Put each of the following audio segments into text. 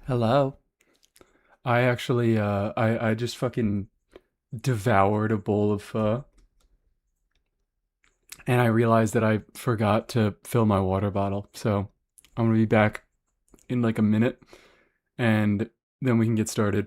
Hello. I just fucking devoured a bowl of pho, and I realized that I forgot to fill my water bottle. So I'm gonna be back in like a minute, and then we can get started.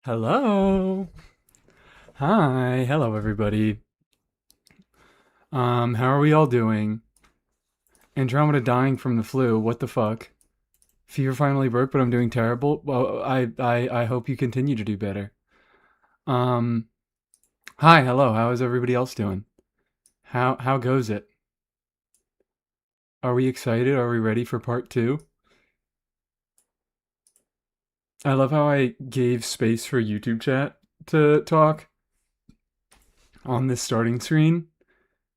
Hello. Hi. Hello, everybody. How are we all doing? Andromeda dying from the flu. What the fuck? Fever finally broke, but I'm doing terrible. Well, I hope you continue to do better. Um, Hi. Hello. How is everybody else doing? How goes it? Are we excited? Are we ready for part two? I love how I gave space for YouTube chat to talk on this starting screen,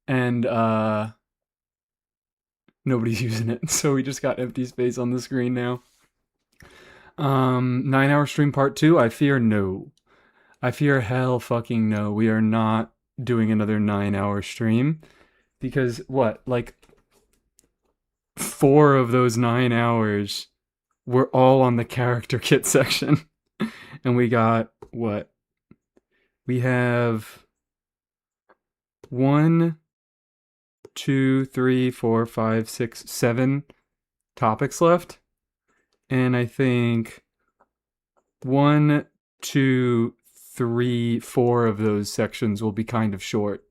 and nobody's using it, so we just got empty space on the screen now. 9 hour stream part two. I fear no. I fear hell fucking no. We are not doing another 9 hour stream because what? Like 4 of those 9 hours were all on the character kit section, and we got what? We have one, two, three, four, five, six, 7 topics left. And I think one, two, three, 4 of those sections will be kind of short.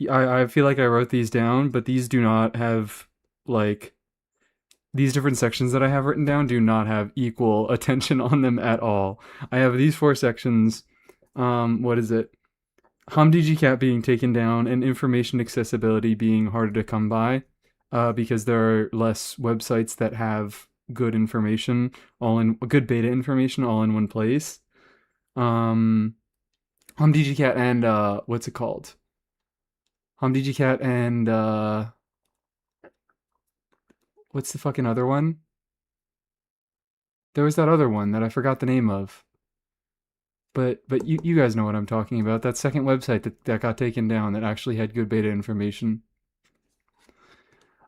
I feel like I wrote these down, but these do not have, like, these different sections that I have written down do not have equal attention on them at all. I have these 4 sections. What is it? HumDGCat being taken down and information accessibility being harder to come by, because there are less websites that have good information, all in good beta information, all in one place. Um, HumDGCat and what's it called? HumDGCat and what's the fucking other one? There was that other one that I forgot the name of. But you guys know what I'm talking about. That second website that got taken down that actually had good beta information.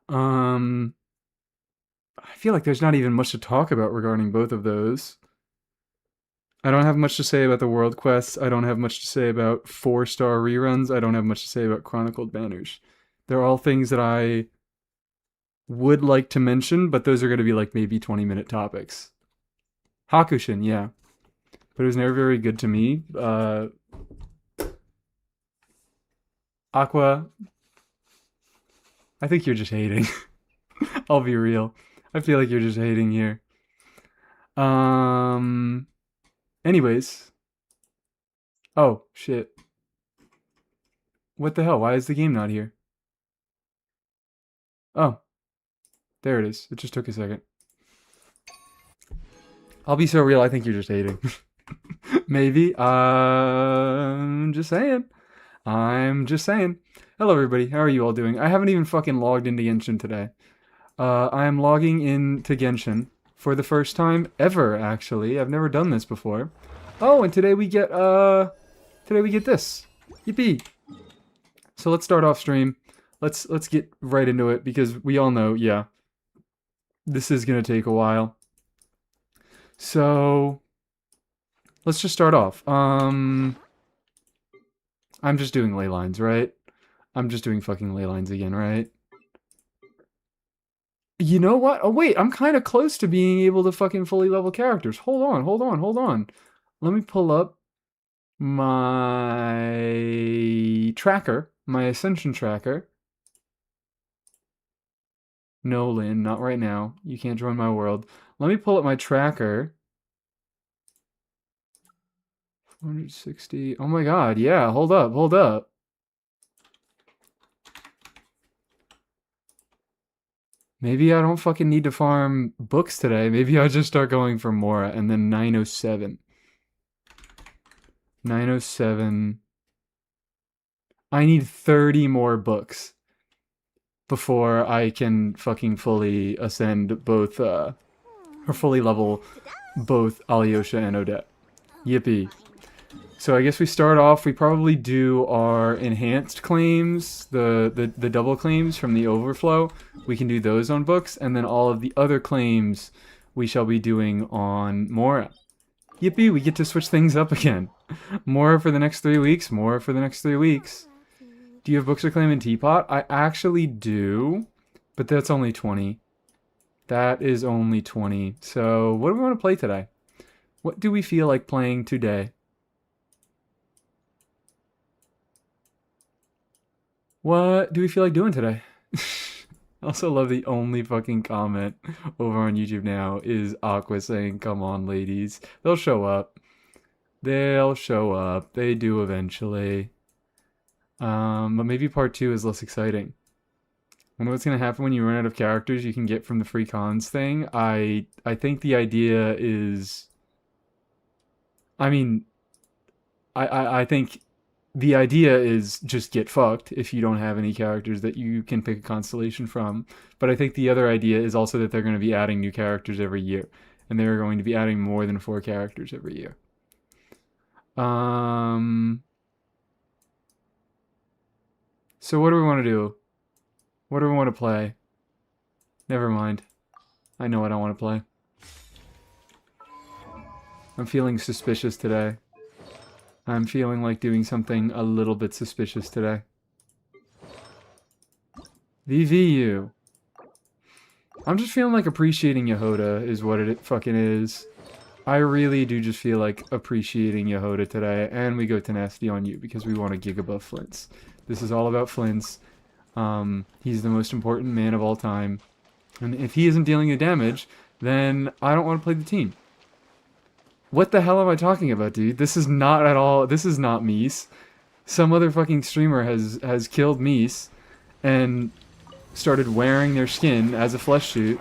Um, I feel like there's not even much to talk about regarding both of those. I don't have much to say about the world quests. I don't have much to say about 4 star reruns. I don't have much to say about Chronicled Banners. They're all things that I would like to mention, but those are going to be like maybe 20-minute topics. Hakushin, yeah. But it was never very good to me. Aqua, I think you're just hating. I'll be real. I feel like you're just hating here. Um. Anyways. Oh, shit. What the hell? Why is the game not here? Oh. There it is. It just took a second. I'll be so real, I think you're just hating. Maybe. I'm just saying. I'm just saying. Hello, everybody. How are you all doing? I haven't even fucking logged into Genshin today. I am logging into Genshin for the first time ever, actually. I've never done this before. Oh, and today we get this. Yippee. So let's start off stream. Let's get right into it because we all know, yeah, this is gonna take a while. So let's just start off. I'm just doing ley lines, right? I'm just doing fucking ley lines again, right? You know what? Oh wait, I'm kind of close to being able to fucking fully level characters. Hold on, hold on, hold on. Let me pull up my tracker, my ascension tracker. No, Lynn, not right now. You can't join my world. Let me pull up my tracker. 460. Oh my god, yeah, hold up, hold up. Maybe I don't fucking need to farm books today. Maybe I'll just start going for Mora and then 907. 907. I need 30 more books before I can fucking fully ascend both, or fully level both Alyosha and Odette. Yippee. So I guess we start off, we probably do our enhanced claims, the double claims from the overflow. We can do those on books, and then all of the other claims we shall be doing on Mora. Yippee, we get to switch things up again. Mora for the next 3 weeks, Mora for the next 3 weeks. Do you have books to claim in Teapot? I actually do, but that's only 20. That is only 20. So what do we want to play today? What do we feel like playing today? What do we feel like doing today? I also love the only fucking comment over on YouTube now is Aqua saying, come on, ladies. They'll show up. They'll show up. They do eventually. But maybe part 2 is less exciting. I wonder what's going to happen when you run out of characters you can get from the free cons thing. I think the idea is... I mean... I think... The idea is just get fucked if you don't have any characters that you can pick a constellation from. But I think the other idea is also that they're going to be adding new characters every year. And they're going to be adding more than 4 characters every year. So what do we want to do? What do we want to play? Never mind. I know what I want to play. I'm feeling suspicious today. I'm feeling like doing something a little bit suspicious today. VVU. I'm just feeling like appreciating Yehoda is what it fucking is. I really do just feel like appreciating Yehoda today, and we go Tenacity on you because we want to gig above Flints. This is all about Flints. He's the most important man of all time. And if he isn't dealing the damage, then I don't want to play the team. What the hell am I talking about, dude? This is not at all... This is not Mies. Some other fucking streamer has killed Mies and started wearing their skin as a flesh suit.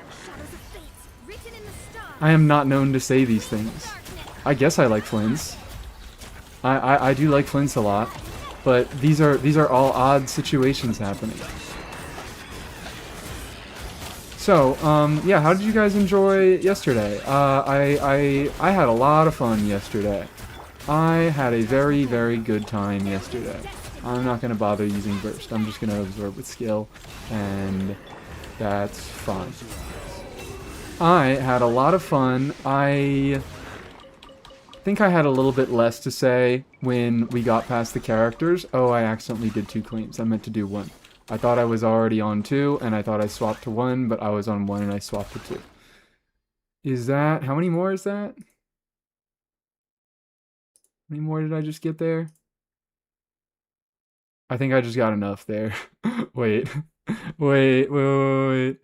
I am not known to say these things. I guess I like Flints. I do like Flints a lot. But these are all odd situations happening. So, yeah, how did you guys enjoy yesterday? I had a lot of fun yesterday. I had a very, very good time yesterday. I'm not going to bother using Burst. I'm just going to absorb with skill, and that's fine. I had a lot of fun. I think I had a little bit less to say when we got past the characters. Oh, I accidentally did 2 claims. I meant to do 1. I thought I was already on 2, and I thought I swapped to 1, but I was on 1 and I swapped to 2. Is that... How many more is that? How many more did I just get there? I think I just got enough there. Wait. Wait.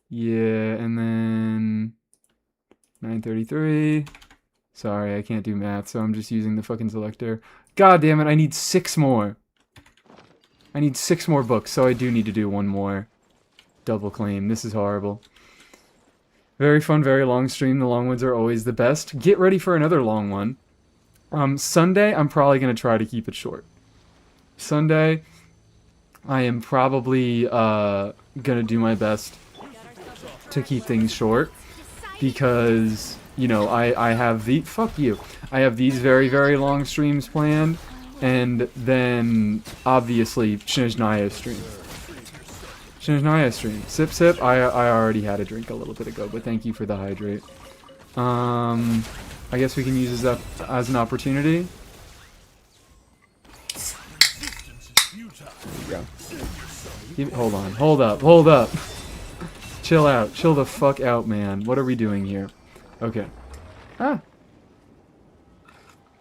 Yeah, and then... 933. Sorry, I can't do math, so I'm just using the fucking selector. God damn it, I need 6 more. I need 6 more books, so I do need to do one more. Double claim. This is horrible. Very fun, very long stream. The long ones are always the best. Get ready for another long one. Sunday, I'm probably going to try to keep it short. Sunday, I am probably going to do my best to keep things short. Because, you know, I have the... Fuck you. I have these very, very long streams planned. And then, obviously, Shinjnaya stream. Shinjnaya stream. Sip, sip. I already had a drink a little bit ago, but thank you for the hydrate. I guess we can use this as an opportunity. There we go. Hold on. Hold up. Hold up. Chill out. Chill the fuck out, man. What are we doing here? Okay. Ah.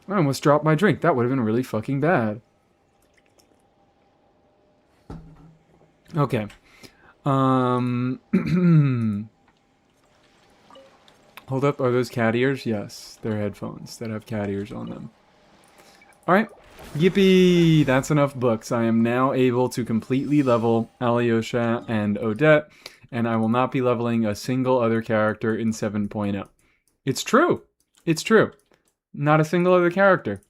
I almost dropped my drink. That would have been really fucking bad. Okay. Hold up. Are those cat ears? Yes. They're headphones that have cat ears on them. Alright. Yippee! That's enough books. I am now able to completely level Alyosha and Odette, and I will not be leveling a single other character in 7.0. It's true. It's true. Not a single other character.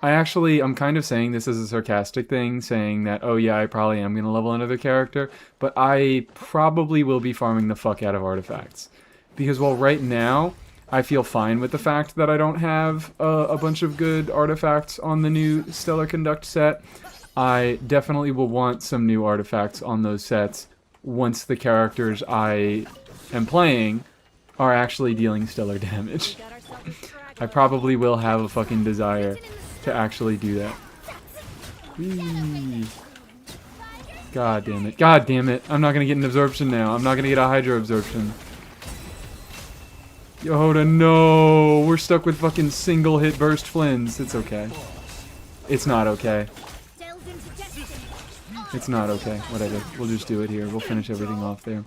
I'm kind of saying this as a sarcastic thing, saying that, oh yeah, I probably am going to level another character, but I probably will be farming the fuck out of artifacts. Because while right now, I feel fine with the fact that I don't have a bunch of good artifacts on the new Stellar Conduct set, I definitely will want some new artifacts on those sets once the characters I am playing are actually dealing stellar damage. I probably will have a fucking desire to actually do that. Whee. God damn it. God damn it. I'm not gonna get an absorption now. I'm not gonna get a hydro absorption. Yoda, no! We're stuck with fucking single hit burst flins. It's okay. It's not okay. It's not okay. Whatever. We'll just do it here. We'll finish everything off there.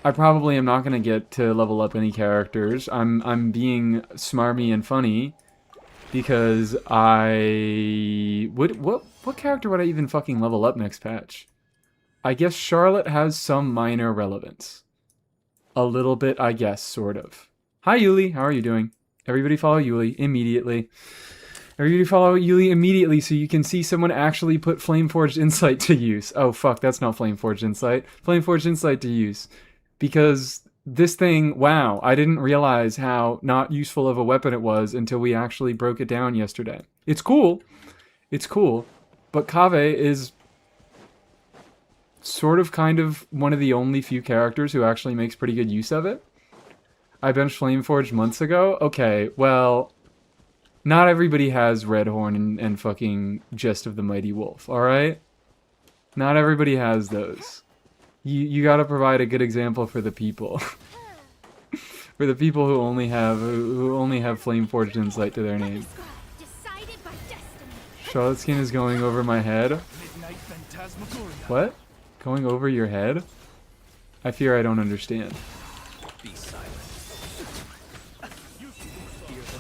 I probably am not gonna get to level up any characters. I'm being smarmy and funny because what character would I even fucking level up next patch? I guess Charlotte has some minor relevance. A little bit, I guess, sort of. Hi Yuli, how are you doing? Everybody follow Yuli immediately. Everybody follow Yuli immediately so you can see someone actually put Flameforged Insight to use. Oh fuck, that's not Flameforged Insight. Flameforged Insight to use. Because this thing, wow, I didn't realize how not useful of a weapon it was until we actually broke it down yesterday. It's cool. It's cool. But Kaveh is sort of kind of one of the only few characters who actually makes pretty good use of it. I benched Flameforged months ago. Okay, well, not everybody has Redhorn and fucking Jest of the Mighty Wolf, alright? Not everybody has those. You gotta provide a good example for the people. For the people who only have Flameforged Insight to their name. Charlotte's skin is going over my head. What? Going over your head? I fear I don't understand.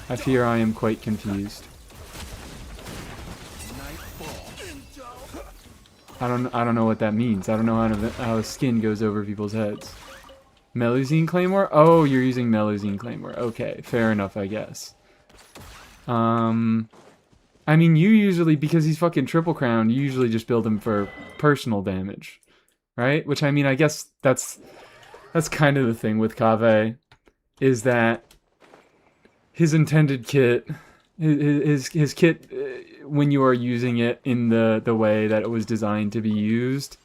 I fear I am quite confused. I don't know what that means. I don't know how skin goes over people's heads. Melusine Claymore? Oh, you're using Melusine Claymore. Okay, fair enough, I guess. I mean, you usually, because he's fucking triple crown, you usually just build him for personal damage. Right? Which, I mean, I guess that's kind of the thing with Kaveh, is that his intended kit, his kit, when you are using it in the way that it was designed to be used,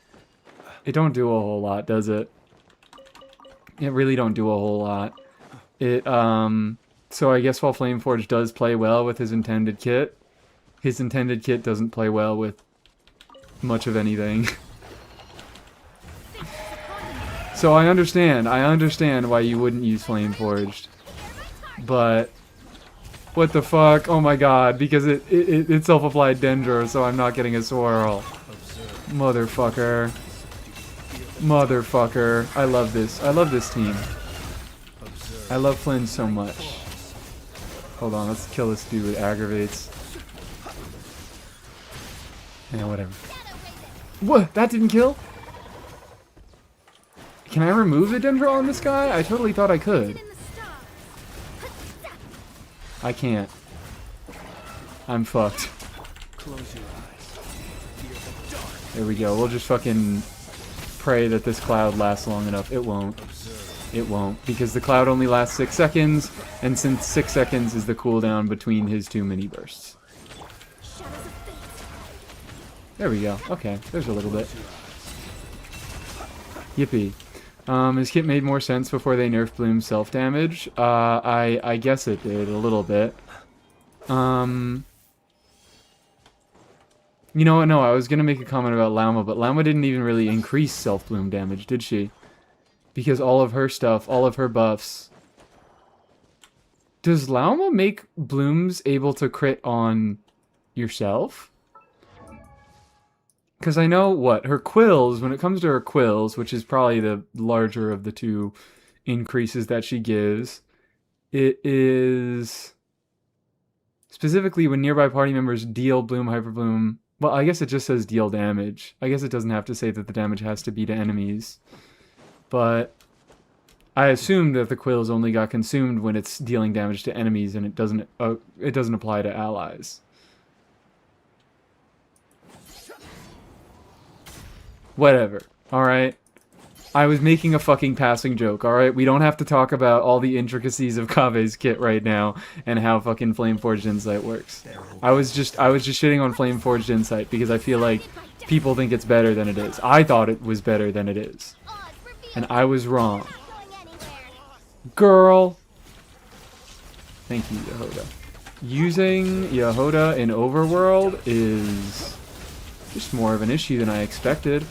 it don't do a whole lot, does it? It really don't do a whole lot. So I guess while Flameforge does play well with his intended kit doesn't play well with much of anything. So I understand why you wouldn't use Flameforged. But what the fuck? Oh my god, because it self-applied Dendro, so I'm not getting a swirl. Motherfucker. Motherfucker. I love this. I love this team. I love Flynn so much. Hold on, let's kill this dude. It aggravates. Yeah, whatever. What? That didn't kill? Can I remove the Dendro on this guy? I totally thought I could. I can't. I'm fucked. Close your eyes. There we go. We'll just fucking pray that this cloud lasts long enough. It won't. It won't. Because the cloud only lasts 6 seconds, and since 6 seconds is the cooldown between his 2 mini bursts. There we go. Okay, there's a little bit. Yippee. His kit made more sense before they nerfed Bloom's self-damage. I guess it did a little bit. You know what? No, I was gonna make a comment about Lauma, but Lauma didn't even really increase self-Bloom damage, did she? Because all of her stuff, all of her buffs... Does Lauma make Blooms able to crit on yourself? Because I know, what, her quills, when it comes to her quills, which is probably the larger of the two increases that she gives, it is... Specifically, when nearby party members deal Bloom, Hyper Bloom... Well, I guess it just says deal damage. I guess it doesn't have to say that the damage has to be to enemies. But I assumed that the quills only got consumed when it's dealing damage to enemies, and it doesn't apply to allies. Whatever. Alright? I was making a fucking passing joke, alright? We don't have to talk about all the intricacies of Kave's kit right now and how fucking Flameforged Insight works. I was just shitting on Flameforged Insight because I feel like people think it's better than it is. I thought it was better than it is. And I was wrong. Girl! Thank you, Yehoda. Using Yehoda in Overworld is just more of an issue than I expected.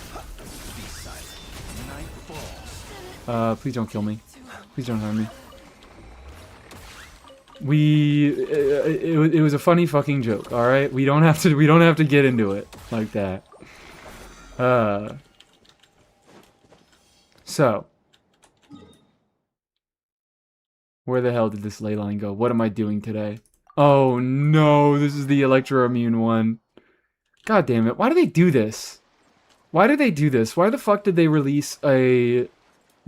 Please don't kill me. Please don't harm me. It was a funny fucking joke, alright? We don't have to get into it like that. So. Where the hell did this ley line go? What am I doing today? Oh no, this is the Electro-Immune one. God damn it, why do they do this? Why do they do this? Why the fuck did they release a...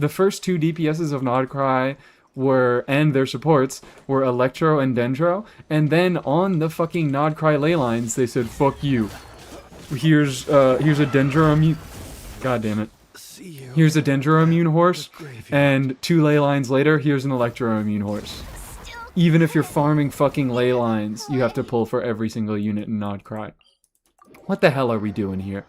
The first 2 DPSs of Krai were, and their supports, were Electro and Dendro, and then on the fucking Krai ley lines, they said, fuck you. Here's a Dendro-Immune... God damn it. Here's a Dendro-Immune horse, and 2 ley lines later, here's an Electro-Immune horse. Even if you're farming fucking ley lines, you have to pull for every single unit in Krai. What the hell are we doing here?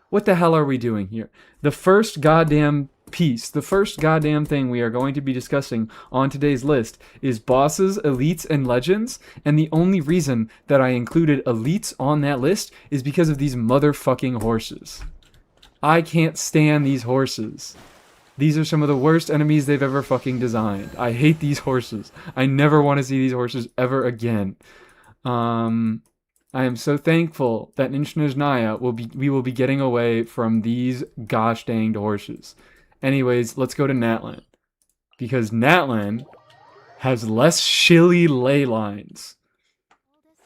What the hell are we doing here? The first goddamn piece, the first goddamn thing we are going to be discussing on today's list is bosses, elites, and legends, and the only reason that I included elites on that list is because of these motherfucking horses. I can't stand these horses. These are some of the worst enemies they've ever fucking designed. I hate these horses. I never want to see these horses ever again. I am so thankful that in Snezhnaya we will be getting away from these gosh danged horses. Anyways, let's go to Natlan. Because Natlan has less shilly ley lines.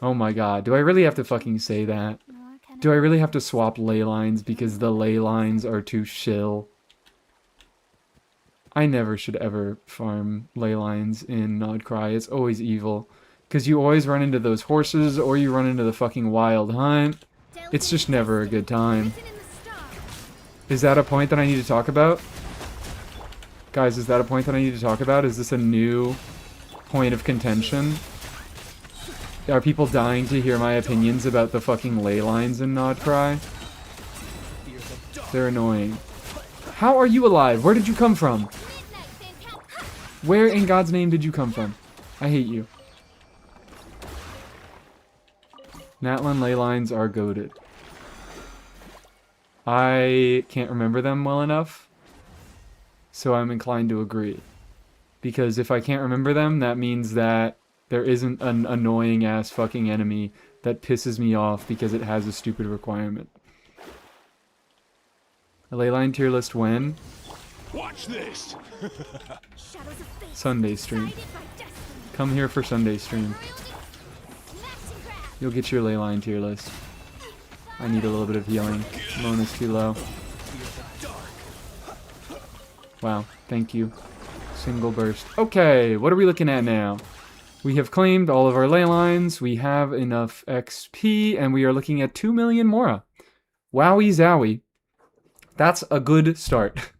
Oh my god, do I really have to fucking say that? Do I really have to swap ley lines because the ley lines are too shill? I never should ever farm ley lines in Krai. It's always evil. Because you always run into those horses, or you run into the fucking wild hunt. It's just never a good time. Is that a point that I need to talk about? Guys, is that a point that I need to talk about? Is this a new point of contention? Are people dying to hear my opinions about the fucking ley lines in Krai? They're annoying. How are you alive? Where did you come from? Where in God's name did you come from? I hate you. Natlan ley lines are goated. I can't remember them well enough, so I'm inclined to agree. Because if I can't remember them, that means that there isn't an annoying-ass fucking enemy that pisses me off because it has a stupid requirement. A ley line tier list when? Watch this. Sunday stream. Come here for Sunday stream. You'll get your ley line tier list. I need a little bit of healing. Mona's too low. Wow, thank you. Single burst. Okay, what are we looking at now? We have claimed all of our ley lines. We have enough XP, and we are looking at 2 million Mora. Wowie zowie. That's a good start.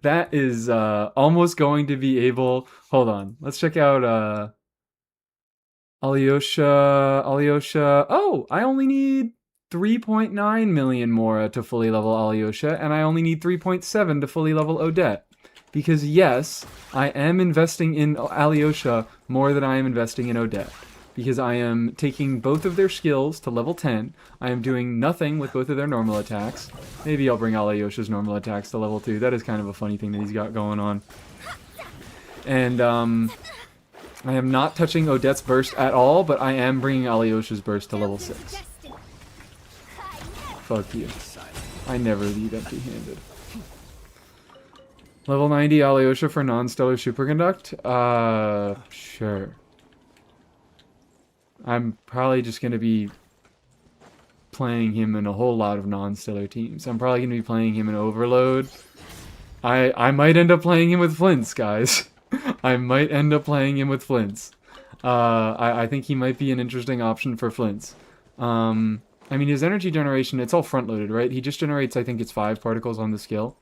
That is almost going to be able... Hold on. Let's check out Alyosha. Alyosha. Oh, I only need 3.9 million Mora to fully level Alyosha, and I only need 3.7 to fully level Odette. Because yes, I am investing in Alyosha more than I am investing in Odette. Because I am taking both of their skills to level 10. I am doing nothing with both of their normal attacks. Maybe I'll bring Alyosha's normal attacks to level 2. That is kind of a funny thing that he's got going on. And I am not touching Odette's burst at all, but I am bringing Alyosha's burst to level 6. Fuck you. I never leave empty-handed. Level 90 Alyosha for non-stellar superconduct? Sure. I'm probably just going to be playing him in a whole lot of non-stellar teams. I'm probably going to be playing him in Overload. I might end up playing him with Flints, guys. I might end up playing him with Flints. I think he might be an interesting option for Flints. I mean, his energy generation, it's all front-loaded, right? He just generates, I think it's 5 particles on the skill.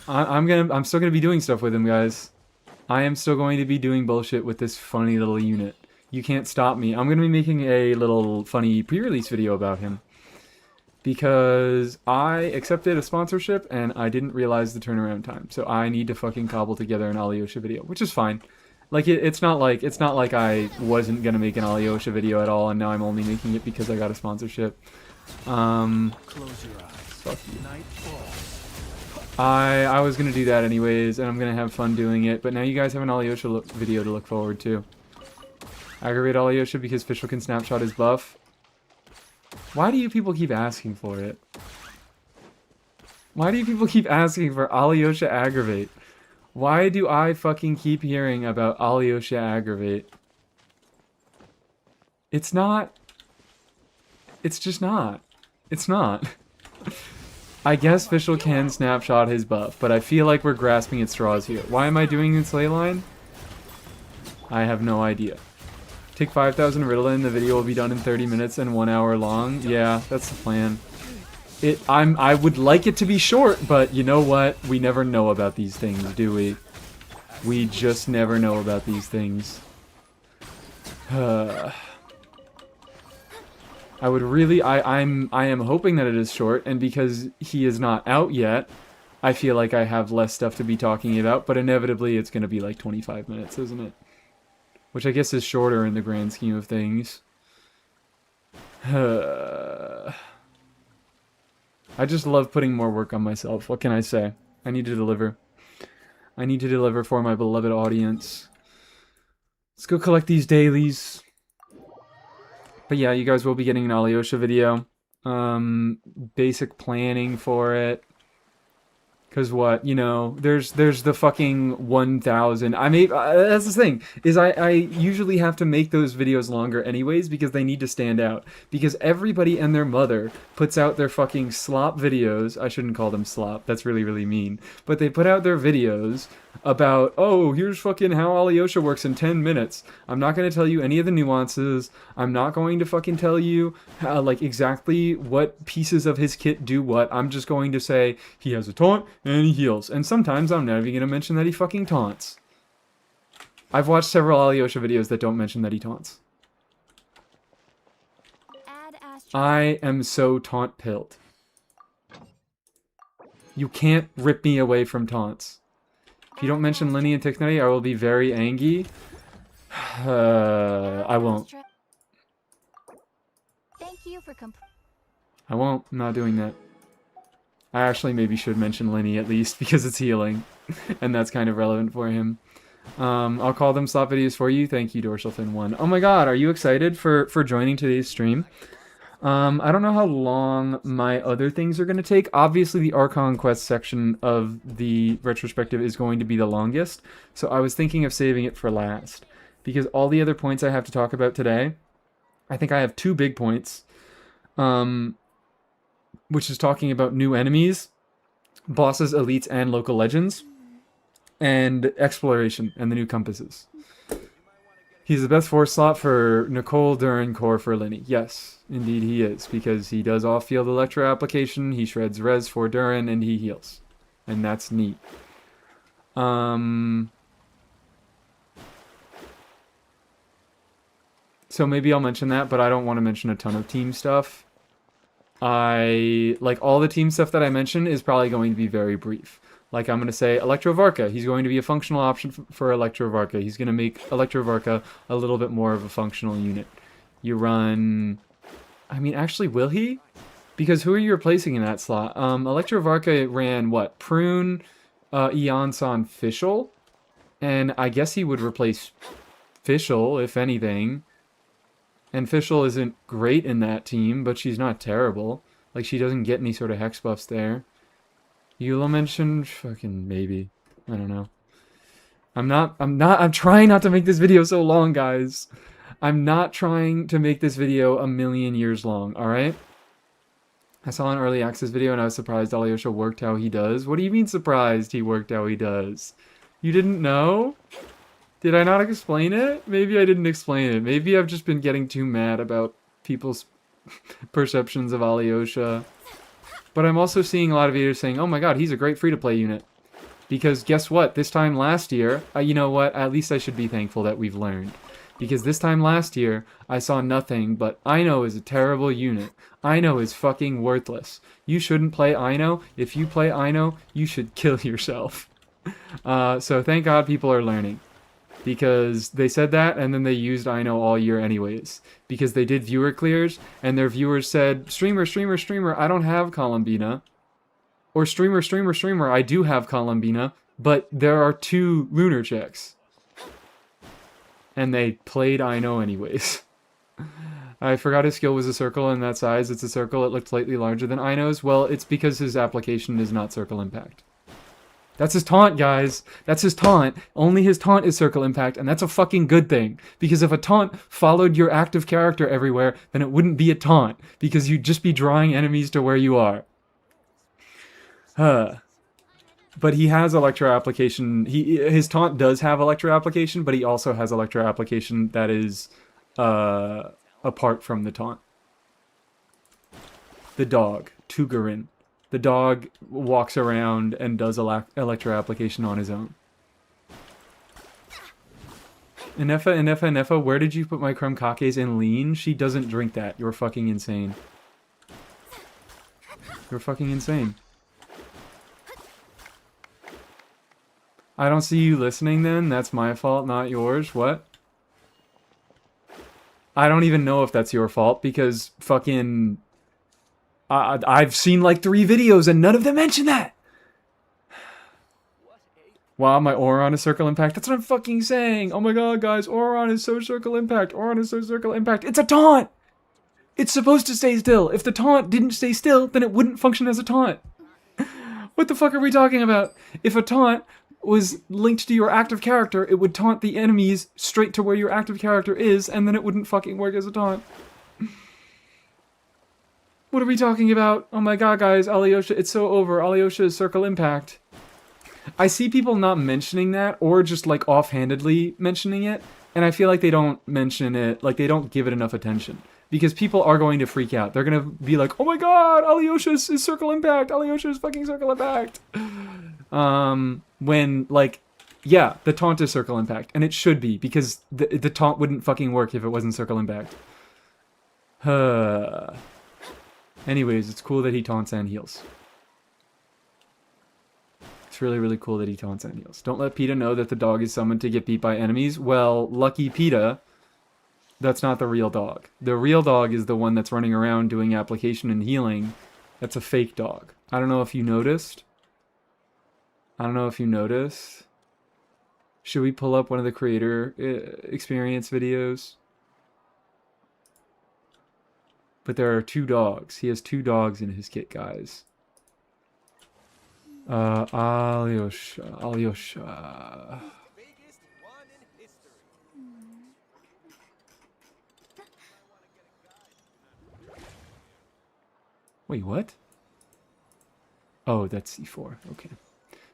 I'm still gonna be doing stuff with him, guys. I am still going to be doing bullshit with this funny little unit. You can't stop me. I'm gonna be making a little funny pre-release video about him. Because I accepted a sponsorship and I didn't realize the turnaround time. So I need to fucking cobble together an Alyosha video, which is fine. Like it's not like I wasn't gonna make an Alyosha video at all and now I'm only making it because I got a sponsorship. Close your eyes. Fuck you. Night falls. I was gonna do that anyways, and I'm gonna have fun doing it, but now you guys have an Alyosha video to look forward to. Aggravate Alyosha because Fischl can snapshot his buff. Why do you people keep asking for it? Why do you people keep asking for Alyosha Aggravate? Why do I fucking keep hearing about Alyosha Aggravate? It's not... It's just not. It's not. I guess Fischl can snapshot his buff, but I feel like we're grasping at straws here. Why am I doing this ley line? I have no idea. Take 5,000 Ritalin, the video will be done in 30 minutes and 1 hour long. Yeah, that's the plan. I would like it to be short, but you know what? We never know about these things, do we? We just never know about these things. I would really, I am hoping that it is short, and because he is not out yet, I feel like I have less stuff to be talking about, but inevitably it's going to be like 25 minutes, isn't it? Which I guess is shorter in the grand scheme of things. I just love putting more work on myself. What can I say? I need to deliver. I need to deliver for my beloved audience. Let's go collect these dailies. But yeah, you guys will be getting an Alyosha video. Basic planning for it. Because what, you know, there's the fucking 1,000. I mean, that's the thing, is I usually have to make those videos longer anyways because they need to stand out. Because everybody and their mother puts out their fucking slop videos. I shouldn't call them slop, that's really, really mean. But they put out their videos about, oh, here's fucking how Alyosha works in 10 minutes. I'm not going to tell you any of the nuances. I'm not going to fucking tell you, like, exactly what pieces of his kit do what. I'm just going to say, he has a taunt, and he heals. And sometimes I'm not even going to mention that he fucking taunts. I've watched several Alyosha videos that don't mention that he taunts. I am so taunt-pilled. You can't rip me away from taunts. If you don't mention Linny and Ticknutty, I will be very angry. I won't. I won't. I'm not doing that. I actually maybe should mention Linny at least because it's healing. And that's kind of relevant for him. I'll call them slot videos for you. Thank you, DorsalFin1. Oh my god, are you excited for joining today's stream? I don't know how long my other things are going to take. Obviously, the Archon Quest section of the retrospective is going to be the longest, so I was thinking of saving it for last. because all the other points I have to talk about today, I think I have 2 big points, which is talking about new enemies, bosses, elites, and local legends, and exploration and the new compasses. He's the best 4 slot for Nicole, Durin, Core for Linny. Yes, indeed he is, because he does off-field electro application, he shreds res for Durin, and he heals. And that's neat. So maybe I'll mention that, but I don't want to mention a ton of team stuff. Like, all the team stuff that I mention is probably going to be very brief. Like, I'm going to say Electrovarka. He's going to be a functional option for Electrovarka. He's going to make Electrovarka a little bit more of a functional unit. You run... I mean, actually, will he? Because who are you replacing in that slot? Electrovarka ran, what? Prune, Eonson, Fischl? And I guess he would replace Fischl, if anything. And Fischl isn't great in that team, but she's not terrible. Like, she doesn't get any sort of hex buffs there. Eula mentioned? Fucking maybe. I don't know. I'm trying not to make this video so long, guys. I'm not trying to make this video a million years long, alright? I saw an early access video and I was surprised Alyosha worked how he does. What do you mean surprised he worked how he does? You didn't know? Did I not explain it? Maybe I didn't explain it. Maybe I've just been getting too mad about people's perceptions of Alyosha. But I'm also seeing a lot of videos saying, oh my god, he's a great free-to-play unit. Because guess what? This time last year, you know what? At least I should be thankful that we've learned. Because this time last year, I saw nothing but Aino is a terrible unit. Aino is fucking worthless. You shouldn't play Aino. If you play Aino, you should kill yourself. So thank god people are learning. Because they said that, and then they used Aino all year anyways. Because they did viewer clears, and their viewers said, streamer, streamer, streamer, I don't have Columbina. Or streamer, streamer, streamer, I do have Columbina, but there are 2 lunar checks. And they played Aino anyways. I forgot his skill was a circle in that size. It's a circle, it looked slightly larger than Aino's. Well, it's because his application is not circle impact. That's his taunt, guys. That's his taunt. Only his taunt is circle impact, and that's a fucking good thing. Because if a taunt followed your active character everywhere, then it wouldn't be a taunt. Because you'd just be drawing enemies to where you are. But he has Electro application. His taunt does have Electro application, but he also has Electro application that is apart from the taunt. The dog, Tugarin. The dog walks around and does Electro application on his own. Inefa, where did you put my crumb kakes in lean? She doesn't drink that. You're fucking insane. You're fucking insane. I don't see you listening then. That's my fault, not yours. What? I don't even know if that's your fault because fucking... I've seen like 3 videos and none of them mention that! Wow, my Auron is circle impact. That's what I'm fucking saying! Oh my god, guys, Auron is so circle impact. Auron is so circle impact. It's a taunt! It's supposed to stay still. If the taunt didn't stay still, then it wouldn't function as a taunt. What the fuck are we talking about? If a taunt was linked to your active character, it would taunt the enemies straight to where your active character is, and then it wouldn't fucking work as a taunt. What are we talking about? Oh my god, guys, Alyosha, it's so over. Alyosha is circle impact. I see people not mentioning that, or just like offhandedly mentioning it, and I feel like they don't mention it, like they don't give it enough attention. Because people are going to freak out. They're going to be like, oh my god, Alyosha is circle impact. Alyosha is fucking circle impact. When, like, yeah, the taunt is circle impact. And it should be, because the taunt wouldn't fucking work if it wasn't circle impact. Anyways, it's cool that he taunts and heals. It's really, really cool that he taunts and heals. Don't let PETA know that the dog is summoned to get beat by enemies. Well, lucky PETA, that's not the real dog. The real dog is the one that's running around doing application and healing. That's a fake dog. I don't know if you noticed. Should we pull up one of the creator experience videos? But there are 2 dogs. He has 2 dogs in his kit, guys. Alyosha. Wait, what? Oh, that's C4. Okay.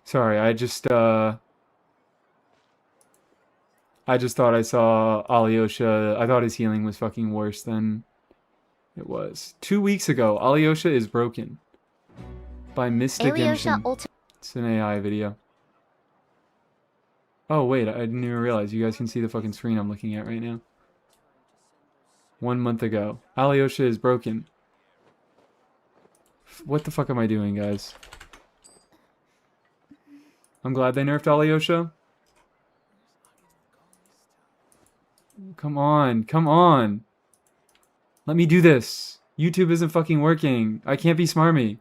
Sorry, I just thought I saw Alyosha. I thought his healing was fucking worse than it was. 2 weeks ago, Alyosha is broken by Mr. Genshin. It's an AI video. Oh, wait, I didn't even realize. You guys can see the fucking screen I'm looking at right now. 1 month ago. Alyosha is broken. What the fuck am I doing, guys? I'm glad they nerfed Alyosha. Come on, come on. Let me do this. YouTube isn't fucking working. I can't be smarmy.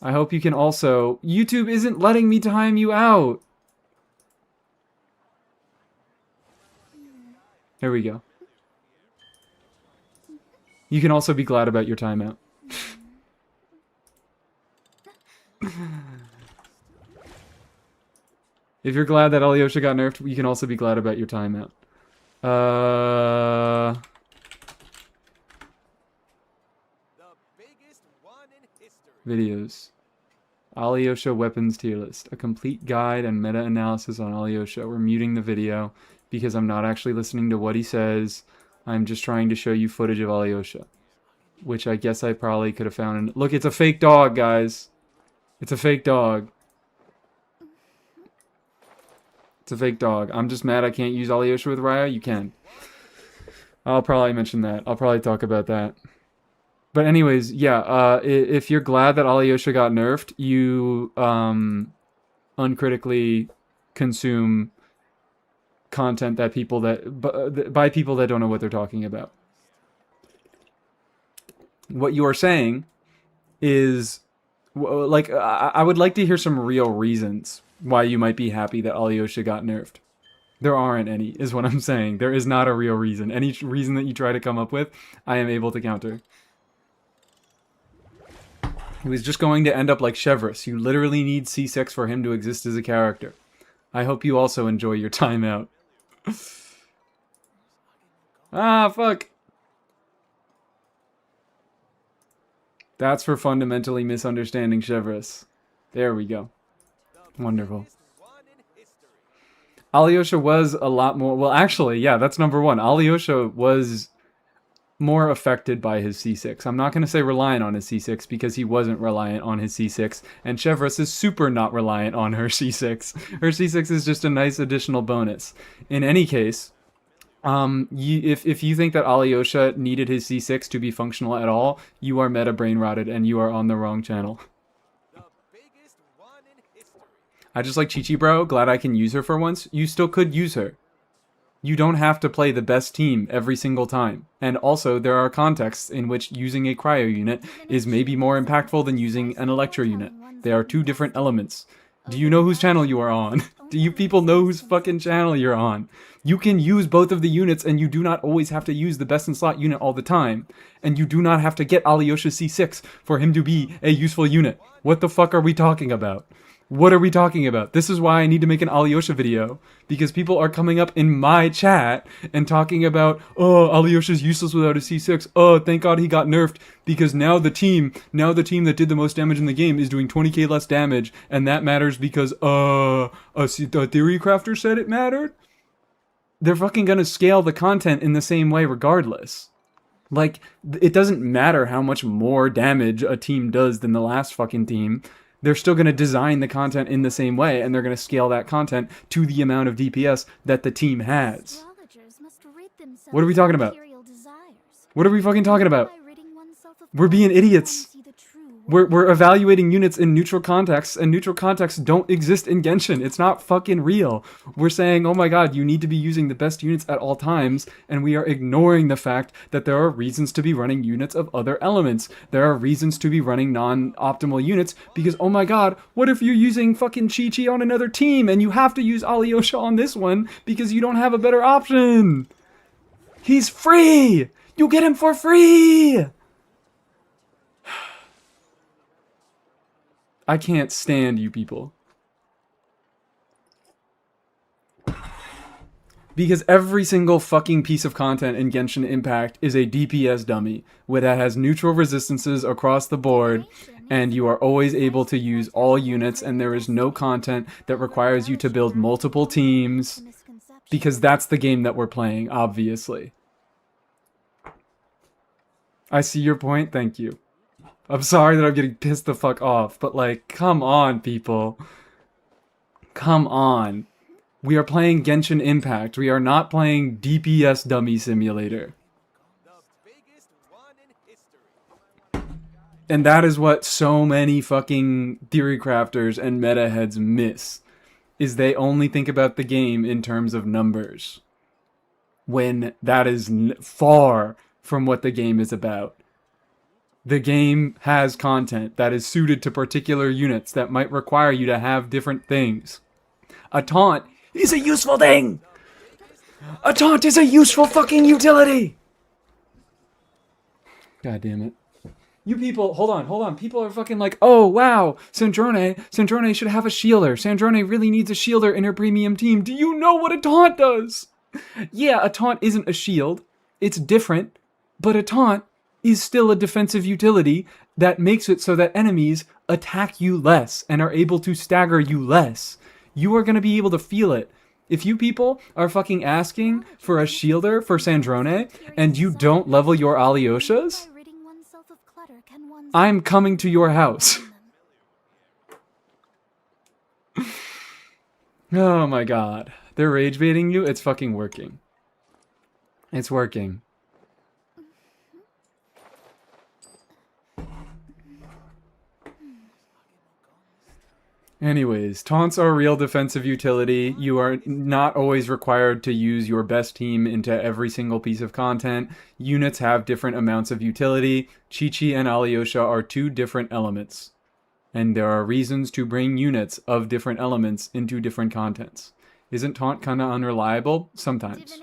I hope you can also... YouTube isn't letting me time you out. There we go. You can also be glad about your timeout. If you're glad that Alyosha got nerfed, you can also be glad about your timeout. Videos. Alyosha weapons tier list. A complete guide and meta-analysis on Alyosha. We're muting the video because I'm not actually listening to what he says. I'm just trying to show you footage of Alyosha. Which I guess I probably could have found in... Look, it's a fake dog, guys. It's a fake dog. It's a fake dog. I'm just mad I can't use Alyosha with Raya. You can. I'll probably mention that. I'll probably talk about that. But anyways, yeah, if you're glad that Alyosha got nerfed, you uncritically consume content that people that by people that don't know what they're talking about. What you are saying is, like, I would like to hear some real reasons why you might be happy that Alyosha got nerfed. There aren't any, is what I'm saying. There is not a real reason. Any reason that you try to come up with, I am able to counter. He was just going to end up like Chevrolet. You literally need C6 for him to exist as a character. I hope you also enjoy your time out. Ah, fuck. That's for fundamentally misunderstanding Chevrolet. There we go. Wonderful. Alyosha was a lot more... Well, actually, yeah, that's number one. Alyosha was more affected by his C6. I'm not going to say reliant on his C6 because he wasn't reliant on his C6, and Chevrolet is super not reliant on her C6. Her C6 is just a nice additional bonus. In any case, if you think that Alyosha needed his C6 to be functional at all, you are meta brain rotted and you are on the wrong channel. I just like Chi-Chi, bro. Glad I can use her for once. You still could use her. You don't have to play the best team every single time. And also, there are contexts in which using a cryo unit is maybe more impactful than using an electro unit. They are two different elements. Do you know whose channel you are on? Do you people know whose fucking channel you're on? You can use both of the units and you do not always have to use the best in slot unit all the time. And you do not have to get Alyosha C6 for him to be a useful unit. What the fuck are we talking about? What are we talking about? This is why I need to make an Alyosha video. Because people are coming up in my chat and talking about, oh, Alyosha's useless without a C6. Oh, thank God he got nerfed. Because now the team that did the most damage in the game is doing 20k less damage. And that matters because, a theory crafter said it mattered? They're fucking gonna scale the content in the same way regardless. Like, it doesn't matter how much more damage a team does than the last fucking team. They're still going to design the content in the same way, and they're going to scale that content to the amount of DPS that the team has. What are we talking about? What are we fucking talking about? We're being idiots. We're evaluating units in neutral contexts, and neutral contexts don't exist in Genshin. It's not fucking real. We're saying, oh my god, you need to be using the best units at all times, and we are ignoring the fact that there are reasons to be running units of other elements. There are reasons to be running non-optimal units, because oh my god, what if you're using fucking Chi-Chi on another team, and you have to use Alyosha on this one, because you don't have a better option? He's free! You get him for free! I can't stand you people. Because every single fucking piece of content in Genshin Impact is a DPS dummy that has neutral resistances across the board, and you are always able to use all units, and there is no content that requires you to build multiple teams, because that's the game that we're playing, obviously. I see your point, thank you. I'm sorry that I'm getting pissed the fuck off, but like, come on, people. Come on. We are playing Genshin Impact. We are not playing DPS Dummy Simulator. And that is what so many fucking theory crafters and meta heads miss. Is they only think about the game in terms of numbers. When that is far from what the game is about. The game has content that is suited to particular units that might require you to have different things. A taunt is a useful thing! A taunt is a useful fucking utility! God damn it. You people, hold on. People are fucking like, oh wow, Sandrone should have a shielder. Sandrone really needs a shielder in her premium team. Do you know what a taunt does? Yeah, a taunt isn't a shield. It's different, but a taunt is still a defensive utility that makes it so that enemies attack you less and are able to stagger you less. You are going to be able to feel it. If you people are fucking asking for a shielder for Sandrone and you don't level your Alyoshas, I'm coming to your house. Oh my god. They're rage baiting you? It's fucking working. It's working. Anyways, taunts are a real defensive utility. You are not always required to use your best team into every single piece of content. Units have different amounts of utility. Chi-Chi and Alyosha are two different elements. And there are reasons to bring units of different elements into different contents. Isn't taunt kind of unreliable? Sometimes.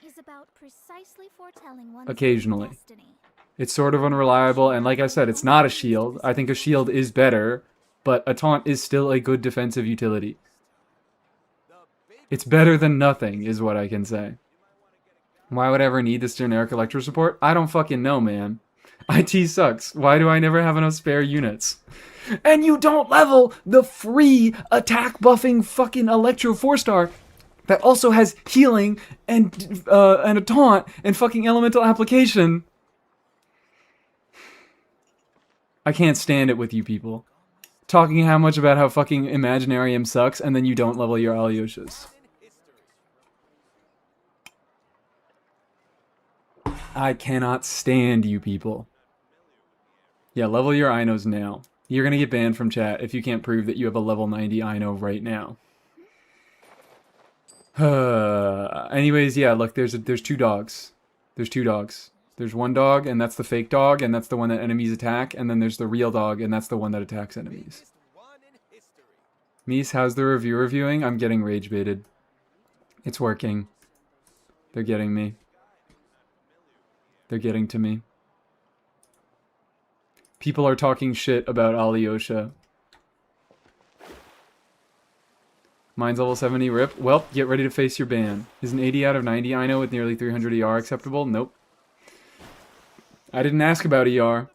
Is about precisely foretelling one's occasionally. destiny. It's sort of unreliable, and like I said, it's not a shield. I think a shield is better. But a taunt is still a good defensive utility. It's better than nothing, is what I can say. Why would I ever need this generic electro support? I don't fucking know, man. IT sucks. Why do I never have enough spare units? And you don't level the free attack buffing fucking electro 4-star that also has healing and a taunt and fucking elemental application. I can't stand it with you people. Talking how much about how fucking Imaginarium sucks, and then you don't level your Alyoshas. I cannot stand you people. Yeah, level your Inos now. You're gonna get banned from chat if you can't prove that you have a level 90 Ino right now. Anyways, yeah, look, there's two dogs. There's two dogs. There's one dog, and that's the fake dog, and that's the one that enemies attack, and then there's the real dog, and that's the one that attacks enemies. Mies, how's the review reviewing? I'm getting rage baited. It's working. They're getting me. They're getting to me. People are talking shit about Alyosha. Mine's level 70, rip. Well, get ready to face your ban. Is an 80 out of 90 Ino with nearly 300 ER acceptable? Nope. I didn't ask about ER.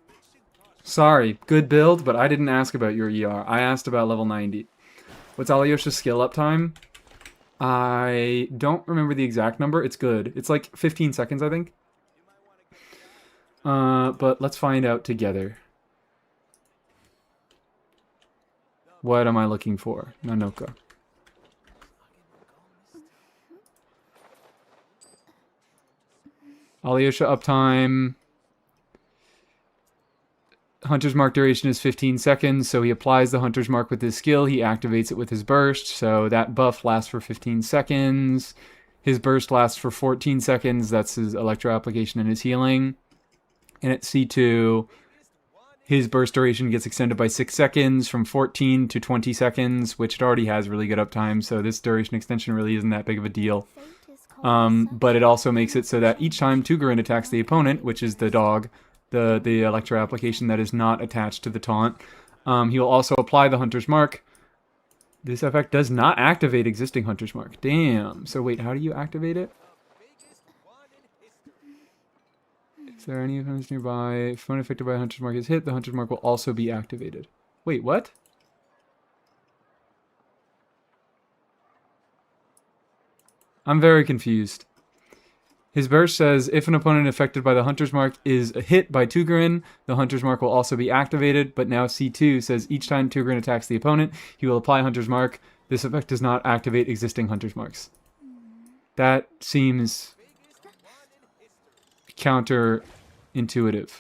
Sorry, good build, but I didn't ask about your ER. I asked about level 90. What's Alyosha's skill up time? I don't remember the exact number. It's good. It's like 15 seconds, I think. But let's find out together. What am I looking for? Nanoka. Alyosha uptime. Hunter's Mark duration is 15 seconds, so he applies the Hunter's Mark with his skill. He activates it with his burst, so that buff lasts for 15 seconds. His burst lasts for 14 seconds. That's his electro application and his healing. And at C2, his burst duration gets extended by 6 seconds from 14 to 20 seconds, which it already has really good uptime, so this duration extension really isn't that big of a deal. But it also makes it so that each time Tugarin attacks the opponent, which is the dog, the electro application that is not attached to the taunt, he will also apply the Hunter's Mark This effect does not activate existing Hunter's Mark. Damn. So wait, how do you activate it? Is there any opponents nearby? If one affected by a Hunter's Mark is hit, the Hunter's Mark will also be activated. Wait, what? I'm very confused. His burst says, if an opponent affected by the Hunter's Mark is hit by Tugarin, the Hunter's Mark will also be activated. But now C2 says, each time Tugarin attacks the opponent, he will apply Hunter's Mark. This effect does not activate existing Hunter's Marks. That seems counterintuitive.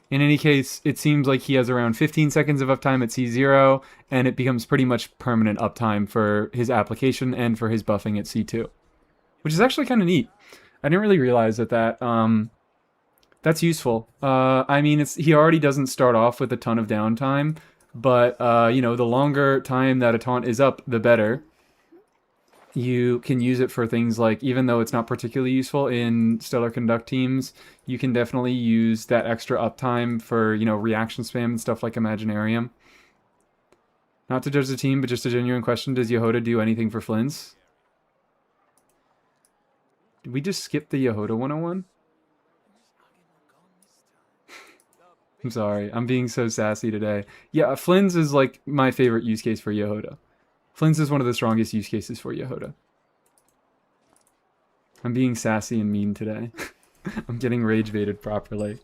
In any case, it seems like he has around 15 seconds of uptime at C0, and it becomes pretty much permanent uptime for his application and for his buffing at C2. Which is actually kind of neat. I didn't really realize that's useful. I mean, he already doesn't start off with a ton of downtime, but you know, the longer time that a taunt is up, the better. You can use it for things like, even though it's not particularly useful in Stellar Conduct teams, you can definitely use that extra uptime for, you know, reaction spam and stuff like Imaginarium. Not to judge the team, but just a genuine question, does Yehoda do anything for Flints? Did we just skip the Yehoda 101? I'm sorry, I'm being so sassy today. Yeah, Flints is like my favorite use case for Yehoda. Flints is one of the strongest use cases for Yehoda. I'm being sassy and mean today. I'm getting rage baited properly.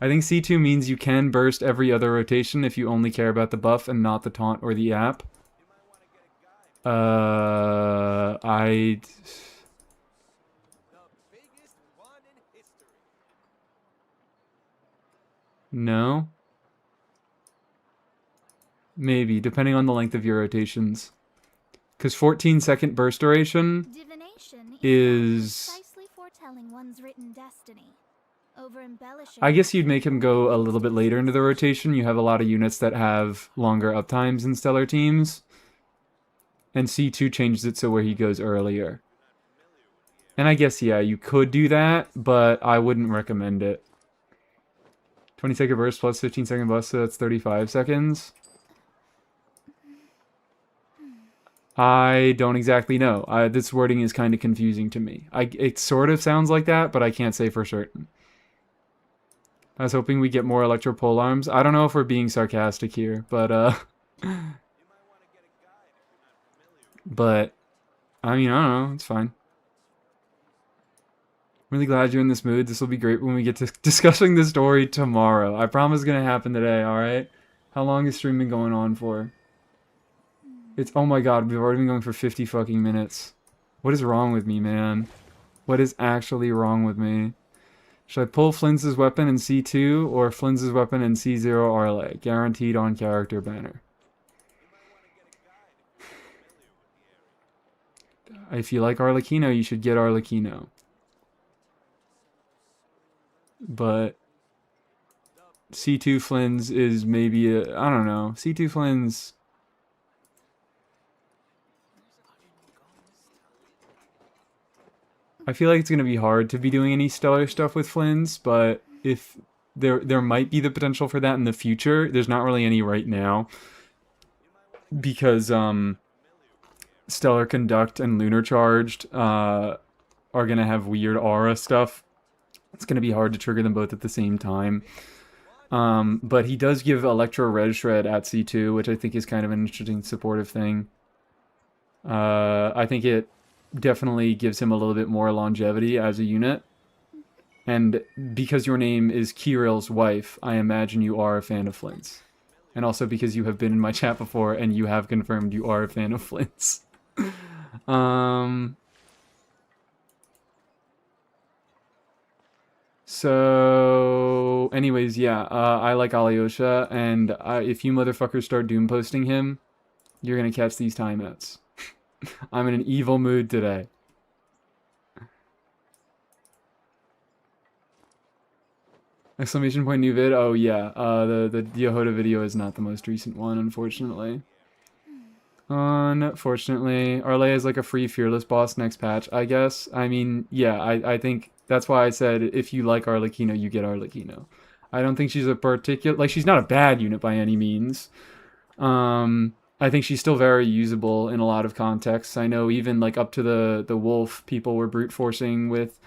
I think C2 means you can burst every other rotation if you only care about the buff and not the taunt or the app. No? Maybe, depending on the length of your rotations. Because 14-second burst duration Divination is... precisely foretelling one's written destiny. Over-embellishing. I guess you'd make him go a little bit later into the rotation. You have a lot of units that have longer uptimes in Stellar teams. And C2 changes it so where he goes earlier. And I guess, yeah, you could do that, but I wouldn't recommend it. 20-second burst plus 15-second bust, so that's 35 seconds. I don't exactly know. This wording is kind of confusing to me. It sort of sounds like that, but I can't say for certain. I was hoping we get more electro pole arms. I don't know if we're being sarcastic here, but but I mean, I don't know. It's fine. Really glad you're in this mood. This will be great when we get to discussing the story tomorrow. I promise it's gonna happen today. All right. How long is streaming going on for? It's, oh my god, we've already been going for 50 fucking minutes. What is wrong with me, man? What is actually wrong with me? Should I pull Flints' weapon in C2 or Flints' weapon in C0 Arle? Guaranteed on character banner. If you like Arlecchino, you should get Arlecchino. But C2 Flints is maybe a, I don't know. C2 Flints... I feel like it's going to be hard to be doing any stellar stuff with Flints, but if there might be the potential for that in the future. There's not really any right now. Because Stellar Conduct and Lunar Charged are going to have weird aura stuff. It's going to be hard to trigger them both at the same time. But he does give Electro Red Shred at C2, which I think is kind of an interesting supportive thing. I think it definitely gives him a little bit more longevity as a unit. And because your name is Kirill's wife, I imagine you are a fan of Flints. And also because you have been in my chat before and you have confirmed you are a fan of Flints. So, anyways, yeah, I like Alyosha, and if you motherfuckers start doom posting him, you're gonna catch these timeouts. I'm in an evil mood today. Exclamation point new vid. Oh yeah, the Yehoda video is not the most recent one, unfortunately. Unfortunately, Arle is like a free fearless boss next patch, I guess. I mean, yeah, I think that's why I said if you like Arlecchino, you get Arlecchino. I don't think she's a particular, like, she's not a bad unit by any means. I think she's still very usable in a lot of contexts. I know even like up to the wolf, people were brute forcing with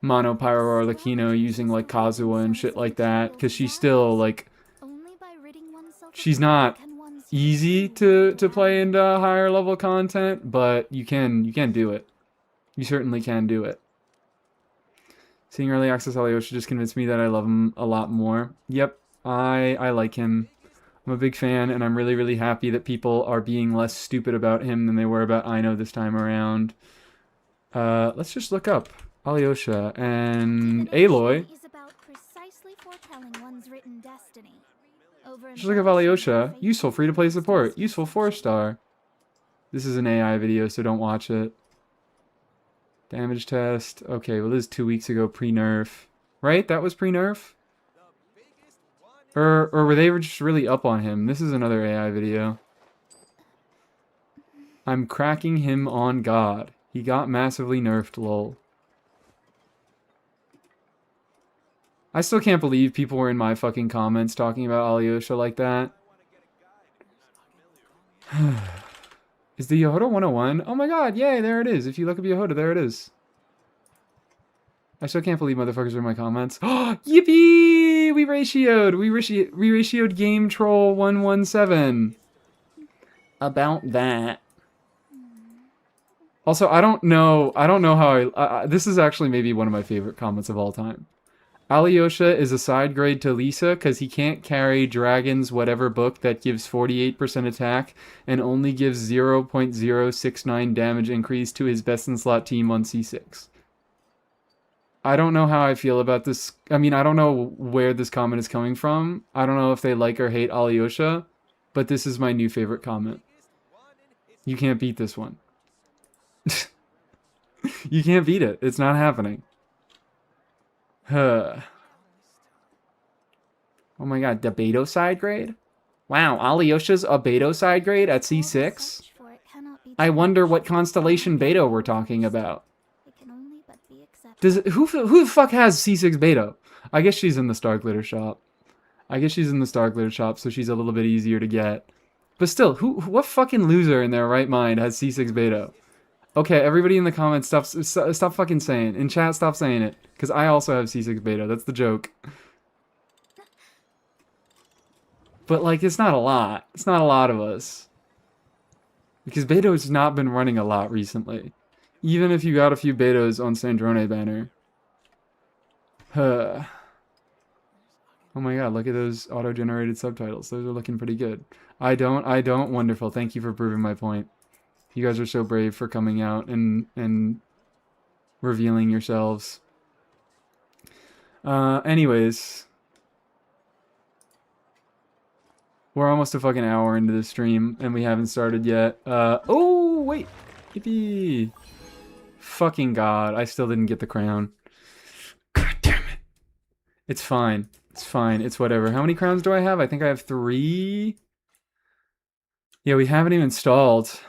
Mono Pyro Arlecchino using like Kazuha and shit like that, because she's still like Only by ridding oneself of she's evil not can one's easy true to play reality. into higher level content, but you can do it. You certainly can do it. Seeing early access Alyosha just convinced me that I love him a lot more. Yep, I like him. I'm a big fan, and I'm really, really happy that people are being less stupid about him than they were about Aino this time around. Let's just look up Alyosha and Aloy. Divination is about precisely foretelling one's written destiny. Over Just look up Alyosha. Useful, free to play support. Useful 4-star. This is an AI video, so don't watch it. Damage test. Okay, well, this is 2 weeks ago, pre-nerf. Right? That was pre-nerf? Or were they just really up on him? This is another AI video. I'm cracking him on God. He got massively nerfed, lol. I still can't believe people were in my fucking comments talking about Alyosha like that. Is the Yehoda 101? Oh my god, yay, there it is. If you look up Yehoda, there it is. I still can't believe motherfuckers are in my comments. Oh, yippee! We ratioed! We ratioed Game Troll 117. About that. Also, I don't know how this is actually maybe one of my favorite comments of all time. Alyosha is a side grade to Lisa because he can't carry Dragon's whatever book that gives 48% attack and only gives 0.069 damage increase to his best in slot team on C6. I don't know how I feel about this. I mean, I don't know where this comment is coming from. I don't know if they like or hate Alyosha, but this is my new favorite comment. You can't beat this one. You can't beat it. It's not happening. Huh. Oh my god, the Beto side grade? Wow, Alyosha's a Beto side grade at C6? I wonder what constellation Beto we're talking about. Who the fuck has C6 Beto? I guess she's in the Star Glitter shop. So she's a little bit easier to get. But still, what fucking loser in their right mind has C6 Beto? Okay, everybody in the comments, stop fucking saying. In chat, stop saying it. Because I also have C6 Beta. That's the joke. But, like, it's not a lot. It's not a lot of us. Because Beto's not been running a lot recently. Even if you got a few Betos on Sandrone banner. Huh. Oh my god, look at those auto-generated subtitles. Those are looking pretty good. I don't. Wonderful. Thank you for proving my point. You guys are so brave for coming out and revealing yourselves. Anyways. We're almost a fucking hour into the stream, and we haven't started yet. Oh, wait. Yippee. Fucking god, I still didn't get the crown. God damn it. It's fine. It's fine. It's whatever. How many crowns do I have? I think I have 3. Yeah, we haven't even installed.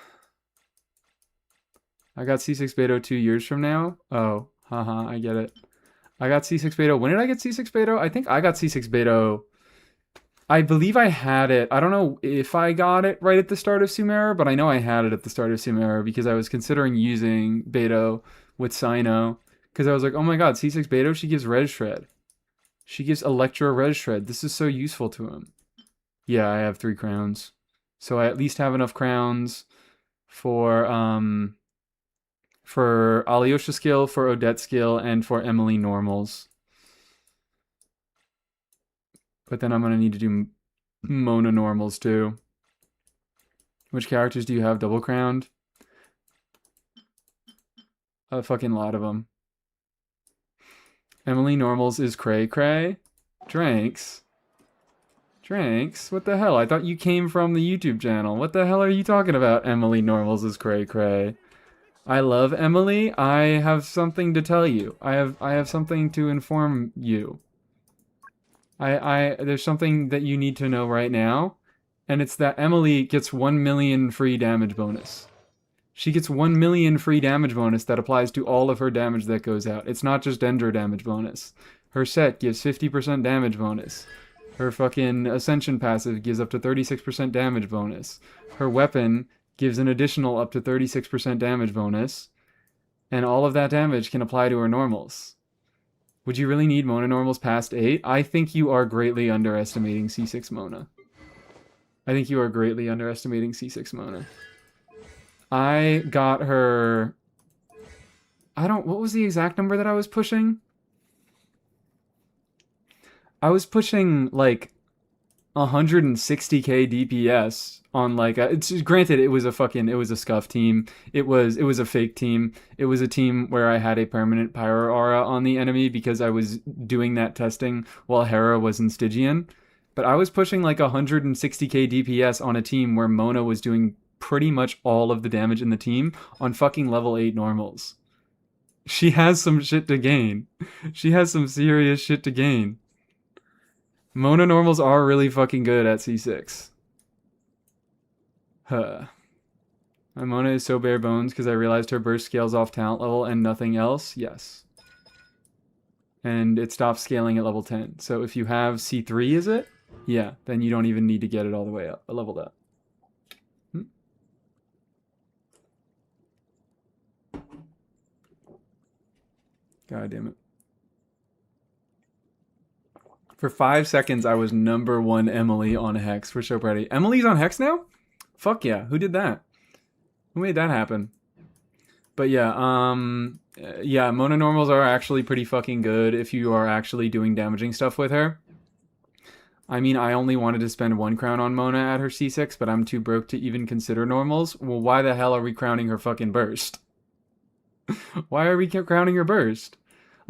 I got C6 Beta 2 years from now. Oh, haha, I get it. I got C6 Beta. When did I get C6 Beta? I think I got C6 Beta. I believe I had it. I don't know if I got it right at the start of Sumeru, but I know I had it at the start of Sumeru because I was considering using Beta with Sino. Because I was like, oh my god, C6 Beta, she gives Res Shred. She gives Electro Res Shred. This is so useful to him. Yeah, I have 3 crowns. So I at least have enough crowns for Alyosha skill, for Odette skill, and for Emily normals. But then I'm going to need to do Mona normals too. Which characters do you have double crowned? A fucking lot of them. Emily normals is Krai. Dranks. What the hell? I thought you came from the YouTube channel. What the hell are you talking about? Emily normals is Krai. I love Emily. I have something to tell you. I have something to inform you. There's something that you need to know right now, and it's that Emily gets 1 million free damage bonus. She gets 1 million free damage bonus that applies to all of her damage that goes out. It's not just Dendro damage bonus. Her set gives 50% damage bonus. Her fucking Ascension passive gives up to 36% damage bonus. Her weapon gives an additional up to 36% damage bonus. And all of that damage can apply to her normals. Would you really need Mona normals past 8? I think you are greatly underestimating C6 Mona. I think you are greatly underestimating C6 Mona. I got her... what was the exact number that I was pushing? I was pushing, like, 160k DPS on, like, granted, it was a scuff team. It was a fake team. It was a team where I had a permanent Pyro Aura on the enemy because I was doing that testing while Hera was in Stygian. But I was pushing, like, 160k DPS on a team where Mona was doing pretty much all of the damage in the team on fucking level 8 normals. She has some shit to gain. She has some serious shit to gain. Mona normals are really fucking good at C6. Huh. My Mona is so bare bones because I realized her burst scales off talent level and nothing else. Yes. And it stops scaling at level 10. So if you have C3, is it? Yeah, then you don't even need to get it all the way up, leveled up. God damn it. For 5 seconds, I was number 1 Emily on Hex. We're so proud. Emily's on Hex now? Fuck yeah. Who did that? Who made that happen? But yeah, yeah, Mona normals are actually pretty fucking good if you are actually doing damaging stuff with her. I mean, I only wanted to spend 1 crown on Mona at her C6, but I'm too broke to even consider normals. Well, why the hell are we crowning her fucking burst? Why are we crowning her burst?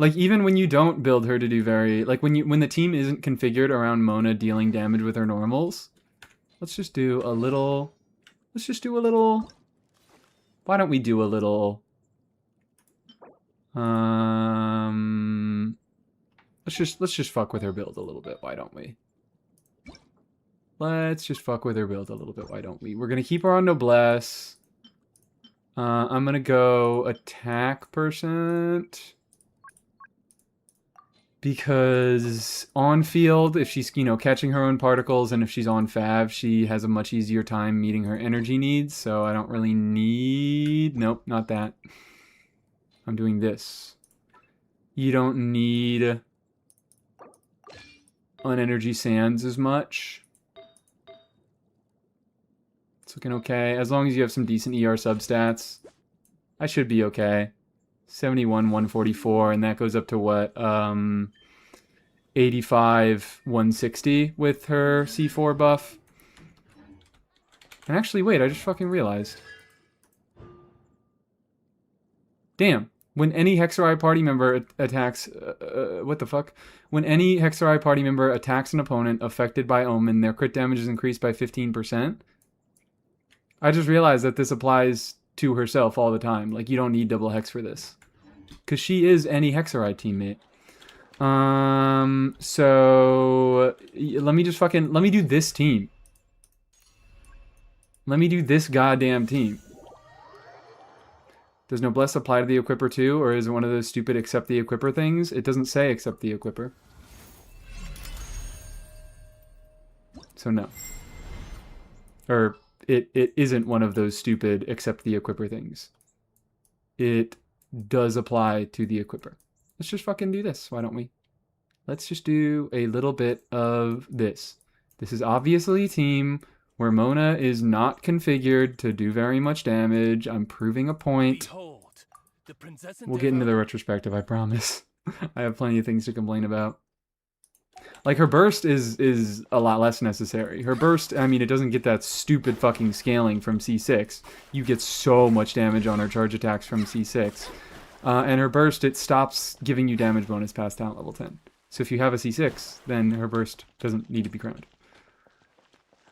Like, even when you don't build her to do when the team isn't configured around Mona dealing damage with her normals, let's just do a little, why don't we do a little, let's just fuck with her build a little bit, why don't we? Let's just fuck with her build a little bit, why don't we? We're gonna keep her on Noblesse. I'm gonna go attack percent. Because on field, if she's, catching her own particles, and if she's on Fav, she has a much easier time meeting her energy needs, so I don't really need... Nope, not that. I'm doing this. You don't need unenergy sands as much. It's looking okay. As long as you have some decent ER substats, I should be okay. 71, 144, and that goes up to what? 85, 160 with her C4 buff. And actually, wait, I just fucking realized. Damn. When any Hexerai party member attacks... what the fuck? When any Hexerai party member attacks an opponent affected by Omen, their crit damage is increased by 15%. I just realized that this applies to herself all the time. Like, you don't need double Hex for this. Because she is any Hexerai teammate. So... Let me do this team. Let me do this goddamn team. Does Noblesse apply to the Equipper too? Or is it one of those stupid accept the Equipper things? It doesn't say accept the Equipper. So no. Or... It isn't one of those stupid accept the Equipper things. It does apply to the Equipper. Let's just fucking do this, why don't we? Let's just do a little bit of this. This is obviously a team where Mona is not configured to do very much damage. I'm proving a point. Behold, the princess We'll get into the retrospective, I promise. I have plenty of things to complain about. Like, her burst is a lot less necessary. Her burst, I mean, it doesn't get that stupid fucking scaling from C6. You get so much damage on her charge attacks from C6. And her burst, it stops giving you damage bonus past talent level 10. So if you have a C6, then her burst doesn't need to be crowned.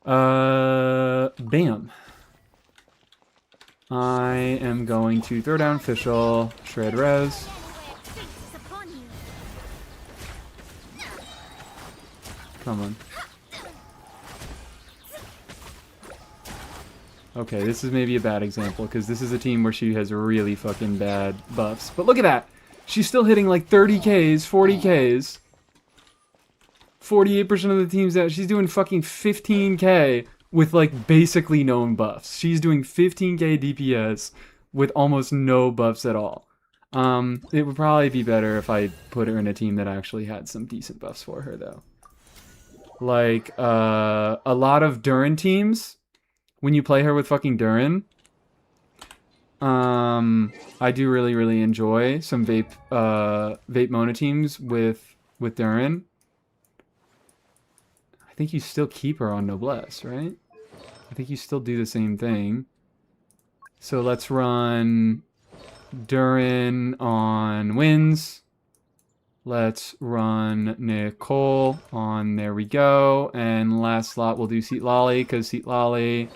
Bam. I am going to throw down Fischl, shred res. Come on. Okay, this is maybe a bad example, because this is a team where she has really fucking bad buffs. But look at that! She's still hitting like 30Ks, 40Ks. 48% of the team's out. She's doing fucking 15k with like basically no buffs. She's doing 15k DPS with almost no buffs at all. It would probably be better if I put her in a team that actually had some decent buffs for her, though. Like, a lot of Durin teams, when you play her with fucking Durin, I do really, really enjoy some vape Mona teams with Durin. I think you still keep her on Noblesse, right? I think you still do the same thing. So let's run Durin on wins. Let's run Nicole on there we go. And last slot we'll do Seat Lolly, because Seat Lolly,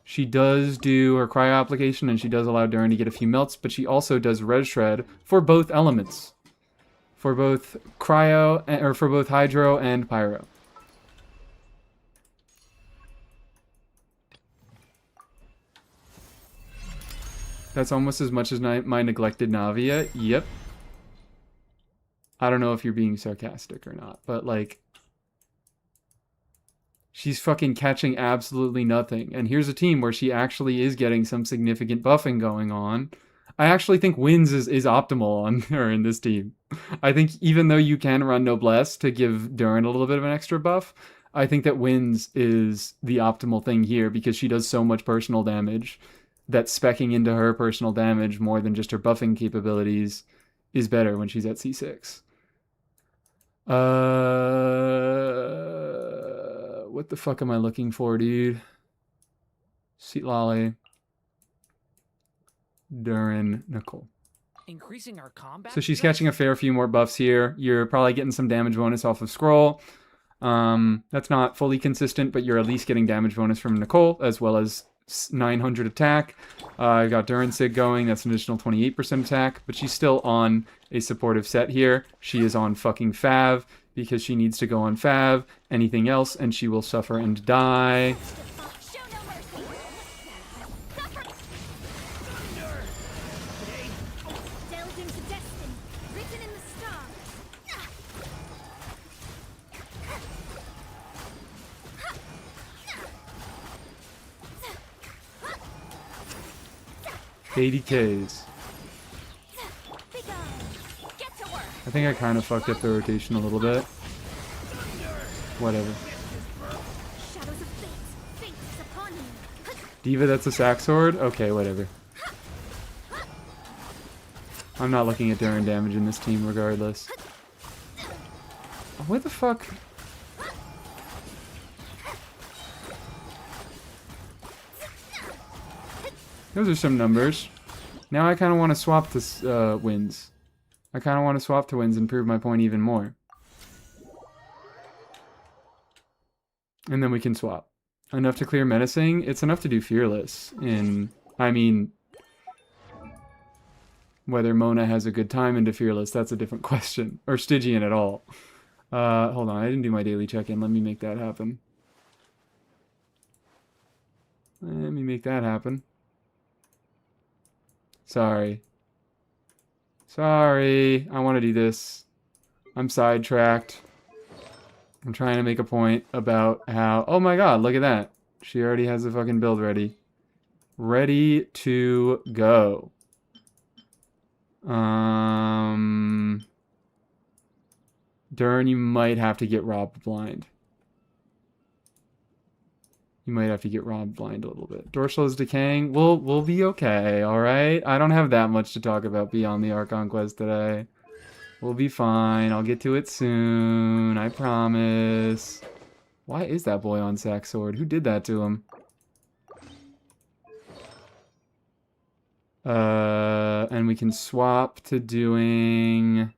she does do her cryo application and she does allow Durin to get a few melts, but she also does Red Shred for both elements. For both cryo, or for both hydro and pyro. That's almost as much as my neglected Navia. Yep. I don't know if you're being sarcastic or not, but like, she's fucking catching absolutely nothing. And here's a team where she actually is getting some significant buffing going on. I actually think Wins is optimal on her in this team. I think even though you can run Noblesse to give Durin a little bit of an extra buff, I think that Wins is the optimal thing here because she does so much personal damage that speccing into her personal damage more than just her buffing capabilities is better when she's at C6. What the fuck am I looking for, dude? Seat Lolly. Durin, Nicole. Increasing our combat. So she's catching a fair few more buffs here. You're probably getting some damage bonus off of Scroll. That's not fully consistent, but you're at least getting damage bonus from Nicole, as well as 900 attack. I got Durin Sig going. That's an additional 28% attack, but she's still on a supportive set here. She is on fucking Fav because she needs to go on Fav. Anything else, and she will suffer and die. Show no mercy. Delved into destiny, written in the stars. 80Ks. I think I kind of fucked up the rotation a little bit. Whatever. Shadows of fate, fate is upon you. Diva, that's a sack sword? Okay, whatever. I'm not looking at Durin damage in this team regardless. What the fuck? Those are some numbers. Now I kind of want to swap this wins. I kind of want to swap to wins and prove my point even more. And then we can swap. Enough to clear menacing. It's enough to do fearless. I mean, whether Mona has a good time into fearless, that's a different question. Or Stygian at all. Hold on, I didn't do my daily check-in. Let me make that happen. Let me make that happen. Sorry. Sorry. I want to do this. I'm sidetracked. I'm trying to make a point about how... Oh my god, look at that. She already has the fucking build ready. Ready to go. Durin, you might have to get robbed blind. You might have to get robbed blind a little bit. Dorsal is decaying. We'll be okay, alright? I don't have that much to talk about beyond the Archon quest today. We'll be fine. I'll get to it soon. I promise. Why is that boy on Sack Sword? Who did that to him? And we can swap to doing...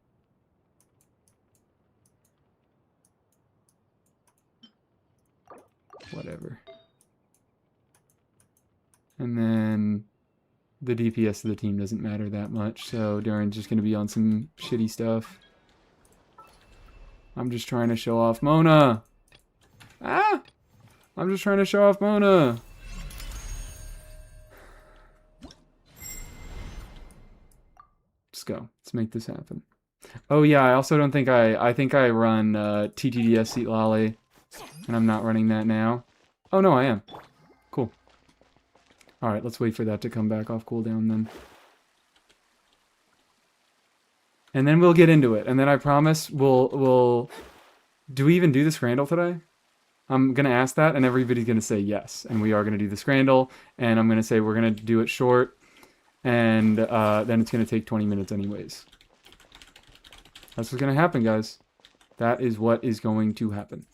Whatever. And then the DPS of the team doesn't matter that much, so Durin's just going to be on some shitty stuff. I'm just trying to show off Mona! Ah! I'm just trying to show off Mona! Let's go. Let's make this happen. Oh yeah, I also don't think I think I run TTDS Seat Lolly, and I'm not running that now. Oh no, I am. Cool. Alright, let's wait for that to come back off cooldown then. And then we'll get into it. And then I promise we'll... Do we even do the Scrandle today? I'm going to ask that, and everybody's going to say yes. And we are going to do the Scrandle, and I'm going to say we're going to do it short, and then it's going to take 20 minutes anyways. That's what's going to happen, guys. That is what is going to happen.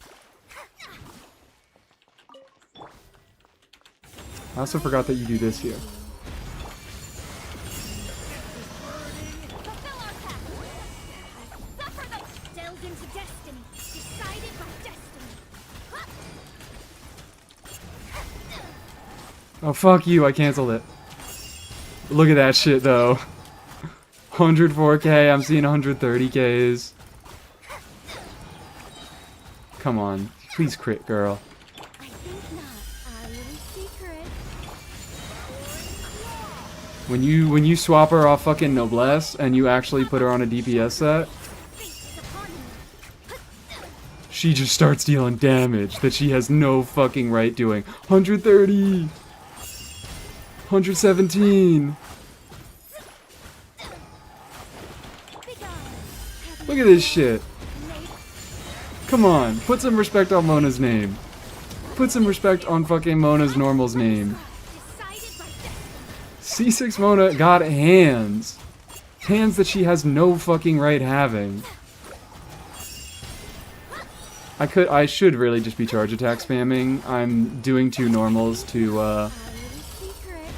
I also forgot that you do this here. Fulfill our path. Suffer them. Delved into destiny. Decided by destiny. Oh, fuck you. I canceled it. Look at that shit, though. 104k. I'm seeing 130ks. Come on. Please crit, girl. I think not. Our little secret. When you swap her off fucking Noblesse and you actually put her on a DPS set, Fate is upon you. she just starts dealing damage that she has no fucking right doing. 130! 117! Look at this shit. Come on, put some respect on Mona's name. Put some respect on fucking Mona's normal's name. Decided by destiny. C6 Mona got hands. Hands that she has no fucking right having. I should really just be charge attack spamming. I'm doing 2 normals to Our little secret.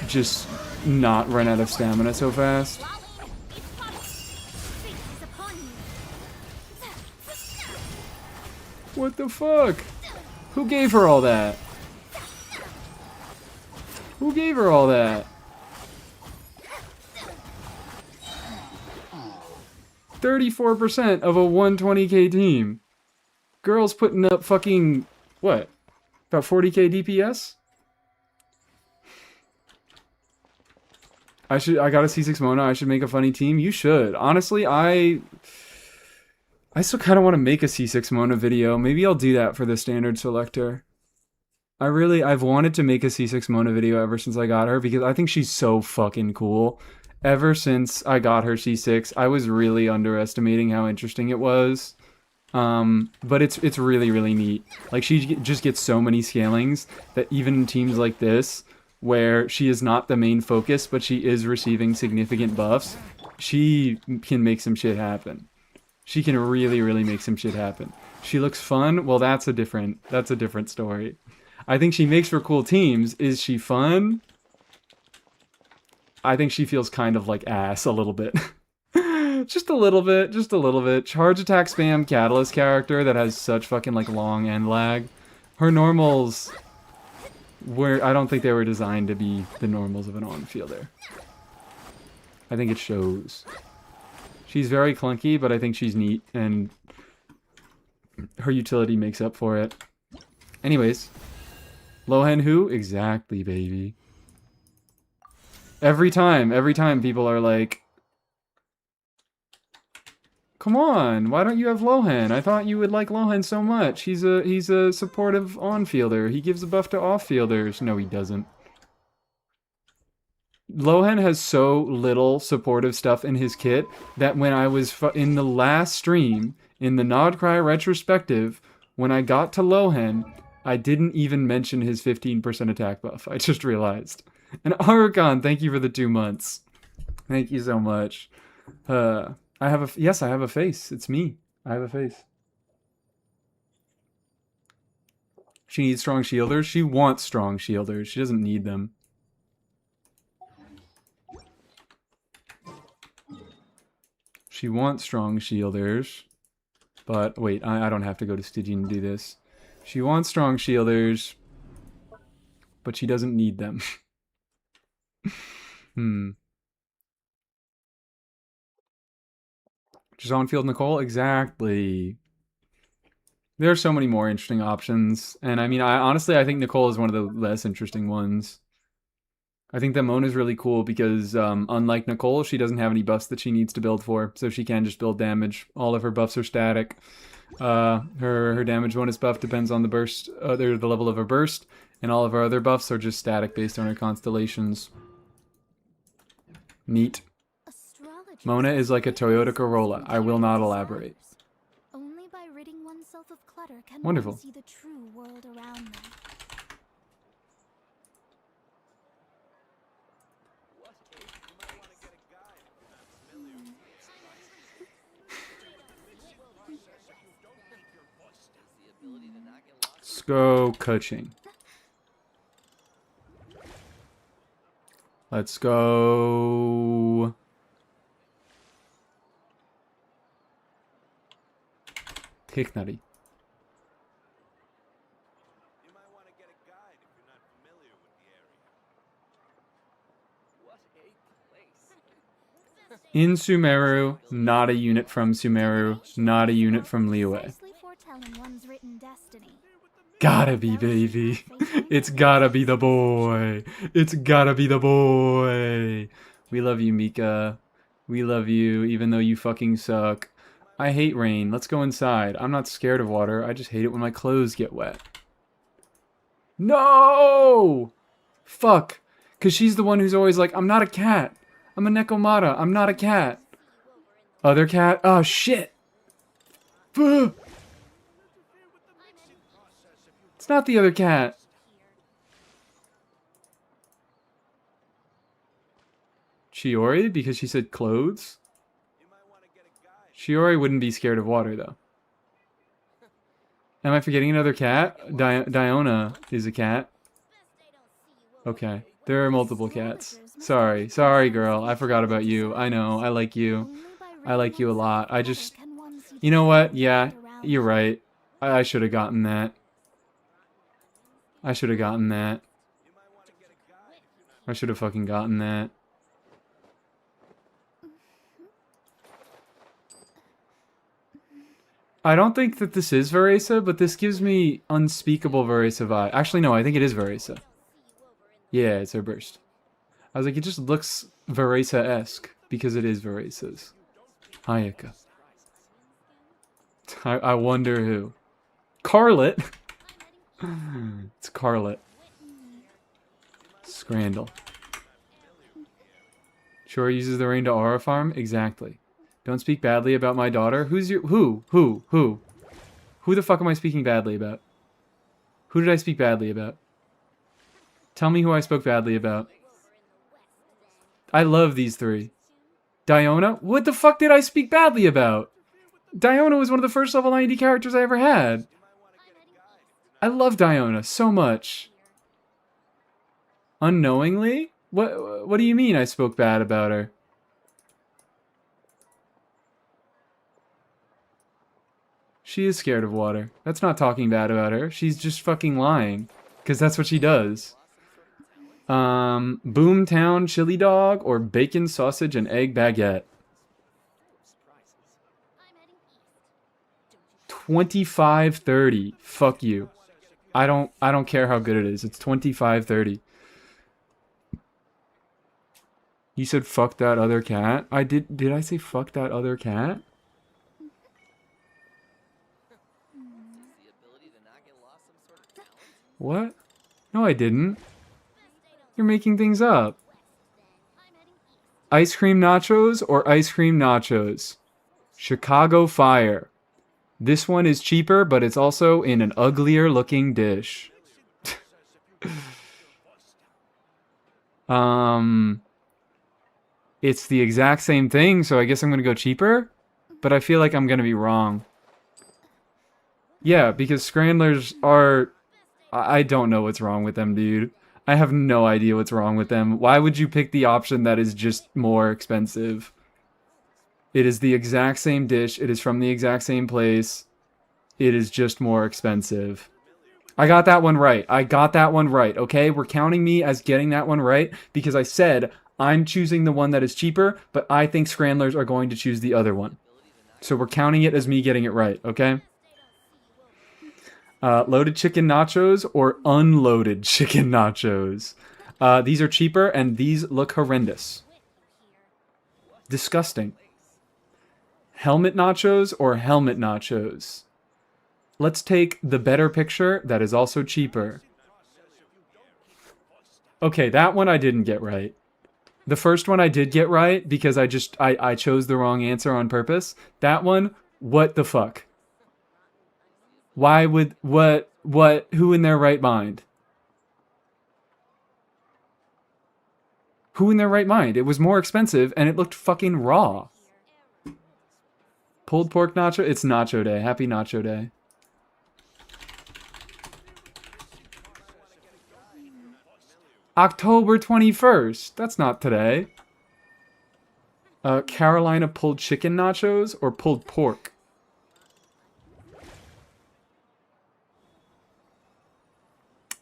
just not run out of stamina so fast. It's possible. Fate is upon you. What the fuck? Who gave her all that? Who gave her all that? 34% of a 120k team. Girls putting up fucking, what? About 40k DPS? I got a C6 Mona, I should make a funny team? You should. Honestly, I still kind of want to make a C6 Mona video. Maybe I'll do that for the standard selector. I've wanted to make a C6 Mona video ever since I got her because I think she's so fucking cool. Ever since I got her C6, I was really underestimating how interesting it was. But it's really, really neat. Like, she just gets so many scalings that even in teams like this, where she is not the main focus, but she is receiving significant buffs, she can make some shit happen. She can really, really make some shit happen. She looks fun. Well, that's a different story. I think she makes for cool teams. Is she fun? I think she feels kind of like ass a little bit. Just a little bit. Just a little bit. Charge attack spam Catalyst character that has such fucking like long end lag. Her normals I don't think they were designed to be the normals of an on-fielder. I think it shows. She's very clunky, but I think she's neat, and her utility makes up for it. Anyways. Lohan who? Exactly, baby. Every time people are like, come on, why don't you have Lohan? I thought you would like Lohan so much. He's a supportive on-fielder. He gives a buff to off-fielders. No, he doesn't. Lohan has so little supportive stuff in his kit that when I was in the last stream, in the Krai Retrospective, when I got to Lohan, I didn't even mention his 15% attack buff. I just realized. And Arakan, thank you for the 2 months. Thank you so much. Yes, I have a face. It's me. I have a face. She needs strong shielders. She wants strong shielders. She doesn't need them. She wants strong shielders. But wait, I don't have to go to Stygian to do this. She wants strong shielders, but she doesn't need them. Just on field Nicole? Exactly. There are so many more interesting options. And I mean, honestly, I think Nicole is one of the less interesting ones. I think that Mona's really cool because, unlike Nicole, she doesn't have any buffs that she needs to build for, so she can just build damage. All of her buffs are static. Her damage bonus buff depends on the burst, the level of her burst, and all of her other buffs are just static based on her constellations. Neat. Astrologers Mona is like a Toyota Corolla. I will not elaborate. Only by ridding oneself of clutter can Wonderful. one see the true world around them. Let's go coaching. Let's go. Ticknutty. You might want to get a guide if you're not familiar with the area. In Sumeru, not a unit from Sumeru, not a unit from Liyue. Precisely foretelling one's written destiny. Gotta be, baby. It's gotta be the boy. It's gotta be the boy. We love you, Mika. We love you, even though you fucking suck. I hate rain. Let's go inside. I'm not scared of water. I just hate it when my clothes get wet. No! Fuck. Because she's the one who's always like, I'm not a cat. I'm a Nekomata. I'm not a cat. Other cat? Oh, shit. Ugh. It's not the other cat. Shiori? Because she said clothes? Shiori wouldn't be scared of water, though. Am I forgetting another cat? Diona is a cat. Okay. There are multiple cats. Sorry. Sorry, girl. I forgot about you. I know. I like you. I like you a lot. I just... You know what? Yeah, you're right. I should have gotten that. I should have gotten that. I should have fucking gotten that. I don't think that this is Veresa, but this gives me unspeakable Veresa vibe. Actually, no, I think it is Veresa. Yeah, it's her burst. I was like, it just looks Veresa-esque because it is Veresa's. Hayaka. I wonder who. Carlet? It's Carlet. Scrandal. Sure uses the rain to aura farm? Exactly. Don't speak badly about my daughter. Who's your... Who? Who the fuck am I speaking badly about? Who did I speak badly about? Tell me who I spoke badly about. I love these three. Diona? What the fuck did I speak badly about? Diona was one of the first level 90 characters I ever had. I love Diona so much. Unknowingly? What do you mean I spoke bad about her? She is scared of water. That's not talking bad about her. She's just fucking lying. Because that's what she does. Boomtown chili dog or bacon sausage and egg baguette. 25.30. Fuck you. I don't care how good it is. It's 25.30. You said fuck that other cat? I did I say fuck that other cat? What? No, I didn't. You're making things up. Ice cream nachos or ice cream nachos? Chicago Fire. This one is cheaper, but it's also in an uglier looking dish. It's the exact same thing, so I guess I'm gonna go cheaper? But I feel like I'm gonna be wrong. Yeah, because Scrandlers are... I don't know what's wrong with them, dude. I have no idea what's wrong with them. Why would you pick the option that is just more expensive? It is the exact same dish. It is from the exact same place. It is just more expensive. I got that one right. I got that one right, okay? We're counting me as getting that one right because I said I'm choosing the one that is cheaper, but I think Scrandlers are going to choose the other one. So we're counting it as me getting it right, okay? Loaded chicken nachos or unloaded chicken nachos? These are cheaper, and these look horrendous. Disgusting. Helmet nachos or helmet nachos? Let's take the better picture that is also cheaper. Okay, that one I didn't get right. The first one I did get right because I chose the wrong answer on purpose. That one, what the fuck? Why would, who in their right mind? Who in their right mind? It was more expensive and it looked fucking raw. Pulled pork nacho? It's nacho day. Happy nacho day. October 21st. That's not today. Carolina pulled chicken nachos or pulled pork?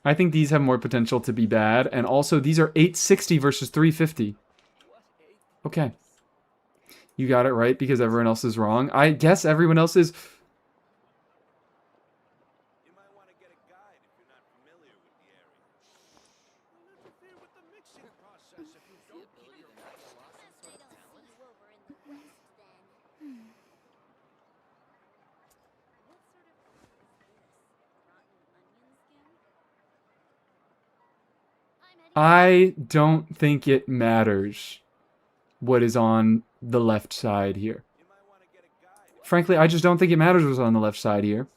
I think these have more potential to be bad. And also, these are $8.60 versus $3.50. Okay. You got it right because everyone else is wrong. I guess everyone else is... You might want to get a guide if you're not familiar with the area. Don't interfere with the mixing process if you don't keep your voice lost. They don't see you over in the west, then. What sort of is this? Rotten onion skin? I'm heading I don't think it matters what is on the left side here. You might want to get a guide. Frankly, I just don't think it matters what's on the left side here.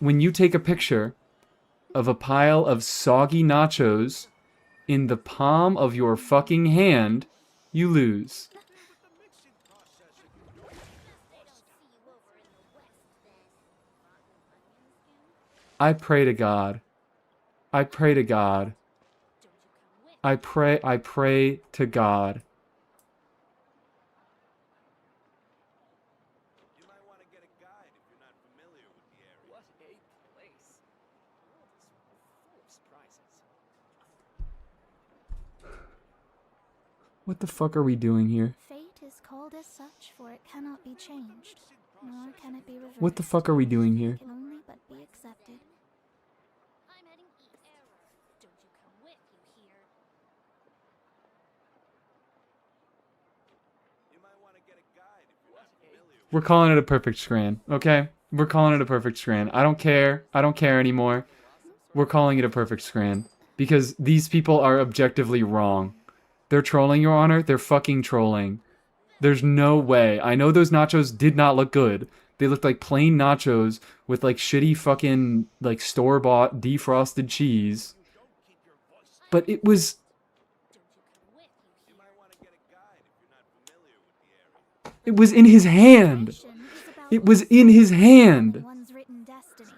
When you take a picture of a pile of soggy nachos in the palm of your fucking hand, you lose. they don't see you over in the west, then. Rotten onion skin? I pray to God. I pray to God. Don't you come with? I pray to God. You might want to get a guide if you're not familiar with the area. What a place. The world is full of surprises. What the fuck are we doing here? Fate is called as such, for it cannot be changed, nor can it be reversed. What the fuck are we doing here? Can only but be accepted. I'm heading east. Error. Don't you come with, you hear? You might want to get a guide if you're not familiar with We're calling it a perfect scran, okay? We're calling it a perfect scran. I don't care. I don't care anymore. We're calling it a perfect scran. Because these people are objectively wrong. They're trolling, Your Honor. They're fucking trolling. There's no way. I know those nachos did not look good. They looked like plain nachos with like shitty fucking like store-bought defrosted cheese. But it was... You might want to get a guide if you're not familiar with the area. It was in his hand. It was in his hand. One's written destiny.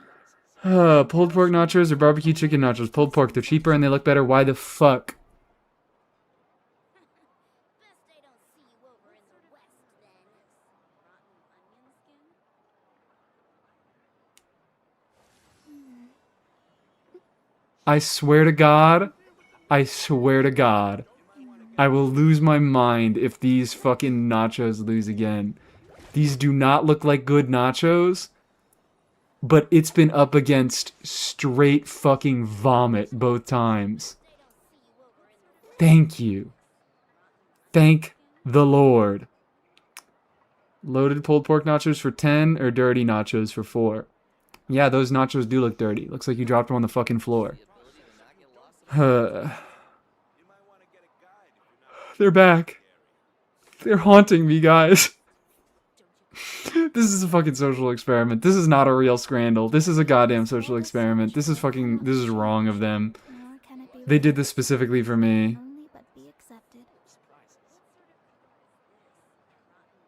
Pulled pork nachos or barbecue chicken nachos? Pulled pork. They're cheaper and they look better. Why the fuck? Best they don't see you over in the west, then. Rotten onion skin? I swear to God. I swear to God. I will lose my mind if these fucking nachos lose again. These do not look like good nachos. But it's been up against straight fucking vomit both times. Thank you. Thank the Lord. Loaded pulled pork nachos for 10 or dirty nachos for 4? Yeah, those nachos do look dirty. Looks like you dropped them on the fucking floor. They're back. They're haunting me, guys. This is a fucking social experiment. This is not a real scandal. This is a goddamn social experiment. This is wrong of them. Nor can it be They did this specifically for me. only but be accepted.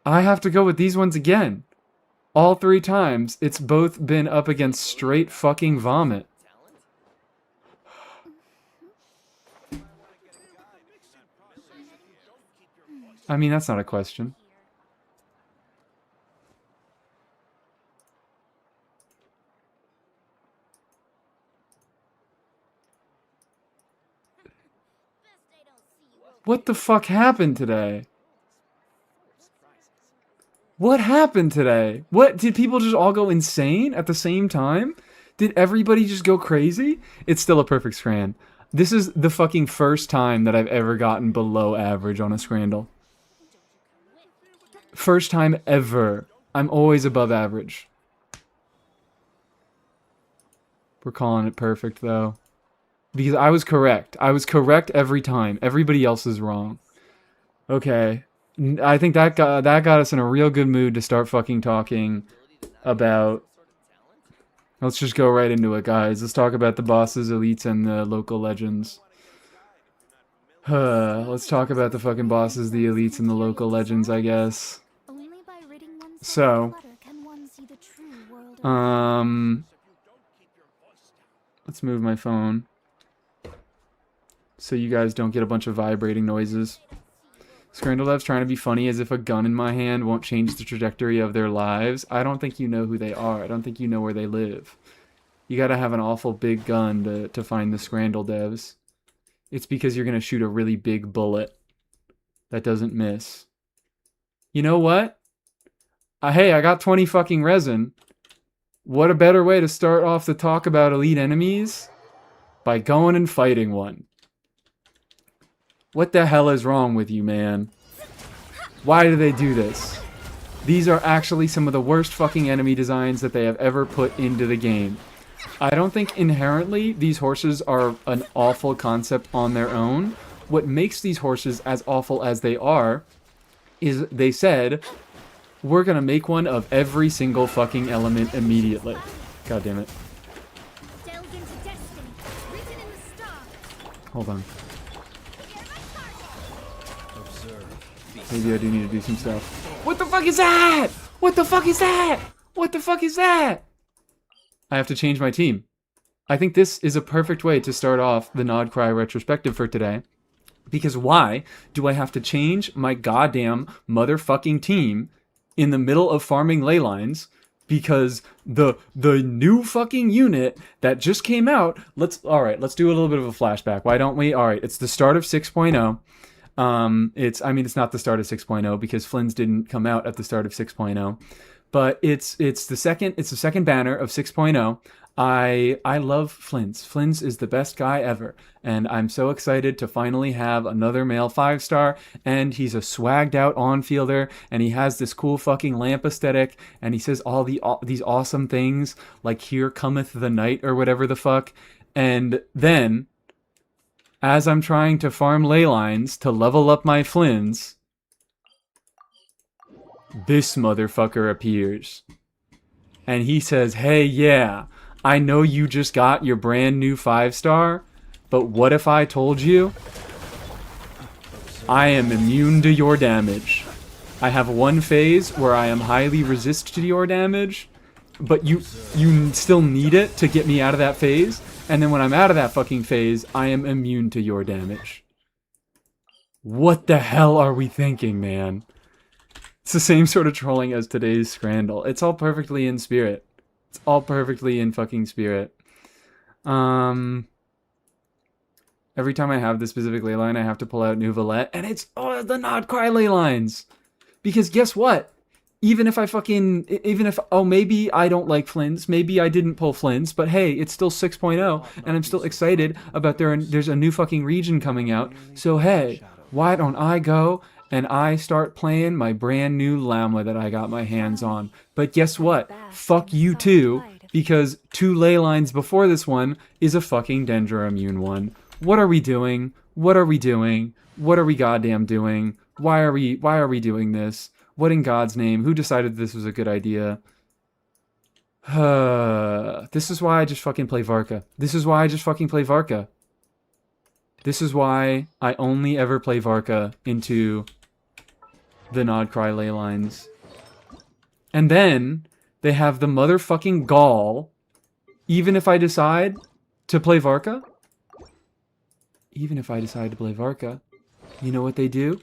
I have to go with these ones again. All 3 times, it's both been up against straight fucking vomit. I mean, that's not a question. Best they don't see you over What the fuck happened today? What happened today? What, did people just all go insane at the same time? Did everybody just go crazy? It's still a perfect scran. This is the fucking first time that I've ever gotten below average on a Scrandle. First time ever. I'm always above average. We're calling it perfect, though. Because I was correct. I was correct every time. Everybody else is wrong. Okay. I think that got us in a real good mood to start fucking talking about... Let's just go right into it, guys. Let's talk about the bosses, elites, and the local legends. Let's talk about the fucking bosses, the elites, and the local legends, I guess. Only by ridding oneself So, of clutter can one see the true world around. Let's move my phone. So you guys don't get a bunch of vibrating noises. Scrandle Dev's trying to be funny as if a gun in my hand won't change the trajectory of their lives. I don't think you know who they are. I don't think you know where they live. You gotta have an awful big gun to find the Scrandle Devs. It's because you're gonna shoot a really big bullet that doesn't miss. You know what? Hey, I got 20 fucking resin. What a better way to start off the talk about elite enemies? By going and fighting one. What the hell is wrong with you, man? Why do they do this? These are actually some of the worst fucking enemy designs that they have ever put into the game. I don't think inherently these horses are an awful concept on their own. What makes these horses as awful as they are is they said, we're gonna make one of every single fucking element immediately. God damn it. Delve into destiny, written in the stars. Hold on. Maybe I do need to do some stuff. What the fuck is that? What the fuck is that? What the fuck is that? I have to change my team. I think this is a perfect way to start off the Nod Krai retrospective for today. Because why do I have to change my goddamn motherfucking team in the middle of farming ley lines? Because the new fucking unit that just came out, let's do a little bit of a flashback. Why don't we? All right, it's the start of 6.0. It's not the start of 6.0 because Flynn's didn't come out at the start of 6.0, but it's the second banner of 6.0. I love Flynn's. Flynn's is the best guy ever, and I'm so excited to finally have another male 5-star, and he's a swagged out on-fielder, and he has this cool fucking lamp aesthetic, and he says these awesome things, like here cometh the night, or whatever the fuck, and then, as I'm trying to farm ley lines to level up my Flynn's, this motherfucker appears. And he says, hey, yeah, I know you just got your brand new 5-star, but what if I told you I am immune to your damage? I have one phase where I am highly resist to your damage, but you still need it to get me out of that phase. And then when I'm out of that fucking phase, I am immune to your damage. What the hell are we thinking, man? It's the same sort of trolling as today's Scrandle. It's all perfectly in spirit. It's all perfectly in fucking spirit. Every time I have this specific ley line, I have to pull out New Valette, and it's the Nod Krai ley lines. Because guess what? Even if maybe I don't like Flynn's, maybe I didn't pull Flynn's, but hey, it's still 6.0, and I'm still excited about there's a new fucking region coming out, so hey, why don't I go and I start playing my brand new llama that I got my hands on? But guess what? Fuck you too, because 2 ley lines before this one is a fucking Dendroimmune one. What are we doing? What are we doing? What are we goddamn doing? Why are we doing this? What in God's name? Who decided this was a good idea? This is why I just fucking play Varka. This is why I just fucking play Varka. This is why I only ever play Varka into the Nod Krai ley lines. And then they have the motherfucking gall, even if I decide to play Varka, you know what they do?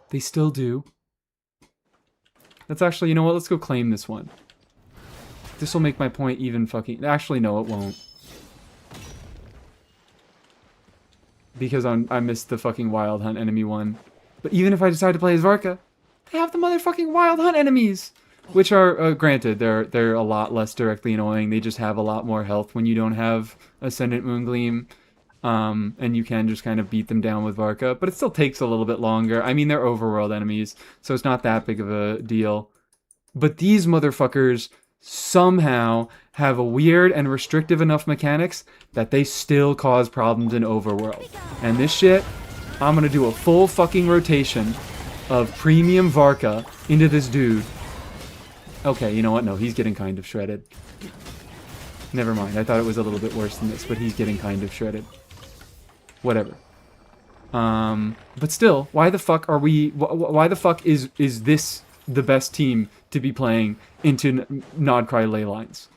They still do. That's actually, you know what? Let's go claim this one. This will make my point even fucking... Actually, no, it won't. Because I missed the fucking Wild Hunt enemy one. But even if I decide to play as Varka, they have the motherfucking Wild Hunt enemies! which are granted they're a lot less directly annoying. They just have a lot more health when you don't have Ascendant Moongleam. And you can just kind of beat them down with Varka, but it still takes a little bit longer. I mean, they're overworld enemies, so it's not that big of a deal. But these motherfuckers somehow have a weird and restrictive enough mechanics that they still cause problems in overworld. And this shit, I'm gonna do a full fucking rotation of premium Varka into this dude. Okay, you know what? No, he's getting kind of shredded. Never mind. I thought it was a little bit worse than this, but he's getting kind of shredded. Whatever. But still, why the fuck are we... Why the fuck is this the best team to be playing into Nod Krai ley lines?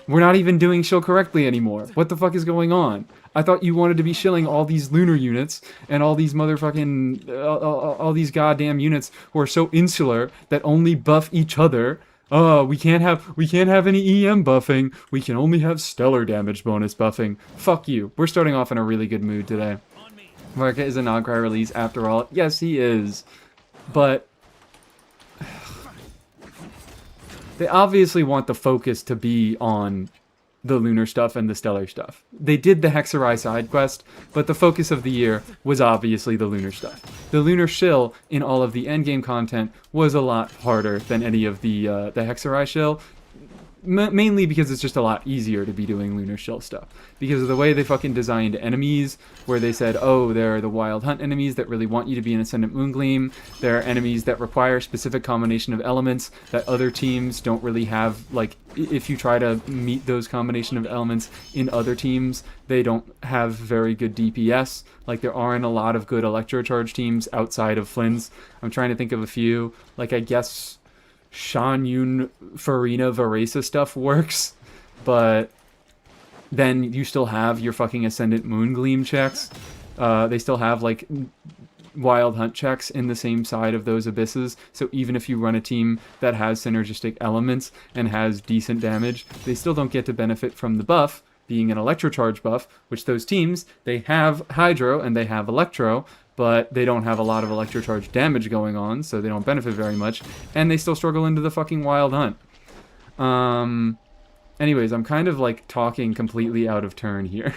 We're not even doing shill correctly anymore. What the fuck is going on? I thought you wanted to be shilling all these lunar units and all these motherfucking... all these goddamn units who are so insular that only buff each other. We can't have any EM buffing. We can only have stellar damage bonus buffing. Fuck you. We're starting off in a really good mood today. Varka is a Nod Krai release after all. Yes, he is. But they obviously want the focus to be on the lunar stuff and the stellar stuff. They did the Hexerai side quest, but the focus of the year was obviously the lunar stuff. The lunar shill in all of the endgame content was a lot harder than any of the Hexerai shill. Mainly because it's just a lot easier to be doing lunar shill stuff. Because of the way they fucking designed enemies, where they said, oh, there are the wild hunt enemies that really want you to be an Ascendant Moongleam. There are enemies that require a specific combination of elements that other teams don't really have. Like, if you try to meet those combination of elements in other teams, they don't have very good DPS. Like, there aren't a lot of good Electrocharge teams outside of Flynn's. I'm trying to think of a few. Like, I guess Shanyun Farina Varesa stuff works, but then you still have your fucking Ascendant Moongleam checks. They still have like Wild Hunt checks in the same side of those abysses, so even if you run a team that has synergistic elements and has decent damage, they still don't get to benefit from the buff being an Electrocharge buff, which those teams, they have Hydro and they have Electro, but they don't have a lot of Electrocharge damage going on, so they don't benefit very much, and they still struggle into the fucking Wild Hunt. Anyways, I'm kind of like talking completely out of turn here.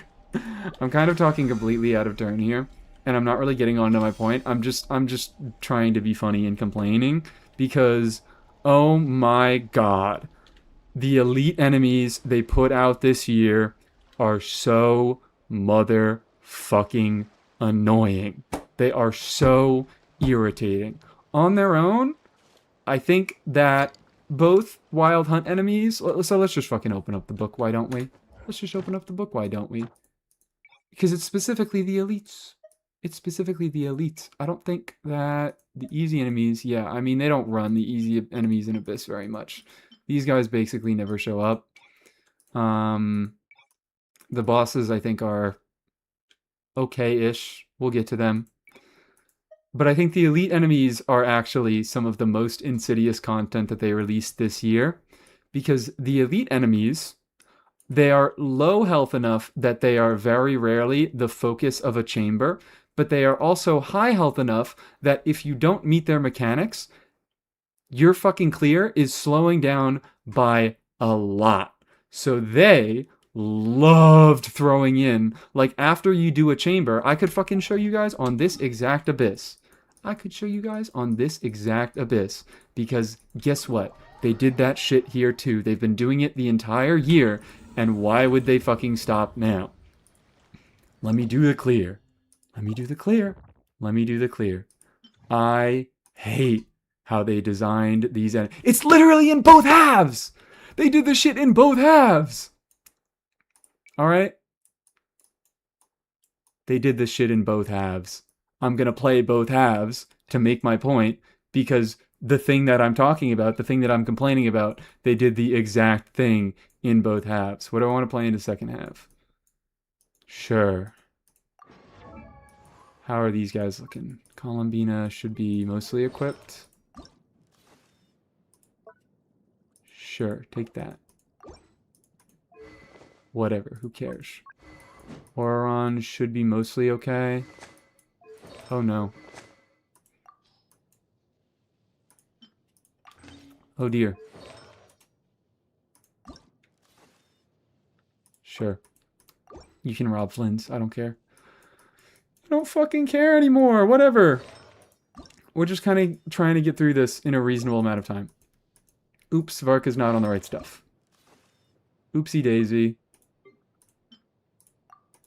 I'm kind of talking completely out of turn here, and I'm not really getting onto my point. I'm just trying to be funny and complaining, because, oh my god, the elite enemies they put out this year are so motherfucking annoying. They are so irritating. On their own, I think that both Wild Hunt enemies... So let's just fucking open up the book, why don't we? Let's just open up the book, why don't we? Because it's specifically the elites. It's specifically the elites. I don't think that the easy enemies... Yeah, I mean, they don't run the easy enemies in Abyss very much. These guys basically never show up. The bosses, I think, are okay-ish. We'll get to them. But I think the elite enemies are actually some of the most insidious content that they released this year. Because the elite enemies, they are low health enough that they are very rarely the focus of a chamber. But they are also high health enough that if you don't meet their mechanics, your fucking clear is slowing down by a lot. So they loved throwing in, like, after you do a chamber, I could fucking show you guys on this exact abyss. I could show you guys on this exact abyss. Because guess what? They did that shit here too. They've been doing it the entire year, and why would they fucking stop now? Let me do the clear. Let me do the clear. Let me do the clear. I hate how they designed these. It's literally in both halves! They did the shit in both halves! Alright? They did this shit in both halves. I'm gonna play both halves to make my point, because the thing that I'm talking about, the thing that I'm complaining about, they did the exact thing in both halves. What do I want to play in the second half? Sure. How are these guys looking? Columbina should be mostly equipped. Sure, take that. Whatever, who cares? Auron should be mostly okay. Oh no. Oh dear. Sure. You can rob Flynn's. I don't care. I don't fucking care anymore. Whatever. We're just kind of trying to get through this in a reasonable amount of time. Oops, Varka's not on the right stuff. Oopsie daisy.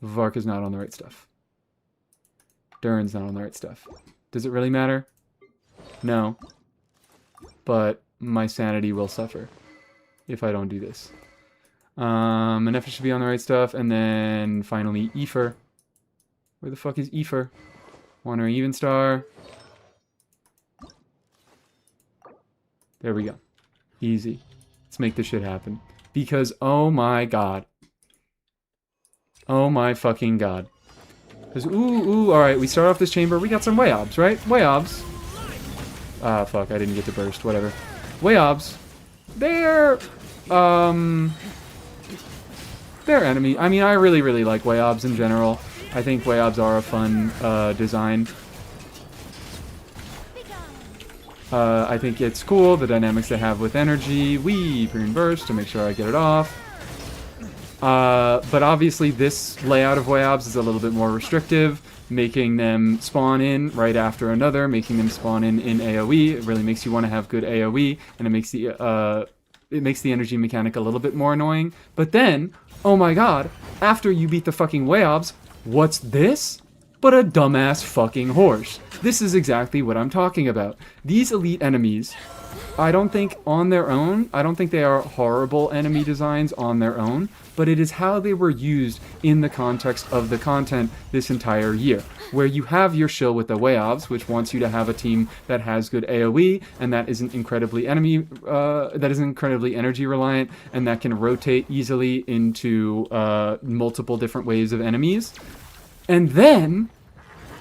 Varka's not on the right stuff. Durin's not on the right stuff. Does it really matter? No. But my sanity will suffer if I don't do this. Manefa should be on the right stuff, and then finally Aoife. Where the fuck is Aoife? Wandering Even Star. There we go. Easy. Let's make this shit happen. Because, oh my god. Oh my fucking god. Alright, we start off this chamber. We got some Wayobs, right? Wayobs. Ah, fuck, I didn't get to burst. Whatever. Wayobs. They're enemy. I mean, I really like Wayobs in general. I think Wayobs are a fun design. I think it's cool, the dynamics they have with energy. Green burst to make sure I get it off. But obviously this layout of Wayobs is a little bit more restrictive, making them spawn in right after another, making them spawn in AoE. It really makes you want to have good AoE, and it makes the energy mechanic a little bit more annoying. But then, oh my god, after you beat the fucking Wayobs, what's this? But a dumbass fucking horse. This is exactly what I'm talking about. These elite enemies, I don't think on their own, I don't think they are horrible enemy designs on their own, but it is how they were used in the context of the content this entire year, where you have your shill with the Wayobs, which wants you to have a team that has good AoE, and that isn't incredibly energy reliant, and that can rotate easily into multiple different waves of enemies. And then,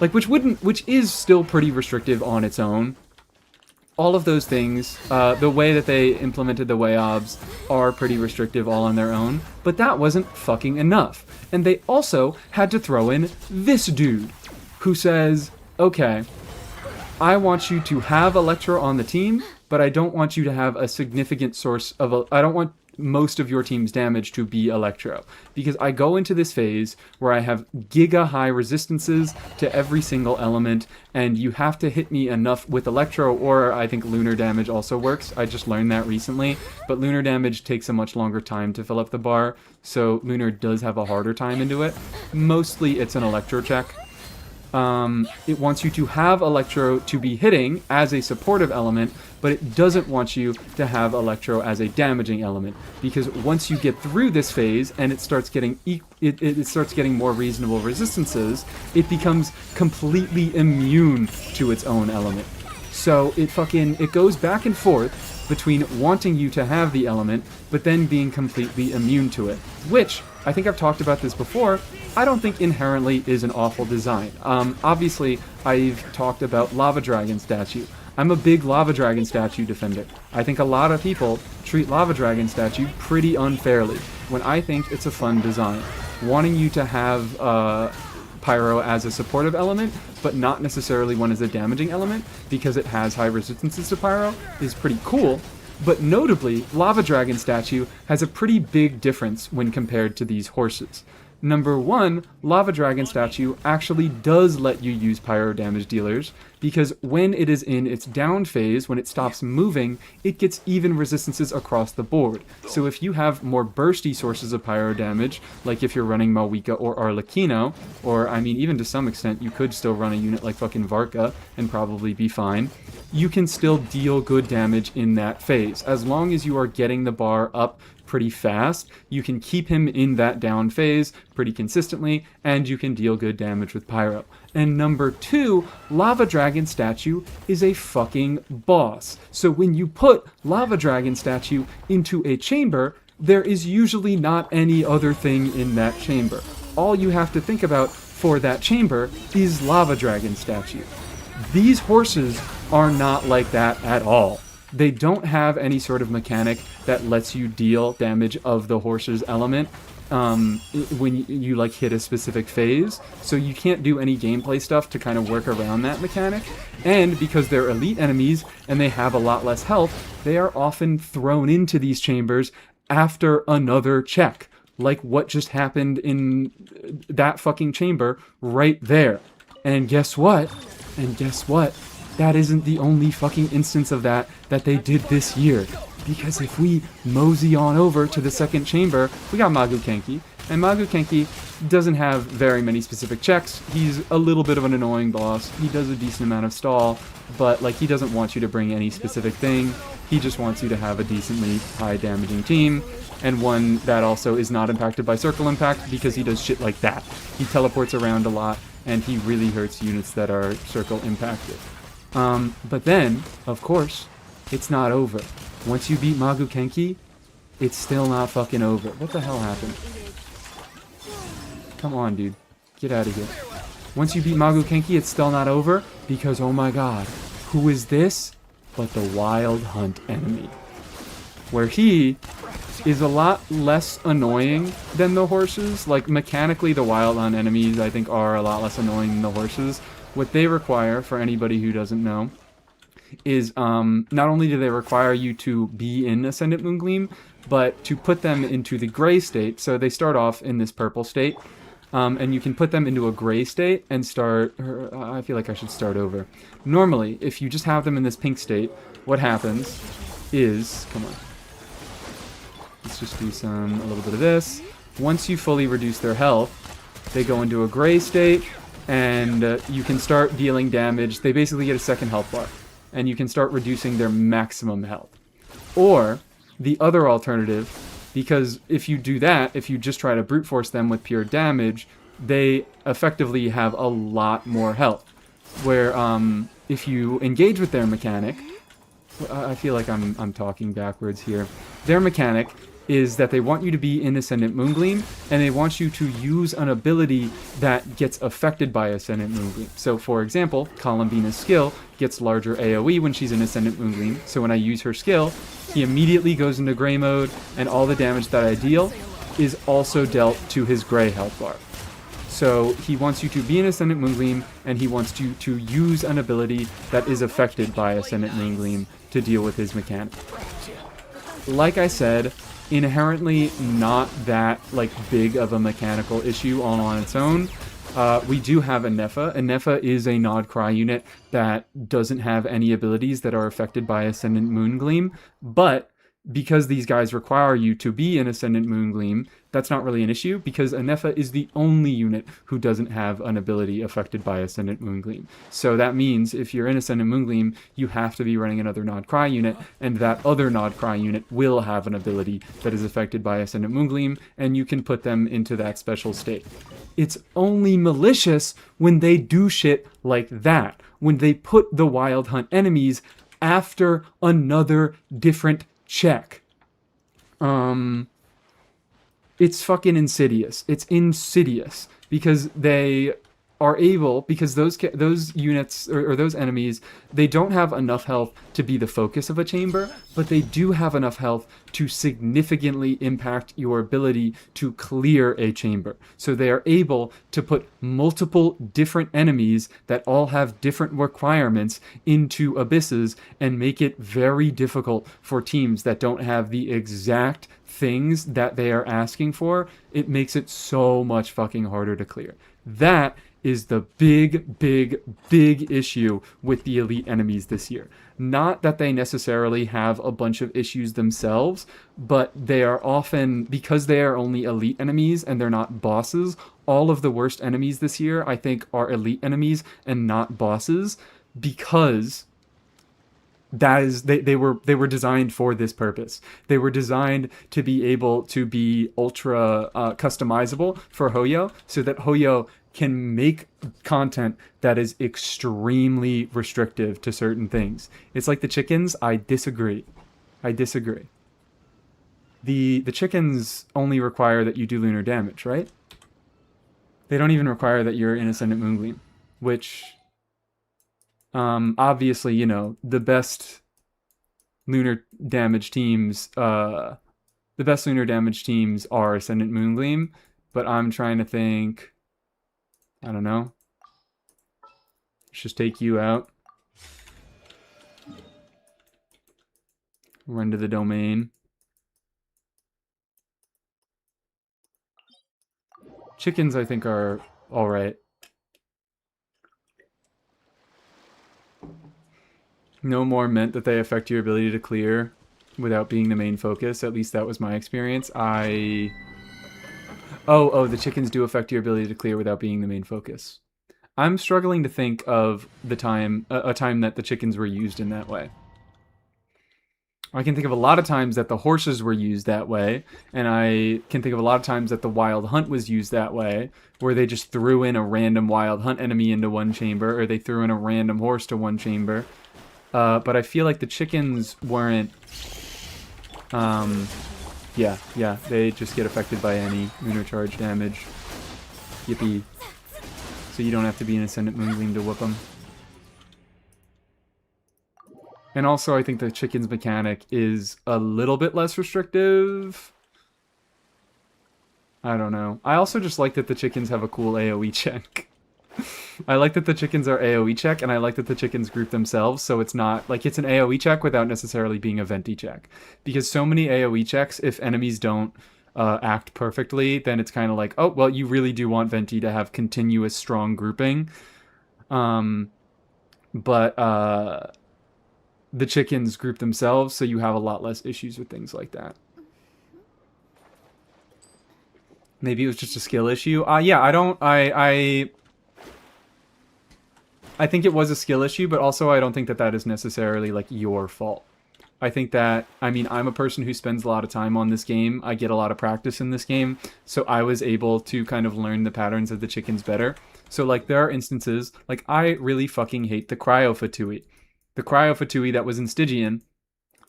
like, which is still pretty restrictive on its own. All of those things, the way that they implemented the Wayobs are pretty restrictive all on their own, but that wasn't fucking enough. And they also had to throw in this dude, who says, okay, I want you to have Electro on the team, but I don't want you to have a significant source of, I don't want most of your team's damage to be Electro, because I go into this phase where I have giga high resistances to every single element, and you have to hit me enough with Electro, or I think lunar damage also works. I just learned that recently, but lunar damage takes a much longer time to fill up the bar, so lunar does have a harder time into it. Mostly it's an Electro check. It wants you to have Electro to be hitting as a supportive element, but it doesn't want you to have Electro as a damaging element, because once you get through this phase and it starts getting it starts getting more reasonable resistances, it becomes completely immune to its own element. So it goes back and forth between wanting you to have the element, but then being completely immune to it, which, I think I've talked about this before, I don't think inherently is an awful design. Obviously, I've talked about Lava Dragon statue. I'm a big Lava Dragon statue defender. I think a lot of people treat Lava Dragon statue pretty unfairly, when I think it's a fun design. Wanting you to have Pyro as a supportive element, but not necessarily one as a damaging element, because it has high resistances to Pyro, is pretty cool. But notably, Lava Dragon statue has a pretty big difference when compared to these horses. Number one, Lava Dragon statue actually does let you use pyro damage dealers, because when it is in its down phase, when it stops moving, it gets even resistances across the board. So if you have more bursty sources of pyro damage, like if you're running Malwika or Arlecchino, or I mean even to some extent you could still run a unit like fucking Varka and probably be fine, you can still deal good damage in that phase. As long as you are getting the bar up pretty fast, you can keep him in that down phase pretty consistently, and you can deal good damage with Pyro. And number two, Lava Dragon statue is a fucking boss. So when you put Lava Dragon statue into a chamber, there is usually not any other thing in that chamber. All you have to think about for that chamber is Lava Dragon statue. These horses are not like that at all. They don't have any sort of mechanic that lets you deal damage of the horse's element. when you like hit a specific phase, so you can't do any gameplay stuff to kind of work around that mechanic. And because they're elite enemies and they have a lot less health, they are often thrown into these chambers after another check, like what just happened in that fucking chamber right there. And guess what? That isn't the only fucking instance of that they did this year. Because if we mosey on over to the second chamber, we got Magu Kenki. And Magu Kenki doesn't have very many specific checks. He's a little bit of an annoying boss. He does a decent amount of stall, but like he doesn't want you to bring any specific thing. He just wants you to have a decently high damaging team, and one that also is not impacted by circle impact because he does shit like that. He teleports around a lot, and he really hurts units that are circle impacted. But then, of course, it's not over. Once you beat Magu Kenki, it's still not fucking over. What the hell happened? Come on, dude. Get out of here. Once you beat Magu Kenki, it's still not over because, oh my god, who is this but the Wild Hunt enemy? Where he is a lot less annoying than the horses. Like, mechanically, the Wild Hunt enemies, I think, are a lot less annoying than the horses. What they require, for anybody who doesn't know, is not only do they require you to be in Ascendant Moongleam, but to put them into the gray state. So they start off in this purple state, and you can put them into a gray state and start... I feel like I should start over. Normally, if you just have them in this pink state, what happens is... Come on. Let's just do a little bit of this. Once you fully reduce their health, they go into a gray state, and you can start dealing damage. They basically get a second health bar, and you can start reducing their maximum health. Or, the other alternative, because if you do that, if you just try to brute force them with pure damage, they effectively have a lot more health. Where, if you engage with their mechanic, I feel like I'm talking backwards here. Their mechanic is that they want you to be in Ascendant Moongleam, and they want you to use an ability that gets affected by Ascendant Moongleam. So, for example, Columbina's skill gets larger AoE when she's in Ascendant Moongleam, so when I use her skill, he immediately goes into Gray mode, and all the damage that I deal is also dealt to his Gray health bar. So he wants you to be in Ascendant Moongleam, and he wants you to use an ability that is affected by Ascendant Moongleam to deal with his mechanic. Like I said, inherently not that like big of a mechanical issue all on its own. We do have a Nefa. A Nefa is a Nod Cry unit that doesn't have any abilities that are affected by Ascendant Moongleam, but because these guys require you to be in Ascendant Moongleam, that's not really an issue, because a Nefa is the only unit who doesn't have an ability affected by Ascendant Moongleam. So that means if you're in Ascendant Moongleam, you have to be running another Nod Cry unit, and that other Nod Cry unit will have an ability that is affected by Ascendant Moongleam, and you can put them into that special state. It's only malicious when they do shit like that, when they put the Wild Hunt enemies after another different check. It's fucking insidious. It's insidious because they are able, because those units or those enemies, they don't have enough health to be the focus of a chamber, but they do have enough health to significantly impact your ability to clear a chamber. So they are able to put multiple different enemies that all have different requirements into abysses and make it very difficult for teams that don't have the exact things that they are asking for. It makes it so much fucking harder to clear. That is the big issue with the elite enemies this year. Not that they necessarily have a bunch of issues themselves, but they are often, because they are only elite enemies and they're not bosses, all of the worst enemies this year, I think, are elite enemies and not bosses, because that is they were designed for this purpose. They were designed to be able to be ultra customizable for Hoyo, so that Hoyo can make content that is extremely restrictive to certain things. It's like the chickens. I disagree. The chickens only require that you do lunar damage, right? They don't even require that you're in Ascendant Moongleam, which obviously, you know, the best lunar damage teams, the the best lunar damage teams are Ascendant Moongleam, but I'm trying to think. I don't know. Let's just take you out. Run to the domain. Chickens, I think, are alright. No more meant that they affect your ability to clear without being the main focus. At least that was my experience. Oh, the chickens do affect your ability to clear without being the main focus. I'm struggling to think of the time, a time that the chickens were used in that way. I can think of a lot of times that the horses were used that way, and I can think of a lot of times that the wild hunt was used that way, where they just threw in a random wild hunt enemy into one chamber, or they threw in a random horse to one chamber. But I feel like the chickens weren't... yeah, they just get affected by any lunar charge damage. Yippee. So you don't have to be an Ascendant Moongleam to whoop them. And also, I think the chickens mechanic is a little bit less restrictive. I don't know. I also just like that the chickens have a cool AoE check. I like that the chickens are AoE check, and I like that the chickens group themselves, so it's not... Like, it's an AoE check without necessarily being a Venti check. Because so many AoE checks, if enemies don't act perfectly, then it's kind of like, oh, well, you really do want Venti to have continuous strong grouping. But the chickens group themselves, so you have a lot less issues with things like that. Maybe it was just a skill issue. Yeah, I think it was a skill issue, but also I don't think that that is necessarily, like, your fault. I think that, I mean, I'm a person who spends a lot of time on this game. I get a lot of practice in this game, so I was able to kind of learn the patterns of the chickens better. So, like, there are instances, like, I really fucking hate the Cryofatui. The Cryofatui that was in Stygian,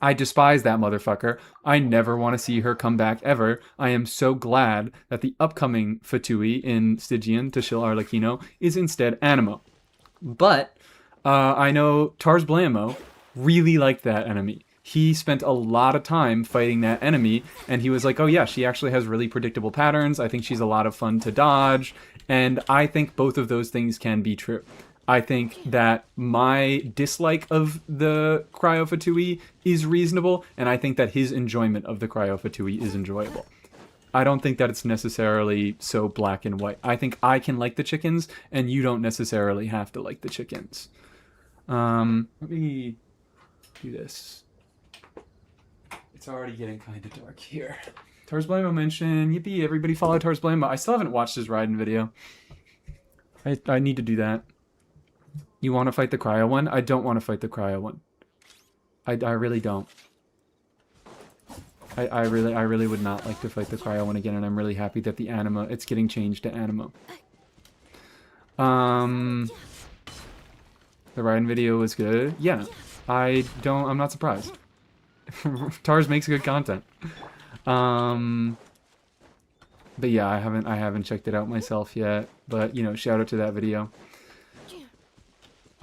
I despise that motherfucker. I never want to see her come back ever. I am so glad that the upcoming Fatui in Stygian, Tashil Arlecchino, is instead Animo. But I know Tars Blamo really liked that enemy. He spent a lot of time fighting that enemy, and he was like, oh yeah, she actually has really predictable patterns. I think she's a lot of fun to dodge, and I think both of those things can be true. I think that my dislike of the Cryofatui is reasonable, and I think that his enjoyment of the Cryofatui is enjoyable. I don't think that it's necessarily so black and white. I think I can like the chickens, and you don't necessarily have to like the chickens. Let me do this. It's already getting kind of dark here. Tars Blamo mention, yippee, everybody follow Tars Blamo. I still haven't watched his Raiden video. I need to do that. You want to fight the Cryo one? I don't want to fight the Cryo one. I really don't. I really would not like to fight the Cryo one again, and I'm really happy that the Anima, it's getting changed to Animo. The Raiden video was good. Yeah, I'm not surprised. Tars makes good content. But yeah, I haven't checked it out myself yet, but you know, shout out to that video.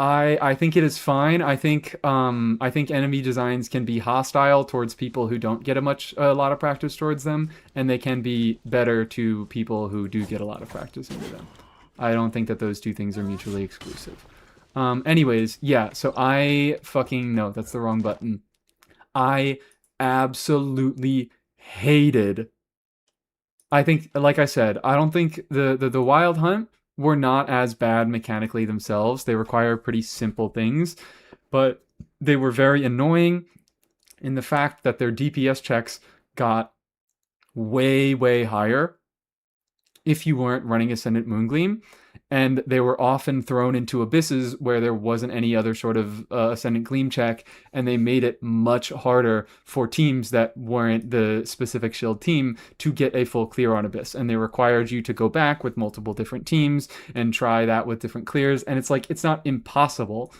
I think it is fine. I think enemy designs can be hostile towards people who don't get a lot of practice towards them, and they can be better to people who do get a lot of practice into them. I don't think that those two things are mutually exclusive. Anyways, yeah, so no, that's the wrong button. I absolutely hated. I think, like I said, I don't think the Wild Hunt were not as bad mechanically themselves. They require pretty simple things, but they were very annoying in the fact that their DPS checks got way, way higher if you weren't running Ascendant Moongleam, and they were often thrown into abysses where there wasn't any other sort of Ascendant Gleam check, and they made it much harder for teams that weren't the specific shield team to get a full clear on Abyss, and they required you to go back with multiple different teams and try that with different clears, and it's like, it's not impossible.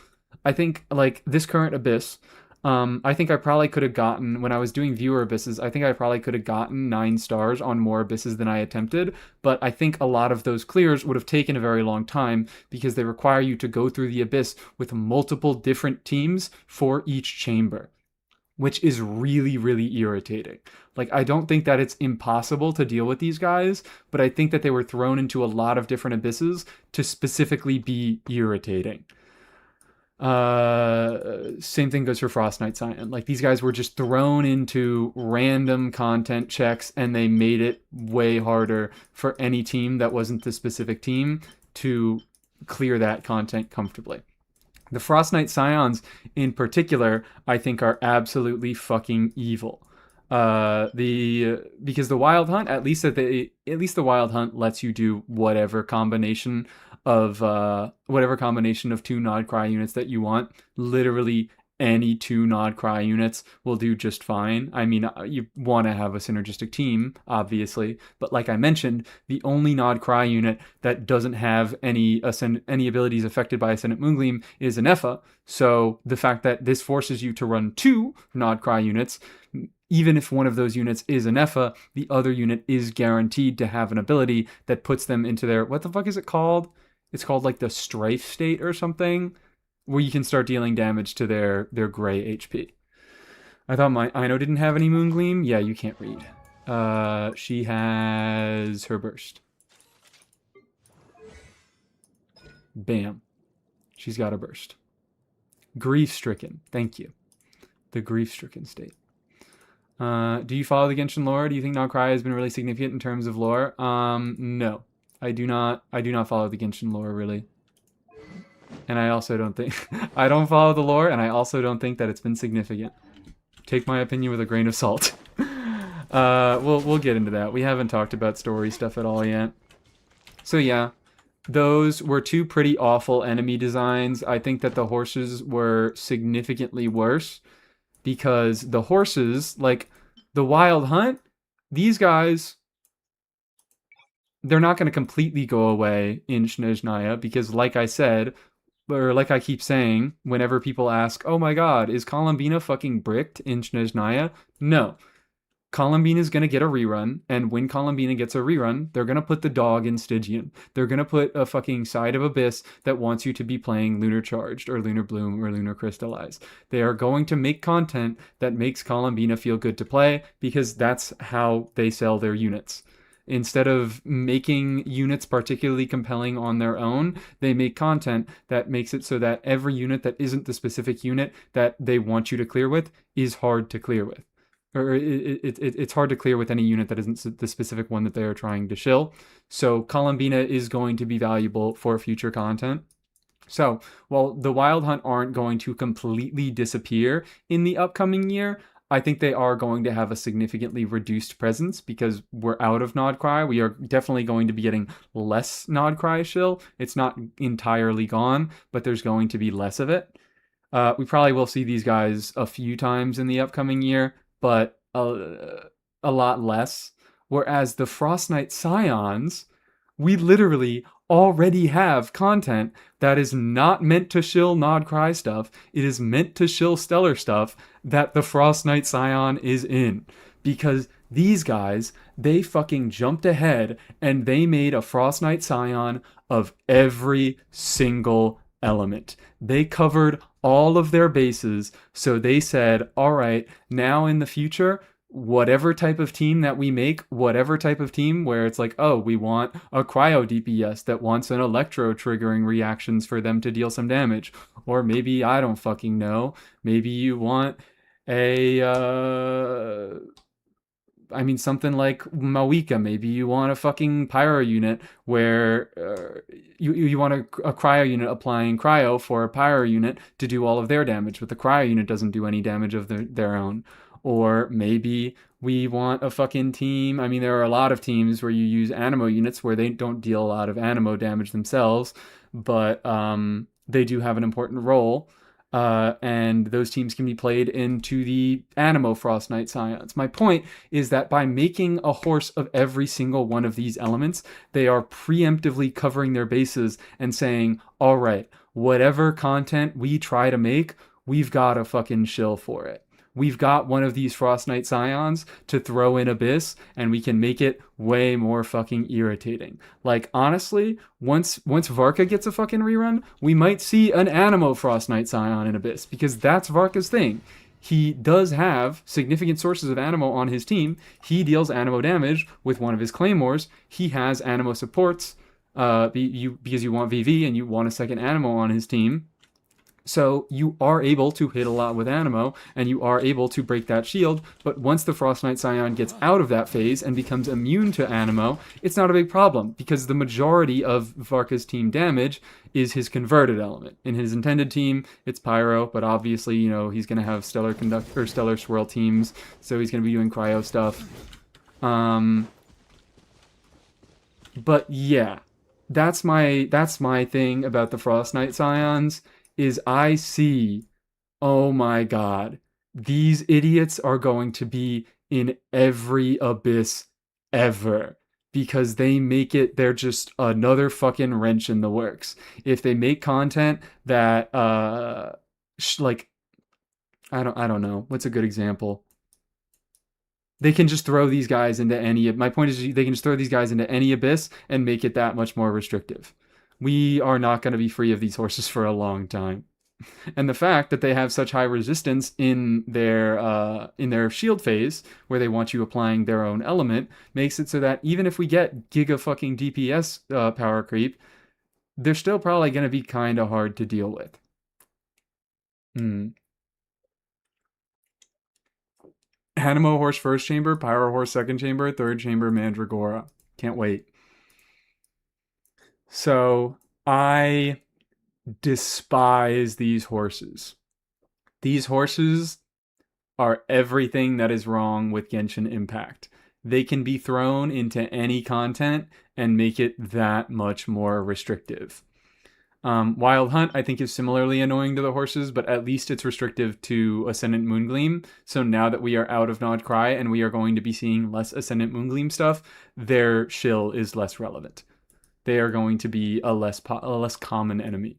I think, like, this current Abyss, I think I probably could have gotten, when I was doing viewer abysses, I think I probably could have gotten 9 stars on more abysses than I attempted, but I think a lot of those clears would have taken a very long time because they require you to go through the abyss with multiple different teams for each chamber. which is really, really irritating. Like, I don't think that it's impossible to deal with these guys, but I think that they were thrown into a lot of different abysses to specifically be irritating. Same thing goes for Frost Knight Scion. Like, these guys were just thrown into random content checks, and they made it way harder for any team that wasn't the specific team to clear that content comfortably. The Frost Knight Scions, in particular, I think are absolutely fucking evil. Because the Wild Hunt, at least the Wild Hunt lets you do whatever combination of two Nod Cry units that you want. Literally any two Nod Cry units will do just fine. I mean, you want to have a synergistic team, obviously, but like I mentioned, the only Nod Cry unit that doesn't have any abilities affected by Ascendant Moongleam is an Effa. So the fact that this forces you to run two Nod Cry units, even if one of those units is an Effa, the other unit is guaranteed to have an ability that puts them into their, what the fuck is it called? It's called like the Strife state or something, where you can start dealing damage to their gray HP. I thought my Ino didn't have any Moongleam. Yeah, you can't read. She has her burst. Bam. She's got a burst. Grief-stricken. Thank you. The grief-stricken state. Do you follow the Genshin lore? Do you think Nod Cry has been really significant in terms of lore? No. I do not follow the Genshin lore, really. And I also don't think... I don't follow the lore, and I also don't think that it's been significant. Take my opinion with a grain of salt. We'll get into that. We haven't talked about story stuff at all yet. So yeah, those were two pretty awful enemy designs. I think that the horses were significantly worse, because the horses, like the Wild Hunt, these guys, they're not going to completely go away in Snezhnaya, because like I said, or like I keep saying, whenever people ask, oh my god, is Columbina fucking bricked in Snezhnaya? No. Columbina is going to get a rerun, and when Columbina gets a rerun, they're going to put the dog in Stygian. They're going to put a fucking Side of Abyss that wants you to be playing Lunar Charged, or Lunar Bloom, or Lunar Crystallize. They are going to make content that makes Columbina feel good to play, because that's how they sell their units. Instead of making units particularly compelling on their own, they make content that makes it so that every unit that isn't the specific unit that they want you to clear with is hard to clear with. Or it's hard to clear with any unit that isn't the specific one that they are trying to shill. So Columbina is going to be valuable for future content. So while the Wild Hunt aren't going to completely disappear in the upcoming year, I think they are going to have a significantly reduced presence, because we're out of Nod Cry. We are definitely going to be getting less Nod Cry shill. It's not entirely gone, but there's going to be less of it. We probably will see these guys a few times in the upcoming year, but a lot less. Whereas the Frost Knight Scions, we literally already have content that is not meant to shill Nod Cry stuff. It is meant to shill Stellar stuff that the Frost Knight Scion is in. Because these guys, they fucking jumped ahead and they made a Frost Knight Scion of every single element. They covered all of their bases, so they said, all right, now in the future, whatever type of team that we make, whatever type of team where it's like, oh, we want a cryo DPS that wants an electro triggering reactions for them to deal some damage. Or maybe, I don't fucking know, maybe you want something like Mawika. Maybe you want a fucking pyro unit where you want a cryo unit applying cryo for a pyro unit to do all of their damage, but the cryo unit doesn't do any damage of their own. Or maybe we want a fucking team. I mean, there are a lot of teams where you use Animo units where they don't deal a lot of Animo damage themselves, but they do have an important role. And those teams can be played into the Animo Frost Knight Scions. My point is that by making a horse of every single one of these elements, they are preemptively covering their bases and saying, all right, whatever content we try to make, we've got a fucking shill for it. We've got one of these Frost Knight Scions to throw in Abyss, and we can make it way more fucking irritating. Like, honestly, once Varka gets a fucking rerun, we might see an Animo Frost Knight Scion in Abyss, because that's Varka's thing. he does have significant sources of Animo on his team. He deals Animo damage with one of his claymores. He has Animo supports because you want VV and you want a second Animo on his team. So you are able to hit a lot with Animo, and you are able to break that shield, but once the Frost Knight Scion gets out of that phase and becomes immune to Animo, it's not a big problem, because the majority of Varka's team damage is his converted element. In his intended team, it's Pyro, but obviously, you know, he's going to have Stellar Conductor or Stellar Swirl teams, so he's going to be doing Cryo stuff. But yeah, that's my thing about the Frost Knight Scions, is I see, oh my god, these idiots are going to be in every abyss ever. Because they make it, they're just another fucking wrench in the works. If they make content that, like, I don't know, what's a good example? They can just throw these guys into any, my point is they can just throw these guys into any abyss and make it that much more restrictive. We are not going to be free of these horses for a long time. And the fact that they have such high resistance in their shield phase, where they want you applying their own element, makes it so that even if we get giga fucking DPS power creep, they're still probably going to be kind of hard to deal with. Animo horse first chamber, Pyro horse second chamber, third chamber Mandragora. Can't wait. So I despise these horses. These horses are everything that is wrong with Genshin Impact. They can be thrown into any content and make it that much more restrictive. Wild Hunt, I think, is similarly annoying to the horses, but at least it's restrictive to Ascendant Moongleam. So now that we are out of Nod Krai and we are going to be seeing less Ascendant Moongleam stuff, their shill is less relevant. They are going to be a less common enemy.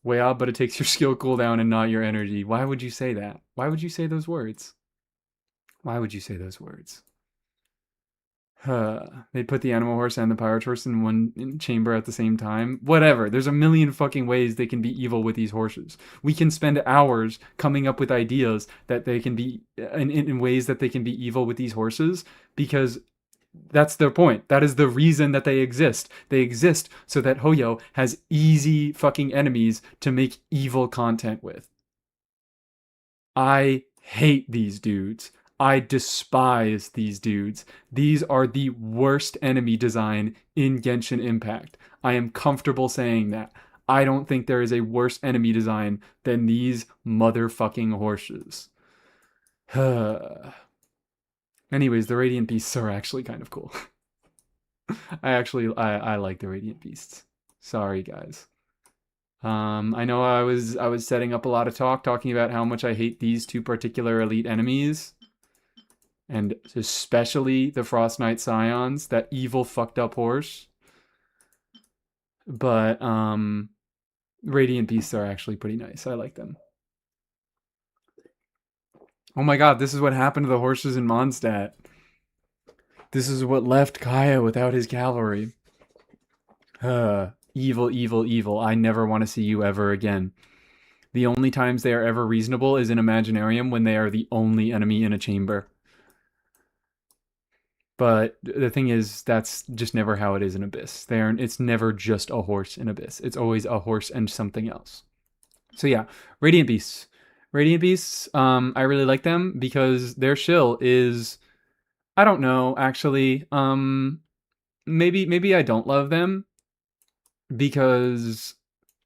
Well, but it takes your skill cooldown and not your energy. Why would you say that? Why would you say those words? Why would you say those words? They put the Animal Horse and the Pirate Horse in one chamber at the same time. Whatever. There's a million fucking ways they can be evil with these horses. We can spend hours coming up with ideas that they can be in ways that they can be evil with these horses, because that's their point. That is the reason that they exist. They exist so that Hoyo has easy fucking enemies to make evil content with. I hate these dudes. I despise these dudes. These are the worst enemy design in Genshin Impact. I am comfortable saying that. I don't think there is a worse enemy design than these motherfucking horses. Anyways, the Radiant Beasts are actually kind of cool. I like the Radiant Beasts. Sorry, guys. I know I was setting up a lot of talking about how much I hate these two particular elite enemies. And especially the Frost Knight Scions, that evil fucked up horse. But Radiant Beasts are actually pretty nice. I like them. Oh my god, this is what happened to the horses in Mondstadt. This is what left Kaya without his cavalry. Evil, evil, evil. I never want to see you ever again. The only times they are ever reasonable is in Imaginarium, when they are the only enemy in a chamber. But the thing is, that's just never how it is in Abyss. It's never just a horse in Abyss. It's always a horse and something else. So yeah, Radiant Beasts. Radiant Beasts, I really like them because their shill is, I don't know, actually. Maybe I don't love them because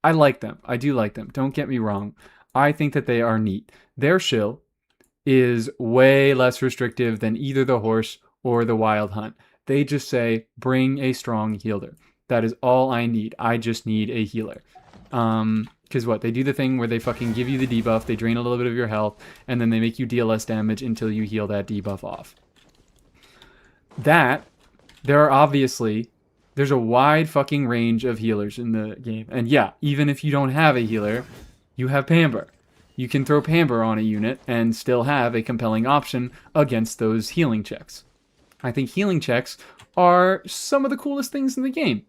I like them. I do like them. Don't get me wrong. I think that they are neat. Their shill is way less restrictive than either the horse or the Wild Hunt. They just say, bring a strong healer. That is all I need. I just need a healer. Because what? They do the thing where they fucking give you the debuff, they drain a little bit of your health, and then they make you deal less damage until you heal that debuff off. There's a wide fucking range of healers in the game. And yeah, even if you don't have a healer, you have Pamber. You can throw Pamber on a unit and still have a compelling option against those healing checks. I think healing checks are some of the coolest things in the game.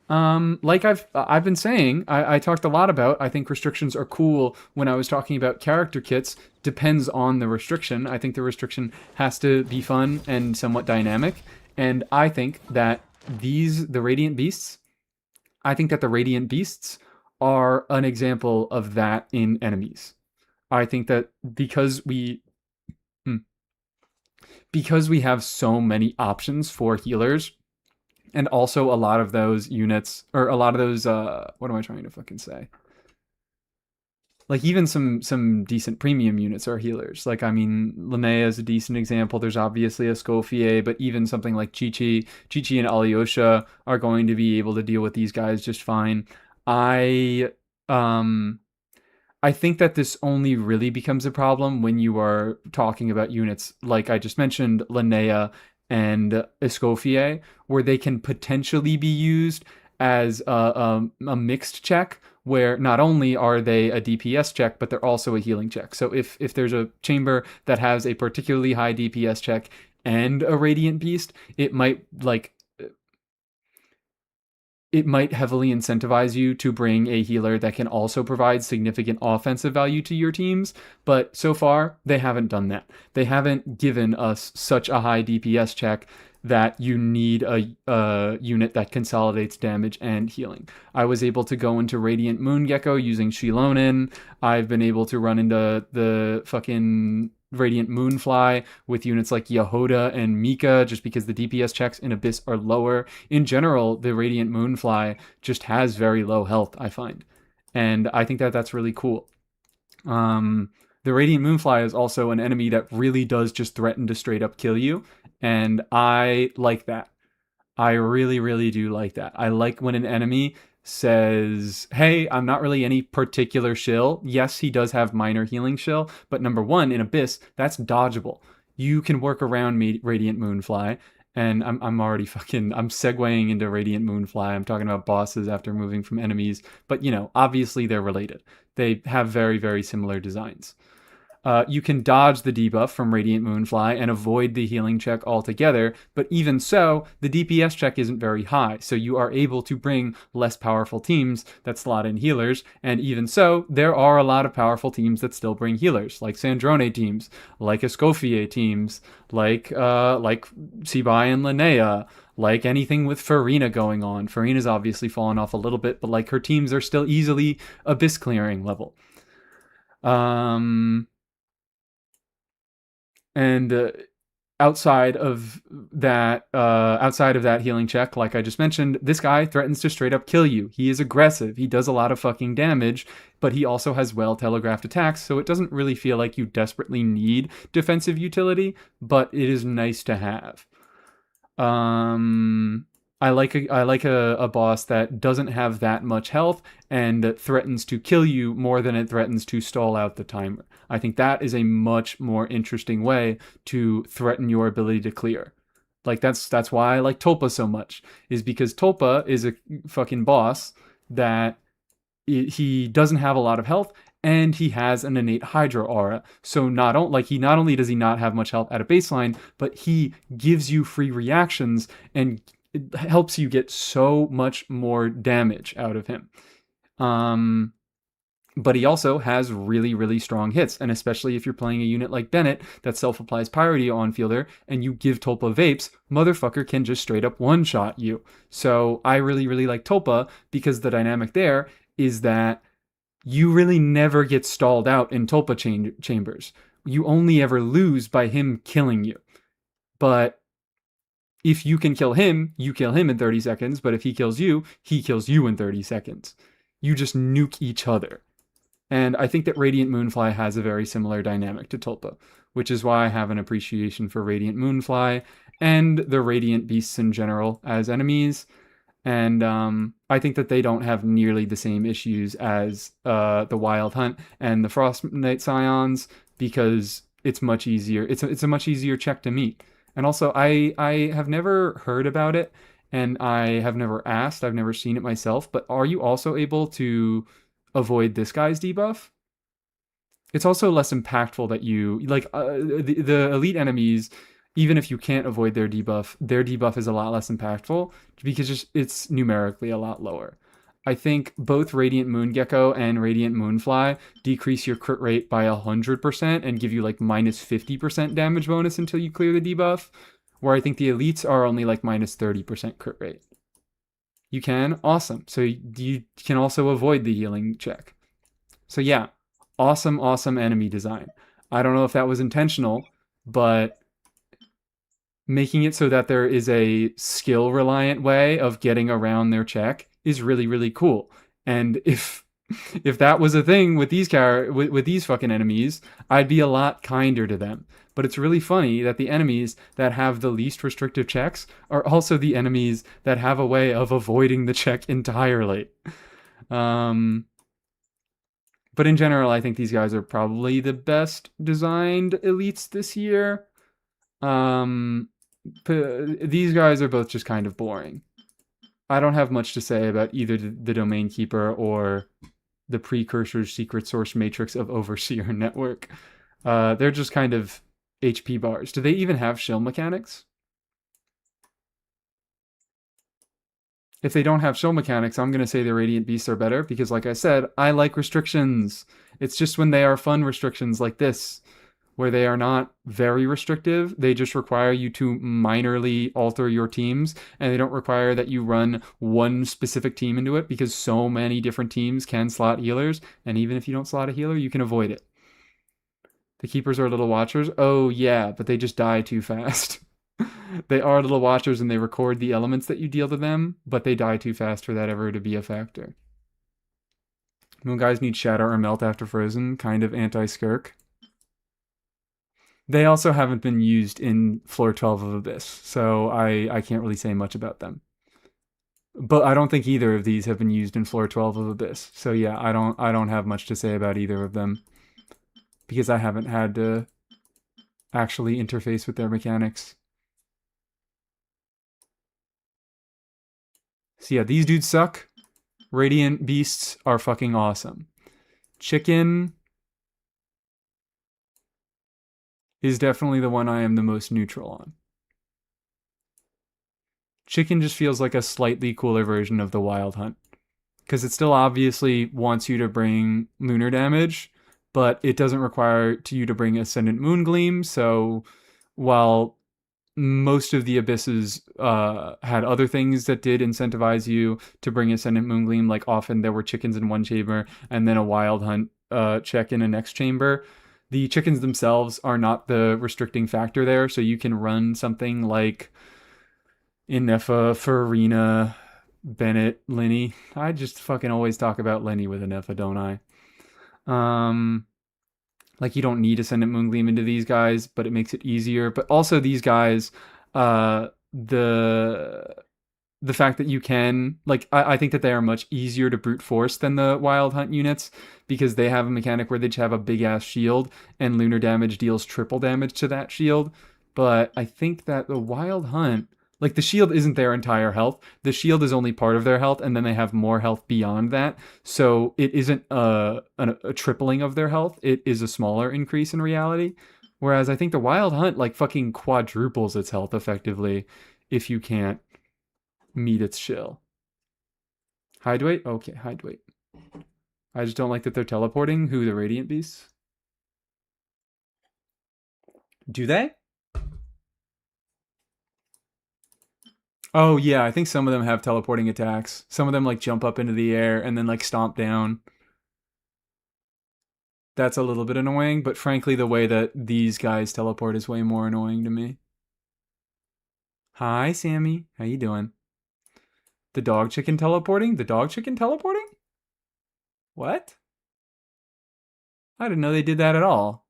Like I've been saying, I talked a lot about. I think restrictions are cool. When I was talking about character kits, depends on the restriction. I think the restriction has to be fun and somewhat dynamic. And I think that the Radiant Beasts, I think that the Radiant Beasts are an example of that in enemies. I think that hmm, because we have so many options for healers, and also a lot of those units, or a lot of those, what am I trying to fucking say? Like even some decent premium units are healers. Like I mean, Linnea is a decent example. There's obviously a Escoffier, but even something like Chi and Alyosha are going to be able to deal with these guys just fine. I um I think that this only really becomes a problem when you are talking about units like I just mentioned, Linnea and Escoffier, where they can potentially be used as a mixed check, where not only are they a DPS check, but they're also a healing check. So if there's a chamber that has a particularly high DPS check and a Radiant Beast, it might heavily incentivize you to bring a healer that can also provide significant offensive value to your teams. But so far, they haven't done that. They haven't given us such a high DPS check that you need a unit that consolidates damage and healing. I was able to go into Radiant Moongecko using Shilonin. I've been able to run into the fucking Radiant Moonfly with units like Yehoda and Mika, just because the DPS checks in Abyss are lower. In general, the Radiant Moonfly just has very low health, I find. And I think that that's really cool. The Radiant Moonfly is also an enemy that really does just threaten to straight up kill you. And I like that. I really, really do like that. I like when an enemy says, hey, I'm not really any particular shill. Yes, he does have minor healing shill, but number one, in Abyss, that's dodgeable. You can work around Radiant Moonfly, and I'm already I'm segueing into Radiant Moonfly. I'm talking about bosses after moving from enemies, but you know, obviously they're related. They have very, very similar designs. You can dodge the debuff from Radiant Moonfly and avoid the healing check altogether, but even so, the DPS check isn't very high, so you are able to bring less powerful teams that slot in healers, and even so, there are a lot of powerful teams that still bring healers, like Sandrone teams, like Escoffier teams, like Sibai and Linnea, like anything with Farina going on. Farina's obviously fallen off a little bit, but like her teams are still easily Abyss clearing level. And outside of that healing check, like I just mentioned, this guy threatens to straight up kill you. He is aggressive. He does a lot of fucking damage, but he also has well telegraphed attacks, so it doesn't really feel like you desperately need defensive utility, but it is nice to have. I like a boss that doesn't have that much health and that threatens to kill you more than it threatens to stall out the timer. I think that is a much more interesting way to threaten your ability to clear. Like that's why I like Tulpa so much, is because Tulpa is a fucking boss that he doesn't have a lot of health, and he has an innate Hydra aura. So not only does he not have much health at a baseline, but he gives you free reactions and it helps you get so much more damage out of him. But he also has really, really strong hits, and especially if you're playing a unit like Bennett that self-applies Pyro on fielder and you give Tulpa Vapes, motherfucker can just straight up one-shot you. So I really, really like Tulpa because the dynamic there is that you really never get stalled out in Tulpa chambers. You only ever lose by him killing you. But if you can kill him, you kill him in 30 seconds, but if he kills you in 30 seconds. You just nuke each other. And I think that Radiant Moonfly has a very similar dynamic to Tulpa, which is why I have an appreciation for Radiant Moonfly and the Radiant Beasts in general as enemies. And I think that they don't have nearly the same issues as the Wild Hunt and the Frost Knight Scions, because it's much easier. It's a much easier check to meet. And also, I have never heard about it, and I have never asked. I've never seen it myself. But are you also able to avoid this guy's debuff? It's also less impactful that you like the elite enemies. even if you can't avoid their debuff is a lot less impactful because it's numerically a lot lower. I think both Radiant Moongecko and Radiant Moonfly decrease your crit rate by 100% and give you like minus 50% damage bonus until you clear the debuff, where I think the elites are only like minus 30% crit rate. You can? Awesome. So you can also avoid the healing check. So yeah, awesome, awesome enemy design. I don't know if that was intentional, but making it so that there is a skill reliant way of getting around their check is really, really cool. And if that was a thing with with these fucking enemies, I'd be a lot kinder to them. But it's really funny that the enemies that have the least restrictive checks are also the enemies that have a way of avoiding the check entirely. But in general, I think these guys are probably the best designed elites this year. These guys are both just kind of boring. I don't have much to say about either the Domain Keeper or the Precursor Secret Source Matrix of Overseer Network. They're just kind of HP bars. Do they even have shield mechanics? If they don't have shield mechanics, I'm going to say the Radiant Beasts are better because, like I said, I like restrictions. It's just when they are fun restrictions like this, where they are not very restrictive. They just require you to minorly alter your teams, and they don't require that you run one specific team into it because so many different teams can slot healers, and even if you don't slot a healer, you can avoid it. The Keepers are little watchers. Oh, yeah, but they just die too fast. They are little watchers and they record the elements that you deal to them, but they die too fast for that ever to be a factor. When guys need Shatter or Melt after Frozen, kind of anti-skirk. They also haven't been used in Floor 12 of Abyss, so I can't really say much about them. But I don't think either of these have been used in Floor 12 of Abyss. So yeah, I don't have much to say about either of them because I haven't had to actually interface with their mechanics. So yeah, these dudes suck. Radiant Beasts are fucking awesome. Chicken is definitely the one I am the most neutral on. Chicken just feels like a slightly cooler version of the Wild Hunt. Because it still obviously wants you to bring lunar damage, but it doesn't require you to bring Ascendant Moongleam, so while most of the Abysses had other things that did incentivize you to bring Ascendant Moongleam, like often there were chickens in one chamber and then a Wild Hunt check in a next chamber. The chickens themselves are not the restricting factor there, so you can run something like Inefa, Farina, Bennett, Lenny. I just fucking always talk about Lenny with Inefa, don't I? Like you don't need Ascendant Moongleam into these guys, but it makes it easier. But also these guys, the fact that you can, like, I think that they are much easier to brute force than the Wild Hunt units because they have a mechanic where they just have a big ass shield and lunar damage deals triple damage to that shield. But I think that the Wild Hunt, like the shield isn't their entire health. The shield is only part of their health, and then they have more health beyond that. So it isn't a tripling of their health. It is a smaller increase in reality. Whereas I think the Wild Hunt like fucking quadruples its health effectively if you can't meet its shill. Hide weight? Okay, hide weight. I just don't like that they're teleporting. Who, the Radiant Beasts? Do they? Oh yeah, I think some of them have teleporting attacks. Some of them like jump up into the air and then like stomp down. That's a little bit annoying, but frankly the way that these guys teleport is way more annoying to me. Hi, Sammy. How you doing? The dog chicken teleporting? The dog chicken teleporting? What? I didn't know they did that at all.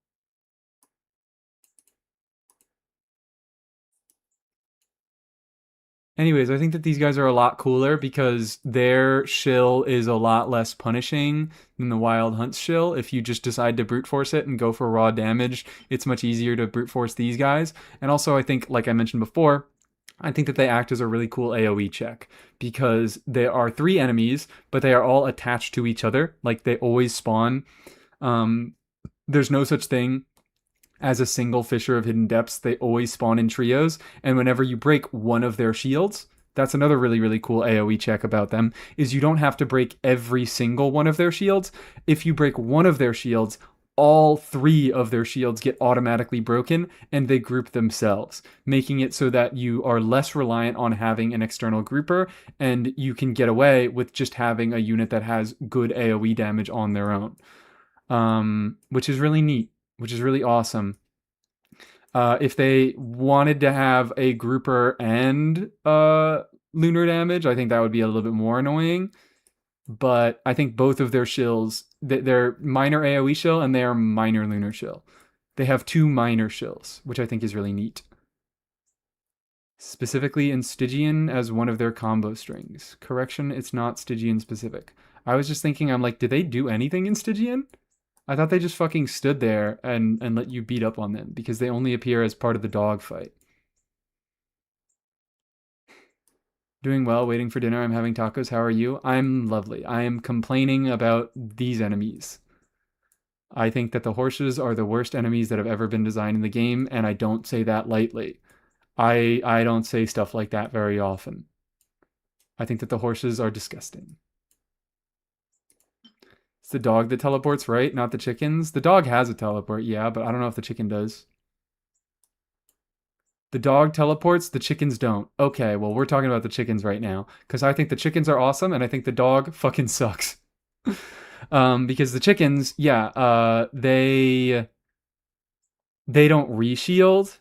Anyways, I think that these guys are a lot cooler because their shill is a lot less punishing than the Wild Hunt's shill. If you just decide to brute force it and go for raw damage, it's much easier to brute force these guys. And also, I think, like I mentioned before, I think that they act as a really cool AoE check because there are 3 enemies, but they are all attached to each other. Like they always spawn. There's no such thing as a single Fissure of Hidden Depths. They always spawn in trios, and whenever you break one of their shields, that's another really, really cool AoE check about them, is you don't have to break every single one of their shields. If you break one of their shields, all three of their shields get automatically broken and they group themselves, making it so that you are less reliant on having an external grouper and you can get away with just having a unit that has good AoE damage on their own, which is really neat, which is really awesome. If they wanted to have a grouper and lunar damage, I think that would be a little bit more annoying. But I think both of their shills, they're minor AoE shill and they are minor lunar shill. They have two minor shills, which I think is really neat. Specifically in Stygian as one of their combo strings. Correction, it's not Stygian specific. I was just thinking, I'm like, did they do anything in Stygian? I thought they just fucking stood there and let you beat up on them because they only appear as part of the dog fight. Doing well, waiting for dinner. I'm having tacos. How are you? I'm lovely. I am complaining about these enemies. I think that the horses are the worst enemies that have ever been designed in the game, and I don't say that lightly. I don't say stuff like that very often. I think that the horses are disgusting. It's the dog that teleports, right? Not the chickens. The dog has a teleport, yeah, but I don't know if the chicken does. The dog teleports, the chickens don't. Okay, well, we're talking about the chickens right now. Because I think the chickens are awesome, and I think the dog fucking sucks. Because the chickens, yeah, they don't reshield.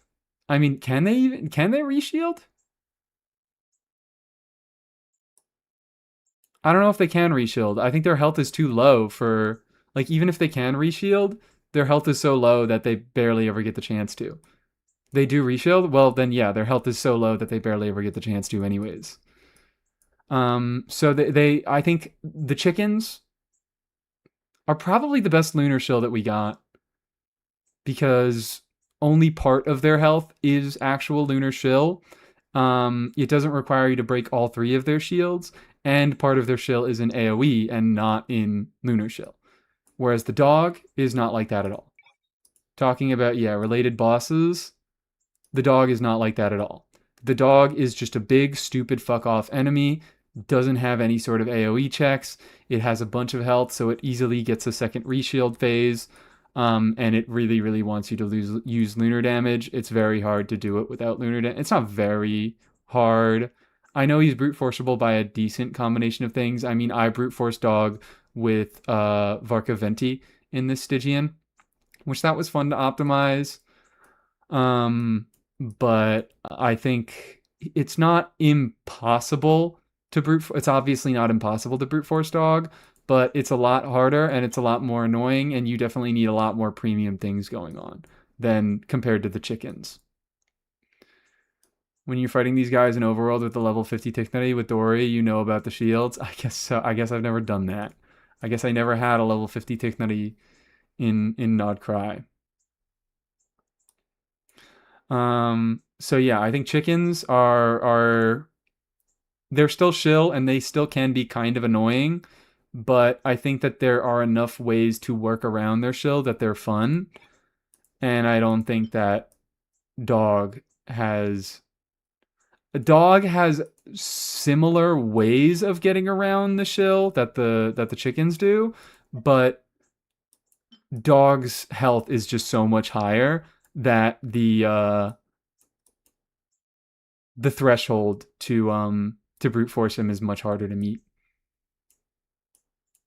I mean, can they reshield? I don't know if they can reshield. I think their health is too low for, like, even if they can reshield, their health is so low that they barely ever get the chance to. They do reshield? Well, then yeah, their health is so low that they barely ever get the chance to anyways. So I think the chickens are probably the best lunar shield that we got because only part of their health is actual lunar shield. It doesn't require you to break all three of their shields, and part of their shield is in AoE and not in lunar shield. Whereas the dog is not like that at all. Talking about, yeah, related bosses, the dog is not like that at all. The dog is just a big, stupid, fuck off enemy, doesn't have any sort of AoE checks. It has a bunch of health, so it easily gets a second reshield phase. And it really, really wants you to use lunar damage. It's very hard to do it without lunar damage. It's not very hard. I know he's brute forceable by a decent combination of things. I mean, I brute force dog with Varka Venti in this Stygian, which that was fun to optimize. But I think it's not impossible to it's obviously not impossible to brute force dog, but it's a lot harder and it's a lot more annoying, and you definitely need a lot more premium things going on than compared to the chickens. When you're fighting these guys in Overworld with the level 50 Ticknutty with Dory, you know about the shields. I guess so. I guess I've never done that. I guess I never had a level 50 Ticknutty in Nod Krai. So yeah, I think chickens are they're still shill and they still can be kind of annoying, but I think that there are enough ways to work around their shill that they're fun. And I don't think that dog has a dog has similar ways of getting around the shill that the chickens do, but dog's health is just so much higher that the threshold to brute force him is much harder to meet.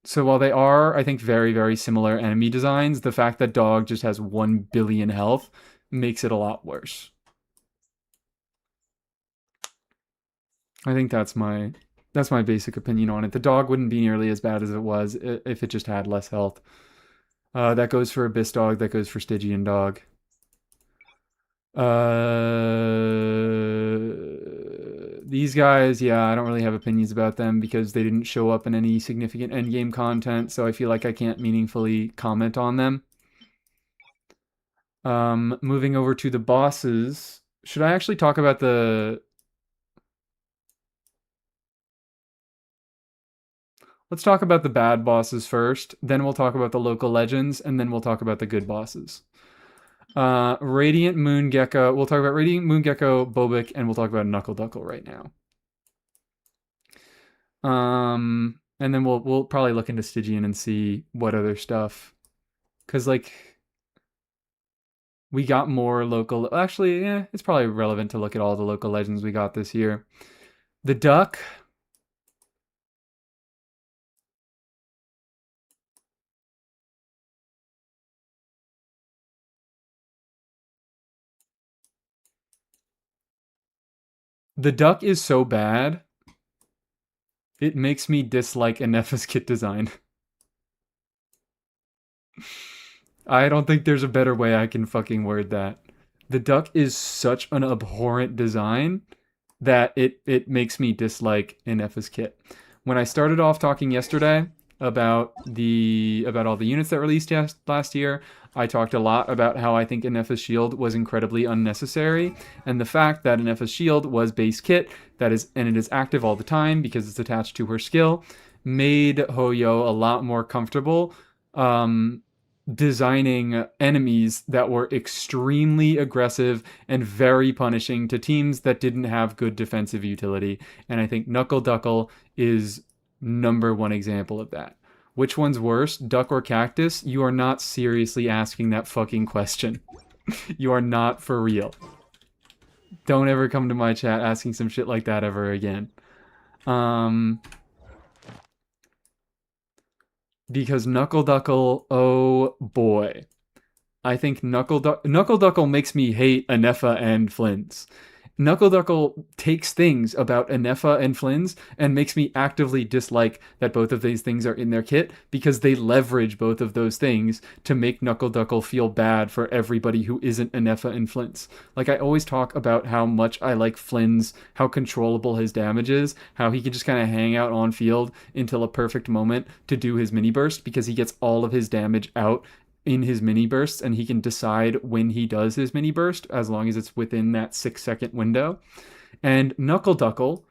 So while they are, I think, very, very similar enemy designs, the fact that dog just has 1 billion health makes it a lot worse. I think that's my basic opinion on it. The dog wouldn't be nearly as bad as it was if it just had less health. That goes for Abyss dog. That goes for Stygian dog. These guys, yeah, I don't really have opinions about them because they didn't show up in any significant endgame content, so I feel like I can't meaningfully comment on them. Moving over to the bosses. Should I actually talk about the... Let's talk about the bad bosses first, then we'll talk about the local legends, and then we'll talk about the good bosses. Radiant Moon Gecko. We'll talk about Radiant Moon Gecko, Bobik, and we'll talk about Knuckle Duckle right now. And then we'll probably look into Stygian and see what other stuff. Cause like we got more local. Actually, yeah, it's probably relevant to look at all the local legends we got this year. The duck. The duck is so bad, it makes me dislike Inef's kit design. I don't think there's a better way I can fucking word that. The duck is such an abhorrent design that it makes me dislike Inef's kit. When I started off talking yesterday about all the units that released last year, I talked a lot about how I think Inef's shield was incredibly unnecessary, and the fact that Inef's shield was base kit and it is active all the time because it's attached to her skill, made Hoyo a lot more comfortable designing enemies that were extremely aggressive and very punishing to teams that didn't have good defensive utility. And I think Knuckle Duckle is number one example of that. Which one's worse, duck or cactus? You are not seriously asking that fucking question. You are not for real. Don't ever come to my chat asking some shit like that ever again. Because Knuckle Duckle, oh boy. I think Knuckle Duckle makes me hate Inefa and Flynn's. Knuckle Duckle takes things about Inefa and Flynn's and makes me actively dislike that both of these things are in their kit because they leverage both of those things to make Knuckle Duckle feel bad for everybody who isn't Inefa and Flynn's. Like, I always talk about how much I like Flynn's, how controllable his damage is, how he can just kind of hang out on field until a perfect moment to do his mini burst because he gets all of his damage out in his mini bursts and he can decide when he does his mini burst as long as it's within that 6-second window. And Knuckle Duckle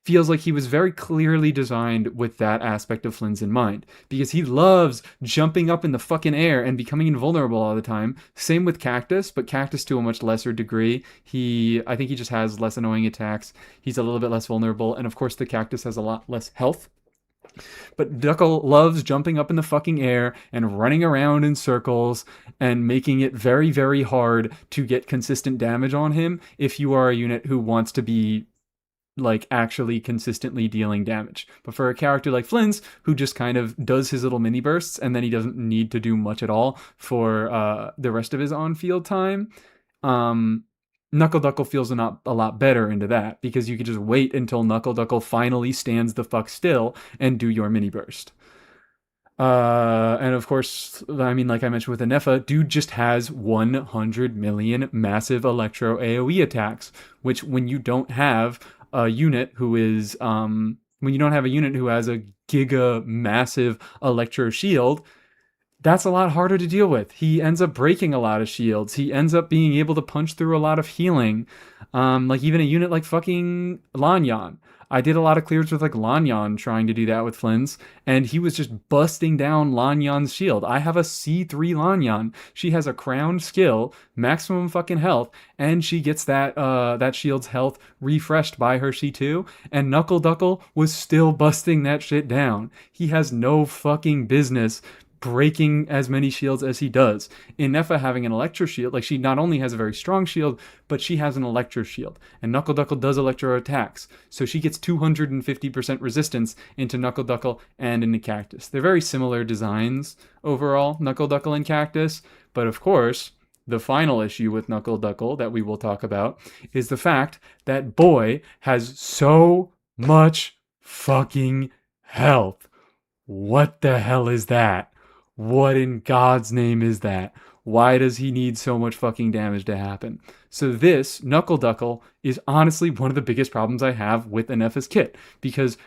feels like he was very clearly designed with that aspect of Flynn's in mind because he loves jumping up in the fucking air and becoming invulnerable all the time. Same with Cactus, but Cactus to a much lesser degree. I think he just has less annoying attacks. He's a little bit less vulnerable, and of course the Cactus has a lot less health. But Duckle loves jumping up in the fucking air and running around in circles and making it very, very hard to get consistent damage on him if you are a unit who wants to be like actually consistently dealing damage. But for a character like Flynn's, who just kind of does his little mini bursts and then he doesn't need to do much at all for the rest of his on-field time, Knuckle Duckle feels a lot better into that because you can just wait until Knuckle Duckle finally stands the fuck still and do your mini burst. And of course, I mean, like I mentioned with Inefa, dude just has 100 million massive Electro AoE attacks, which when you don't have a unit who is, when you don't have a unit who has a giga massive Electro shield, that's a lot harder to deal with. He ends up breaking a lot of shields. He ends up being able to punch through a lot of healing. Like even a unit like fucking Lanyan. I did a lot of clears with like Lanyan trying to do that with Flynn's, and he was just busting down Lanyan's shield. I have a C3 Lanyan. She has a crowned skill, maximum fucking health, and she gets that shield's health refreshed by her C2, and Knuckle Duckle was still busting that shit down. He has no fucking business breaking as many shields as he does. Inefa having an Electro shield, like she not only has a very strong shield, but she has an Electro shield. And Knuckle Duckle does Electro attacks. So she gets 250% resistance into Knuckle Duckle and into Cactus. They're very similar designs overall, Knuckle Duckle and Cactus. But of course, the final issue with Knuckle Duckle that we will talk about is the fact that boy has so much fucking health. What the hell is that? What in God's name is that? Why does he need so much fucking damage to happen? So this, Knuckle Duckle, is honestly one of the biggest problems I have with Inefa's kit. Because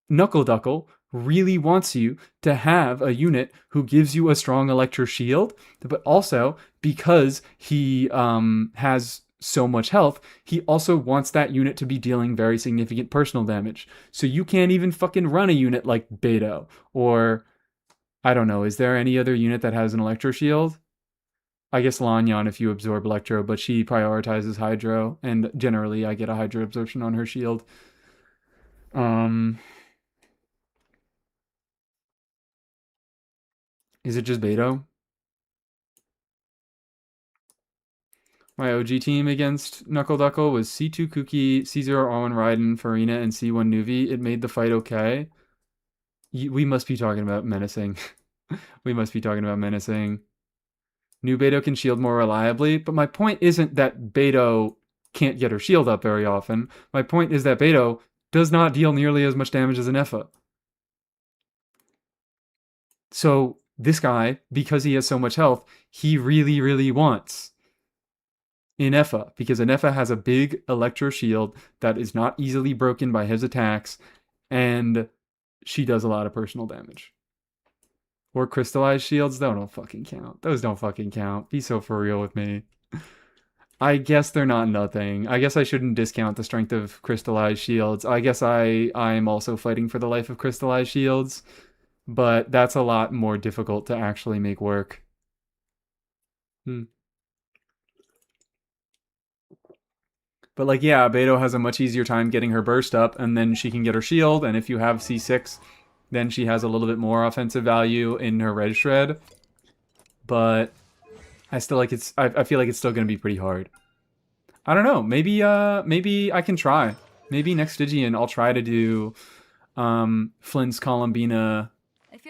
Knuckle Duckle really wants you to have a unit who gives you a strong Electro shield, but also because he has so much health, he also wants that unit to be dealing very significant personal damage. So you can't even fucking run a unit like Beto or... I don't know. Is there any other unit that has an Electro shield? I guess Lanyan if you absorb Electro, but she prioritizes Hydro, and generally I get a Hydro absorption on her shield. Is it just Beto? My OG team against Knuckle Duckle was C2 Kuki, C0 R1 Raiden, Farina, and C1 Nuvi. It made the fight okay. We must be talking about menacing. We must be talking about menacing. New Beto can shield more reliably, but my point isn't that Beto can't get her shield up very often. My point is that Beto does not deal nearly as much damage as an Effa. So this guy, because he has so much health, he really, really wants Ineffa, because Ineffa has a big Electro shield that is not easily broken by his attacks, and she does a lot of personal damage. Or crystallized shields, those don't fucking count. Those don't fucking count. Be so for real with me. I guess they're not nothing. I guess I shouldn't discount the strength of crystallized shields. I guess I'm also fighting for the life of crystallized shields, but that's a lot more difficult to actually make work. But like, yeah, Beto has a much easier time getting her burst up, and then she can get her shield, and if you have C6, then she has a little bit more offensive value in her red shred. But I still like it's I feel like it's still gonna be pretty hard. I don't know, maybe I can try. Maybe next Stygian I'll try to do Flynn's Columbina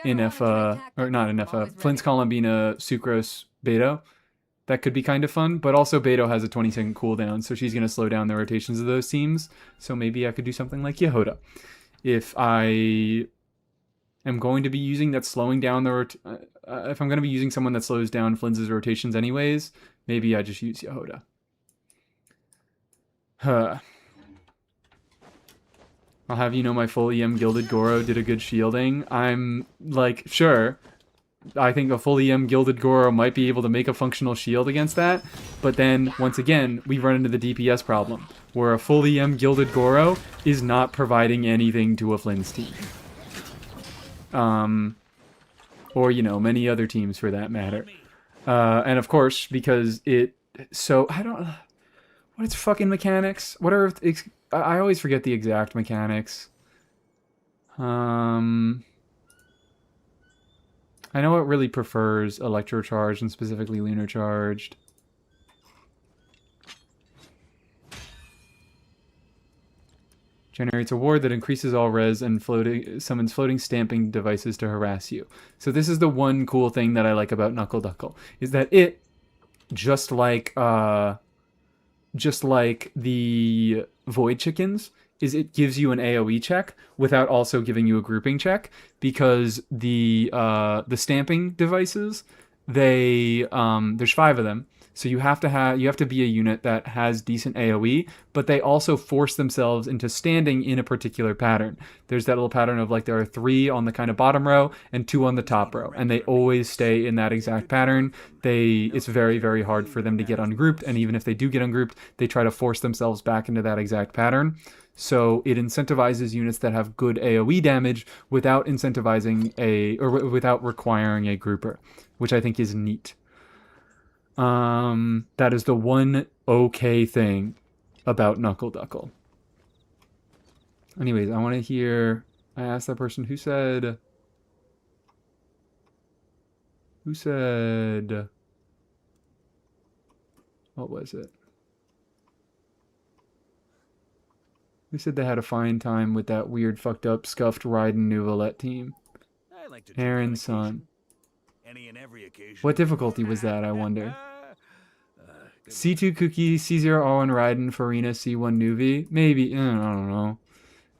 in Effa, or not in Effa, Flynn's Columbina Sucrose Beto. That could be kind of fun, but also Beto has a 20-second cooldown, so she's going to slow down the rotations of those teams. So maybe I could do something like Yehoda. If I am going to be using that slowing down the if I'm going to be using someone that slows down Flynn's rotations anyways, maybe I just use Yehoda. I'll have you know my full EM Gilded Goro did a good shielding. I'm like, sure. I think a full EM Gilded Goro might be able to make a functional shield against that, but then, once again, we run into the DPS problem, where a full EM Gilded Goro is not providing anything to a Flynn's team. Or, you know, many other teams for that matter. And of course, because I don't... What its fucking mechanics? What are... I always forget the exact mechanics. I know it really prefers Electro Charged and specifically Lunar Charged. Generates a ward that increases all res and summons floating stamping devices to harass you. So this is the one cool thing that I like about Knuckle Duckle, is that it, just like the Void Chickens, is it gives you an AoE check without also giving you a grouping check, because the stamping devices, there's 5 of them, so you have to be a unit that has decent AoE, but they also force themselves into standing in a particular pattern. There's that little pattern of like there are 3 on the kind of bottom row and 2 on the top row, and they always stay in that exact pattern. It's very, very hard for them to get ungrouped, and even if they do get ungrouped, they try to force themselves back into that exact pattern. So it incentivizes units that have good AoE damage without without requiring a grouper, which I think is neat. That is the one okay thing about Knuckle Duckle. Anyways, I want to hear... I asked that person who said... What was it? Who said they had a fine time with that weird, fucked up, scuffed Raiden Nouvelette team? I like to drink on Aaron's occasion. son. Any and every occasion. What difficulty was that, I wonder? C2 Cookie, C0 R1 Raiden, Farina, C1 Nuvi? Maybe, I don't know.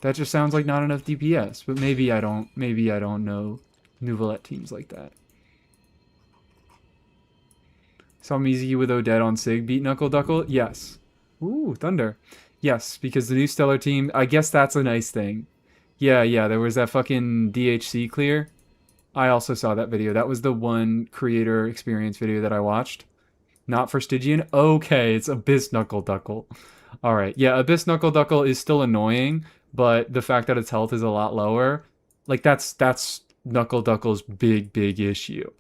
That just sounds like not enough DPS, but maybe I don't know Nouvelette teams like that. Saw Mizuki with Odette on Sig beat Knuckle Duckle? Yes. Ooh, Thunder. Yes, because the new Stellar team, I guess that's a nice thing. Yeah, there was that fucking DHC clear. I also saw that video. That was the one creator experience video that I watched. Not for Stygian? Okay, it's Abyss Knuckle Duckle. Alright, yeah, Abyss Knuckle Duckle is still annoying, but the fact that its health is a lot lower, like, that's Knuckle Duckle's big issue.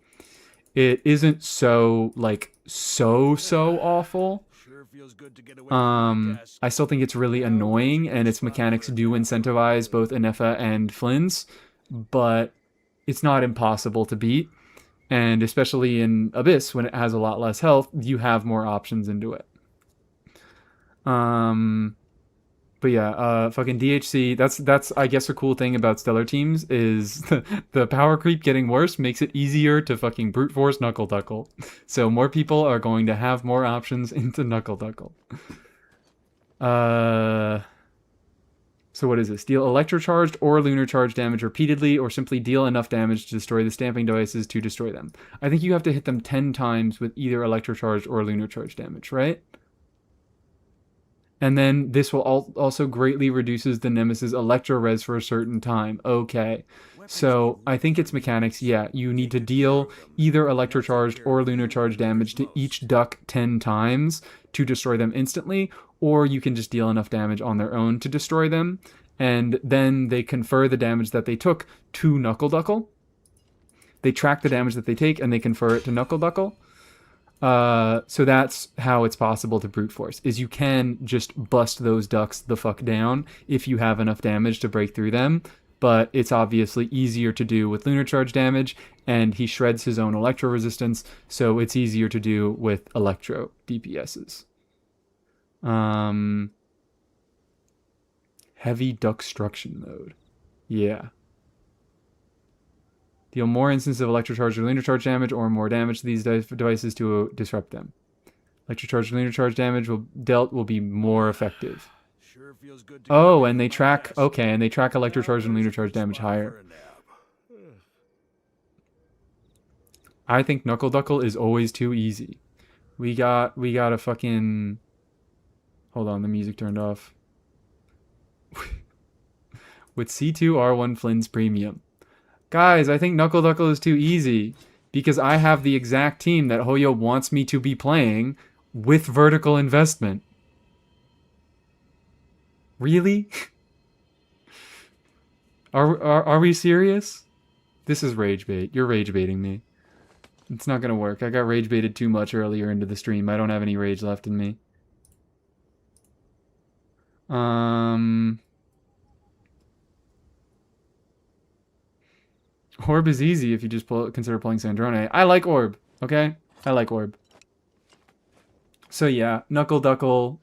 It isn't so like so awful. Sure feels good to get away from my desk. I still think it's really annoying, and its mechanics do incentivize both Inefa and Flynn's, but it's not impossible to beat. And especially in Abyss, when it has a lot less health, you have more options into it. But yeah, fucking DHC. That's I guess a cool thing about stellar teams is the power creep getting worse makes it easier to fucking brute force Knuckle Duckle. So more people are going to have more options into Knuckle Duckle. So what is this? Deal electrocharged or lunar charge damage repeatedly, or simply deal enough damage to destroy the stamping devices to destroy them. I think you have to hit them 10 times with either electrocharged or lunar charge damage, right? And then this will also greatly reduces the Nemesis Electro Res for a certain time. Okay. So I think its mechanics, yeah, you need to deal either electrocharged or lunar charge damage to each duck 10 times to destroy them instantly, or you can just deal enough damage on their own to destroy them, and then they confer the damage that they took to Knuckle Duckle. They track the damage that they take and they confer it to Knuckle Duckle. So that's how it's possible to brute force, is you can just bust those ducks the fuck down if you have enough damage to break through them, but it's obviously easier to do with lunar charge damage, and he shreds his own electro resistance, so it's easier to do with electro DPSs. Heavy duckstruction mode. Yeah. Deal more instances of electrocharge or lunar charge damage, or more damage to these devices to disrupt them. Electrocharge or lunar charge damage will be more effective. Sure feels good to Oh, and they track, okay, and they track electrocharge and lunar charge damage higher. I think Knuckle Duckle is always too easy. We got a fucking... Hold on, the music turned off. With C2R1 Flynn's Premium. Guys, I think Knuckle Duckle is too easy because I have the exact team that Hoyo wants me to be playing with vertical investment. Really? Are we serious? This is rage bait. You're rage baiting me. It's not gonna work. I got rage baited too much earlier into the stream. I don't have any rage left in me. Orb is easy if you just consider playing Sandrone. I like Orb, okay? I like Orb. So yeah, Knuckle Duckle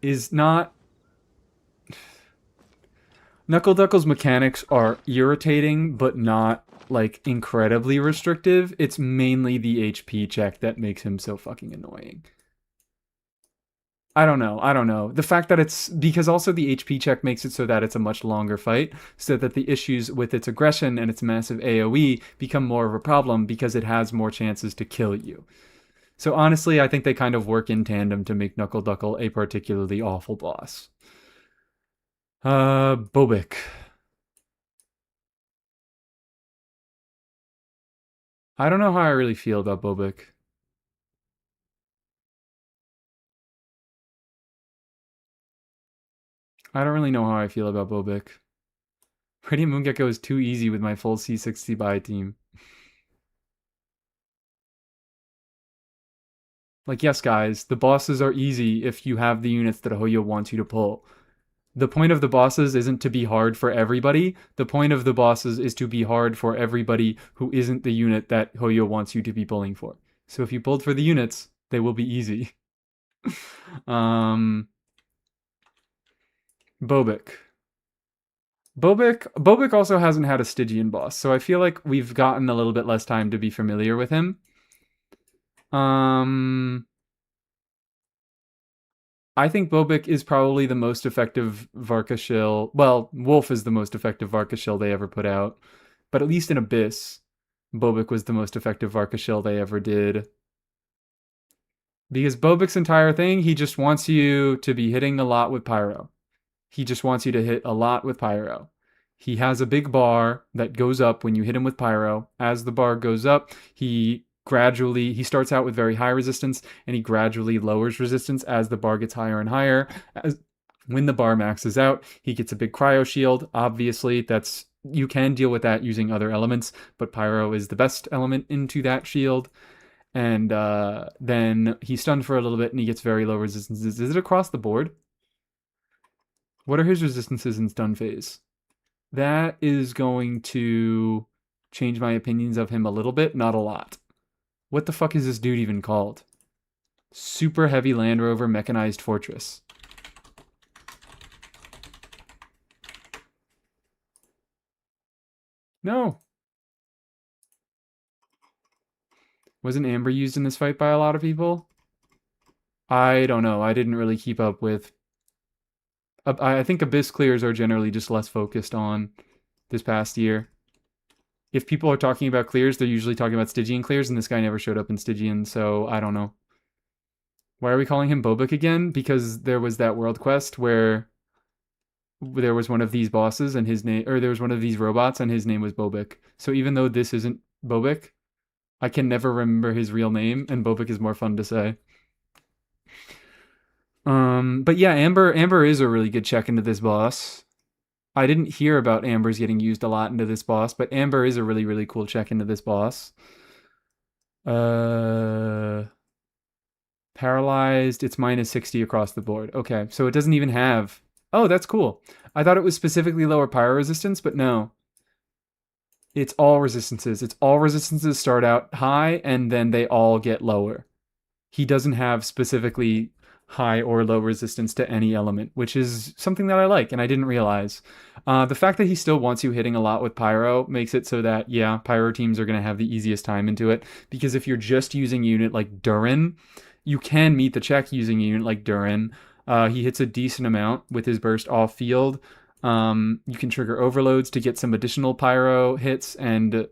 is not... Knuckle Duckle's mechanics are irritating, but not, like, incredibly restrictive. It's mainly the HP check that makes him so fucking annoying. I don't know. The fact that it's... Because also the HP check makes it so that it's a much longer fight, so that the issues with its aggression and its massive AoE become more of a problem because it has more chances to kill you. So honestly, I think they kind of work in tandem to make Knuckle Duckle a particularly awful boss. Bobik. I don't know how I really feel about Bobik. I don't really know how I feel about Bobik. Radiant Moongecko is too easy with my full C60 buy team. Like, yes, guys, the bosses are easy if you have the units that Hoyo wants you to pull. The point of the bosses isn't to be hard for everybody. The point of the bosses is to be hard for everybody who isn't the unit that Hoyo wants you to be pulling for. So if you pulled for the units, they will be easy. Bobik. Bobik also hasn't had a Stygian boss, so I feel like we've gotten a little bit less time to be familiar with him. I think Bobik is probably the most effective Varka shill. Well, Wolf is the most effective Varka shill they ever put out. But at least in Abyss, Bobik was the most effective Varka shill they ever did. Because Bobik's entire thing, he just wants you to be hitting a lot with Pyro. He just wants you to hit a lot with Pyro. He has a big bar that goes up when you hit him with Pyro. As the bar goes up, he starts out with very high resistance, and he gradually lowers resistance as the bar gets higher and higher. When the bar maxes out, he gets a big cryo shield. Obviously, that's you can deal with that using other elements, but Pyro is the best element into that shield. And then he's stunned for a little bit and he gets very low resistances. Is it across the board? What are his resistances in stun phase? That is going to change my opinions of him a little bit, not a lot. What the fuck is this dude even called? Super Heavy Land Rover Mechanized Fortress. No. Wasn't Amber used in this fight by a lot of people? I don't know. I didn't really keep up with... I think Abyss clears are generally just less focused on this past year. If people are talking about clears, they're usually talking about Stygian clears, and this guy never showed up in Stygian, so I don't know. Why are we calling him Bobik again? Because there was that world quest where there was one of these bosses and his name, or there was one of these robots and his name was Bobik. So even though this isn't Bobik, I can never remember his real name, and Bobik is more fun to say. But yeah, Amber is a really good check into this boss. I didn't hear about Amber's getting used a lot into this boss, but Amber is a really, really cool check into this boss. Paralyzed, it's minus 60 across the board. Okay, so it doesn't even have... Oh, that's cool. I thought it was specifically lower pyro resistance, but no. It's all resistances. It's all resistances start out high, and then they all get lower. He doesn't have specifically high or low resistance to any element, which is something that I like, and I didn't realize. The fact that he still wants you hitting a lot with Pyro makes it so that, yeah, Pyro teams are going to have the easiest time into it, because if you're just using a unit like Durin, you can meet the check using a unit like Durin. He hits a decent amount with his burst off field. You can trigger overloads to get some additional Pyro hits and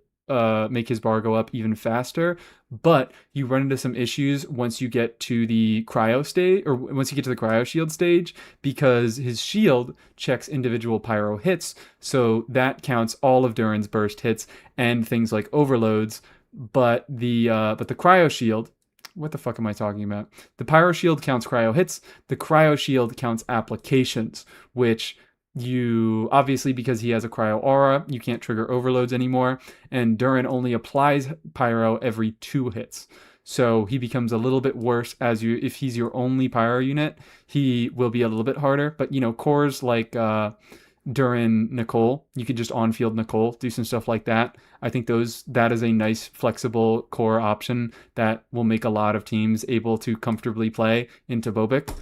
make his bar go up even faster, but you run into some issues once you get to the cryo stage, or once you get to the cryo shield stage, because his shield checks individual pyro hits, so that counts all of Durin's burst hits and things like overloads. But the cryo shield, what the fuck am I talking about? The pyro shield counts cryo hits. The cryo shield counts applications, which you obviously, because he has a cryo aura, you can't trigger overloads anymore, and Durin only applies pyro every 2 hits, so he becomes a little bit worse. If he's your only pyro unit, he will be a little bit harder. But cores like Durin Nicole, you can just on-field Nicole, do some stuff like that. I think that is a nice flexible core option that will make a lot of teams able to comfortably play into Bobik.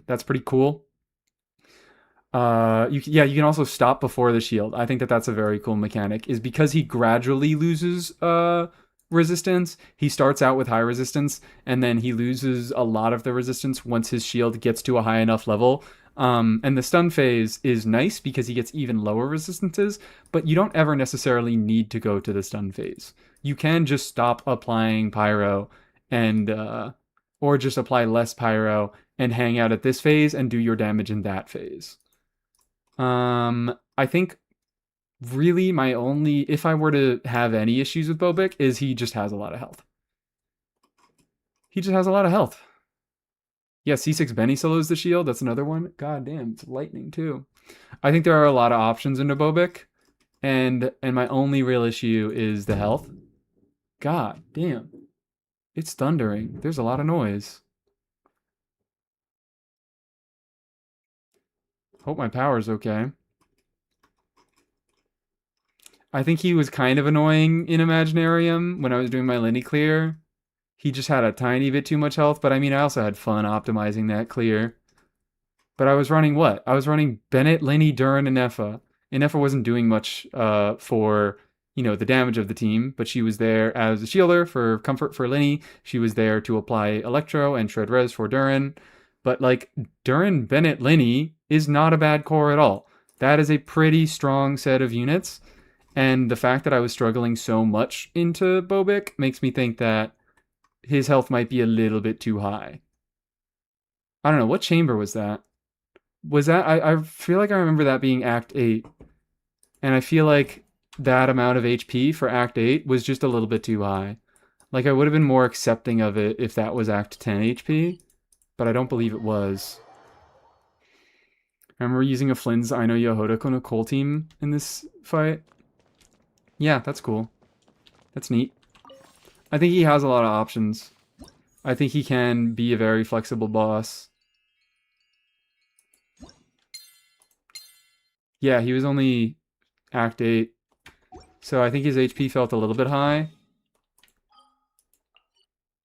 That's pretty cool. You can also stop before the shield. I think that's a very cool mechanic, is because he gradually loses resistance. He starts out with high resistance, and then he loses a lot of the resistance once his shield gets to a high enough level. And the stun phase is nice because he gets even lower resistances, but you don't ever necessarily need to go to the stun phase. You can just stop applying pyro and or just apply less pyro and hang out at this phase and do your damage in that phase. I think really my only, if I were to have any issues with Bobik, is he just has a lot of health. He just has a lot of health. Yeah, C6 Benny solos the shield. That's another one. God damn, it's lightning too. I think there are a lot of options into Bobik, and my only real issue is the health. God damn. It's thundering. There's a lot of noise. Hope my power's okay. I think he was kind of annoying in Imaginarium when I was doing my Lenny clear. He just had a tiny bit too much health, but I mean, I also had fun optimizing that clear. But I was running what? I was running Bennett, Lenny, Durin, and Effa. And Effa wasn't doing much for, the damage of the team, but she was there as a shielder for comfort for Lenny. She was there to apply Electro and Shred Res for Durin. But Durin, Bennett, Lenny is not a bad core at all. That is a pretty strong set of units. And the fact that I was struggling so much into Bobik makes me think that his health might be a little bit too high. I don't know. What chamber was that? I feel like I remember that being Act 8. And I feel like that amount of HP for Act 8 was just a little bit too high. I would have been more accepting of it if that was Act 10 HP. But I don't believe it was. Remember using a Flynn's I know Yohoda on a Cole team in this fight? Yeah, that's cool. That's neat. I think he has a lot of options. I think he can be a very flexible boss. Yeah, he was only Act 8. So I think his HP felt a little bit high.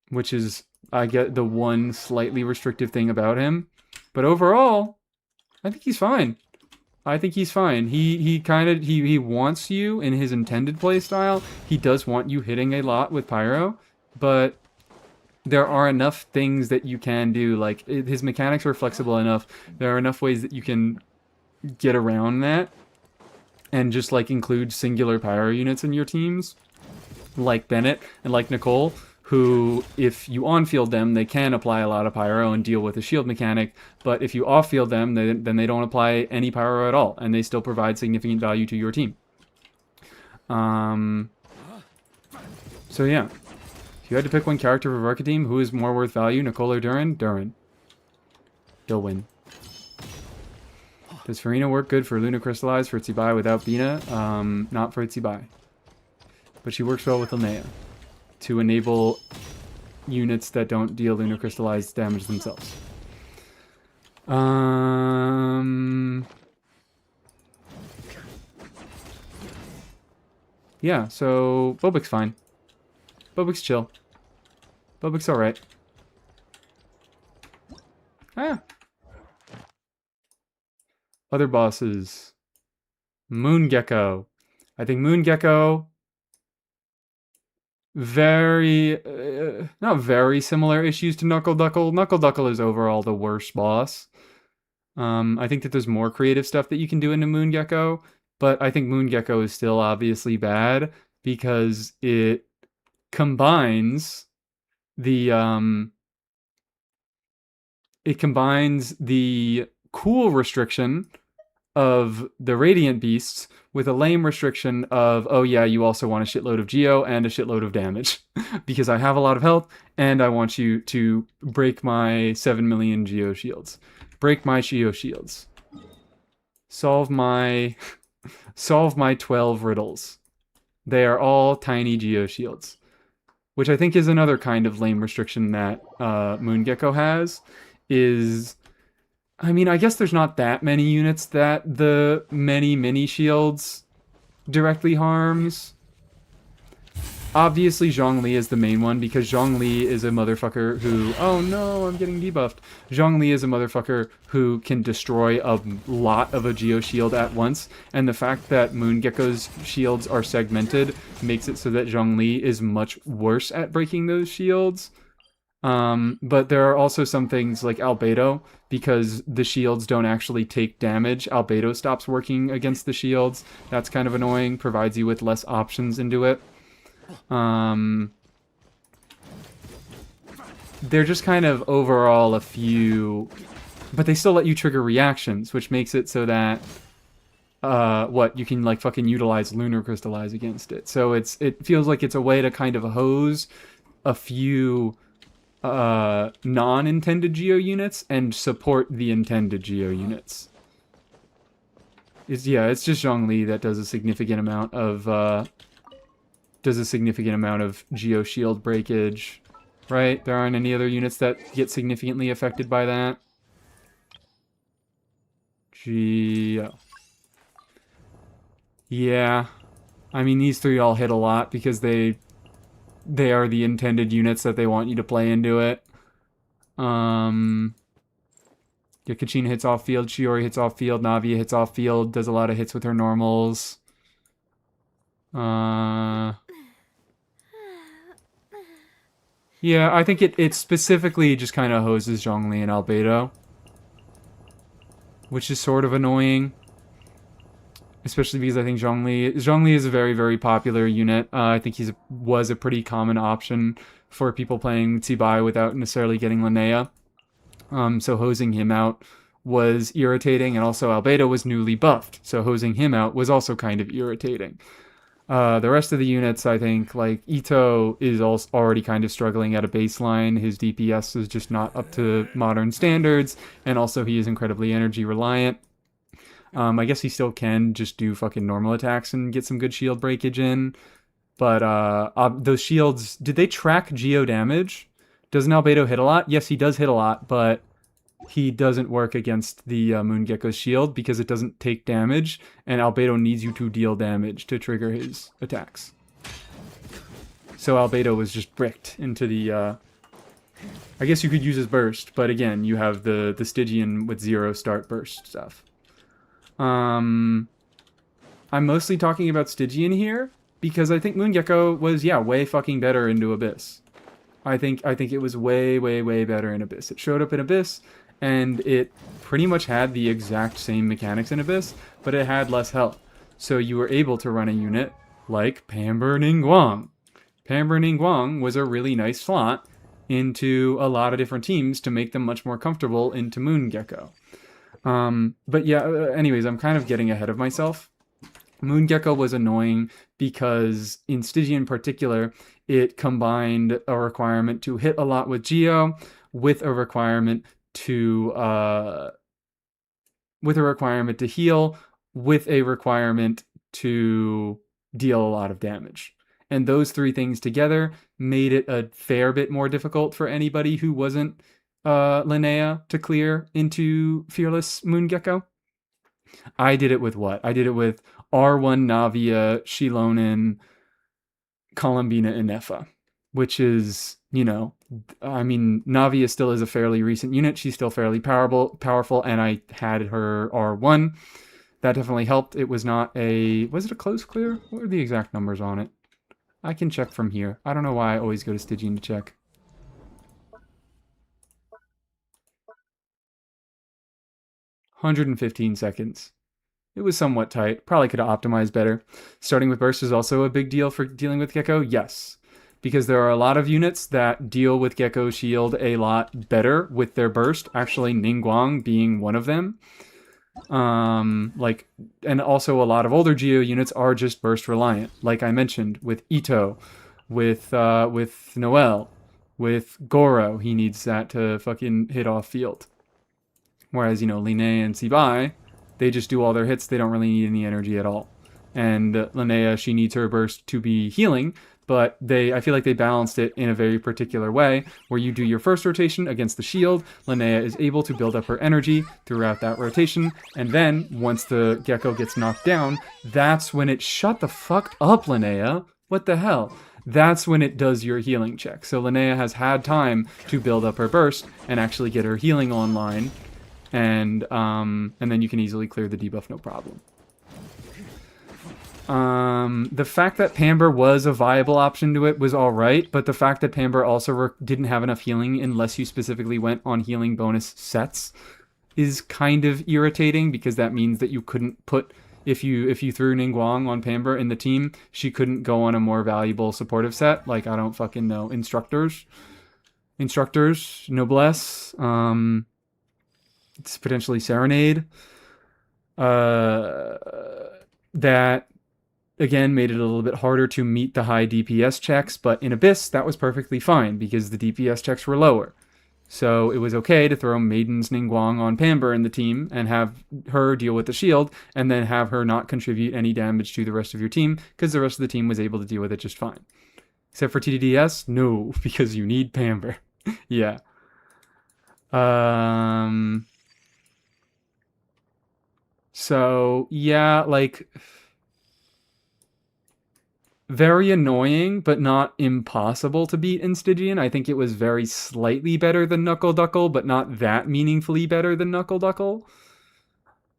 Which is, I get the one slightly restrictive thing about him. But overall, I think he's fine. I think he's fine. He wants you in his intended playstyle. He does want you hitting a lot with Pyro, but there are enough things that you can do. Like, his mechanics are flexible enough. There are enough ways that you can get around that and just, like, include singular Pyro units in your teams, like Bennett and like Nicole, who, if you on-field them, they can apply a lot of Pyro and deal with the shield mechanic, but if you off-field them, then they don't apply any Pyro at all, and they still provide significant value to your team. So yeah. If you had to pick one character for Varka team, who is more worth value, Nicole or Durin? Durin. He'll win. Does Farina work good for Luna Crystallize for Tsibai without Bina? Not for Tsibai. But she works well with Linnea to enable units that don't deal Lunar Crystallized damage themselves. Yeah, so Bobik's fine. Bobik's chill. Bobik's alright. Ah. Other bosses. Moon Gecko. I think Moon Gecko, not very similar issues to Knuckle Duckle. Knuckle Duckle is overall the worst boss. I think that there's more creative stuff that you can do into Moon Gecko, but I think Moon Gecko is still obviously bad because it combines the cool restriction of the Radiant Beasts with a lame restriction of, oh yeah, you also want a shitload of Geo and a shitload of damage. Because I have a lot of health, and I want you to break my 7 million Geo shields. Break my Geo shields. Solve my 12 riddles. They are all tiny Geo shields. Which I think is another kind of lame restriction that Moon Gecko has, is... I mean, I guess there's not that many units that the many mini shields directly harms. Obviously, Zhongli is the main one, because Zhongli is a motherfucker who... Oh no, I'm getting debuffed. Zhongli is a motherfucker who can destroy a lot of a Geo shield at once, and the fact that Moon Gecko's shields are segmented makes it so that Zhongli is much worse at breaking those shields. But there are also some things like Albedo, because the shields don't actually take damage. Albedo stops working against the shields. That's kind of annoying, provides you with less options into it. They're just kind of overall a few, but they still let you trigger reactions, which makes it so that, you can like fucking utilize Lunar Crystallize against it. So it feels like it's a way to kind of hose a few non-intended Geo units and support the intended Geo units. It's just Zhongli that does a significant amount of Geo shield breakage, right? There aren't any other units that get significantly affected by that. Geo. Yeah. I mean, these three all hit a lot because they are the intended units that they want you to play into it. Kachina hits off field, Shiori hits off field, Navia hits off field, does a lot of hits with her normals. Yeah, I think it specifically just kind of hoses Zhongli and Albedo, which is sort of annoying. Especially because I think Zhongli is a very, very popular unit. I think was a pretty common option for people playing Tsibai without necessarily getting Linnea. So hosing him out was irritating, and also Albedo was newly buffed, so hosing him out was also kind of irritating. The rest of the units, I think, like Ito is also already kind of struggling at a baseline. His DPS is just not up to modern standards, and also he is incredibly energy reliant. I guess he still can just do fucking normal attacks and get some good shield breakage in. But those shields, did they track geo damage? Doesn't Albedo hit a lot? Yes, he does hit a lot, but he doesn't work against the Moongecko's shield because it doesn't take damage, and Albedo needs you to deal damage to trigger his attacks. So Albedo was just bricked into the... I guess you could use his burst, but again, you have the Stygian with 0 start burst stuff. I'm mostly talking about Stygian here, because I think Moongecko was, yeah, way fucking better into Abyss. I think it was way, way, way better in Abyss. It showed up in Abyss, and it pretty much had the exact same mechanics in Abyss, but it had less health. So you were able to run a unit like Pamber Ningguang. Pamber Ningguang was a really nice slot into a lot of different teams to make them much more comfortable into Moongecko. But yeah, anyways, I'm kind of getting ahead of myself. Moongecko was annoying because in Stygian in particular, it combined a requirement to hit a lot with Geo with a requirement to heal with a requirement to deal a lot of damage. And those three things together made it a fair bit more difficult for anybody who wasn't Linnea to clear into Fearless Moongecko. I did it with what? I did it with R1 Navia, Shilonin, Columbina, and Nefa, which is, you know, I mean, Navia still is a fairly recent unit. She's still fairly powerful, and I had her R1. That definitely helped. It was not a... Was it a close clear? What are the exact numbers on it? I can check from here. I don't know why I always go to Stygian to check. $115. It was somewhat tight. Probably could have optimized better. Starting with burst is also a big deal for dealing with Gecko. Yes. Because there are a lot of units that deal with Gecko Shield a lot better with their burst. Actually, Ningguang being one of them. And also a lot of older Geo units are just burst reliant. Like I mentioned, with Ito, with Noel, with Goro, he needs that to fucking hit off field. Whereas, you know, Linnea and Sibai, they just do all their hits, they don't really need any energy at all. And Linnea, she needs her burst to be healing, but I feel like they balanced it in a very particular way, where you do your first rotation against the shield, Linnea is able to build up her energy throughout that rotation, and then, once the Gecko gets knocked down, that's when it... Shut the fuck up, Linnea! What the hell? That's when it does your healing check. So Linnea has had time to build up her burst and actually get her healing online, and then you can easily clear the debuff, no problem. The fact that Pamber was a viable option to it was alright, but the fact that Pamber also didn't have enough healing unless you specifically went on healing bonus sets is kind of irritating, because that means that you couldn't put... If you threw Ningguang on Pamber in the team, she couldn't go on a more valuable supportive set, like, I don't fucking know, Instructors, Noblesse, it's potentially Serenade, that again made it a little bit harder to meet the high DPS checks, but in Abyss that was perfectly fine because the DPS checks were lower. So it was okay to throw Maiden's Ningguang on Pamber in the team and have her deal with the shield, and then have her not contribute any damage to the rest of your team, because the rest of the team was able to deal with it just fine. Except for TDDS? No, because you need Pamber. Yeah. So, yeah, like... Very annoying, but not impossible to beat in Stygian. I think it was very slightly better than Knuckle Duckle, but not that meaningfully better than Knuckle Duckle.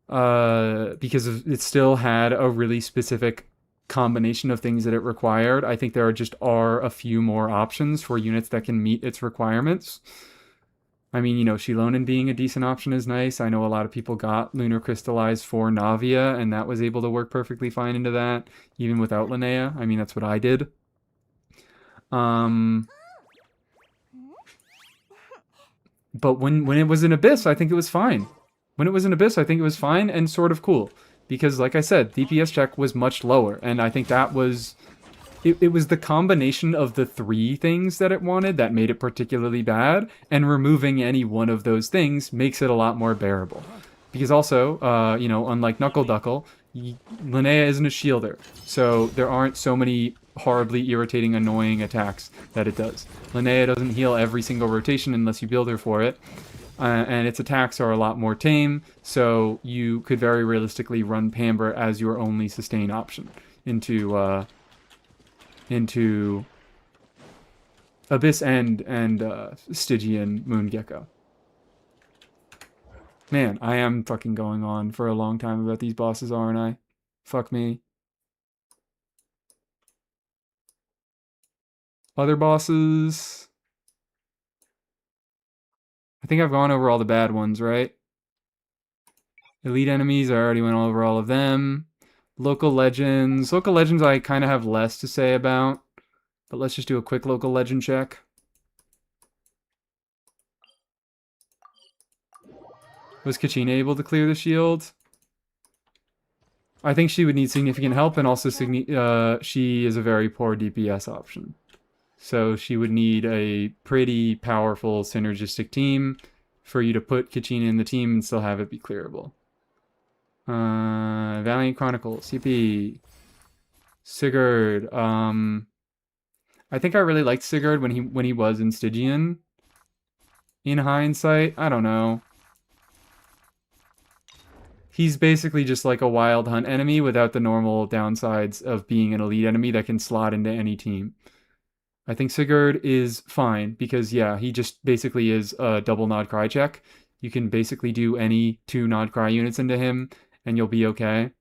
Because it still had a really specific combination of things that it required. I think there are a few more options for units that can meet its requirements. I mean, you know, Shilonin being a decent option is nice. I know a lot of people got Lunar Crystallize for Navia, and that was able to work perfectly fine into that, even without Linnea. I mean, that's what I did. But when it was in Abyss, I think it was fine. When it was in Abyss, I think it was fine and sort of cool. Because, like I said, DPS check was much lower, and I think that was... It was the combination of the three things that it wanted that made it particularly bad, and removing any one of those things makes it a lot more bearable. Because also, unlike Knuckle Duckle, Linnea isn't a shielder, so there aren't so many horribly irritating, annoying attacks that it does. Linnea doesn't heal every single rotation unless you build her for it, and its attacks are a lot more tame, so you could very realistically run Pamber as your only sustain option into Abyss and Stygian Moongecko. Man, I am fucking going on for a long time about these bosses, aren't I? Fuck me. Other bosses... I think I've gone over all the bad ones, right? Elite enemies, I already went over all of them. Local legends. Local legends I kind of have less to say about. But let's just do a quick local legend check. Was Kachina able to clear the shield? I think she would need significant help, and also she is a very poor DPS option. So she would need a pretty powerful synergistic team for you to put Kachina in the team and still have it be clearable. Valiant Chronicle, CP. Sigurd. I think I really liked Sigurd when he was in Stygian. In hindsight, I don't know. He's basically just like a wild hunt enemy without the normal downsides of being an elite enemy that can slot into any team. I think Sigurd is fine because, yeah, he just basically is a double Nod Cry check. You can basically do any 2 Nod Cry units into him and you'll be okay,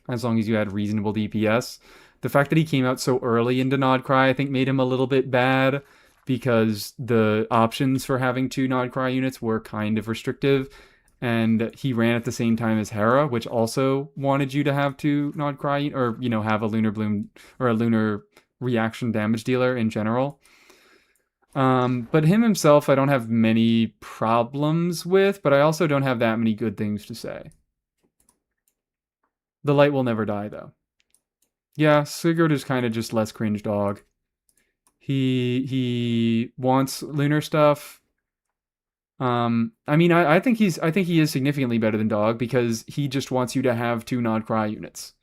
as long as you had reasonable DPS. The fact that he came out so early into Nod Cry, I think, made him a little bit bad because the options for having 2 Nod Cry units were kind of restrictive. And he ran at the same time as Hera, which also wanted you to have 2 Nod Cry, or, have a Lunar Bloom, or a Lunar Reaction damage dealer in general. But him himself, I don't have many problems with, but I also don't have that many good things to say. The light will never die, though. Yeah, Sigurd is kind of just less cringe dog. He wants lunar stuff. I think he is significantly better than Dog because he just wants you to have 2 Nod Cry units.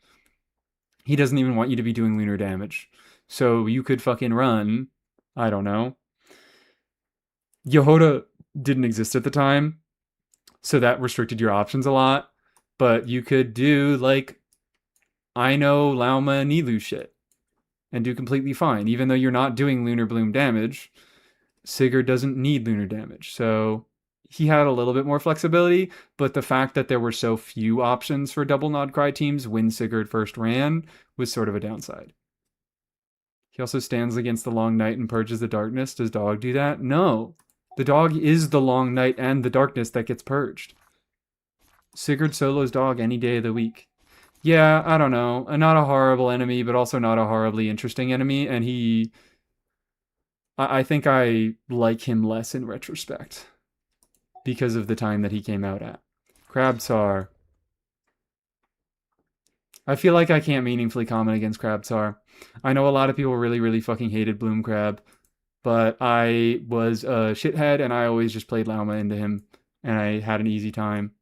He doesn't even want you to be doing lunar damage. So you could fucking run, I don't know. Yehoda didn't exist at the time, so that restricted your options a lot. But you could do, like, Aino, Lauma, Nilu shit and do completely fine, even though you're not doing Lunar Bloom damage. Sigurd doesn't need lunar damage, so he had a little bit more flexibility, but the fact that there were so few options for double Nod Cry teams when Sigurd first ran was sort of a downside. He also stands against the Long Night and purges the darkness. Does Dog do that? No. The Dog is the Long Night and the darkness that gets purged. Sigurd solos Dog any day of the week. Yeah, I don't know. Not a horrible enemy, but also not a horribly interesting enemy, and I think I like him less in retrospect because of the time that he came out at. Crabsar. I feel like I can't meaningfully comment against Crabsar. I know a lot of people really, really fucking hated Bloom Crab, but I was a shithead and I always just played Lauma into him and I had an easy time.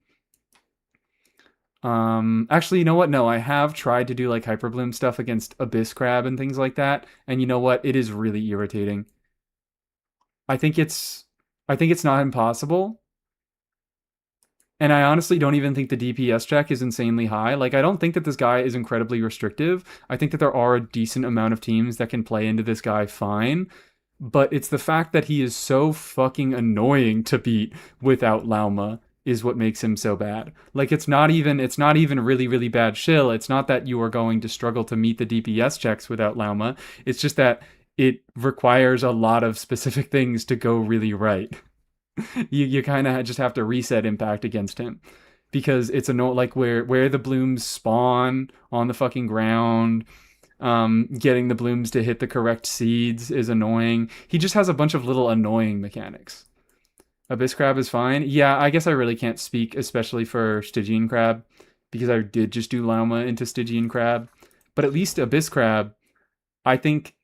Actually, you know what? No, I have tried to do like Hyper Bloom stuff against Abyss Crab and things like that, and you know what? It is really irritating. I think it's not impossible. And I honestly don't even think the DPS check is insanely high. Like, I don't think that this guy is incredibly restrictive. I think that there are a decent amount of teams that can play into this guy fine. But it's the fact that he is so fucking annoying to beat without Lauma is what makes him so bad. Like, it's not even really, really bad shill. It's not that you are going to struggle to meet the DPS checks without Lauma. It's just that it requires a lot of specific things to go really right. you kind of just have to reset impact against him because it's like where the blooms spawn on the fucking ground. Getting the blooms to hit the correct seeds is annoying. He just has a bunch of little annoying mechanics. Abyss Crab is fine. Yeah, I guess I really can't speak, especially for Stygian Crab, because I did just do Lauma into Stygian Crab. But at least Abyss Crab, I think,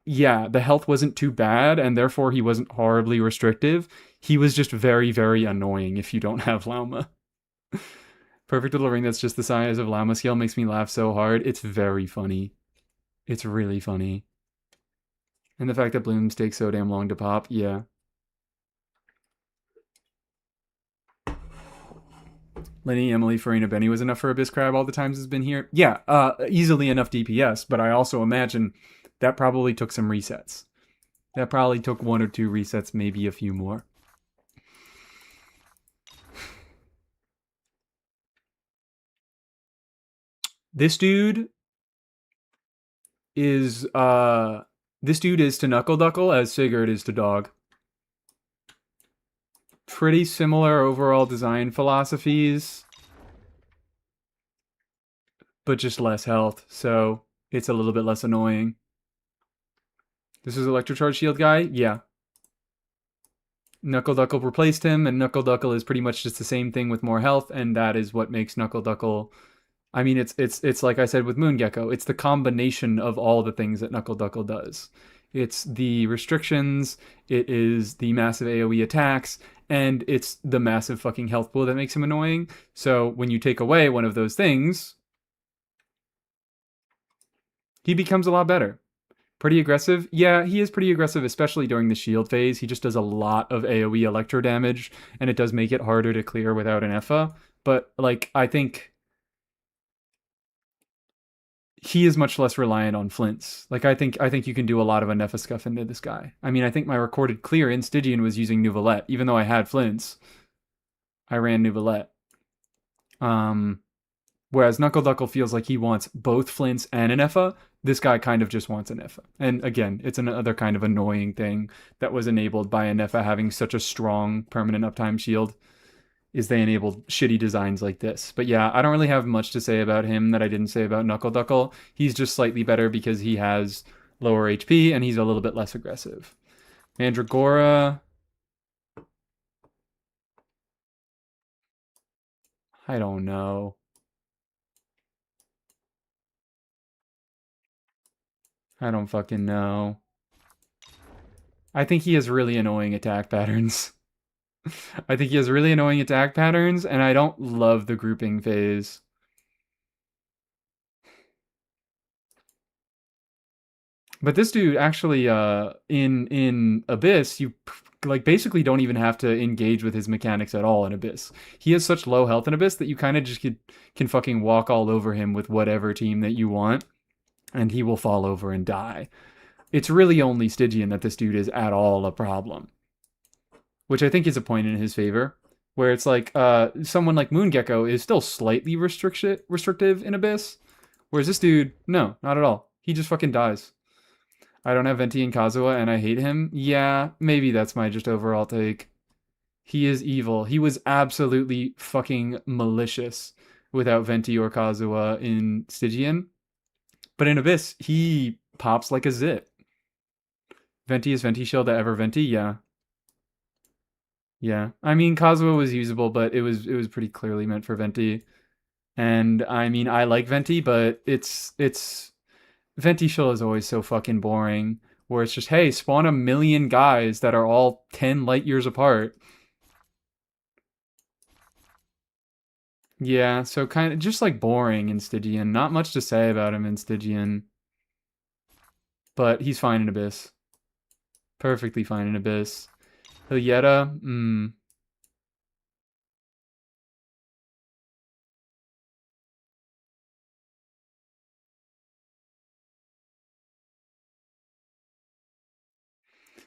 yeah, the health wasn't too bad, and therefore he wasn't horribly restrictive. He was just very, very annoying if you don't have Lauma. Perfect little ring that's just the size of llama scale makes me laugh so hard. It's very funny. It's really funny. And the fact that blooms take so damn long to pop, yeah. Lenny, Emily, Farina, Benny was enough for Abyss Crab all the times it's been here. Yeah, easily enough DPS, but I also imagine that probably took some resets. That probably took 1 or 2 resets, maybe a few more. This dude is to Knuckle Duckle as Sigurd is to Dog. Pretty similar overall design philosophies, but just less health, so it's a little bit less annoying. This is Electrocharge Shield guy? Yeah. Knuckle Duckle replaced him, and Knuckle Duckle is pretty much just the same thing with more health, and that is what makes Knuckle Duckle. I mean, it's like I said with Moongecko. It's the combination of all the things that Knuckle Duckle does. It's the restrictions, it is the massive AoE attacks, and it's the massive fucking health pool that makes him annoying. So when you take away one of those things, he becomes a lot better. Pretty aggressive? Yeah, he is pretty aggressive, especially during the shield phase. He just does a lot of AoE electro damage, and it does make it harder to clear without an Effa. But, like, I think he is much less reliant on flints. Like, I think you can do a lot of a Nefa scuff into this guy. I mean, I think my recorded clear in Stygian was using Nouvelette. Even though I had flints, I ran Nouvelette. Whereas Knuckle Duckle feels like he wants both flints and an Effa. This guy kind of just wants an Effa. And again, it's another kind of annoying thing that was enabled by an Effa having such a strong permanent uptime shield, is they enabled shitty designs like this. But yeah, I don't really have much to say about him that I didn't say about Knuckle Duckle. He's just slightly better because he has lower HP and he's a little bit less aggressive. Mandragora, I don't know. I don't fucking know. I think he has really annoying attack patterns. I think he has really annoying attack patterns, and I don't love the grouping phase. But this dude actually, in Abyss, you like basically don't even have to engage with his mechanics at all in Abyss. He has such low health in Abyss that you kind of just can fucking walk all over him with whatever team that you want, and he will fall over and die. It's really only Stygian that this dude is at all a problem, which I think is a point in his favor. Where it's like someone like Moongecko is still slightly restrictive in Abyss, whereas this dude, no, not at all. He just fucking dies. I don't have Venti and Kazuha and I hate him. Yeah, maybe that's my just overall take. He is evil. He was absolutely fucking malicious without Venti or Kazuha in Stygian. But in Abyss, he pops like a zit. Venti is Venti shield that ever Venti? Yeah. Yeah. I mean, Kazuha was usable, but it was pretty clearly meant for Venti. And I mean, I like Venti, but it's Venti shield is always so fucking boring. Where it's just, hey, spawn a million guys that are all 10 light years apart. Yeah, so kind of just like boring in Stygian. Not much to say about him in Stygian. But he's fine in Abyss. Perfectly fine in Abyss. Hilyeta,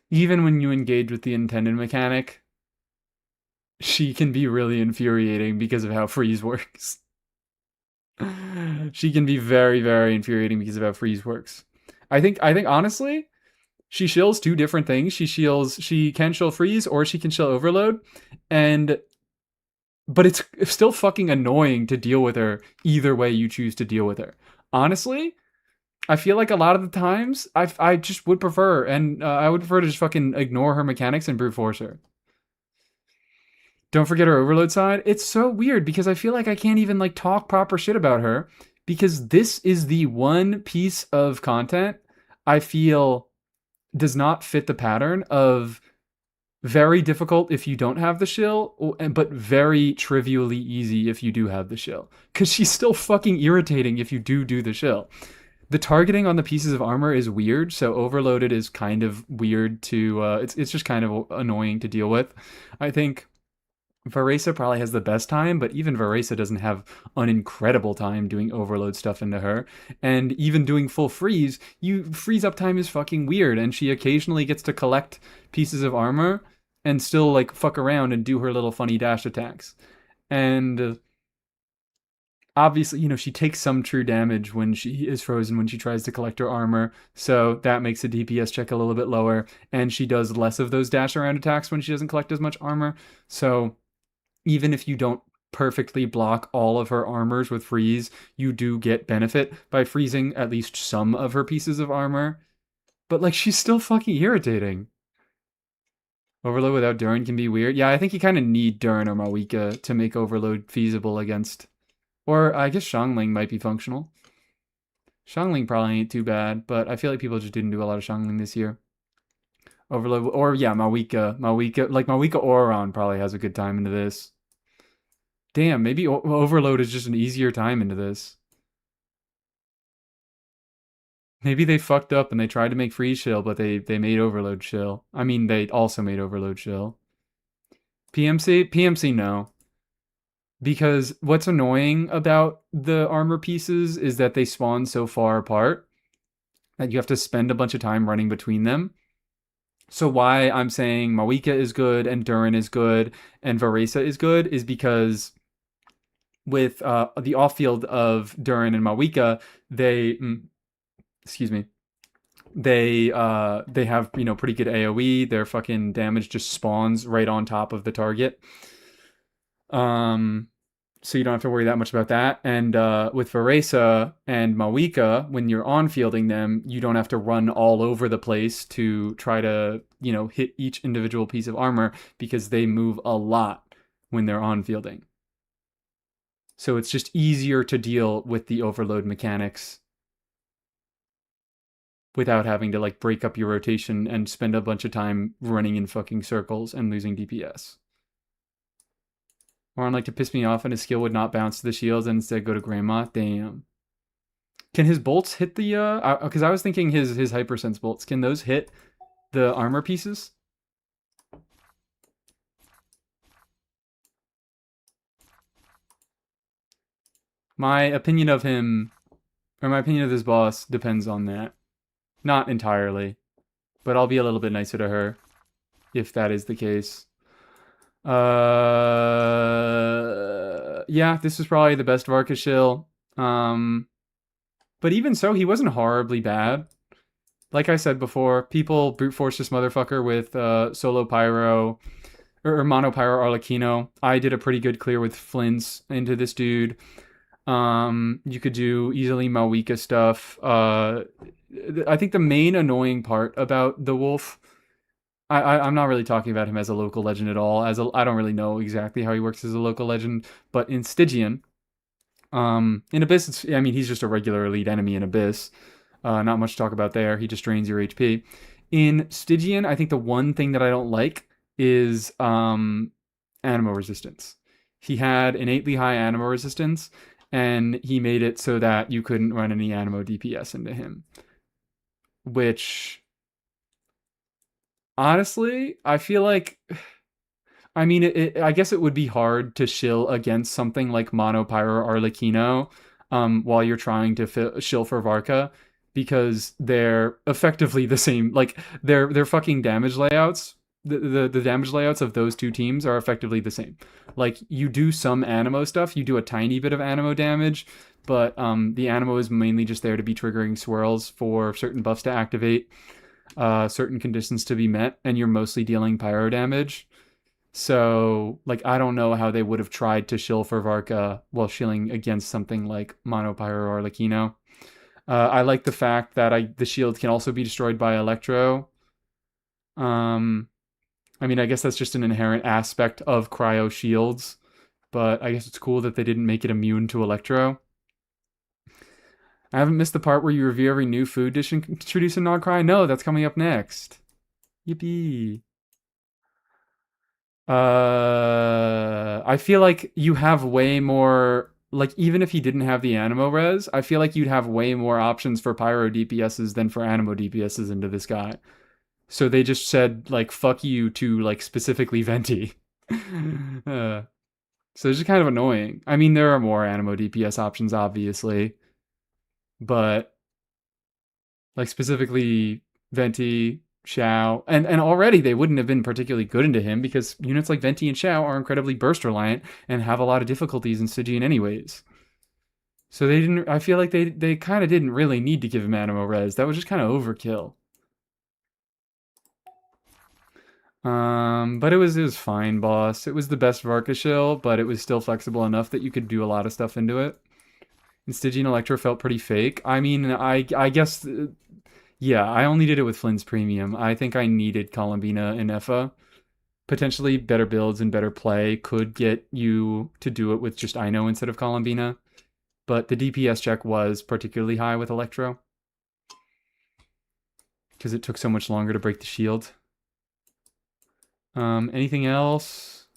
even when you engage with the intended mechanic, she can be really infuriating because of how freeze works. She can be very, very infuriating because of how freeze works. I think honestly, she shills 2 different things. She can shill freeze or she can shill overload, but it's still fucking annoying to deal with her either way you choose to deal with her. Honestly, I feel like a lot of the times I just would prefer, and I would prefer to just fucking ignore her mechanics and brute force her. Don't forget her overload side. It's so weird because I feel like I can't even like talk proper shit about her because this is the one piece of content I feel does not fit the pattern of very difficult if you don't have the shill, but very trivially easy if you do have the shill. Because she's still fucking irritating if you do the shill. The targeting on the pieces of armor is weird, so overloaded is kind of weird to. It's just kind of annoying to deal with. I think Varesa probably has the best time, but even Varesa doesn't have an incredible time doing overload stuff into her. And even doing full freeze, you freeze up time is fucking weird, and she occasionally gets to collect pieces of armor and still like fuck around and do her little funny dash attacks. And obviously, she takes some true damage when she is frozen when she tries to collect her armor, so that makes the DPS check a little bit lower, and she does less of those dash around attacks when she doesn't collect as much armor. So even if you don't perfectly block all of her armors with freeze, you do get benefit by freezing at least some of her pieces of armor. But like, she's still fucking irritating. Overload without Durin can be weird. Yeah, I think you kind of need Durin or Mawika to make Overload feasible against. Or I guess Xiangling might be functional. Xiangling probably ain't too bad, but I feel like people just didn't do a lot of Xiangling this year. Overload, or yeah, Mawika. Like Mawika Oron probably has a good time into this. Damn, maybe Overload is just an easier time into this. Maybe they fucked up and they tried to make Freeze Shill, but they made Overload Shill. I mean, they also made Overload Shill. PMC, no. Because what's annoying about the armor pieces is that they spawn so far apart that you have to spend a bunch of time running between them. So why I'm saying Mawika is good and Durin is good and Varesa is good is because with the off field of Durin and Mawika, they excuse me, they have pretty good AoE. Their fucking damage just spawns right on top of the target. So you don't have to worry that much about that. And with Varesa and Mawika, when you're on fielding them, you don't have to run all over the place to try to hit each individual piece of armor because they move a lot when they're on fielding. So it's just easier to deal with the overload mechanics without having to like break up your rotation and spend a bunch of time running in fucking circles and losing DPS. Warren like to piss me off and his skill would not bounce to the shields and instead go to Grandma. Damn. Can his bolts hit the because I was thinking his hypersense bolts, can those hit the armor pieces? My opinion of him, or my opinion of this boss, depends on that. Not entirely, but I'll be a little bit nicer to her if that is the case. Yeah, this is probably the best Varka shill. But even so, he wasn't horribly bad. Like I said before, people brute force this motherfucker with solo pyro or mono pyro Arlecchino. I did a pretty good clear with Flints into this dude. You could do easily Mawika stuff. I think the main annoying part about the wolf, I'm not really talking about him as a local legend at all. I don't really know exactly how he works as a local legend, but in Stygian, in Abyss, he's just a regular elite enemy in Abyss. Not much to talk about there. He just drains your HP. In Stygian, I think the one thing that I don't like is animo resistance. He had innately high animo resistance, and he made it so that you couldn't run any animo DPS into him. Which, honestly, I feel like... I guess it would be hard to shill against something like Mono Pyro Arlecchino while you're trying to shill for Varka, because they're effectively the same. Like, their fucking damage layouts, the damage layouts of those two teams are effectively the same. Like, you do some animo stuff, you do a tiny bit of animo damage, but the animo is mainly just there to be triggering swirls for certain buffs to activate, certain conditions to be met, and you're mostly dealing pyro damage. So, like, I don't know how they would have tried to shill for Varka while shilling against something like Mono Pyro or Arlecchino. I like the fact that the shield can also be destroyed by Electro. I guess that's just an inherent aspect of cryo shields, but I guess it's cool that they didn't make it immune to Electro. I haven't missed the part where you review every new food dish introduced in Krai. No, that's coming up next. Yippee. I feel like you have way more. Like, even if he didn't have the Animo res, I feel like you'd have way more options for Pyro DPSs than for Animo DPSs into this guy. So they just said, like, fuck you to, like, specifically Venti. So it's just kind of annoying. I mean, there are more Animo DPS options, obviously, but, like, specifically Venti, Xiao, and already they wouldn't have been particularly good into him because units like Venti and Xiao are incredibly burst reliant and have a lot of difficulties in Stygian anyways. So they didn't. I feel like they kind of didn't really need to give him Animo res. That was just kind of overkill. But it was fine, boss. It was the best Varkashil, but it was still flexible enough that you could do a lot of stuff into it. And Stygian Electro felt pretty fake. I mean, I guess, yeah, I only did it with Flynn's Premium. I think I needed Columbina and Effa. Potentially better builds and better play could get you to do it with just Ino instead of Columbina. But the DPS check was particularly high with Electro. Because it took so much longer to break the shield. Anything else?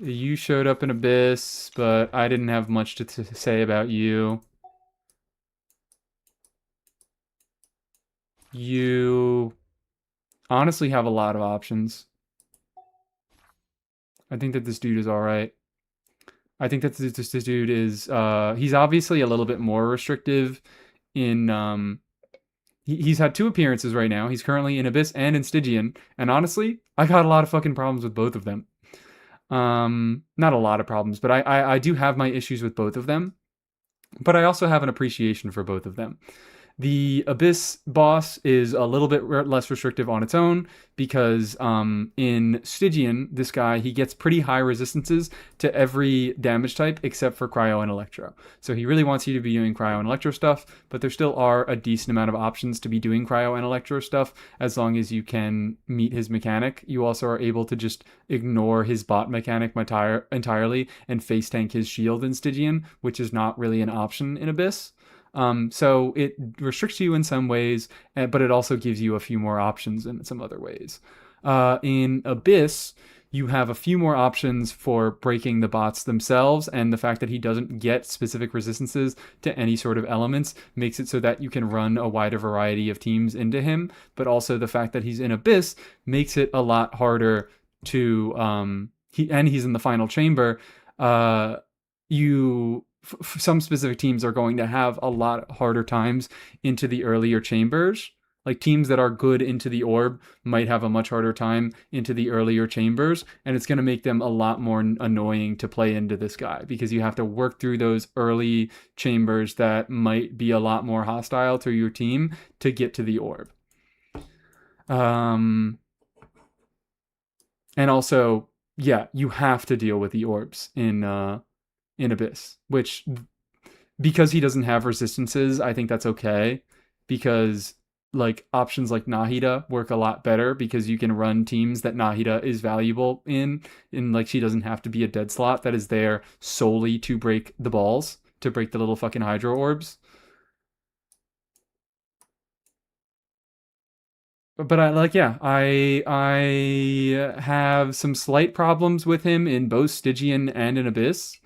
You showed up in Abyss, but I didn't have much to say about you. You honestly have a lot of options. I think that this dude is alright. I think that this dude is, he's obviously a little bit more restrictive in, he's had 2 appearances right now. He's currently in Abyss and in Stygian, and honestly, I got a lot of fucking problems with both of them. Not a lot of problems, but I do have my issues with both of them. But I also have an appreciation for both of them. The Abyss boss is a little bit less restrictive on its own because in Stygian, this guy, he gets pretty high resistances to every damage type except for Cryo and Electro. So he really wants you to be doing Cryo and Electro stuff, but there still are a decent amount of options to be doing Cryo and Electro stuff as long as you can meet his mechanic. You also are able to just ignore his bot mechanic entirely and face tank his shield in Stygian, which is not really an option in Abyss. So it restricts you in some ways, but it also gives you a few more options in some other ways. In Abyss, you have a few more options for breaking the bots themselves, and the fact that he doesn't get specific resistances to any sort of elements makes it so that you can run a wider variety of teams into him, but also the fact that he's in Abyss makes it a lot harder to, he's in the final chamber, some specific teams are going to have a lot harder times into the earlier chambers. Like teams that are good into the orb might have a much harder time into the earlier chambers, and it's going to make them a lot more annoying to play into this guy because you have to work through those early chambers that might be a lot more hostile to your team to get to the orb. And also, yeah, you have to deal with the orbs in Abyss, which, because he doesn't have resistances, I think that's okay, because like options like Nahida work a lot better because you can run teams that Nahida is valuable in like she doesn't have to be a dead slot that is there solely to break the balls, to break the little fucking hydro orbs. But I have some slight problems with him in both Stygian and in Abyss,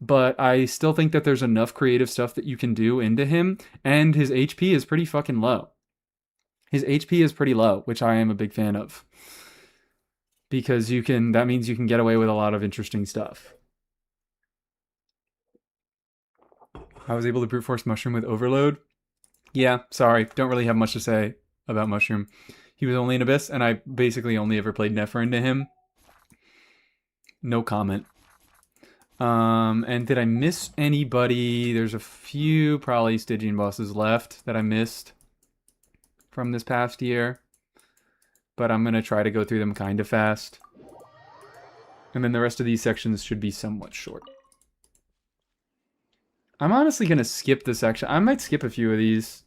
but I still think that there's enough creative stuff that you can do into him, and his HP is pretty fucking low. His HP is pretty low, which I am a big fan of. Because that means you can get away with a lot of interesting stuff. I was able to brute force Mushroom with Overload. Yeah, sorry, don't really have much to say about Mushroom. He was only in Abyss, and I basically only ever played Nefer into him. No comment. And did I miss anybody? There's a few probably Stygian bosses left that I missed from this past year, but I'm going to try to go through them kind of fast. And then the rest of these sections should be somewhat short. I'm honestly going to skip this section. I might skip a few of these.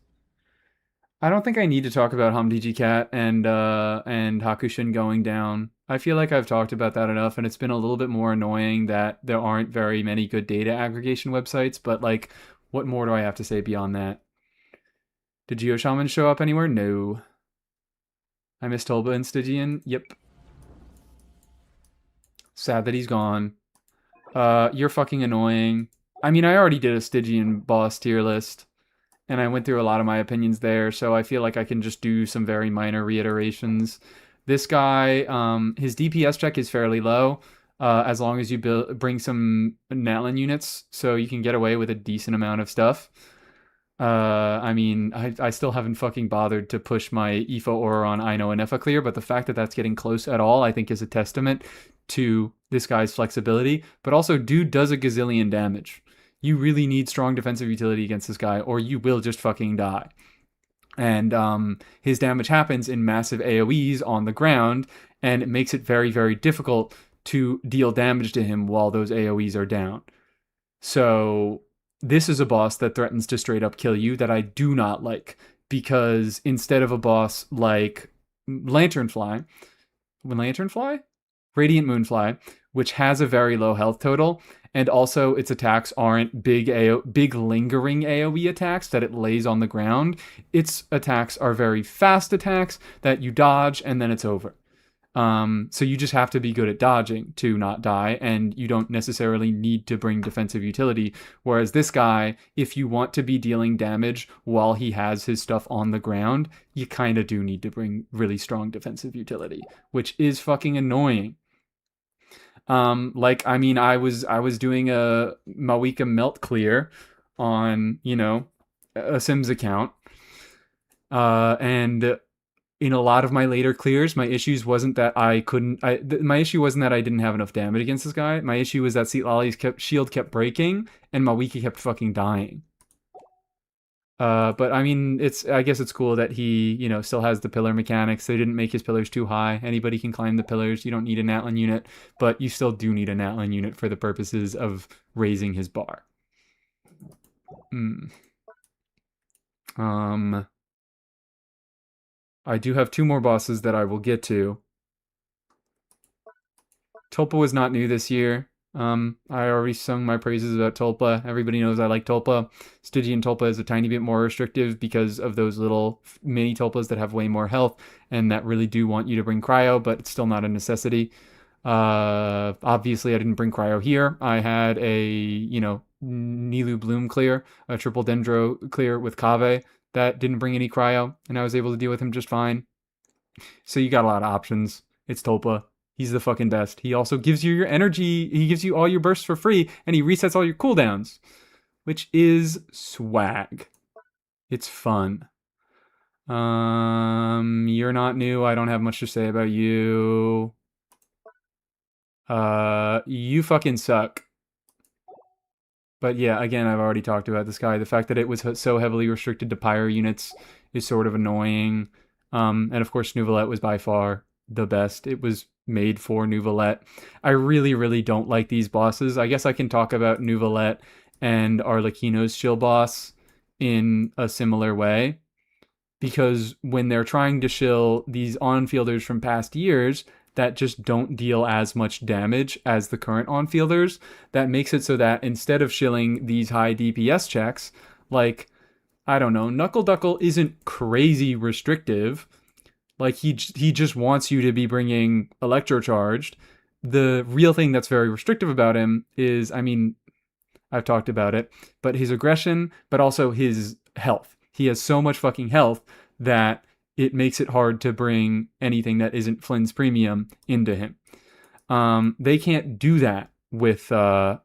I don't think I need to talk about Hamdiji Cat and Hakushin going down. I feel like I've talked about that enough, and it's been a little bit more annoying that there aren't very many good data aggregation websites, but like, what more do I have to say beyond that? Did Geoshaman show up anywhere? No. I missed Tolba and Stygian? Yep. Sad that he's gone. You're fucking annoying. I mean, I already did a Stygian boss tier list, and I went through a lot of my opinions there, so I feel like I can just do some very minor reiterations. This guy, his DPS check is fairly low, as long as you bring some Natlin units, so you can get away with a decent amount of stuff. I mean, I still haven't fucking bothered to push my Aoife Aura on Ino and Effa clear, but the fact that that's getting close at all, I think, is a testament to this guy's flexibility. But also, dude does a gazillion damage. You really need strong defensive utility against this guy, or you will just fucking die. And his damage happens in massive AoEs on the ground, and it makes it very, very difficult to deal damage to him while those AoEs are down. So this is a boss that threatens to straight up kill you that I do not like, because instead of a boss like Lanternfly, Radiant Moonfly, which has a very low health total, and also its attacks aren't big lingering AoE attacks that it lays on the ground. Its attacks are very fast attacks that you dodge and then it's over. So you just have to be good at dodging to not die, and you don't necessarily need to bring defensive utility. Whereas this guy, if you want to be dealing damage while he has his stuff on the ground, you kind of do need to bring really strong defensive utility, which is fucking annoying. Like, I mean, I was doing a Mawika melt clear on, a Sims account. And in a lot of my later clears, my issues wasn't that my issue wasn't that I didn't have enough damage against this guy. My issue was that Seatlali's shield kept breaking and Mawika kept fucking dying. But I mean, I guess it's cool that he, still has the pillar mechanics. They didn't make his pillars too high. Anybody can climb the pillars. You don't need a Natlin unit, but you still do need a Natlin unit for the purposes of raising his bar. I do have 2 more bosses that I will get to. Tulpa was not new this year. I already sung my praises about Tulpa. Everybody knows I like Tulpa. Stygian Tulpa is a tiny bit more restrictive because of those little mini Tulpas that have way more health and that really do want you to bring Cryo, but it's still not a necessity. Obviously I didn't bring Cryo here. I had a, Nilu Bloom clear, a triple Dendro clear with Kave that didn't bring any Cryo, and I was able to deal with him just fine. So you got a lot of options. It's Tulpa. He's the fucking best. He also gives you your energy. He gives you all your bursts for free, and he resets all your cooldowns, which is swag. It's fun. You're not new. I don't have much to say about you. You fucking suck. But yeah, again, I've already talked about this guy. The fact that it was so heavily restricted to pyro units is sort of annoying. And of course, Nouvelette was by far the best. It was made for Nouvelette. I really, really don't like these bosses. I guess I can talk about Nouvelette and Arlecchino's shill boss in a similar way. Because when they're trying to shill these on-fielders from past years that just don't deal as much damage as the current on-fielders, that makes it so that instead of shilling these high DPS checks, like, I don't know, Knuckle Duckle isn't crazy restrictive. Like, he just wants you to be bringing Electrocharged. The real thing that's very restrictive about him is, I mean, I've talked about it, but his aggression, but also his health. He has so much fucking health that it makes it hard to bring anything that isn't Flynn's Premium into him. They can't do that with the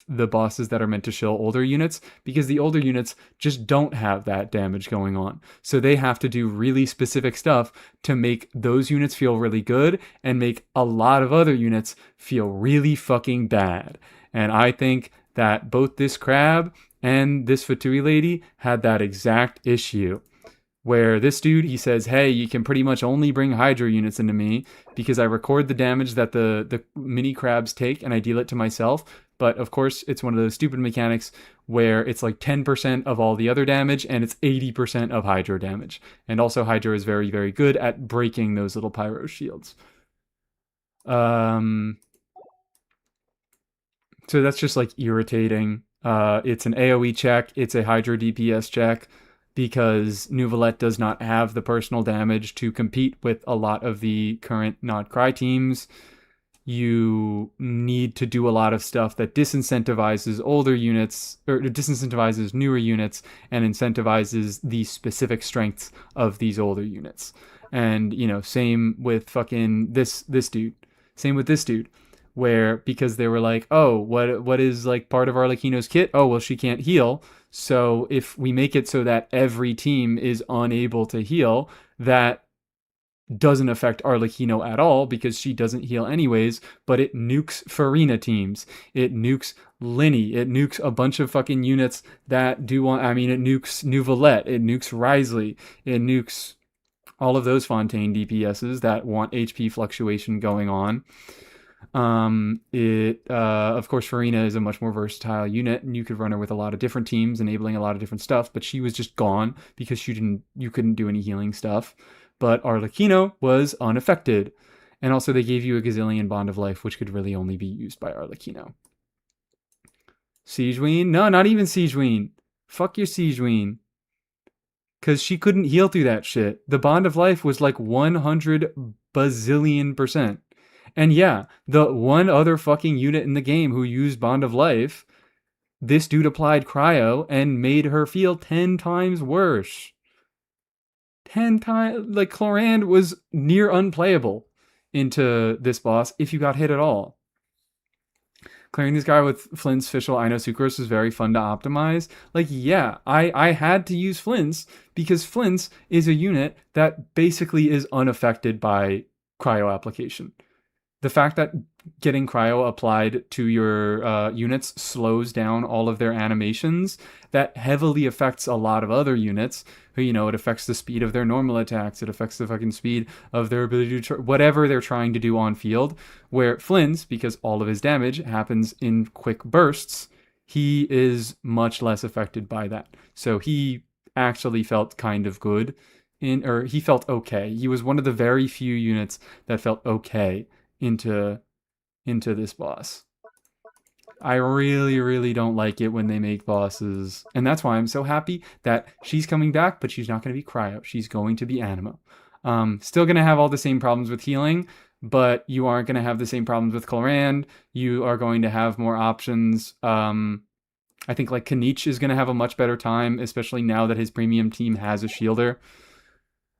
bosses that are meant to shill older units, because the older units just don't have that damage going on. So they have to do really specific stuff to make those units feel really good and make a lot of other units feel really fucking bad. And I think that both this crab and this Fatui lady had that exact issue. Where this dude, he says, hey, you can pretty much only bring Hydra units into me because I record the damage that the mini crabs take and I deal it to myself. But of course, it's one of those stupid mechanics where it's like 10% of all the other damage and it's 80% of Hydra damage. And also Hydra is very, very good at breaking those little pyro shields. So that's just like irritating. It's an AoE check. It's a Hydra DPS check, because Nouvelette does not have the personal damage to compete with a lot of the current not Krai teams. you need to do a lot of stuff that disincentivizes older units or disincentivizes newer units and incentivizes the specific strengths of these older units. And same with fucking this dude. Same with this dude, where because they were like, oh, what is like part of Arlecchino's kit? Oh, well, she can't heal. So if we make it so that every team is unable to heal, that doesn't affect Arlecchino at all because she doesn't heal anyways, but it nukes Farina teams. It nukes Linny. It nukes a bunch of fucking units that do want, I mean, it nukes Nouvelette. It nukes Risley. It nukes all of those Fontaine DPSs that want HP fluctuation going on. Of course, Farina is a much more versatile unit, and you could run her with a lot of different teams, enabling a lot of different stuff. But she was just gone because you couldn't do any healing stuff. But Arlecchino was unaffected, and also they gave you a gazillion Bond of Life, which could really only be used by Arlecchino. Siegeween? No, not even Siegeween. Fuck your Siegeween. Because she couldn't heal through that shit. The Bond of Life was like 100 bazillion%. And yeah, the one other fucking unit in the game who used Bond of Life, this dude applied cryo and made her feel 10 times worse. 10 times. Like, Chlorand was near unplayable into this boss if you got hit at all. Clearing this guy with Flint's Fischl Ino Sucrose was very fun to optimize. Like, yeah, I had to use Flint's because Flint's is a unit that basically is unaffected by cryo application. The fact that getting cryo applied to your units slows down all of their animations, that heavily affects a lot of other units. It affects the speed of their normal attacks. It affects the fucking speed of their ability to whatever they're trying to do on field. Where Flynn's, because all of his damage happens in quick bursts, he is much less affected by that. So he actually felt kind of good or he felt okay. He was one of the very few units that felt okay into this boss. I really, really don't like it when they make bosses. And that's why I'm so happy that she's coming back, but she's not going to be Cryo. She's going to be Animo. Still going to have all the same problems with healing, but you aren't going to have the same problems with Chlorand. You are going to have more options. I think like Kanich is going to have a much better time, especially now that his premium team has a shielder.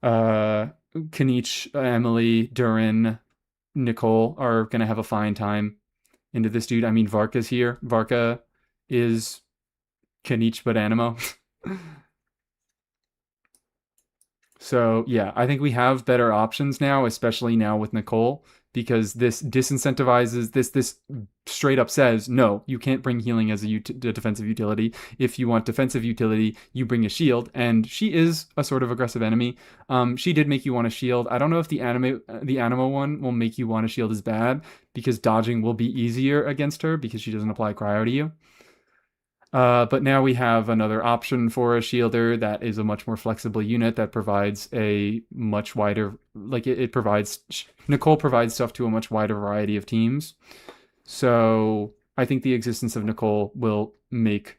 Kanich, Emily, Durin, Nicole are going to have a fine time into this dude. I mean, Varka's here. Varka is Kanich but Animo. So, yeah, I think we have better options now, especially now with Nicole, because this disincentivizes, this straight up says, no, you can't bring healing as a defensive utility. If you want defensive utility, you bring a shield, and she is a sort of aggressive enemy. She did make you want a shield. I don't know if the Animo one will make you want a shield as bad, because dodging will be easier against her, because she doesn't apply cryo to you. But now we have another option for a shielder that is a much more flexible unit that provides a much wider, like it provides, Nicole provides stuff to a much wider variety of teams. So I think the existence of Nicole will make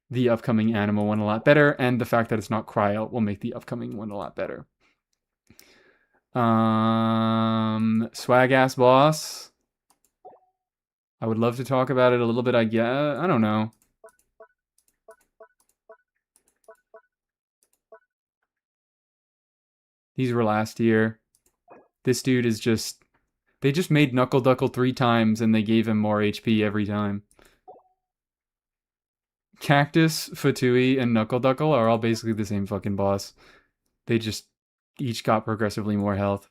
the upcoming Animo one a lot better, and the fact that it's not cryo will make the upcoming one a lot better. Swag ass boss. I would love to talk about it a little bit, I guess. I don't know. These were last year. This dude is just... They just made Knuckle Duckle 3 times and they gave him more HP every time. Cactus, Fatui, and Knuckle Duckle are all basically the same fucking boss. They just each got progressively more health.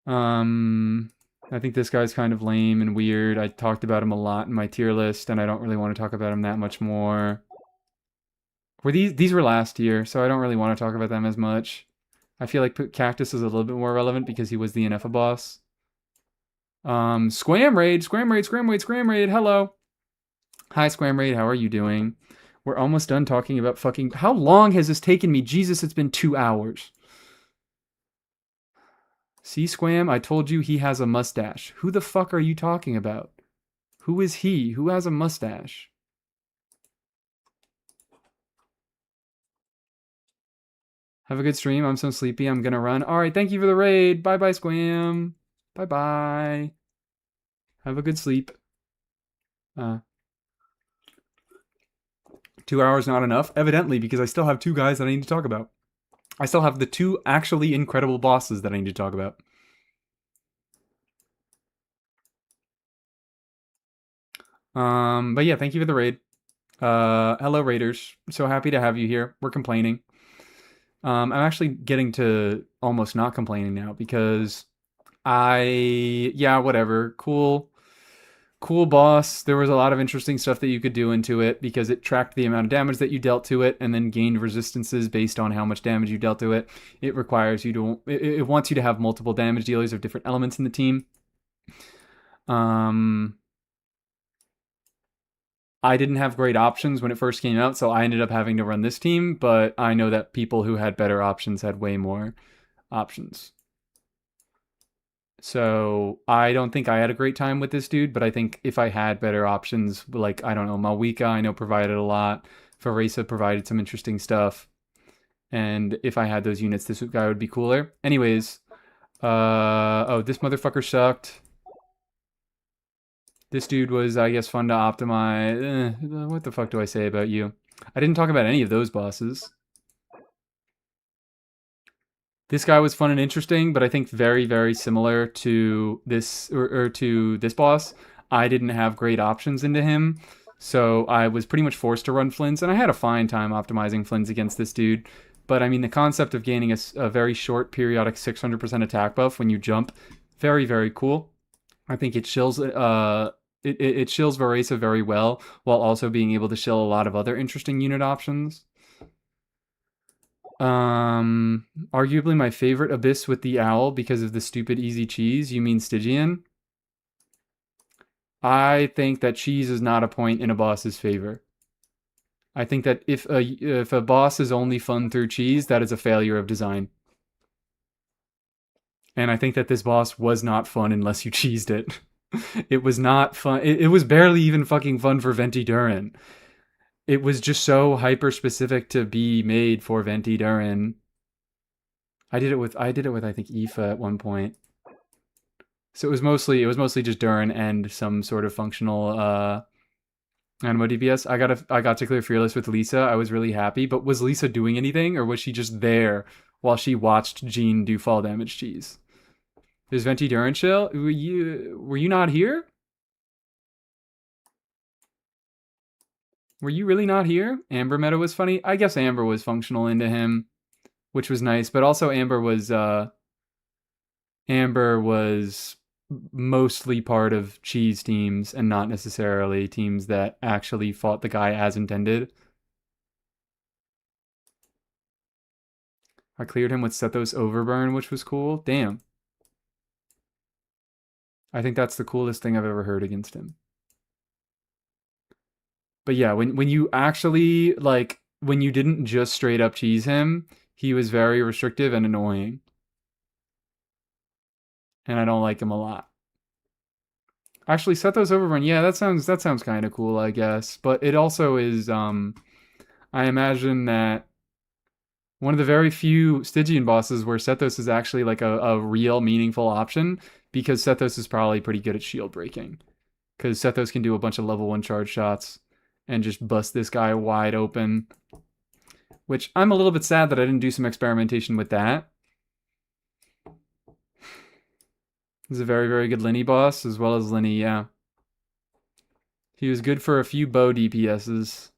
I think this guy's kind of lame and weird. I talked about him a lot in my tier list, and I don't really want to talk about him that much more. These were last year, so I don't really want to talk about them as much. I feel like Cactus is a little bit more relevant because he was the NFA boss. Scram Raid, hello. Hi, Scram Raid, how are you doing? We're almost done talking about fucking... How long has this taken me? Jesus, it's been 2 hours. See, Squam, I told you he has a mustache. Who the fuck are you talking about? Who is he? Who has a mustache? Have a good stream. I'm so sleepy. I'm gonna run. All right, thank you for the raid. Bye-bye, Squam. Bye-bye. Have a good sleep. 2 hours not enough? Evidently, because I still have two guys that I need to talk about. I still have the two actually incredible bosses that I need to talk about. But yeah, thank you for the raid. Hello Raiders. So happy to have you here. We're complaining. I'm actually getting to almost not complaining now because yeah, whatever. Cool boss. There was a lot of interesting stuff that you could do into it because it tracked the amount of damage that you dealt to it and then gained resistances based on how much damage you dealt to it. It requires you to, it wants you to have multiple damage dealers of different elements in the team. I didn't have great options when it first came out, so I ended up having to run this team, but I know that people who had better options had way more options. So I don't think I had a great time with this dude, but I think if I had better options, like, I don't know, Malwika I know provided a lot. Faresa provided some interesting stuff. And if I had those units, this guy would be cooler. Anyways, oh, this motherfucker sucked. This dude was, I guess, fun to optimize. What the fuck do I say about you? I didn't talk about any of those bosses. This guy was fun and interesting, but I think very, very similar to this or to this boss. I didn't have great options into him, so I was pretty much forced to run Flints, and I had a fine time optimizing Flints against this dude. But I mean, the concept of gaining a very short periodic 600% attack buff when you jump, very, very cool. I think it shills it shills Varesa very well while also being able to shill a lot of other interesting unit options. Arguably my favorite Abyss with the Owl because of the stupid easy cheese. You mean Stygian? I think that cheese is not a point in a boss's favor. I think that if a boss is only fun through cheese, that is a failure of design. And I think that this boss was not fun unless you cheesed it. It was not fun. It was barely even fucking fun for Venti Durin. It was just so hyper specific to be made for Venti Durin. I did it with I think Aoife at one point. So it was mostly just Durin and some sort of functional Animo DPS. I got to clear Fearless with Lisa. I was really happy, but was Lisa doing anything or was she just there while she watched Jean do fall damage cheese? There's Venti Durin chill. Were you not here? Were you really not here? Amber meta was funny. I guess Amber was functional into him, which was nice, but also Amber was mostly part of cheese teams and not necessarily teams that actually fought the guy as intended. I cleared him with Sethos Overburn, which was cool. Damn. I think that's the coolest thing I've ever heard against him. But yeah, when you actually, like, when you didn't just straight up cheese him, he was very restrictive and annoying. And I don't like him a lot. Actually, Sethos Overrun, yeah, that sounds kind of cool, I guess. But it also is, I imagine that one of the very few Stygian bosses where Sethos is actually like a real meaningful option because Sethos is probably pretty good at shield breaking. Because Sethos can do a bunch of level 1 charge shots and just bust this guy wide open. Which I'm a little bit sad that I didn't do some experimentation with that. He's a very, very good Linny boss, as well as Linny, yeah. He was good for a few bow DPSs.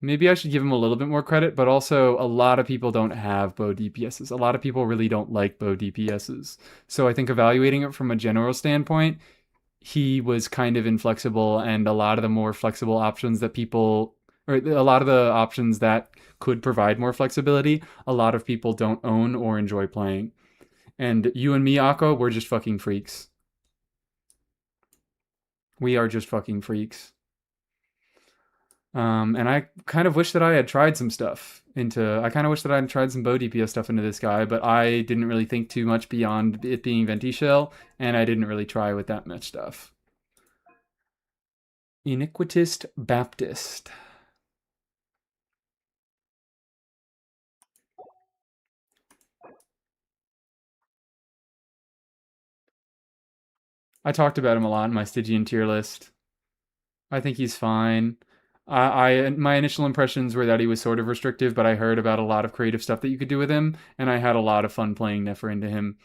Maybe I should give him a little bit more credit, but also a lot of people don't have bow DPSs. A lot of people really don't like bow DPSs. So I think evaluating it from a general standpoint, he was kind of inflexible, and a lot of the more flexible options that people, or a lot of the options that could provide more flexibility, a lot of people don't own or enjoy playing. And you and me, Akko, we're just fucking freaks. We are just fucking freaks. And I kind of wish that I had tried some stuff I kind of wish that I had tried some bow DPS stuff into this guy, but I didn't really think too much beyond it being Venti Shell, and I didn't really try with that much stuff. Iniquitist Baptist. I talked about him a lot in my Stygian tier list. I think he's fine. My initial impressions were that he was sort of restrictive, but I heard about a lot of creative stuff that you could do with him, and I had a lot of fun playing Nefer into him.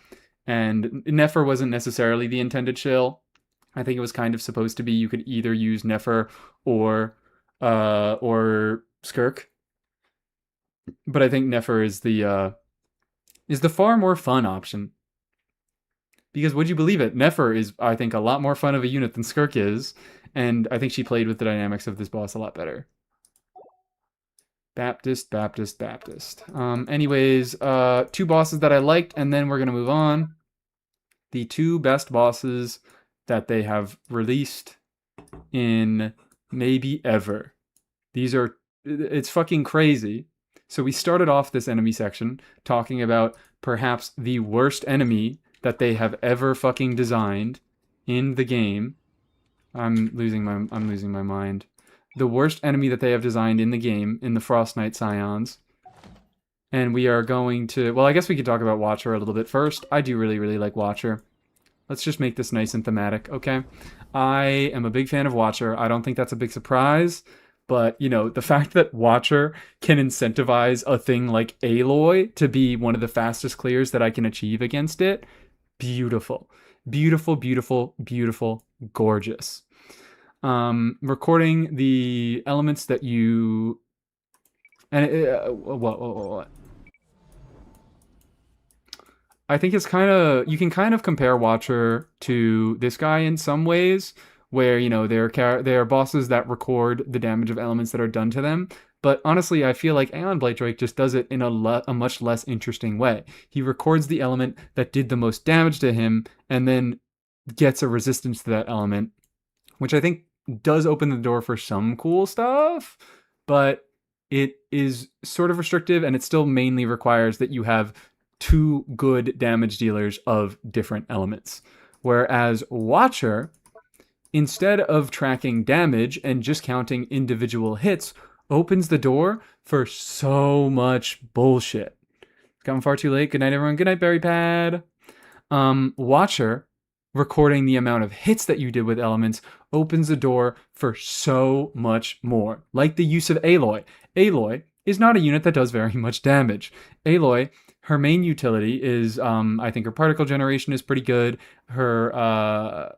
And Nefer wasn't necessarily the intended shill. I think it was kind of supposed to be you could either use Nefer or Skirk. But I think Nefer is the far more fun option. Because would you believe it, Nefer is, I think, a lot more fun of a unit than Skirk is, and I think she played with the dynamics of this boss a lot better. Baptist. Anyways, two bosses that I liked, and then we're gonna move on. The two best bosses that they have released in maybe ever. It's fucking crazy. So we started off this enemy section talking about perhaps the worst enemy that they have ever fucking designed in the game. I'm losing my mind. The worst enemy that they have designed in the game, in the Frost Knight Scions. And we are going to... Well, I guess we could talk about Watcher a little bit first. I do really, really like Watcher. Let's just make this nice and thematic, okay? I am a big fan of Watcher. I don't think that's a big surprise. But, you know, the fact that Watcher can incentivize a thing like Aloy to be one of the fastest clears that I can achieve against it, beautiful. Beautiful, beautiful, beautiful, gorgeous. Recording the elements that you... And what? I think it's kind of... You can kind of compare Watcher to this guy in some ways, where, you know, they're bosses that record the damage of elements that are done to them. But honestly, I feel like Aeon Blight Drake just does it in a much less interesting way. He records the element that did the most damage to him, and then gets a resistance to that element, which I think does open the door for some cool stuff, but it is sort of restrictive, and it still mainly requires that you have two good damage dealers of different elements. Whereas Watcher, instead of tracking damage and just counting individual hits, opens the door for so much bullshit. It's gotten far too late. Good night, everyone. Good night, Berry Pad. Watcher, recording the amount of hits that you did with elements, opens the door for so much more. Like the use of Aloy. Aloy is not a unit that does very much damage. Aloy, her main utility is, I think her particle generation is pretty good. Her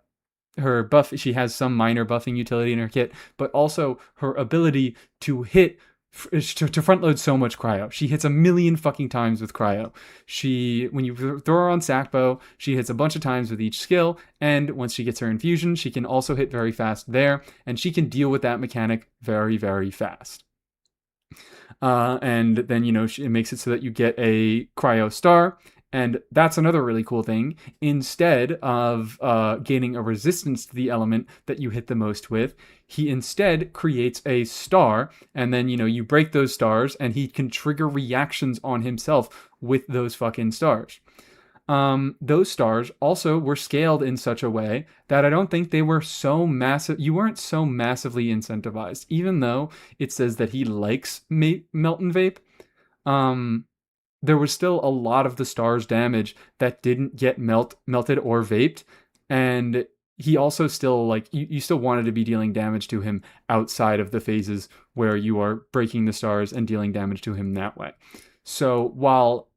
buff, she has some minor buffing utility in her kit, but also her ability to hit, to front load so much cryo. She hits a million fucking times with cryo. When you throw her on Sackbow, she hits a bunch of times with each skill, and once she gets her infusion, she can also hit very fast there, and she can deal with that mechanic very, very fast. And then, you know, it makes it so that you get a cryo star, and that's another really cool thing. Instead of gaining a resistance to the element that you hit the most with, he instead creates a star, and then, you know, you break those stars, and he can trigger reactions on himself with those fucking stars. Those stars also were scaled in such a way that I don't think they were so massive. You weren't so massively incentivized, even though it says that he likes melt and vape. There was still a lot of the star's damage that didn't get melted or vaped, and he also still, like, you still wanted to be dealing damage to him outside of the phases where you are breaking the stars and dealing damage to him that way. So while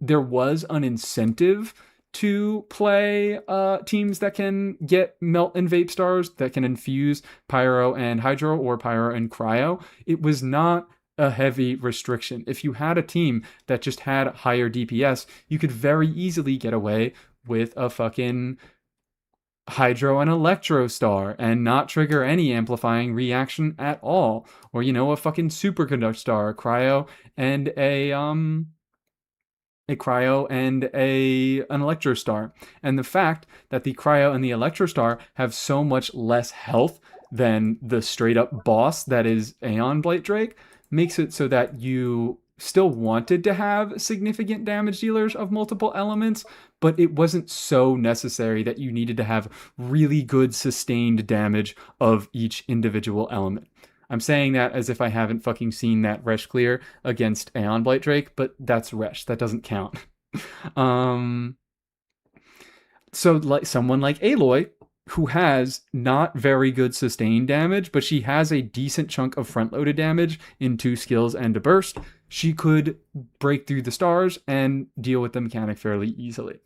there was an incentive to play teams that can get melt and vape stars, that can infuse Pyro and Hydro or Pyro and Cryo, it was not a heavy restriction. If you had a team that just had higher DPS, you could very easily get away with a fucking Hydro and Electro star and not trigger any amplifying reaction at all. Or, you know, a fucking Superconduct star, a Cryo and an Electro star. And the fact that the Cryo and the Electro star have so much less health than the straight up boss that is Aeon Blight Drake makes it so that you still wanted to have significant damage dealers of multiple elements, but it wasn't so necessary that you needed to have really good sustained damage of each individual element. I'm saying that as if I haven't fucking seen that Resh clear against Aeon Blight Drake, but that's Resh. That doesn't count. So like someone like Aloy, who has not very good sustained damage, but she has a decent chunk of front loaded damage in 2 skills and a burst, she could break through the stars and deal with the mechanic fairly easily.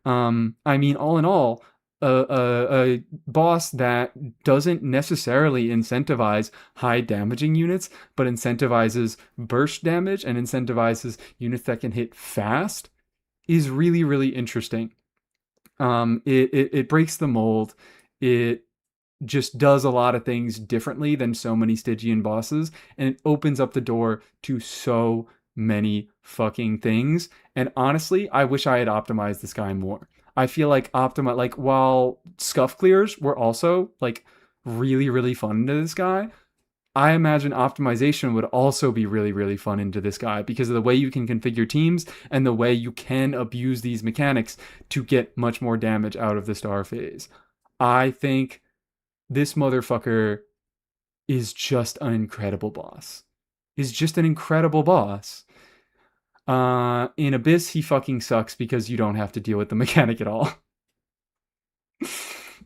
I mean, all in all, a boss that doesn't necessarily incentivize high damaging units, but incentivizes burst damage and incentivizes units that can hit fast is really, really interesting. It breaks the mold. It just does a lot of things differently than so many Stygian bosses, and it opens up the door to so many fucking things. And honestly, I wish I had optimized this guy more. I feel like while scuff clears were also like really, really fun into this guy, I imagine optimization would also be really, really fun into this guy because of the way you can configure teams and the way you can abuse these mechanics to get much more damage out of the star phase. I think this motherfucker is just an incredible boss. Is just an incredible boss. In Abyss, he fucking sucks because you don't have to deal with the mechanic at all.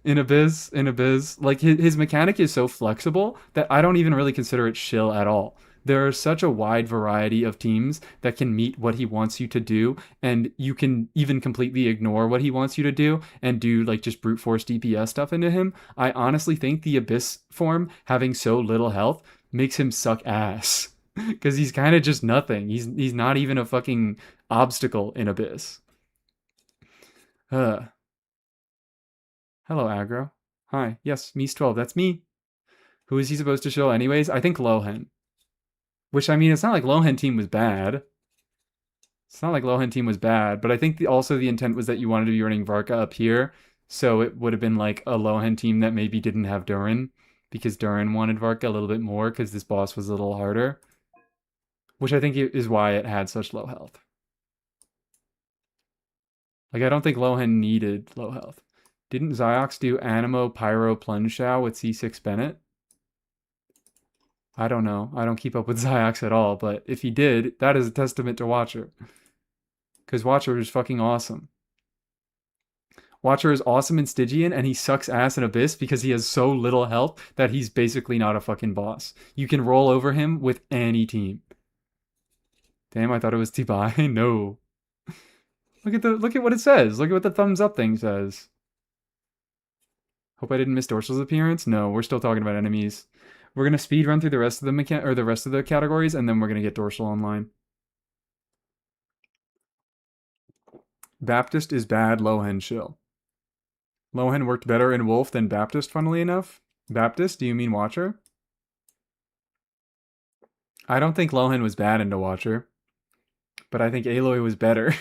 in Abyss, like his mechanic is so flexible that I don't even really consider it shill at all. There are such a wide variety of teams that can meet what he wants you to do, and you can even completely ignore what he wants you to do and do like just brute force DPS stuff into him. I honestly think the Abyss form having so little health makes him suck ass because he's kind of just nothing. He's not even a fucking obstacle in Abyss. Hello, aggro. Hi. Yes, Mies12. That's me. Who is he supposed to show anyways? I think Lohen. Which, I mean, it's not like Lohen team was bad. It's not like Lohen team was bad, but I think also the intent was that you wanted to be running Varka up here, so it would have been like a Lohen team that maybe didn't have Durin, because Durin wanted Varka a little bit more because this boss was a little harder. Which I think is why it had such low health. Like, I don't think Lohen needed low health. Didn't Ziox do Animo Pyro Plunge Shao with C6 Bennett? I don't know. I don't keep up with Ziox at all, but if he did, that is a testament to Watcher. Because Watcher is fucking awesome. Watcher is awesome in Stygian, and he sucks ass in Abyss because he has so little health that he's basically not a fucking boss. You can roll over him with any team. Damn, I thought it was T-Bye. No. Look at what it says. Look at what the thumbs up thing says. Hope I didn't miss Dorsal's appearance. No, we're still talking about enemies. We're gonna speed run through the rest of the categories, and then we're gonna get Dorsal online. Baptist is bad. Lohen shill. Lohen worked better in Wolf than Baptist, funnily enough. Baptist, do you mean Watcher? I don't think Lohen was bad into Watcher, but I think Aloy was better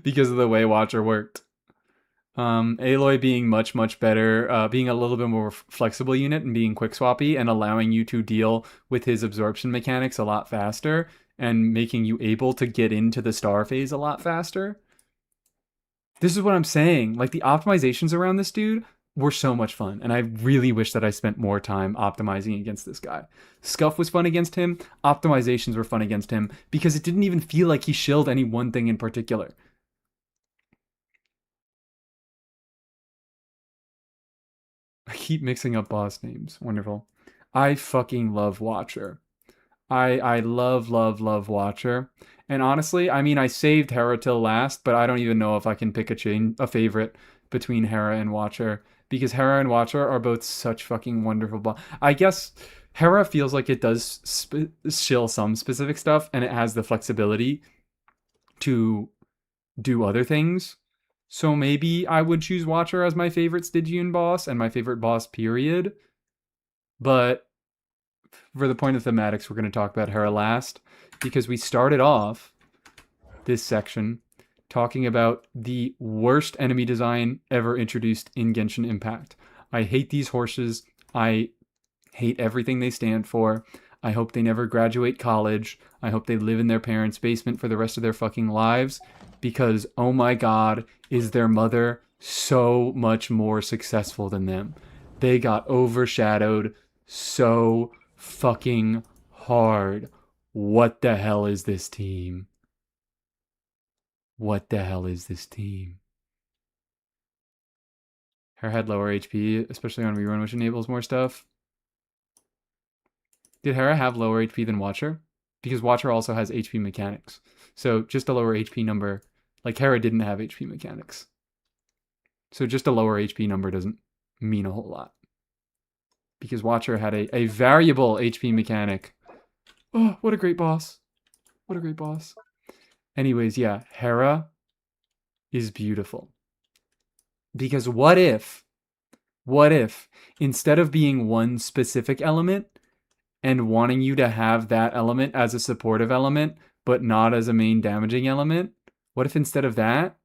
because of the way Watcher worked. Aloy being much, much better, being a little bit more flexible unit and being quick swappy and allowing you to deal with his absorption mechanics a lot faster and making you able to get into the star phase a lot faster. This is what I'm saying. Like, the optimizations around this dude were so much fun, and I really wish that I spent more time optimizing against this guy. Scuff was fun against him, optimizations were fun against him, because it didn't even feel like he shilled any one thing in particular. I keep mixing up boss names. Wonderful. I fucking love Watcher. I love, love, love Watcher. And honestly, I mean, I saved Hera till last, but I don't even know if I can pick a favorite between Hera and Watcher, because Hera and Watcher are both such fucking wonderful. I guess Hera feels like it does shill some specific stuff, and it has the flexibility to do other things. So maybe I would choose Watcher as my favorite Stygian boss and my favorite boss, period. But for the point of thematics, we're going to talk about Hera last, because we started off this section talking about the worst enemy design ever introduced in Genshin Impact. I hate these horses. I hate everything they stand for. I hope they never graduate college. I hope they live in their parents' basement for the rest of their fucking lives, because, oh my god, is their mother so much more successful than them. They got overshadowed so fucking hard. What the hell is this team? What the hell is this team? Hera had lower HP, especially on rerun, which enables more stuff. Did Hera have lower HP than Watcher? Because Watcher also has HP mechanics. So just a lower HP number. Like Hera didn't have HP mechanics. So just a lower HP number doesn't mean a whole lot. Because Watcher had a variable HP mechanic. Oh, what a great boss. What a great boss. Anyways, yeah, Hera is beautiful. Because what if, instead of being one specific element and wanting you to have that element as a supportive element, but not as a main damaging element, what if instead of that,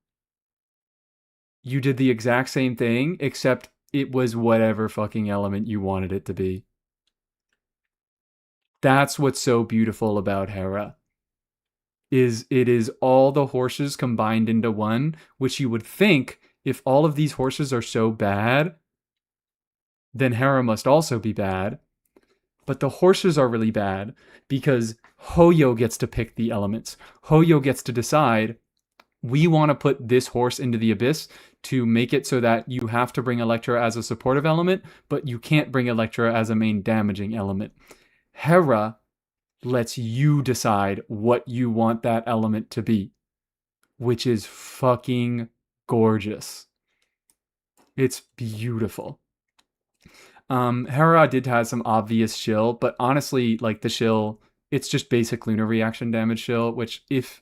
you did the exact same thing, except it was whatever fucking element you wanted it to be? That's what's so beautiful about Hera. It is all the horses combined into one, which you would think, if all of these horses are so bad, then Hera must also be bad. But the horses are really bad because Hoyo gets to pick the elements. Hoyo gets to decide, we want to put this horse into the abyss to make it so that you have to bring Electra as a supportive element, but you can't bring Electra as a main damaging element. Hera lets you decide what you want that element to be, which is fucking gorgeous. It's beautiful. Hera did have some obvious shill, but honestly, like the shill, it's just basic lunar reaction damage shill, which if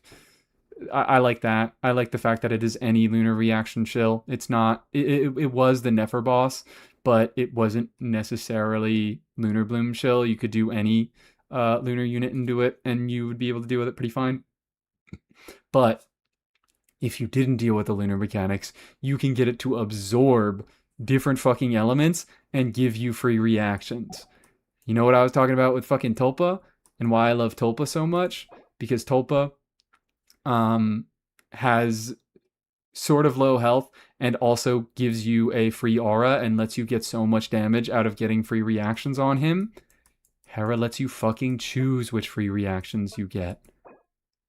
I like that. I like the fact that it is any lunar reaction shill. It's not, it was the Nefer boss, but it wasn't necessarily lunar bloom shill. You could do any lunar unit into it and you would be able to deal with it pretty fine. But if you didn't deal with the lunar mechanics, you can get it to absorb different fucking elements and give you free reactions. You know what I was talking about with fucking Tulpa and why I love Tulpa so much? Because Tulpa has sort of low health and also gives you a free aura and lets you get so much damage out of getting free reactions on him. Hera lets you fucking choose which free reactions you get.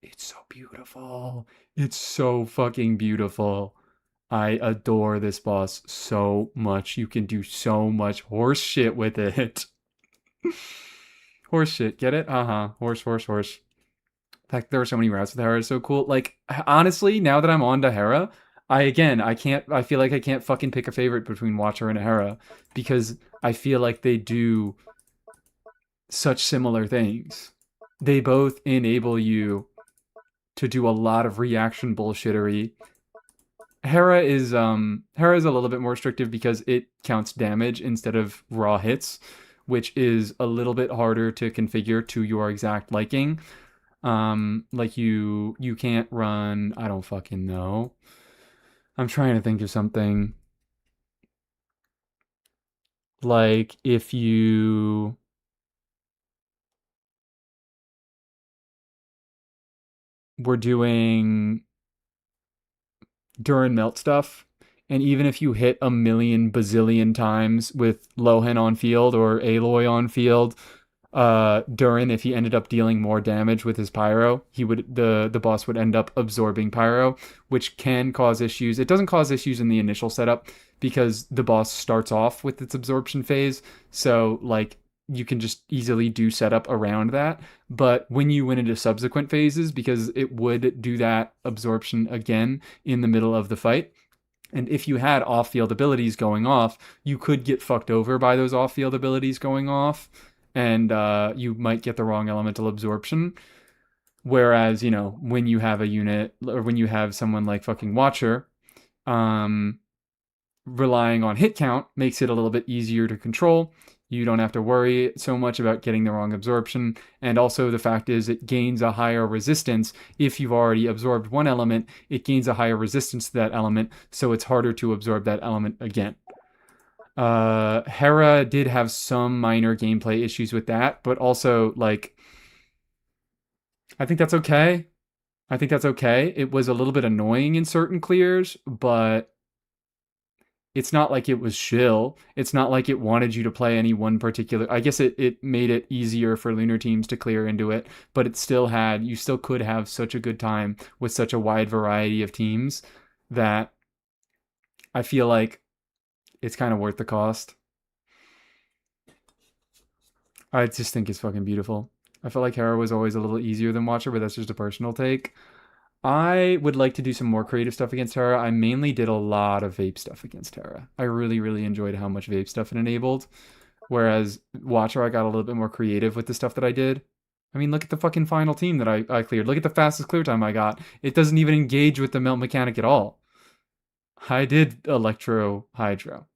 It's so beautiful. It's so fucking beautiful. I adore this boss so much. You can do so much horse shit with it. Horse shit, get it? Horse. In fact, there are so many routes with Hera. It's so cool. Like, honestly, now that I'm on to Hera, I feel like I can't fucking pick a favorite between Watcher and Hera because I feel like they do such similar things. They both enable you to do a lot of reaction bullshittery. Hera is a little bit more restrictive because it counts damage instead of raw hits, which is a little bit harder to configure to your exact liking. Like you can't run, I don't fucking know. I'm trying to think of something. Like if you were doing Durin melt stuff, and even if you hit a million bazillion times with Lohan on field or Aloy on field, Durin, if he ended up dealing more damage with his pyro, the boss would end up absorbing pyro, which can cause issues. It doesn't cause issues in the initial setup because the boss starts off with its absorption phase, so like you can just easily do setup around that. But when you went into subsequent phases, because it would do that absorption again in the middle of the fight, and if you had off-field abilities going off, you could get fucked over by those off-field abilities going off, and you might get the wrong elemental absorption. Whereas, you know, when you have a unit, or when you have someone like fucking Watcher, relying on hit count makes it a little bit easier to control. You don't have to worry so much about getting the wrong absorption. And also the fact is it gains a higher resistance. If you've already absorbed one element, it gains a higher resistance to that element, so it's harder to absorb that element again. Hera did have some minor gameplay issues with that, but also, like, I think that's okay. It was a little bit annoying in certain clears, but it's not like it was shill. It's not like it wanted you to play any one particular. I guess it made it easier for lunar teams to clear into it, but you still could have such a good time with such a wide variety of teams that I feel like it's kind of worth the cost. I just think it's fucking beautiful. I felt like Hera was always a little easier than Watcher, but that's just a personal take. I would like to do some more creative stuff against Hera. I mainly did a lot of vape stuff against Hera. I really, really enjoyed how much vape stuff it enabled. Whereas Watcher, I got a little bit more creative with the stuff that I did. I mean, look at the fucking final team that I cleared. Look at the fastest clear time I got. It doesn't even engage with the melt mechanic at all. I did Electro Hydro.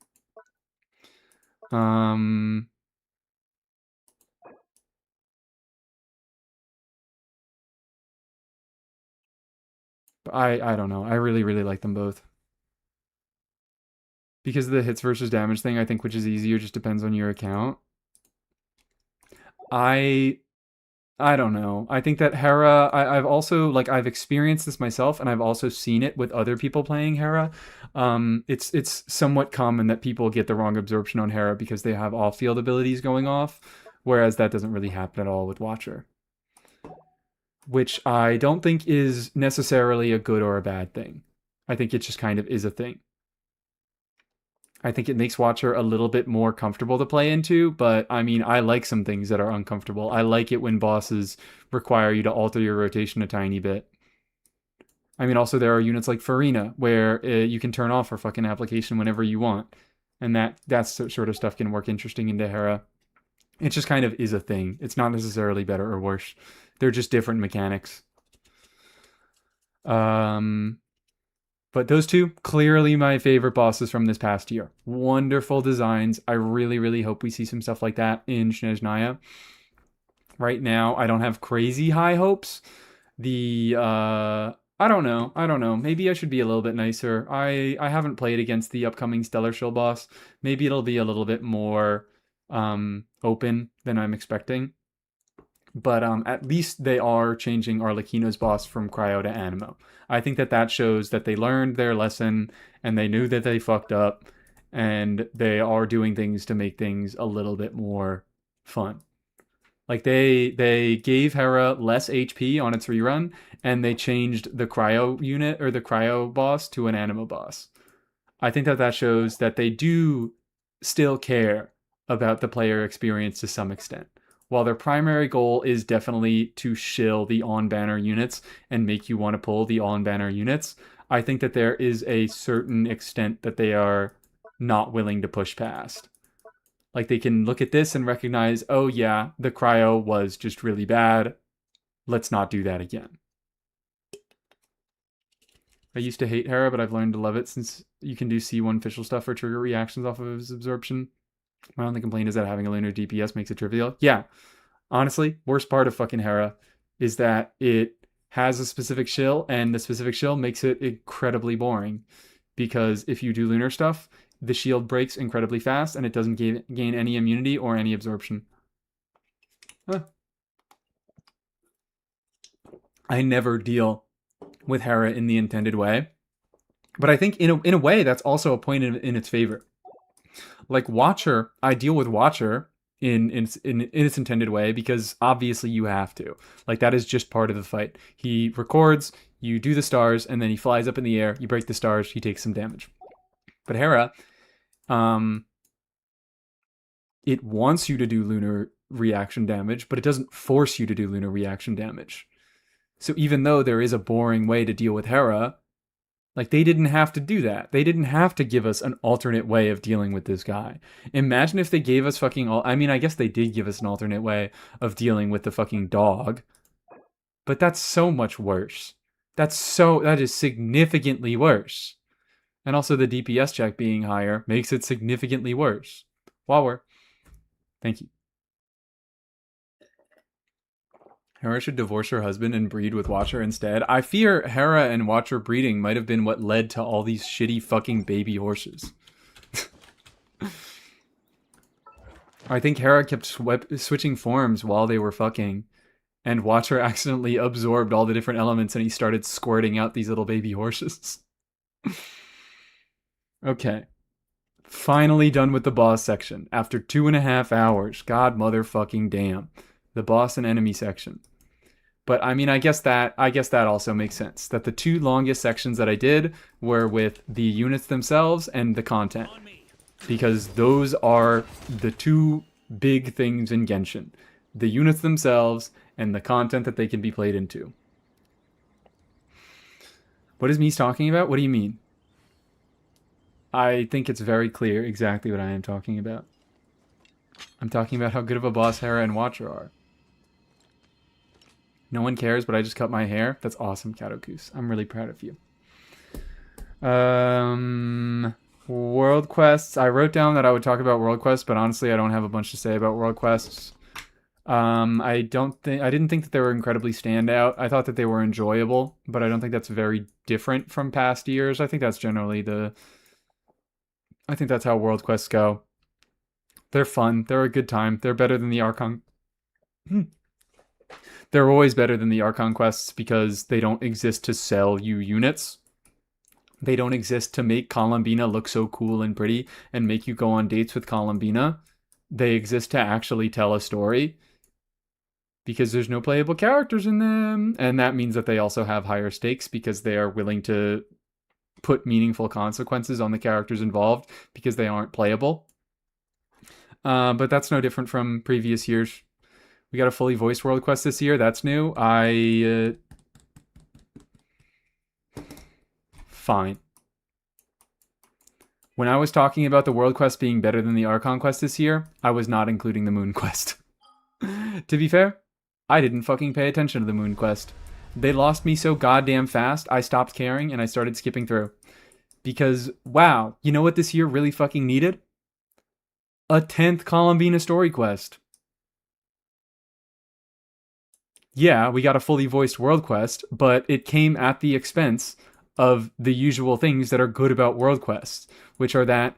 I don't know. I really, really like them both. Because of the hits versus damage thing, I think which is easier just depends on your account. I don't know. I think that Hera, I've also, like, I've experienced this myself, and I've also seen it with other people playing Hera. It's somewhat common that people get the wrong absorption on Hera because they have off-field abilities going off, whereas that doesn't really happen at all with Watcher. Which I don't think is necessarily a good or a bad thing. I think it just kind of is a thing. I think it makes Watcher a little bit more comfortable to play into, but I mean, I like some things that are uncomfortable. I like it when bosses require you to alter your rotation a tiny bit. I mean, also there are units like Farina where you can turn off her fucking application whenever you want. And that sort of stuff can work interesting into Hera. It just kind of is a thing. It's not necessarily better or worse. They're just different mechanics. But those two, clearly my favorite bosses from this past year. Wonderful designs. I really, really hope we see some stuff like that in Snezhnaya. Right now, I don't have crazy high hopes. I don't know. Maybe I should be a little bit nicer. I haven't played against the upcoming Stellar Shield boss. Maybe it'll be a little bit more open than I'm expecting. But at least they are changing Arlecchino's boss from Cryo to Animo. I think that shows that they learned their lesson and they knew that they fucked up and they are doing things to make things a little bit more fun. Like they gave Hera less HP on its rerun and they changed the Cryo unit or the Cryo boss to an Animo boss. I think that shows that they do still care about the player experience to some extent. While their primary goal is definitely to shill the on-banner units and make you want to pull the on-banner units, I think that there is a certain extent that they are not willing to push past. Like, they can look at this and recognize, oh yeah, the Cryo was just really bad. Let's not do that again. I used to hate Hera, but I've learned to love it since you can do C1 official stuff or trigger reactions off of his absorption. My only complaint is that having a lunar DPS makes it trivial. Yeah, honestly, worst part of fucking Hera is that it has a specific shill, and the specific shill makes it incredibly boring. Because if you do lunar stuff, the shield breaks incredibly fast, and it doesn't gain any immunity or any absorption. Huh. I never deal with Hera in the intended way. But I think in a way, that's also a point in its favor. Like Watcher, I deal with Watcher in its intended way because obviously you have to. Like, that is just part of the fight. He records, you do the stars, and then he flies up in the air, you break the stars, he takes some damage. But Hera, it wants you to do lunar reaction damage, but it doesn't force you to do lunar reaction damage. So even though there is a boring way to deal with Hera, like, they didn't have to do that. They didn't have to give us an alternate way of dealing with this guy. Imagine if they gave us fucking... I mean, I guess they did give us an alternate way of dealing with the fucking dog. But that's so much worse. That is significantly worse. And also the DPS check being higher makes it significantly worse. Wawer. Thank you. Hera should divorce her husband and breed with Watcher instead. I fear Hera and Watcher breeding might have been what led to all these shitty fucking baby horses. I think Hera kept switching forms while they were fucking, and Watcher accidentally absorbed all the different elements and he started squirting out these little baby horses. Okay. Finally done with the boss section. After 2.5 hours. God motherfucking damn. The boss and enemy section. But I mean, I guess that also makes sense. That the 2 longest sections that I did were with the units themselves and the content. because those are the two big things in Genshin: the units themselves and the content that they can be played into. What is Mies talking about? What do you mean? I think it's very clear exactly what I am talking about. I'm talking about how good of a boss Hera and Watcher are. No one cares, but I just cut my hair. That's awesome, Kadokus. I'm really proud of you. World quests. I wrote down that I would talk about world quests, but honestly, I don't have a bunch to say about world quests. I didn't think that they were incredibly standout. I thought that they were enjoyable, but I don't think that's very different from past years. I think that's generally I think that's how world quests go. They're fun. They're a good time. They're better than the Archon. They're always better than the Archon quests because they don't exist to sell you units. They don't exist to make Columbina look so cool and pretty and make you go on dates with Columbina. They exist to actually tell a story because there's no playable characters in them. And that means that they also have higher stakes because they are willing to put meaningful consequences on the characters involved because they aren't playable. But that's no different from previous years. We got a fully voiced world quest this year. That's new. Fine. When I was talking about the world quest being better than the Archon quest this year, I was not including the moon quest. To be fair, I didn't fucking pay attention to the moon quest. They lost me so goddamn fast, I stopped caring and I started skipping through. Because, wow, you know what this year really fucking needed? A 10th Columbina story quest. Yeah, we got a fully voiced world quest, but it came at the expense of the usual things that are good about world quests, which are that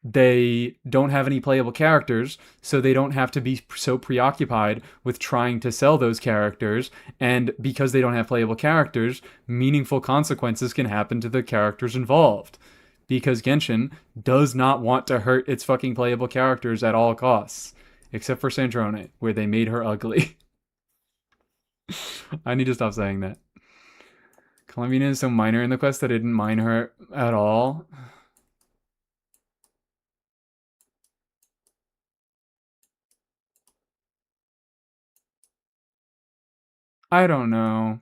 they don't have any playable characters, so they don't have to be so preoccupied with trying to sell those characters. And because they don't have playable characters, meaningful consequences can happen to the characters involved. Because Genshin does not want to hurt its fucking playable characters at all costs. Except for Sandrone, where they made her ugly. I need to stop saying that. Columbina is so minor in the quest that I didn't mind her at all. I don't know.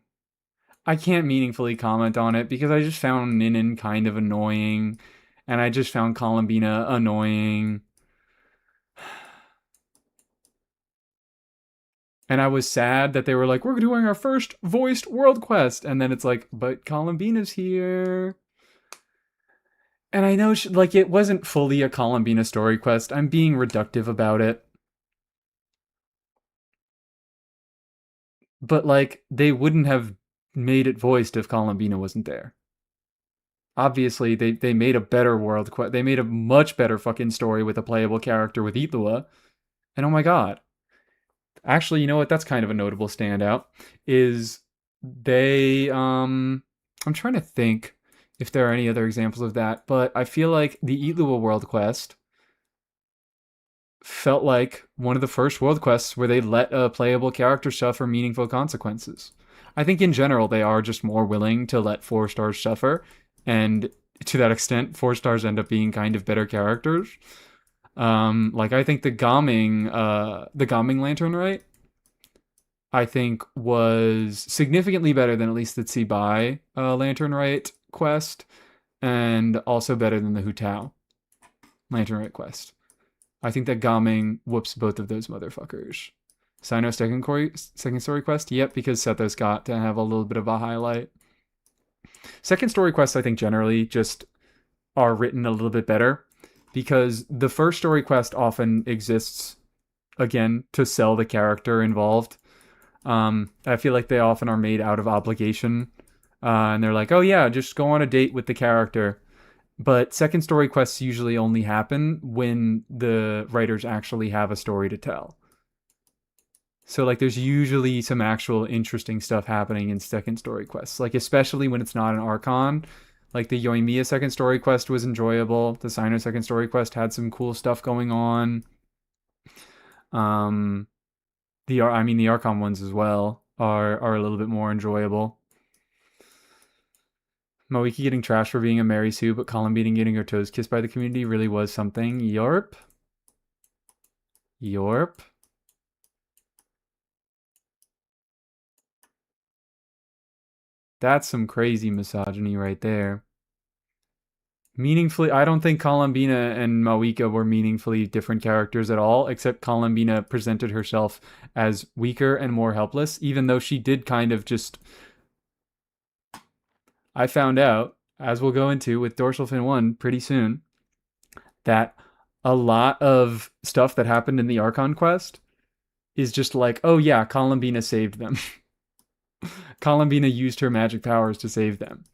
I can't meaningfully comment on it because I just found Ninin kind of annoying, and I just found Columbina annoying. And I was sad that they were like, we're doing our first voiced world quest. And then it's like, but Columbina's here. And I know, like, it wasn't fully a Columbina story quest. I'm being reductive about it. But, like, they wouldn't have made it voiced if Columbina wasn't there. Obviously, they made a better world quest. They made a much better fucking story with a playable character with Itlua. And oh my god. Actually, you know what? That's kind of a notable standout. Is they I'm trying to think if there are any other examples of that, but I feel like the Itlua world quest felt like one of the first world quests where they let a playable character suffer meaningful consequences. I think in general they are just more willing to let 4 stars suffer, and to that extent, 4 stars end up being kind of better characters. Like I think the Gaming Lantern, right? I think was significantly better than at least the Tsibai Lantern Right quest, and also better than the Hutao Lantern Right quest. I think that Gaming whoops both of those motherfuckers. Sino second story quest? Yep, because Sethos got to have a little bit of a highlight. Second story quests, I think, generally just are written a little bit better because the first story quest often exists, again, to sell the character involved. I feel like they often are made out of obligation. And they're like, oh yeah, just go on a date with the character. But second story quests usually only happen when the writers actually have a story to tell. So like there's usually some actual interesting stuff happening in second story quests. Like especially when it's not an Archon. Like the Yoimiya second story quest was enjoyable. The Sino second story quest had some cool stuff going on. The Archon ones as well are a little bit more enjoyable. Moiki getting trashed for being a Mary Sue, but Columbine getting her toes kissed by the community really was something. Yorp. Yorp. That's some crazy misogyny right there. Meaningfully, I don't think Columbina and Mawika were meaningfully different characters at all, except Columbina presented herself as weaker and more helpless, even though she did kind of just... I found out, as we'll go into with Dorsal Fin 1 pretty soon, that a lot of stuff that happened in the Archon quest is just like, oh yeah, Columbina saved them. Columbina used her magic powers to save them.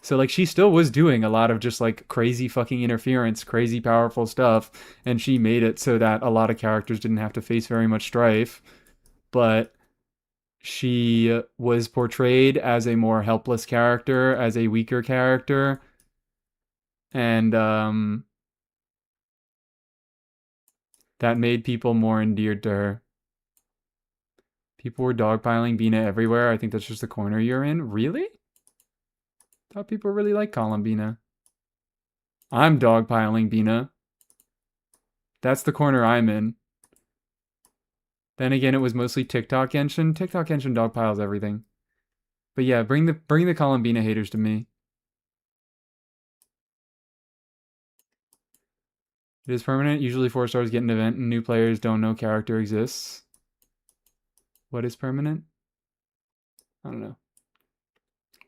So like she still was doing a lot of just like crazy fucking interference, crazy powerful stuff, and she made it so that a lot of characters didn't have to face very much strife. But she was portrayed as a more helpless character, as a weaker character, and that made people more endeared to her. People were dogpiling Bina everywhere. I think that's just the corner you're in. Really? Thought people really like Columbina. I'm dogpiling Bina. That's the corner I'm in. Then again, it was mostly TikTok Genshin. TikTok Genshin dogpiles everything. But yeah, bring the Columbina haters to me. It is permanent. Usually 4 stars get an event and new players don't know character exists. What is permanent? I don't know.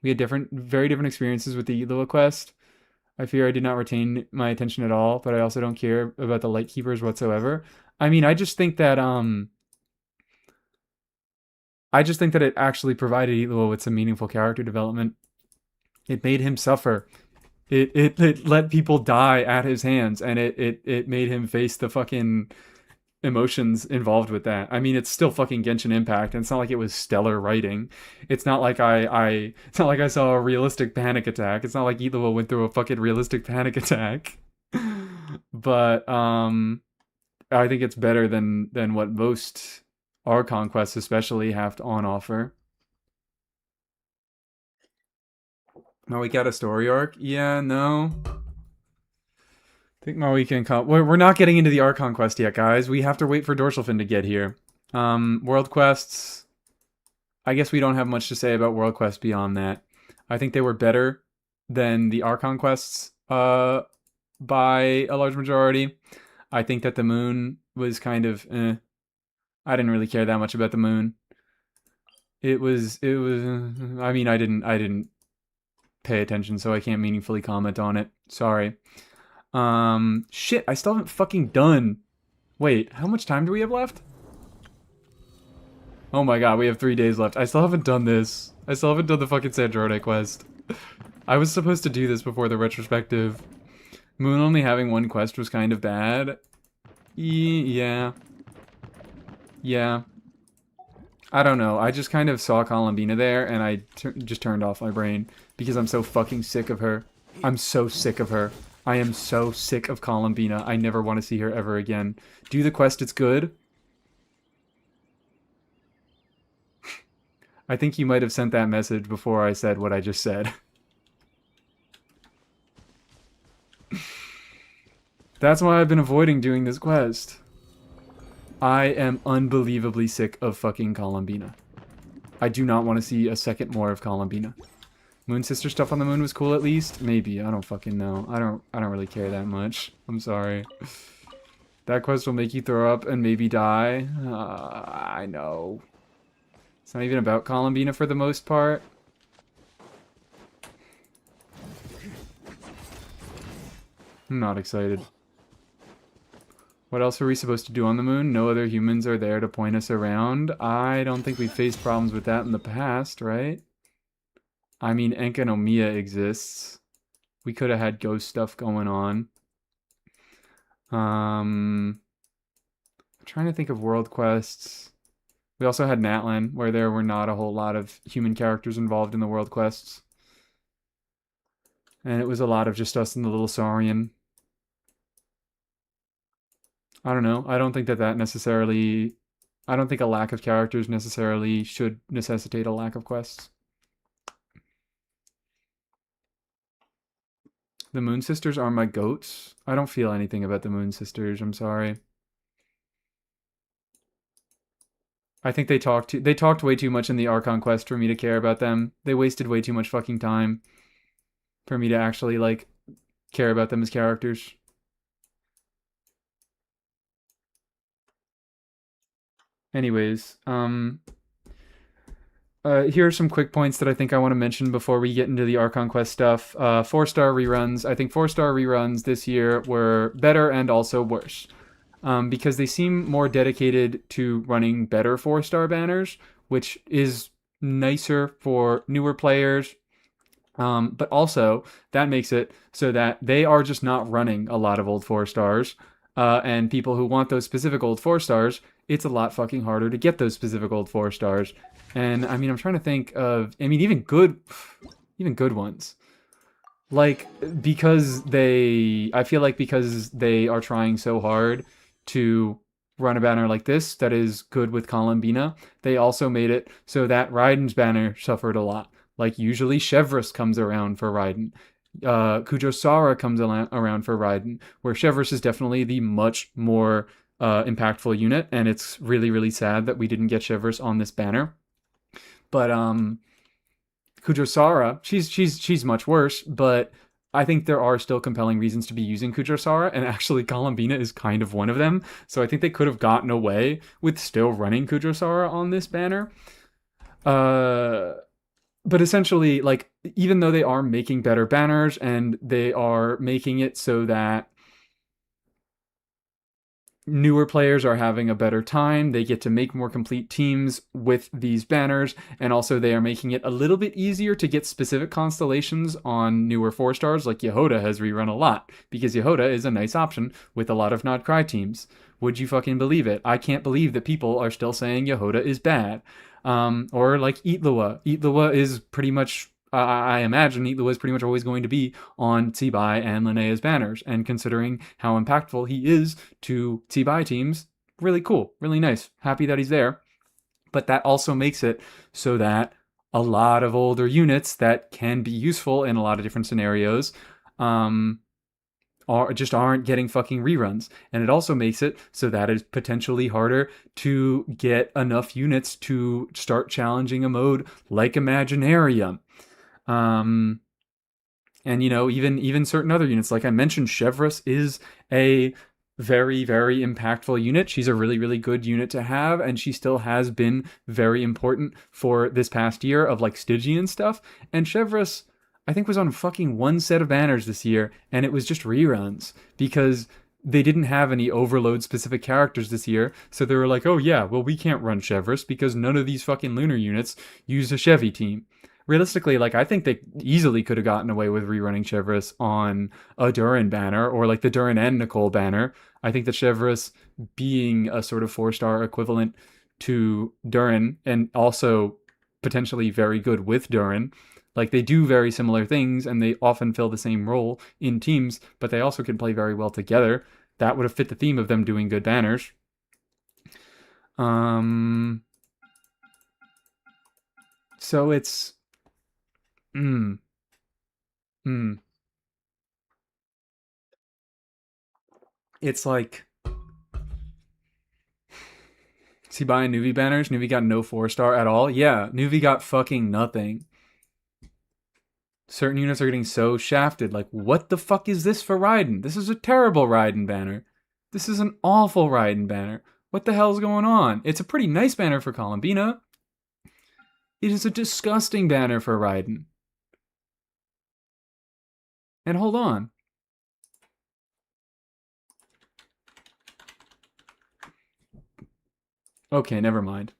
We had very different experiences with the Lua quest. I fear I did not retain my attention at all, but I also don't care about the Lightkeepers whatsoever. I mean, I just think that it actually provided Elua with some meaningful character development. It made him suffer. It let people die at his hands, and it made him face the fucking emotions involved with that. I mean, it's still fucking Genshin Impact, and it's not like it was stellar writing. It's not like it's not like I saw a realistic panic attack. It's not like Elua went through a fucking realistic panic attack. But I think it's better than what most Archon quests especially have on offer. Maui got a story arc? Yeah, no. I think Maui can come. We're not getting into the Archon quest yet, guys. We have to wait for Dorsalfin to get here. World quests. I guess we don't have much to say about world quests beyond that. I think they were better than the Archon quests by a large majority. I think that the moon was kind of I didn't really care that much about the moon. It was I mean, I didn't pay attention, so I can't meaningfully comment on it. Sorry. Shit, I still haven't fucking done. Wait, how much time do we have left? Oh my god, we have 3 days left. I still haven't done this. I still haven't done the fucking Sandrone quest. I was supposed to do this before the retrospective. Moon only having 1 quest was kind of bad. Yeah. Yeah. I don't know. I just kind of saw Columbina there, and I just turned off my brain because I'm so fucking sick of her. I'm so sick of her. I am so sick of Columbina. I never want to see her ever again. Do the quest, it's good. I think you might have sent that message before I said what I just said. That's why I've been avoiding doing this quest. I am unbelievably sick of fucking Columbina. I do not want to see a second more of Columbina. Moon Sister stuff on the moon was cool at least? Maybe. I don't fucking know. I don't really care that much. I'm sorry. That quest will make you throw up and maybe die. I know. It's not even about Columbina for the most part. I'm not excited. What else are we supposed to do on the moon? No other humans are there to point us around. I don't think we faced problems with that in the past, right? I mean, Enkanomiya exists. We could have had ghost stuff going on. I'm trying to think of world quests. We also had Natlan, where there were not a whole lot of human characters involved in the world quests. And it was a lot of just us and the little Saurian. I don't know. I don't think that necessarily... I don't think a lack of characters necessarily should necessitate a lack of quests. The Moon Sisters are my goats. I don't feel anything about the Moon Sisters. I'm sorry. I think they talked way too much in the Archon quest for me to care about them. They wasted way too much fucking time for me to actually like care about them as characters. Anyways, here are some quick points that I think I want to mention before we get into the Archon Quest stuff. 4-star reruns. I think 4-star reruns this year were better and also worse. Because they seem more dedicated to running better 4-star banners, which is nicer for newer players. But also, that makes it so that they are just not running a lot of old 4-stars. And people who want those specific old 4-stars, it's a lot fucking harder to get those specific old 4-stars. And I mean, I'm trying to think of, I mean, even good ones. Like, I feel like because they are trying so hard to run a banner like this that is good with Columbina, they also made it so that Raiden's banner suffered a lot. Like, usually Chevreuse comes around for Raiden. Kujo Sara comes around for Raiden, where Chevreuse is definitely the much more impactful unit, and it's really, really sad that we didn't get Chevreuse on this banner. But Kujo Sara, she's much worse, but I think there are still compelling reasons to be using Kujo Sara, and actually Columbina is kind of one of them. So I think they could have gotten away with still running Kujo Sara on this banner. But essentially, like, even though they are making better banners and they are making it so that newer players are having a better time, they get to make more complete teams with these banners, and also they are making it a little bit easier to get specific constellations on newer 4-stars. Like Yehoda has rerun a lot, because Yehoda is a nice option with a lot of not Krai teams. Would you fucking believe it? I can't believe that people are still saying Yehoda is bad. Or like Itlua. Itlua is pretty much, I imagine Itlua is pretty much always going to be on Tsibai and Linnea's banners. And considering how impactful he is to Tsibai teams, really cool, really nice. Happy that he's there. But that also makes it so that a lot of older units that can be useful in a lot of different scenarios aren't getting fucking reruns. And it also makes it so that it's potentially harder to get enough units to start challenging a mode like Imaginarium. And you know, even certain other units, like I mentioned, Chevreuse is a very, very impactful unit. She's a really, really good unit to have, and she still has been very important for this past year of like Stygian stuff. And Chevreuse, I think, was on fucking one set of banners this year, and it was just reruns because they didn't have any overload specific characters this year. So they were like, oh yeah, well, we can't run Chevreuse because none of these fucking lunar units use a Chevy team. Realistically, like, I think they easily could have gotten away with rerunning Chevreuse on a Durin banner, or like the Durin and Nicole banner. I think that Chevreuse being a sort of 4-star equivalent to Durin, and also potentially very good with Durin, like, they do very similar things, and they often fill the same role in teams, but they also can play very well together. That would have fit the theme of them doing good banners. So it's... It's like... Is he buying Nuvi banners? Nuvi got no 4-star at all? Yeah, Nuvi got fucking nothing. Certain units are getting so shafted. Like, what the fuck is this for Raiden? This is a terrible Raiden banner. This is an awful Raiden banner. What the hell's going on? It's a pretty nice banner for Columbina. It is a disgusting banner for Raiden. And hold on. Okay, never mind.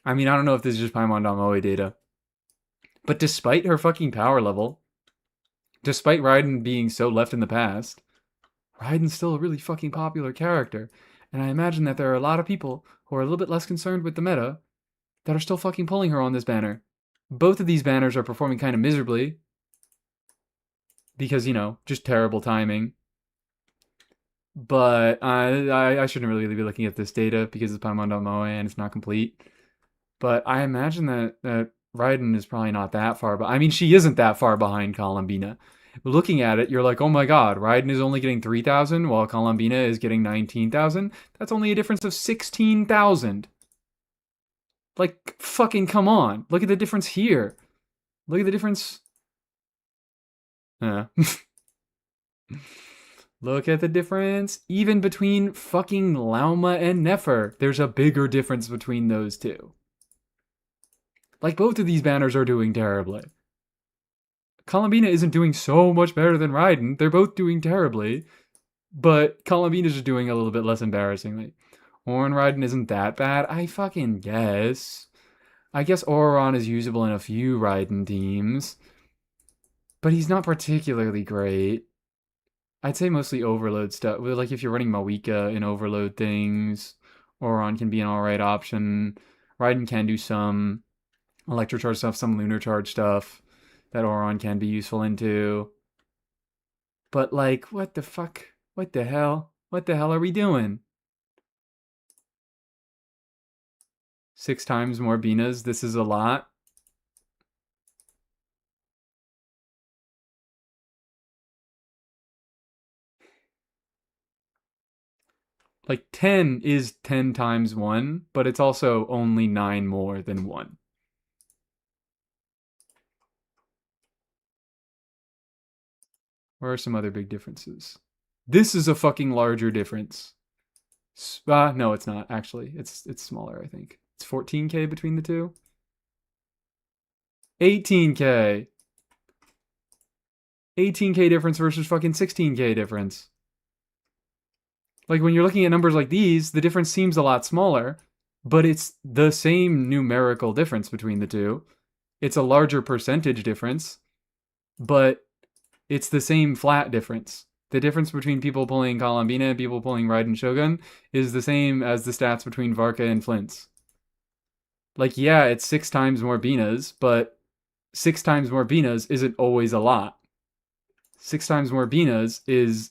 I mean, I don't know if this is just Paimon.moe data. But despite her fucking power level, despite Raiden being so left in the past, Raiden's still a really fucking popular character. And I imagine that there are a lot of people who are a little bit less concerned with the meta that are still fucking pulling her on this banner. Both of these banners are performing kind of miserably. Because, you know, just terrible timing. But I shouldn't really be looking at this data because it's Paimon.moe and it's not complete. But I imagine that Raiden is probably not that far, but I mean, she isn't that far behind Columbina. looking at it, you're like, oh my god, Raiden is only getting 3,000 while Colombina is getting 19,000. That's only a difference of 16,000. Like, fucking come on. Look at the difference here. Look at the difference. Look at the difference. Even between fucking Lauma and Nefer, there's a bigger difference between those two. Like, both of these banners are doing terribly. Colombina isn't doing so much better than Raiden. They're both doing terribly. But Colombina's just doing a little bit less embarrassingly. Oran Raiden isn't that bad. I fucking guess. I guess Oran is usable in a few Raiden teams. But he's not particularly great. I'd say mostly overload stuff. Like if you're running Mawika in overload things, Oran can be an alright option. Raiden can do some Electrocharge stuff, some Lunar Charge stuff that Oran can be useful into. But like, what the fuck? What the hell? What the hell are we doing? 6 times more Binas. This is a lot. Like 10 is 10 times 1, but it's also only 9 more than 1. Where are some other big differences? This is a fucking larger difference. No, it's not, actually. It's smaller, I think. It's 14k between the two. 18k. 18k difference versus fucking 16k difference. Like, when you're looking at numbers like these, the difference seems a lot smaller, but it's the same numerical difference between the two. It's a larger percentage difference, but it's the same flat difference. The difference between people pulling Colombina and people pulling Raiden Shogun is the same as the stats between Varka and Flint's. Like, yeah, it's 6 times more Binas, but 6 times more Binas isn't always a lot. 6 times more Binas is...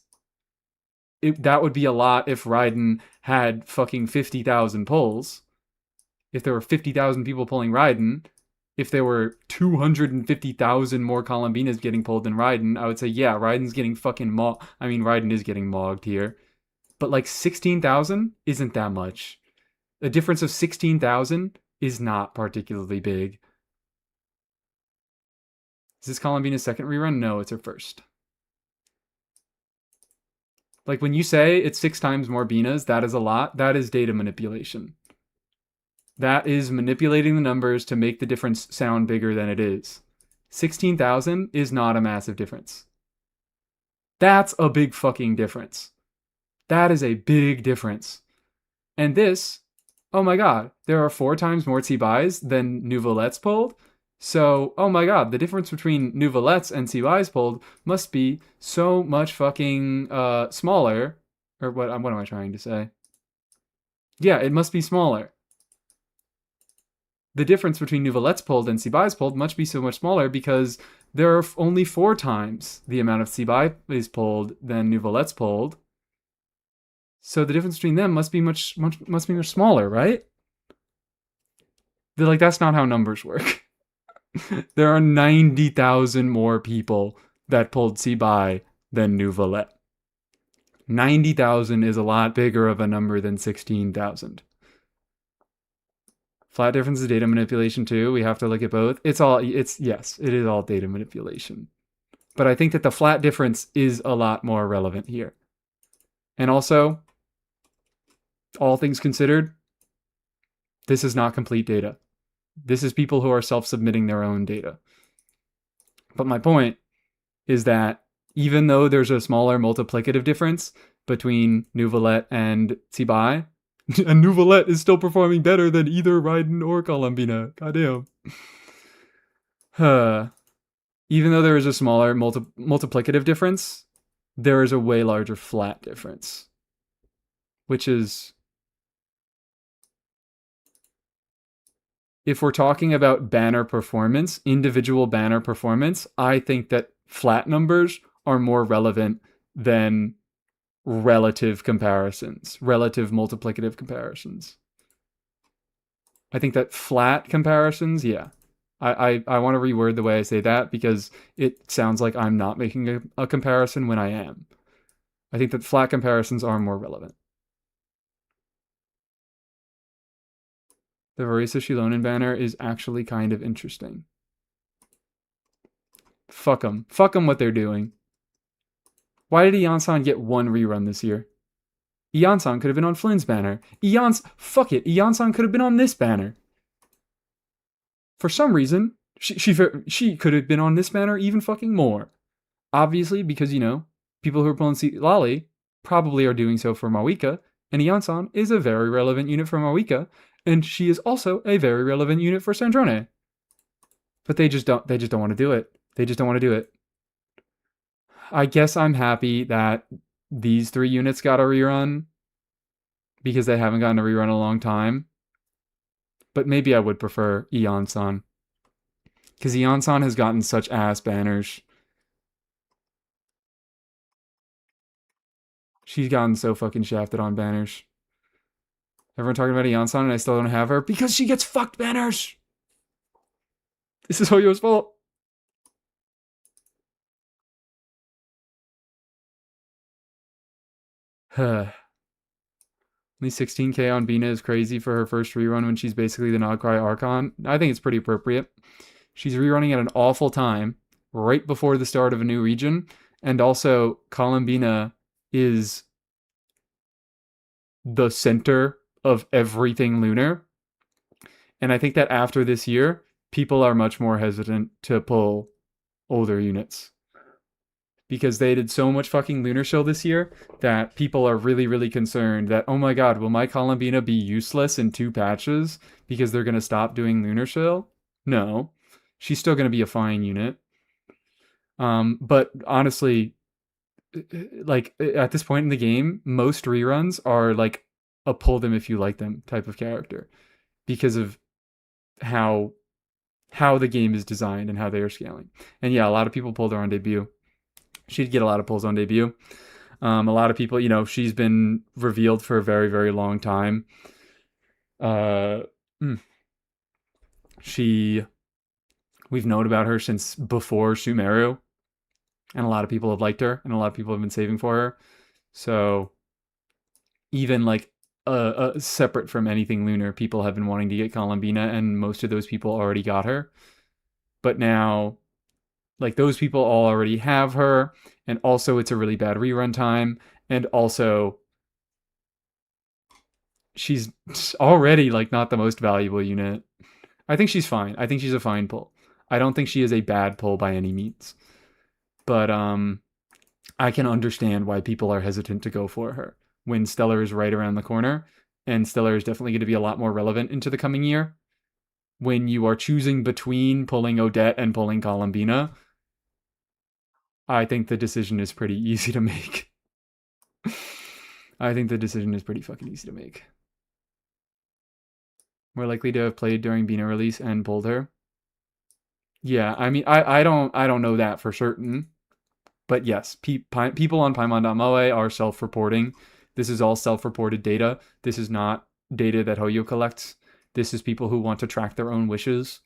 that would be a lot if Raiden had fucking 50,000 pulls. If there were 50,000 people pulling Raiden, if there were 250,000 more Columbinas getting pulled than Raiden, I would say, yeah, Raiden's getting fucking Raiden is getting mogged here. But like 16,000 isn't that much. A difference of 16,000 is not particularly big. Is this Columbina's second rerun? No, it's her first. Like, when you say it's 6 times more Binas, that is a lot. That is data manipulation. That is manipulating the numbers to make the difference sound bigger than it is. 16,000 is not a massive difference. That's a big fucking difference. That is a big difference. And this, oh my god, there are 4 times more Tsibais than Nouvelets pulled. So, oh my god, the difference between Nouvelets and Tsibais pulled must be so much fucking smaller. Or what am I trying to say? Yeah, it must be smaller. The difference between Nouvelets pulled and Tsibais pulled must be so much smaller because there are only 4 times the amount of Tsibais pulled than Nouvelets pulled. So the difference between them must be much smaller, right? Like, that's not how numbers work. There are 90,000 more people that pulled Tsibai than Nouvelet. 90,000 is a lot bigger of a number than 16,000. Flat difference is data manipulation too. We have to look at both. Yes, it is all data manipulation. But I think that the flat difference is a lot more relevant here. And also, all things considered, this is not complete data. This is people who are self-submitting their own data. But my point is that even though there's a smaller multiplicative difference between Nouvelet and Tsibai, and Nouvelet is still performing better than either Raiden or Colombina. Goddamn. Even though there is a smaller multiplicative difference, there is a way larger flat difference. Which is... if we're talking about banner performance, individual banner performance, I think that flat numbers are more relevant than relative comparisons, relative multiplicative comparisons. I think that flat comparisons, yeah. I want to reword the way I say that because it sounds like I'm not making a comparison when I am. I think that flat comparisons are more relevant. The Marisa Shilonen banner is actually kind of interesting. Fuck them. Fuck them what they're doing. Why did Iansan get one rerun this year? Iansan could have been on Flynn's banner. Fuck it. Iansan could have been on this banner. For some reason, she could have been on this banner even fucking more. Obviously, because, you know, people who are pulling Lolly probably are doing so for Mawika, and Iansan is a very relevant unit for Mawika, and she is also a very relevant unit for Sandrone. But they just don't want to do it. They just don't want to do it. I guess I'm happy that these 3 units got a rerun because they haven't gotten a rerun in a long time. But maybe I would prefer Iansan. Because Iansan has gotten such ass banners. She's gotten so fucking shafted on banners. Everyone talking about Iansan and I still don't have her because she gets fucked banners. This is Hoyo's fault. Only 16k on Bina is crazy for her first rerun when she's basically the Krai Archon. I think it's pretty appropriate. She's rerunning at an awful time, right before the start of a new region, and also Columbina is the center of everything lunar. And I think that after this year, people are much more hesitant to pull older units. Because they did so much fucking lunar shill this year that people are really, really concerned that, oh my god, will my Columbina be useless in 2 patches because they're going to stop doing lunar shill? No. She's still going to be a fine unit. But honestly, like, at this point in the game, most reruns are like a pull them if you like them type of character because of how the game is designed and how they are scaling. And yeah, a lot of people pulled her on debut. She'd get a lot of pulls on debut. A lot of people, you know, she's been revealed for a very, very long time. We've known about her since before Sumeru, and a lot of people have liked her, and a lot of people have been saving for her. So even like separate from anything lunar, people have been wanting to get Columbina, and most of those people already got her. But now, like, those people all already have her, and also it's a really bad rerun time, and also she's already like not the most valuable unit. I think she's fine. I think she's a fine pull. I don't think she is a bad pull by any means. But I can understand why people are hesitant to go for her when Stellar is right around the corner, and Stellar is definitely going to be a lot more relevant into the coming year. When you are choosing between pulling Odette and pulling Columbina, I think the decision is pretty easy to make. I think the decision is pretty fucking easy to make. More likely to have played during Bina release and pulled her. Yeah, I mean, I don't know that for certain. But yes, people on Paimon.moe are self-reporting. This is all self-reported data. This is not data that Hoyo collects. This is people who want to track their own wishes.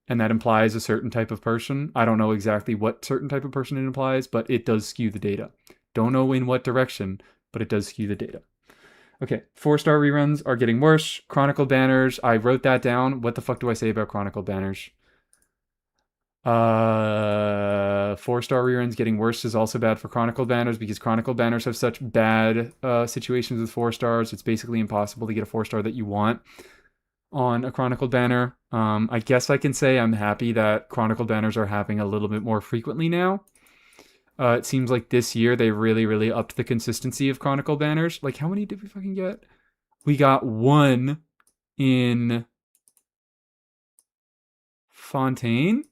And that implies a certain type of person. I don't know exactly what certain type of person it implies, but it does skew the data. Don't know in what direction, but it does skew the data. Okay, 4-star reruns are getting worse. Chronicle banners, I wrote that down. What the fuck do I say about Chronicle banners? 4-star reruns getting worse is also bad for Chronicle banners because Chronicle banners have such bad situations with 4 stars. It's basically impossible to get a 4-star that you want on a Chronicle banner. I guess I can say I'm happy that Chronicle banners are happening a little bit more frequently now. It seems like this year they really, really upped the consistency of Chronicle banners. Like, how many did we fucking get? We got 1 in Fontaine?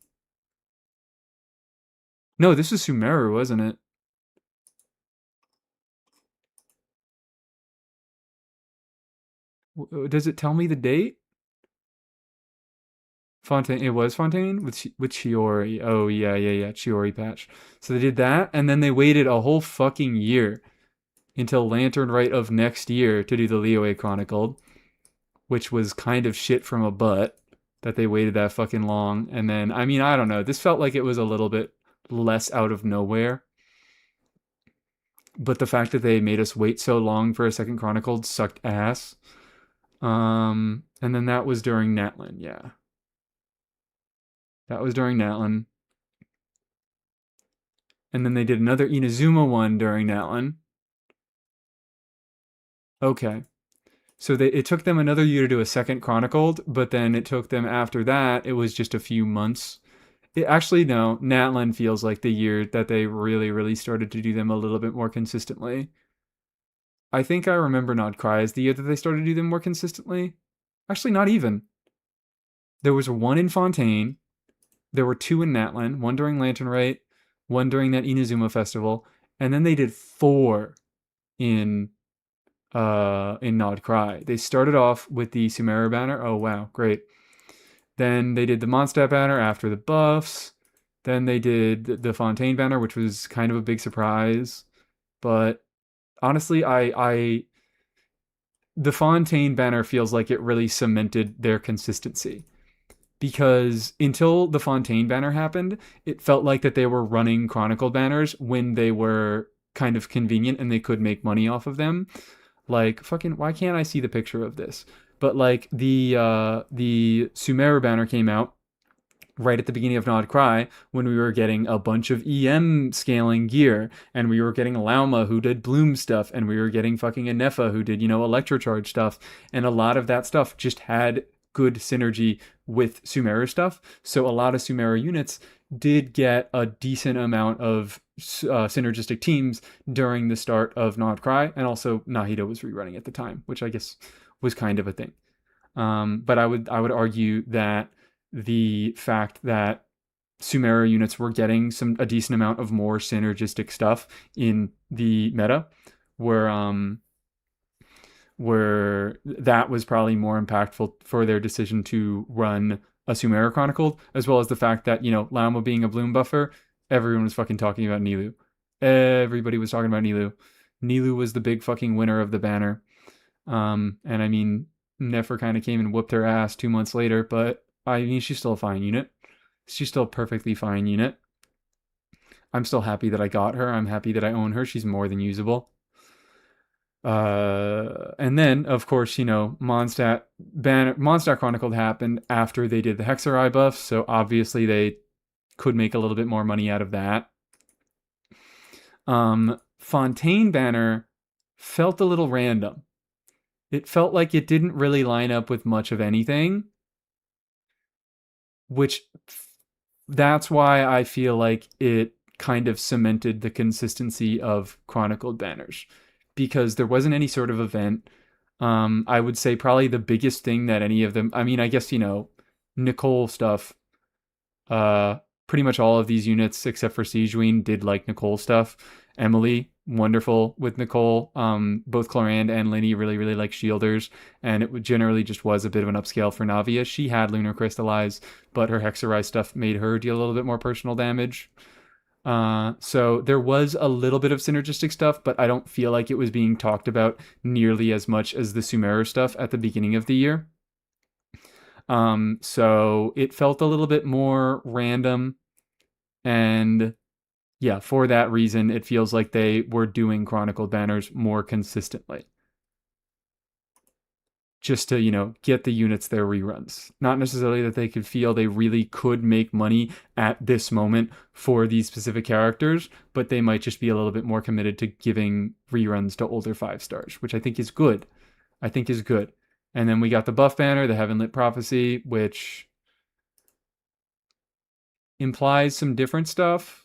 No, this is Sumeru, wasn't it? Does it tell me the date? Fontaine. It was Fontaine with Chiori. Oh yeah, Chiori patch. So they did that, and then they waited a whole fucking year until Lantern Rite of next year to do the Liyue Chronicled, which was kind of shit from a butt. that they waited that fucking long. And then, I mean, I don't know. This felt like it was a little bit less out of nowhere. But the fact that they made us wait so long for a second Chronicled sucked ass. And then that was during Natlin, yeah. That was during Natlin. And then they did another Inazuma one during Natlin. Okay. So it took them another year to do a second Chronicled, but then it took them after that, it was just a few months. Actually, no, Natlin feels like the year that they really, really started to do them a little bit more consistently. I think I remember Not Cry as the year that they started to do them more consistently. Actually, not even. There was one in Fontaine. There were two in Natlin, one during Lantern Rite, one during that Inazuma festival, and then they did 4 in Nod Cry. They started off with the Sumeru banner. Oh wow, great. Then they did the Mondstadt banner after the buffs. Then they did the Fontaine banner, which was kind of a big surprise. But honestly, the Fontaine banner feels like it really cemented their consistency. Because until the Fontaine banner happened, it felt like that they were running Chronicle banners when they were kind of convenient and they could make money off of them. Like, fucking, why can't I see the picture of this? But like the Sumeru banner came out right at the beginning of Nod Cry when we were getting a bunch of EM scaling gear, and we were getting Lauma who did Bloom stuff, and we were getting fucking Anefa who did, Electrocharge stuff, and a lot of that stuff just had good synergy with Sumeru stuff. So a lot of Sumeru units did get a decent amount of synergistic teams during the start of Nod Cry, and also Nahida was rerunning at the time, which I guess was kind of a thing. But I would argue that the fact that Sumeru units were getting a decent amount of more synergistic stuff in the meta where that was probably more impactful for their decision to run a Sumeru Chronicled, as well as the fact that, Lauma being a Bloom buffer, everyone was fucking talking about Nilou. Everybody was talking about Nilou. Nilou was the big fucking winner of the banner. And I mean, Nefer kind of came and whooped her ass 2 months later, but I mean, she's still a fine unit. She's still a perfectly fine unit. I'm still happy that I got her. I'm happy that I own her. She's more than usable. And then, of course, Mondstadt Chronicled happened after they did the Hexarai buff, so obviously they could make a little bit more money out of that. Fontaine banner felt a little random. It felt like it didn't really line up with much of anything, which that's why I feel like it kind of cemented the consistency of Chronicled banners, because there wasn't any sort of event. I would say probably the biggest thing that any of them, I mean, I guess, Nicole stuff, pretty much all of these units except for Siegewein did like Nicole stuff. Emily, wonderful with Nicole. Both Clorand and Linny really, really like shielders, and it generally just was a bit of an upscale for Navia. She had Lunar Crystallize, but her Hexarai stuff made her deal a little bit more personal damage. So there was a little bit of synergistic stuff, but I don't feel like it was being talked about nearly as much as the Sumeru stuff at the beginning of the year. So it felt a little bit more random, and yeah, for that reason, it feels like they were doing Chronicled banners more consistently. Just to, get the units their reruns. Not necessarily that they could feel they really could make money at this moment for these specific characters, but they might just be a little bit more committed to giving reruns to older 5-stars, which I think is good. And then we got the buff banner, the Heaven Lit Prophecy, which implies some different stuff,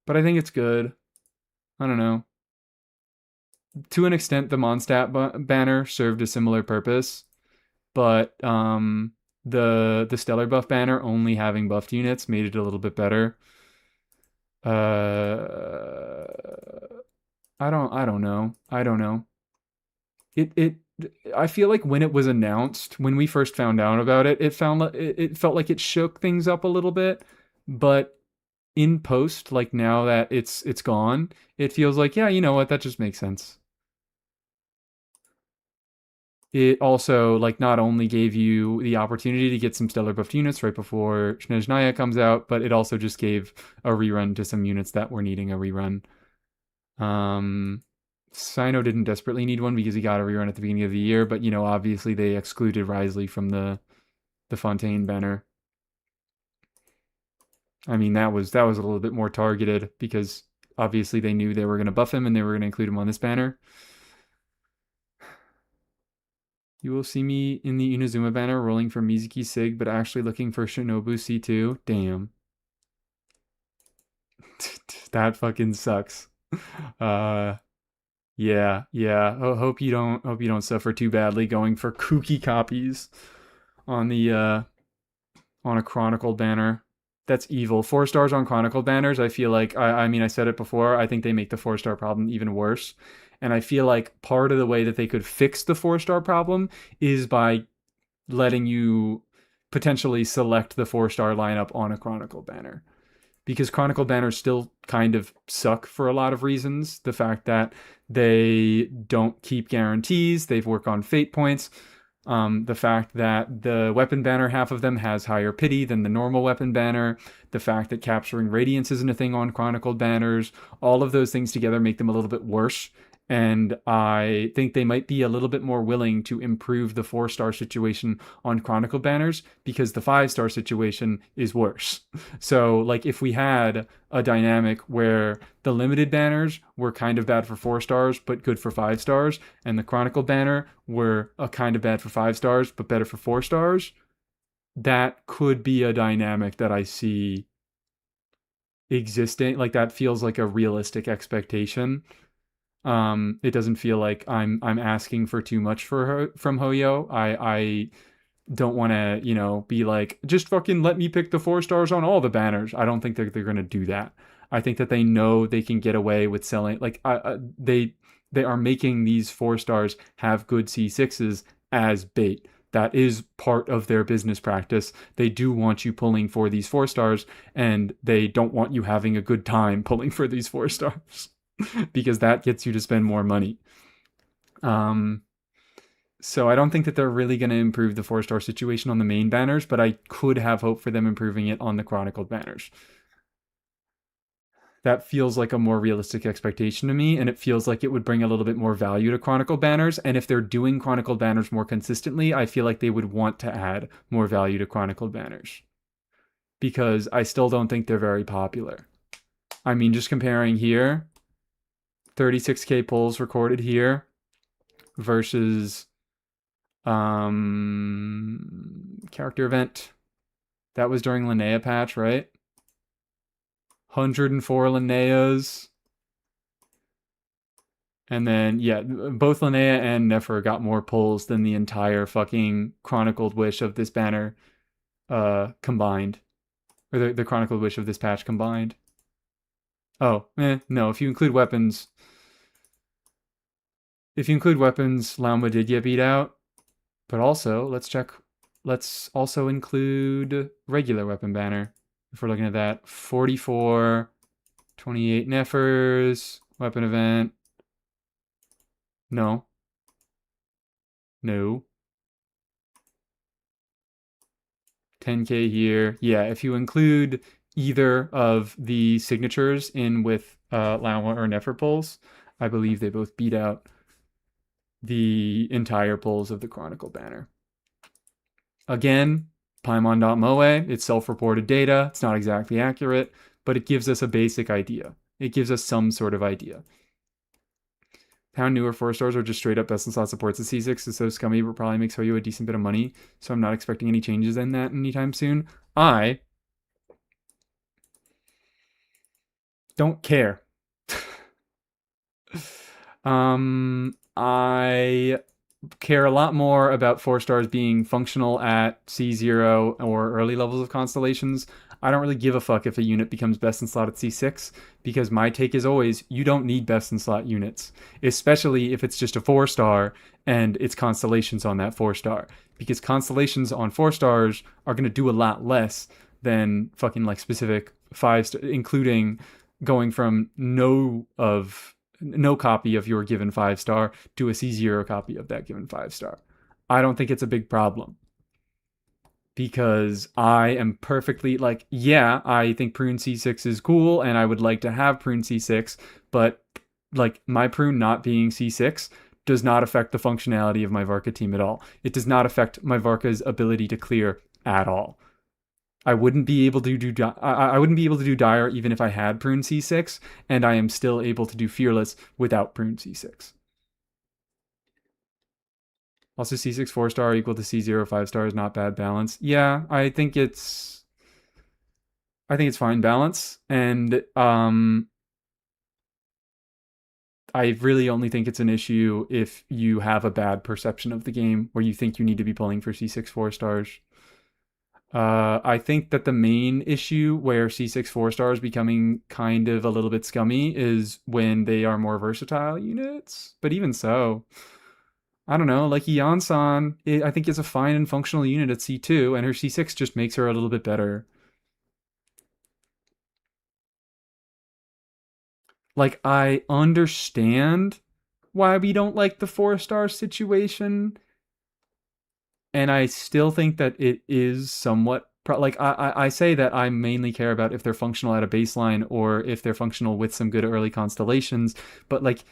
but I think it's good. I don't know. To an extent, the Mondstadt banner served a similar purpose, but the Stellar buff banner only having buffed units made it a little bit better. I don't know. I feel like when it was announced, when we first found out about it, it felt like it shook things up a little bit, but in post, like now that it's gone, it feels like, yeah, you know what, that just makes sense. it also like not only gave you the opportunity to get some stellar buffed units right before Snezhnaya comes out, but it also just gave a rerun to some units that were needing a rerun. Sino didn't desperately need one because he got a rerun at the beginning of the year, but you know, obviously they excluded Risley from the Fontaine banner. I mean, that was a little bit more targeted because obviously they knew they were going to buff him and they were going to include him on this banner. You will see me in the Inazuma banner rolling for Mizuki Sig, but actually looking for Shinobu C2. Damn. That fucking sucks. Yeah. Hope you don't suffer too badly going for kooky copies on the on a Chronicle banner. That's evil. 4 stars on Chronicle banners, I feel like, I mean, I said it before, I think they make the 4-star problem even worse. And I feel like part of the way that they could fix the 4-star problem is by letting you potentially select the 4-star lineup on a Chronicle banner. Because Chronicle banners still kind of suck for a lot of reasons. The fact that they don't keep guarantees, they work on fate points. The fact that the weapon banner, half of them, has higher pity than the normal weapon banner, the fact that capturing radiance isn't a thing on chronicled banners, all of those things together make them a little bit worse. And I think they might be a little bit more willing to improve the 4-star situation on Chronicle banners because the 5-star situation is worse. So, like, if we had a dynamic where the limited banners were kind of bad for 4 stars but good for 5 stars, and the Chronicle banner were a kind of bad for 5 stars but better for 4 stars, that could be a dynamic that I see existing. Like, that feels like a realistic expectation. It doesn't feel like I'm asking for too much from Hoyo. I don't want to, you know, be like, just fucking let me pick the 4 stars on all the banners. I don't think they're going to do that. I think that they know they can get away with selling, like, they are making these 4 stars have good C6s as bait. That is part of their business practice. They do want you pulling for these 4 stars, and they don't want you having a good time pulling for these 4 stars. Because that gets you to spend more money. So I don't think that they're really going to improve the 4-star situation on the main banners, but I could have hope for them improving it on the chronicled banners. That feels like a more realistic expectation to me, and it feels like it would bring a little bit more value to chronicled banners. And if they're doing chronicled banners more consistently, I feel like they would want to add more value to chronicled banners. Because I still don't think they're very popular. I mean, just comparing here, 36k pulls recorded here versus character event. That was during Linnea patch, right? 104 Linneas. And then, yeah, both Linnea and Nefer got more pulls than the entire fucking Chronicled Wish of this banner combined. Or the Chronicled Wish of this patch combined. Oh, no, if you include weapons... If you include weapons, Lauma did get beat out. But also, let's also include regular weapon banner. If we're looking at that, 44, 28 Nefers, weapon event. No. 10k here. Yeah, if you include either of the signatures in with Lauma or Nefer pulls, I believe they both beat out the entire pulls of the Chronicle banner. Again, Paimon.moe, it's self-reported data. It's not exactly accurate, but it gives us a basic idea. It gives us some sort of idea. How newer 4 stars are just straight up best in slot supports at C6 is so scummy, but probably makes Hoyo a decent bit of money, so I'm not expecting any changes in that anytime soon. I don't care. I care a lot more about 4 stars being functional at C0 or early levels of constellations. I don't really give a fuck if a unit becomes best in slot at C6, because my take is always, you don't need best in slot units, especially if it's just a 4 star and it's constellations on that 4 star, because constellations on 4 stars are going to do a lot less than fucking like specific 5 star, including going from no copy of your given 5 star to a C0 copy of that given 5 star. I don't think it's a big problem because I am perfectly like, yeah, I think prune C6 is cool and I would like to have prune C6, but like my prune not being C6 does not affect the functionality of my Varka team at all. It does not affect my Varka's ability to clear at all. I wouldn't be able to do I wouldn't be able to do Dire even if I had prune C6, and I am still able to do Fearless without prune C6. Also, C6 4-star equal to C0 5-star is not bad balance. Yeah, I think it's fine balance, and I really only think it's an issue if you have a bad perception of the game where you think you need to be pulling for C6 4-stars. I think that the main issue where C6 4-star is becoming kind of a little bit scummy is when they are more versatile units. But even so, I don't know, like Yansan, I think is a fine and functional unit at C2, and her C6 just makes her a little bit better. Like, I understand why we don't like the 4-star situation, and I still think that it is somewhat like I say that I mainly care about if they're functional at a baseline or if they're functional with some good early constellations, but like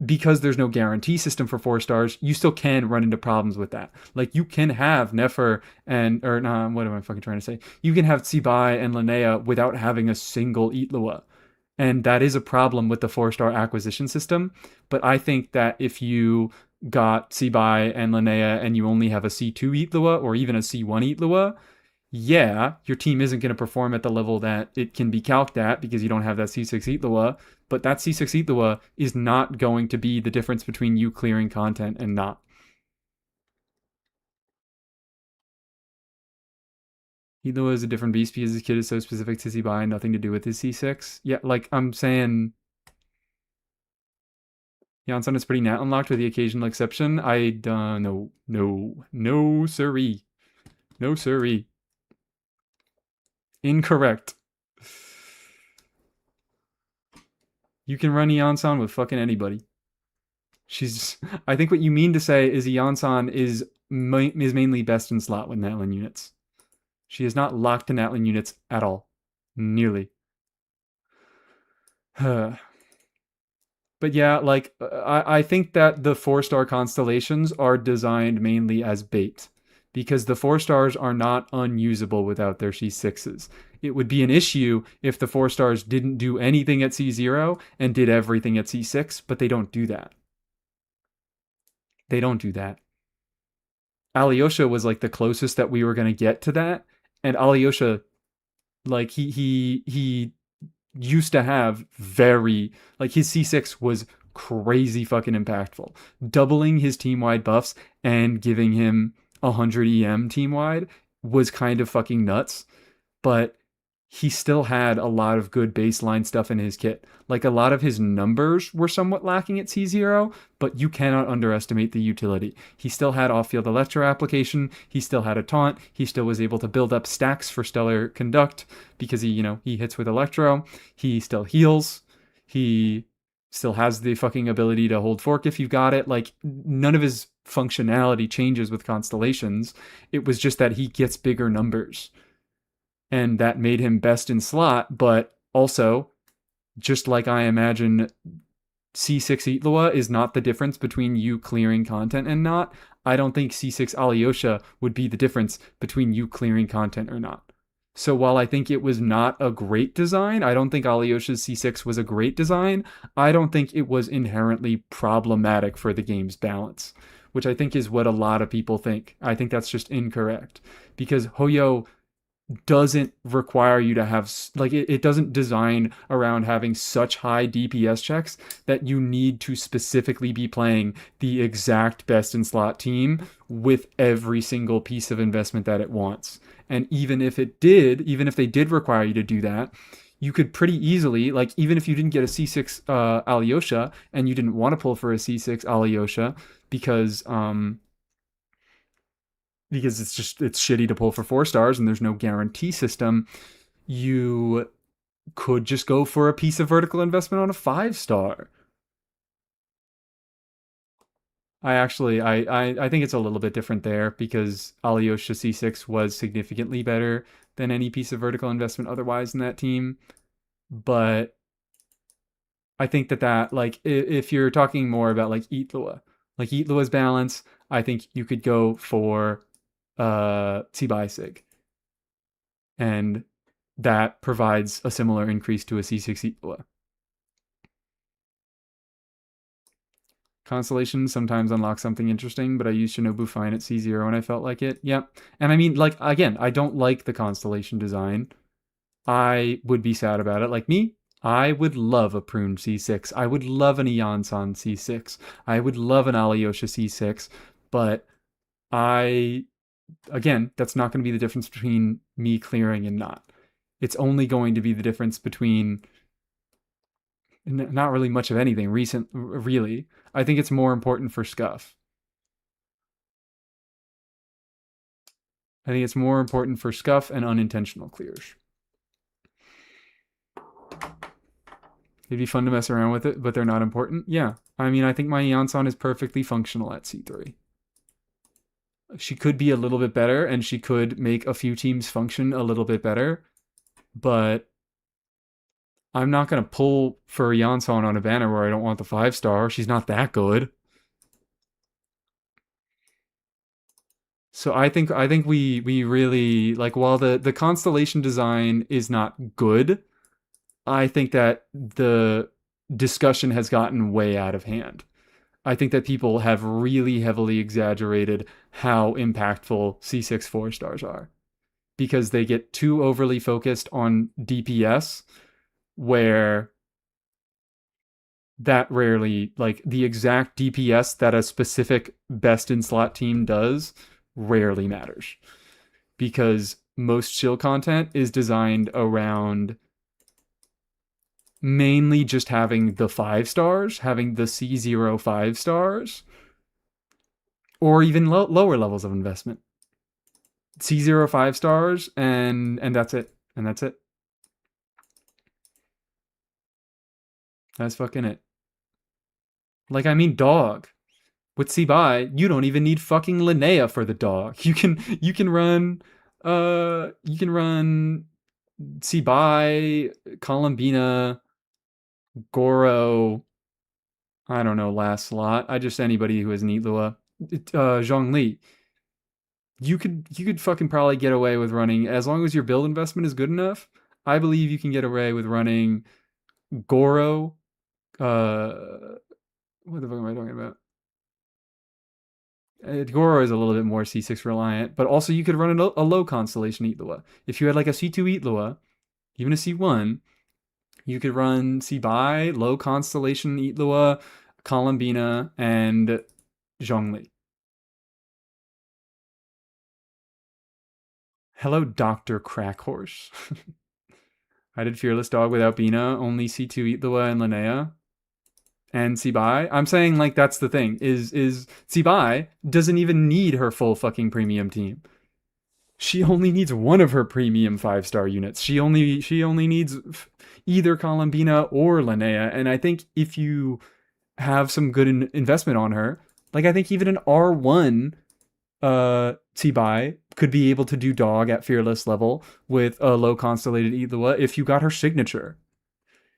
because there's no guarantee system for 4-stars, you still can run into problems with that. Like you can have Nefer and or nah, what am I fucking trying to say? You can have Tsibai and Linnea without having a single Itlua. And that is a problem with the 4-star acquisition system. But I think that if you got Tsibai and Linnea and you only have a C2 Itlua or even a C1 Itlua, yeah, your team isn't going to perform at the level that it can be calced at because you don't have that C6 Itlua, but that C6 Itlua is not going to be the difference between you clearing content and not. Itlua is a different beast because his kid is so specific to Tsibai and nothing to do with his C6. Yeah, like I'm saying, Janssen is pretty nat unlocked with the occasional exception. No siree. No siree. Incorrect. You can run Yansan with fucking anybody. I think what you mean to say is Yansan is mainly best in slot with Natlin units. She is not locked to Natlin units at all. Nearly. But yeah, like, I think that the 4-star constellations are designed mainly as bait. Because the 4-stars are not unusable without their C6s. It would be an issue if the 4-stars didn't do anything at C0 and did everything at C6, but they don't do that. They don't do that. Alyosha was like the closest that we were going to get to that. And Alyosha, like, he used to have very, like, his C6 was crazy fucking impactful. Doubling his team-wide buffs and giving him 100 EM team-wide was kind of fucking nuts. But he still had a lot of good baseline stuff in his kit. Like, a lot of his numbers were somewhat lacking at C0, but you cannot underestimate the utility. He still had off-field electro application, he still had a taunt, he still was able to build up stacks for stellar conduct because he hits with electro, he still heals, he still has the fucking ability to hold fork if you got it. Like, none of his functionality changes with constellations. It was just that he gets bigger numbers. And that made him best in slot, but also, just like I imagine C6 Itlua is not the difference between you clearing content and not, I don't think C6 Alyosha would be the difference between you clearing content or not. So while I think it was not a great design, I don't think Alyosha's C6 was a great design, I don't think it was inherently problematic for the game's balance, which I think is what a lot of people think. I think that's just incorrect, because Hoyo doesn't require you to have, like, it doesn't design around having such high DPS checks that you need to specifically be playing the exact best in slot team with every single piece of investment that it wants. And even if they did require you to do that, you could pretty easily, like, even if you didn't get a C6 Alyosha and you didn't want to pull for a C6 Alyosha because it's shitty to pull for 4-stars and there's no guarantee system, you could just go for a piece of vertical investment on a 5-star. I think it's a little bit different there because Alyosha C6 was significantly better than any piece of vertical investment otherwise in that team. But I think that like if you're talking more about like Eatlua's balance, I think you could go for Tsibai Sig. And that provides a similar increase to a C6 Eatlua. Constellation sometimes unlocks something interesting, but I used Shinobu Fine at C0 when I felt like it. Yep. And I mean, like, again, I don't like the Constellation design. I would be sad about it. Like me, I would love a Prune C6. I would love an Ion-san C6. I would love an Alyosha C6. But again, that's not going to be the difference between me clearing and not. It's only going to be the difference between not really much of anything really. I think it's more important for Scuff. I think it's more important for Scuff and unintentional clears. It'd be fun to mess around with it, but they're not important. Yeah. I mean, I think my Eon-san is perfectly functional at C3. She could be a little bit better, and she could make a few teams function a little bit better, but I'm not going to pull for Eon-san on a banner where I don't want the 5-star. She's not that good. So I think we really like, while the constellation design is not good, I think that the discussion has gotten way out of hand. I think that people have really heavily exaggerated how impactful C6 4-stars are because they get too overly focused on DPS, where that rarely, like, the exact DPS that a specific best in slot team does rarely matters, because most chill content is designed around mainly just having the 5-stars, having the C0 5-stars, or even lower levels of investment. C0 5-stars, and that's it. And that's it. That's fucking it. Like, I mean, dog. With Tsibai, you don't even need fucking Linnea for the dog. You can run Tsibai, Columbina, Goro, I don't know, last slot. I just anybody who has an Eatlua. Zhongli. You could fucking probably get away with running, as long as your build investment is good enough. I believe you can get away with running Goro. What the fuck am I talking about? Goro is a little bit more C6 reliant, but also you could run a low constellation Eatlua. If you had like a C2 Eatlua, even a C1, you could run Tsibai, low constellation Eatlua, Columbina, and Zhongli. Hello, Dr. Crackhorse. I did Fearless Dog without Bina, only C2 Eatlua and Linnea. And Tsibai. I'm saying, like, that's the thing, is Tsibai doesn't even need her full fucking premium team. She only needs one of her premium 5-star units. She only needs either Columbina or Linnea. And I think if you have some good investment on her, like, I think even an R1 Tsibai could be able to do dog at Fearless level with a low constellated Eatlua if you got her signature.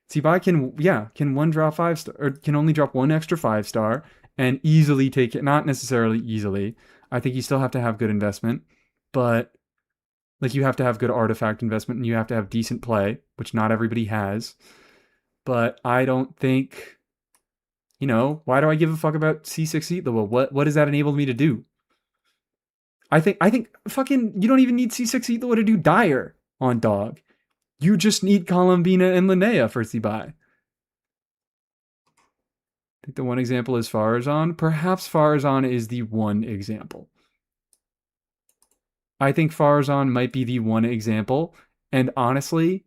Tsibai can one drop 5-star, or can only drop one extra 5-star and easily take it. Not necessarily easily. I think you still have to have good investment, but like, you have to have good artifact investment and you have to have decent play, which not everybody has. But I don't think, why do I give a fuck about C6 Eatlua? What does that enable me to do? I think fucking, you don't even need C6 Eatlua to do Dire on dog. You just need Columbina and Linnea for Tsibai. I think the one example is Farazan. Perhaps Farazan is the one example. I think Farazan might be the one example. And honestly,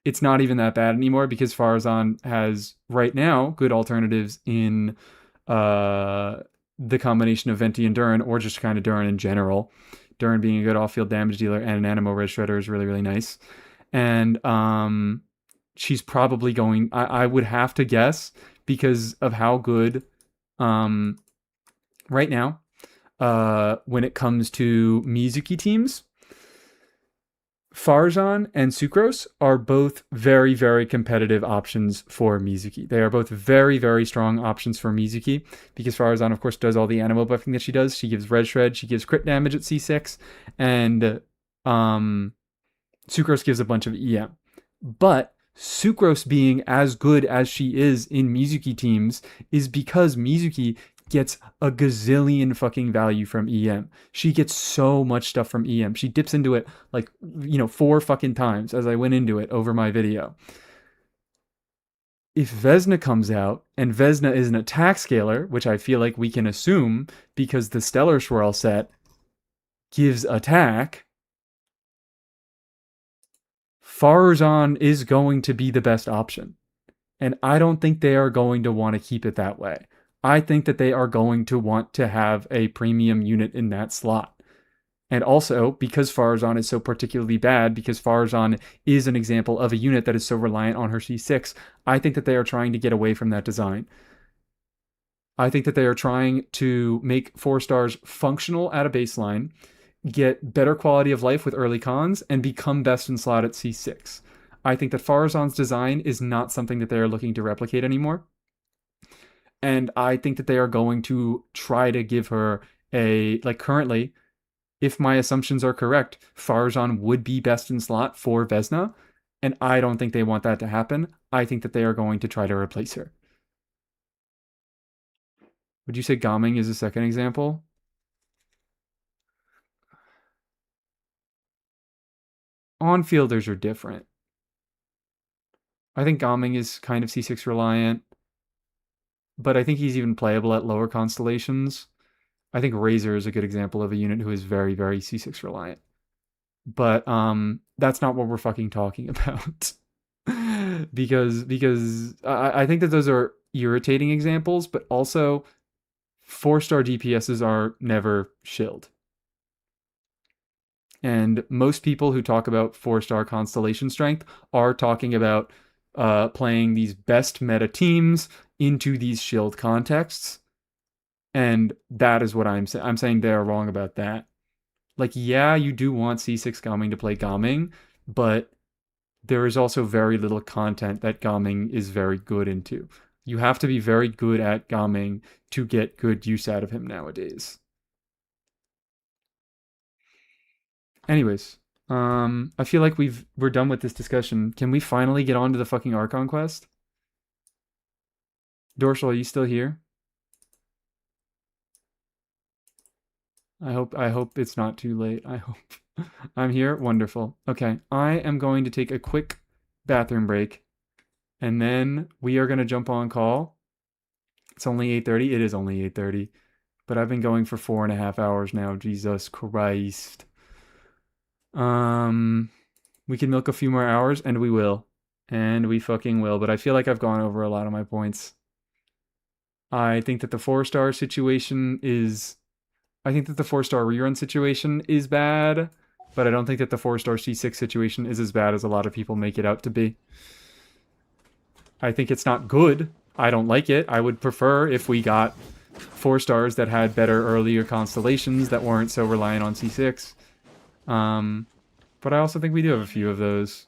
it's not even that bad anymore because Farazan has, right now, good alternatives in the combination of Venti and Duran, or just kind of Duran in general. Duran being a good off-field damage dealer and an Animo Red Shredder is really, really nice. And she's probably going, I would have to guess, because of how good Right now, when it comes to Mizuki teams, Farjan and Sucrose are both very, very competitive options for Mizuki. They are both very, very strong options for Mizuki because Farjan, of course, does all the animal buffing that she does. She gives Red Shred, she gives crit damage at C6, and Sucrose gives a bunch of EM. But Sucrose being as good as she is in Mizuki teams is because Mizuki gets a gazillion fucking value from EM. She gets so much stuff from EM. She dips into it like, 4 fucking times as I went into it over my video. If Vesna comes out, and Vesna is an attack scaler, which I feel like we can assume because the Stellar Swirl set gives attack, Farzan is going to be the best option. And I don't think they are going to want to keep it that way. I think that they are going to want to have a premium unit in that slot. And also, because Farzan is so particularly bad, because Farzan is an example of a unit that is so reliant on her C6, I think that they are trying to get away from that design. I think that they are trying to make 4 stars functional at a baseline, get better quality of life with early cons, and become best in slot at C6. I think that Farzan's design is not something that they are looking to replicate anymore. And I think that they are going to try to give her currently, if my assumptions are correct, Farzan would be best in slot for Vesna. And I don't think they want that to happen. I think that they are going to try to replace her. Would you say Gaming is a second example? On-fielders are different. I think Gaming is kind of C6 reliant, but I think he's even playable at lower constellations. I think Razor is a good example of a unit who is very, very C6 reliant. But that's not what we're fucking talking about. because I think that those are irritating examples, but also 4-star DPSs are never shilled. And most people who talk about 4-star constellation strength are talking about playing these best meta teams into these shield contexts. And that is what I'm saying. I'm saying they're wrong about that. Like, yeah, you do want C6 Gaming to play Gaming, but there is also very little content that Gaming is very good into. You have to be very good at Gaming to get good use out of him nowadays. Anyways, I feel like we're done with this discussion. Can we finally get on to the fucking Archon quest? Dorsal, are you still here? I hope it's not too late. I hope. I'm here. Wonderful. Okay, I am going to take a quick bathroom break, and then we are going to jump on call. It's only 8:30. It is only 8:30, but I've been going for 4.5 hours now. Jesus Christ. We can milk a few more hours, and we will. And we fucking will, but I feel like I've gone over a lot of my points. I think that the 4-star situation is... I think that the 4-star rerun situation is bad, but I don't think that the 4-star C6 situation is as bad as a lot of people make it out to be. I think it's not good. I don't like it. I would prefer if we got 4 stars that had better earlier constellations that weren't so reliant on C6. But I also think we do have a few of those.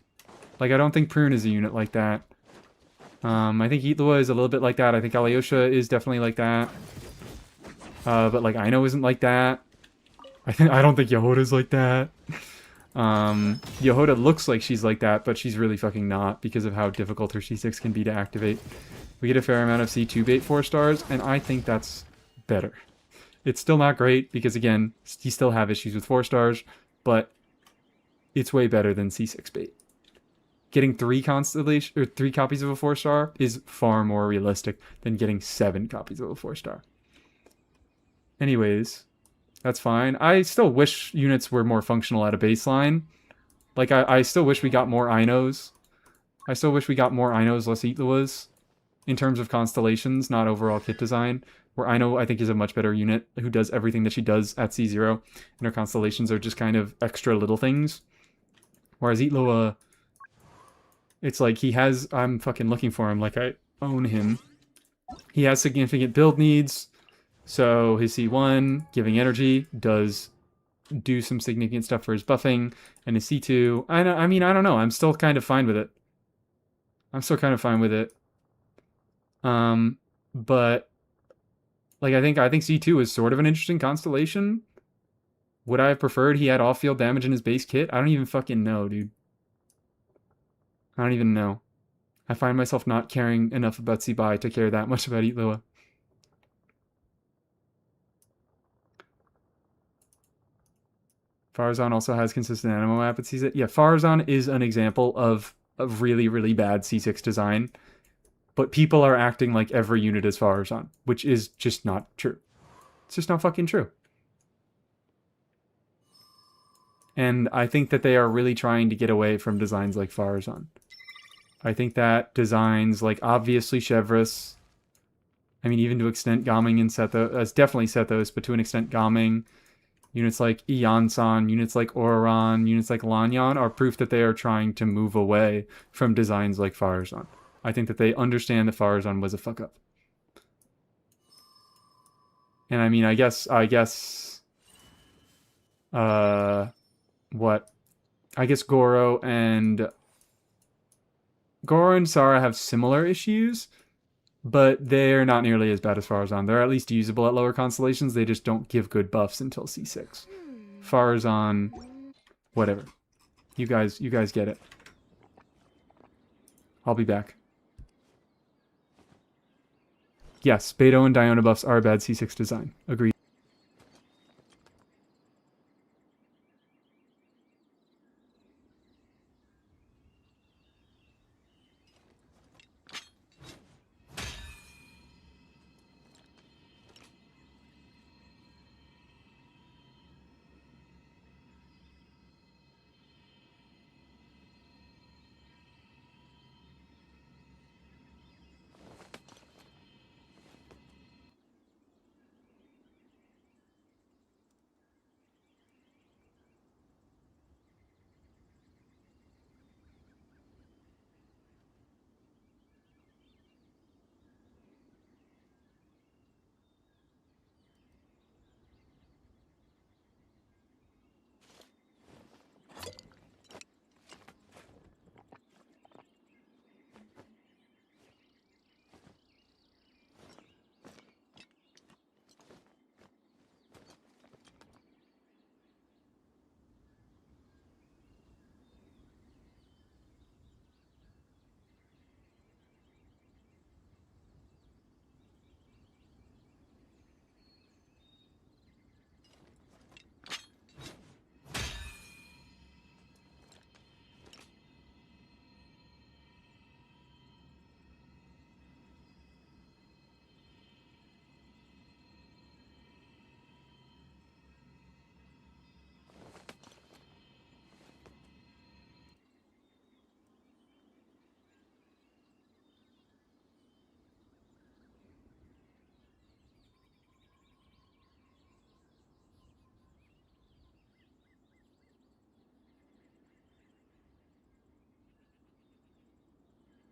Like, I don't think Prune is a unit like that. I think Itlua is a little bit like that. I think Alyosha is definitely like that. But like Aino isn't like that. I don't think Yehoda's like that. Yehoda looks like she's like that, but she's really fucking not because of how difficult her C6 can be to activate. We get a fair amount of C2 bait 4 stars, and I think that's better. It's still not great because, again, you still have issues with 4 stars, but it's way better than C6 bait. Getting 3 copies of a 4-star is far more realistic than getting 7 copies of a 4-star. Anyways, that's fine. I still wish units were more functional at a baseline. Like, I still wish we got more Ainos. I still wish we got more Ainos, less Itluas. In terms of constellations, not overall kit design. Where Aino, I think, is a much better unit who does everything that she does at C0. And her constellations are just kind of extra little things. Whereas Itlua, it's like he has... I'm fucking looking for him like I own him. He has significant build needs, so his C1, giving energy, does do some significant stuff for his buffing, and his C2, I mean, I don't know. I'm still kind of fine with it. I'm still kind of fine with it. But like I think C2 is sort of an interesting constellation. Would I have preferred he had off-field damage in his base kit? I don't even fucking know, dude. I don't even know. I find myself not caring enough about C-Bai to care that much about Eat Lua. Farazan also has consistent animal map. It sees it. Yeah, Farazan is an example of a really, really bad C6 design. But people are acting like every unit is Farazan, which is just not true. It's just not fucking true. And I think that they are really trying to get away from designs like Farazan. I think that designs like obviously Chevrolet, I mean, even to extent Gaming and Sethos, definitely Sethos, but to an extent Gaming, units like Iansan, units like Oran, units like Lanyan are proof that they are trying to move away from designs like Farazan. I think that they understand that Farazan was a fuck up. And I mean, I guess, what? I guess Goro and Sara have similar issues, but they're not nearly as bad as Farazan. They're at least usable at lower constellations. They just don't give good buffs until C6. Farazan, whatever. You guys get it. I'll be back. Yes, Beto and Diona buffs are a bad C6 design. Agreed.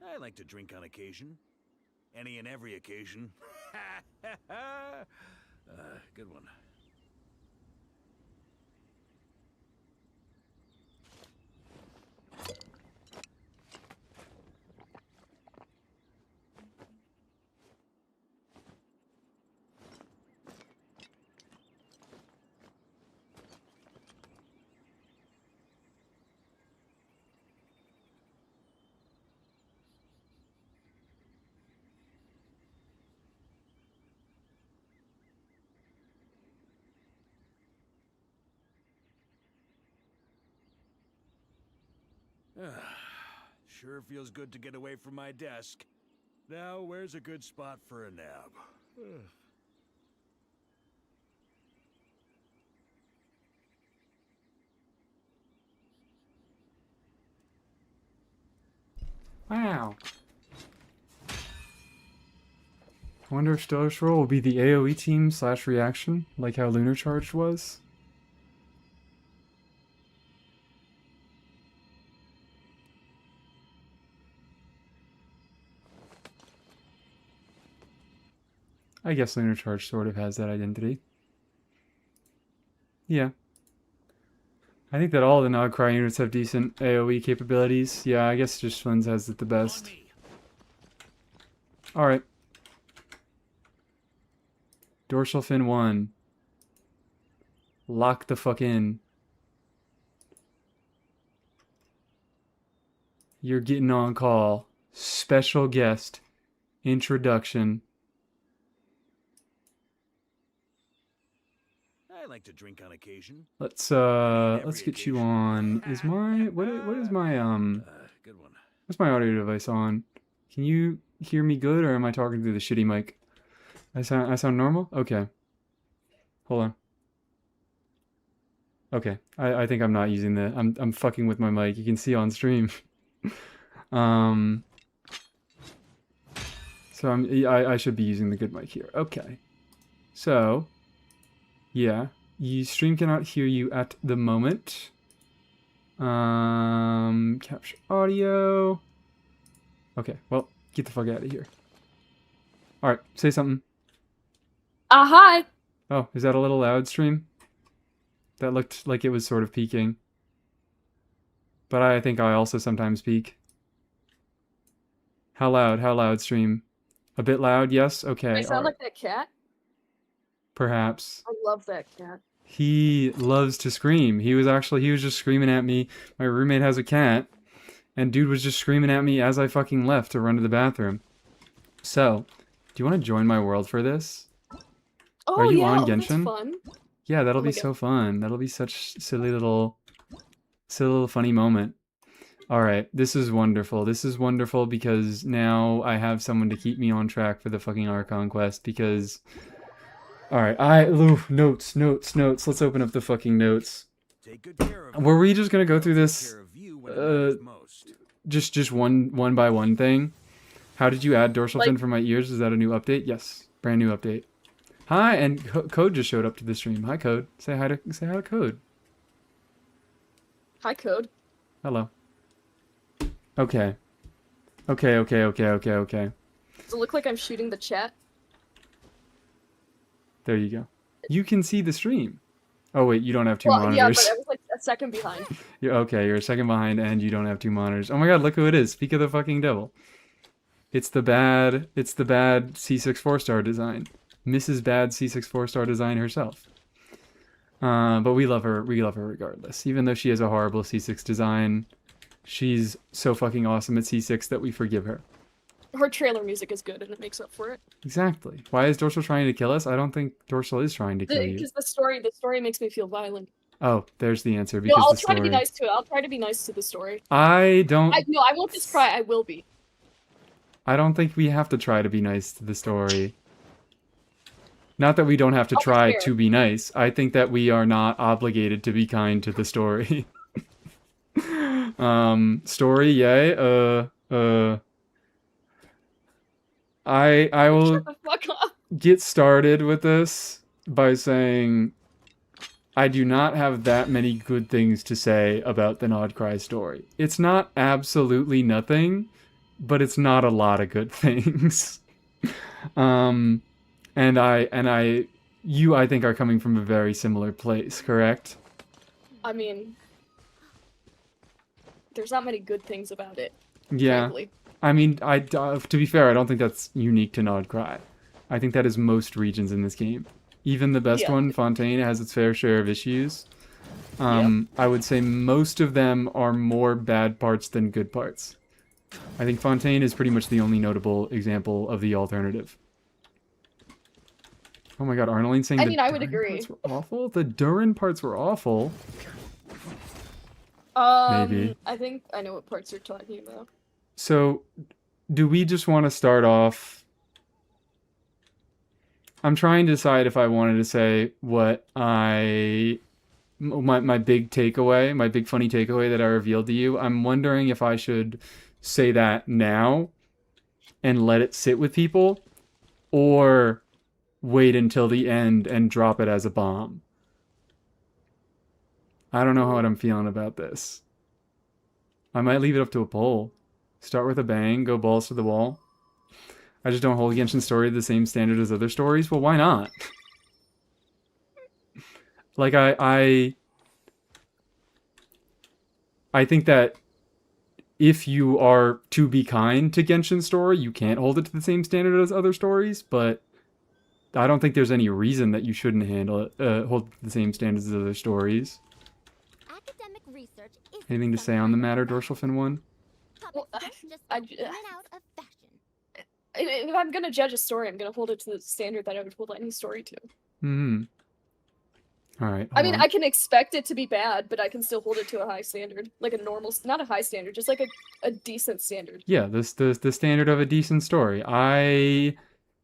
I like to drink on occasion. Any and every occasion. Good one. Sure feels good to get away from my desk. Now, where's a good spot for a nap? Wow. I wonder if Stellar Swirl will be the AoE team / reaction, like how Lunar Charged was. I guess Lunar Charge sort of has that identity. Yeah. I think that all the Nog Cry units have decent AoE capabilities. Yeah, I guess just Flynn's has it the best. Alright. Dorsal Fin 1. Lock the fuck in. You're getting on call. Special guest. Introduction. I like to drink on occasion. Let's get you on. Is my what is my Good one. what's my audio device on? Can you hear me good, or am I talking through the shitty mic? I sound normal? Okay. Hold on. Okay. I think I'm not using the I'm fucking with my mic. You can see on stream. So I should be using the good mic here. Okay. So, yeah. Stream cannot hear you at the moment. Capture audio. Okay, well, get the fuck out of here. Alright, say something. Hi. Oh, is that a little loud, stream? That looked like it was sort of peaking. But I think I also sometimes peak. How loud, stream? A bit loud, yes? Okay. I sound like that cat. Perhaps. I love that cat. He loves to scream. He was just screaming at me. My roommate has a cat, and dude was just screaming at me as I fucking left to run to the bathroom. So, do you want to join my world for this? Oh, Are you yeah, on that's Genshin? fun. Yeah, that'll Oh my be so fun. That'll be such silly little funny moment. All right, this is wonderful. This is wonderful because now I have someone to keep me on track for the fucking Archon quest because... Alright, notes. Let's open up the fucking notes. Take good care of Were we just gonna go through this, care of you when it matters most. just one by one thing? How did you add dorsal fin for my ears? Is that a new update? Yes, brand new update. Hi, and Code just showed up to the stream. Hi, Code. Say hi to Code. Hi, Code. Hello. Okay. Okay. Does it look like I'm shooting the chat? There you go. You can see the stream. Oh wait, you don't have two monitors. Yeah, but I was like a second behind. You're a second behind and you don't have two monitors. Oh my god, look who it is. Speak of the fucking devil. It's the bad C6 4-star design. Mrs. Bad C6 4-star design herself. But we love her regardless. Even though she has a horrible C6 design, she's so fucking awesome at C6 that we forgive her. Her trailer music is good and it makes up for it. Exactly. Why is Dorsal trying to kill us? I don't think Dorsal is trying to kill you. Because the story makes me feel violent. Oh, there's the answer. Because No, I'll the try story... to be nice to it. I'll try to be nice to the story. I don't won't just cry. I will be. I don't think we have to try to be nice to the story. Not that we don't have to try to be nice. I think that we are not obligated to be kind to the story. Story, yay. I will Shut the fuck up. get started with this by saying I do not have that many good things to say about the Nod Cry story. It's not absolutely nothing, but it's not a lot of good things. You I think are coming from a very similar place, correct? I mean, there's not many good things about it. Yeah. Frankly. I mean, to be fair, I don't think that's unique to Nod Cry. I think that is most regions in this game. Even the best one, Fontaine, has its fair share of issues. I would say most of them are more bad parts than good parts. I think Fontaine is pretty much the only notable example of the alternative. Oh my god, Arnoline saying I would agree. parts were awful? The Durin parts were awful. Maybe. I think I know what parts you're talking about. So, do we just want to start off... I'm trying to decide if I wanted to say what my big takeaway, my big funny takeaway that I revealed to you. I'm wondering if I should say that now and let it sit with people, or wait until the end and drop it as a bomb. I don't know how I'm feeling about this. I might leave it up to a poll. Start with a bang, go balls to the wall. I just don't hold Genshin Story to the same standard as other stories. Well, why not? Like I think that if you are to be kind to Genshin Story, you can't hold it to the same standard as other stories, but I don't think there's any reason that you shouldn't hold it to the same standards as other stories. Academic research isn't Anything to some say on the kind of matter, fact. Dorsal Fin 1? Topics Well, don't just I- go in and out of fashion. If I'm gonna judge a story, I'm gonna hold it to the standard that I would hold any story to. Hmm. All right. I mean, hold I on. can expect it to be bad, but I can still hold it to a high standard, like a normal, not a high standard, just like a decent standard. Yeah, the standard of a decent story.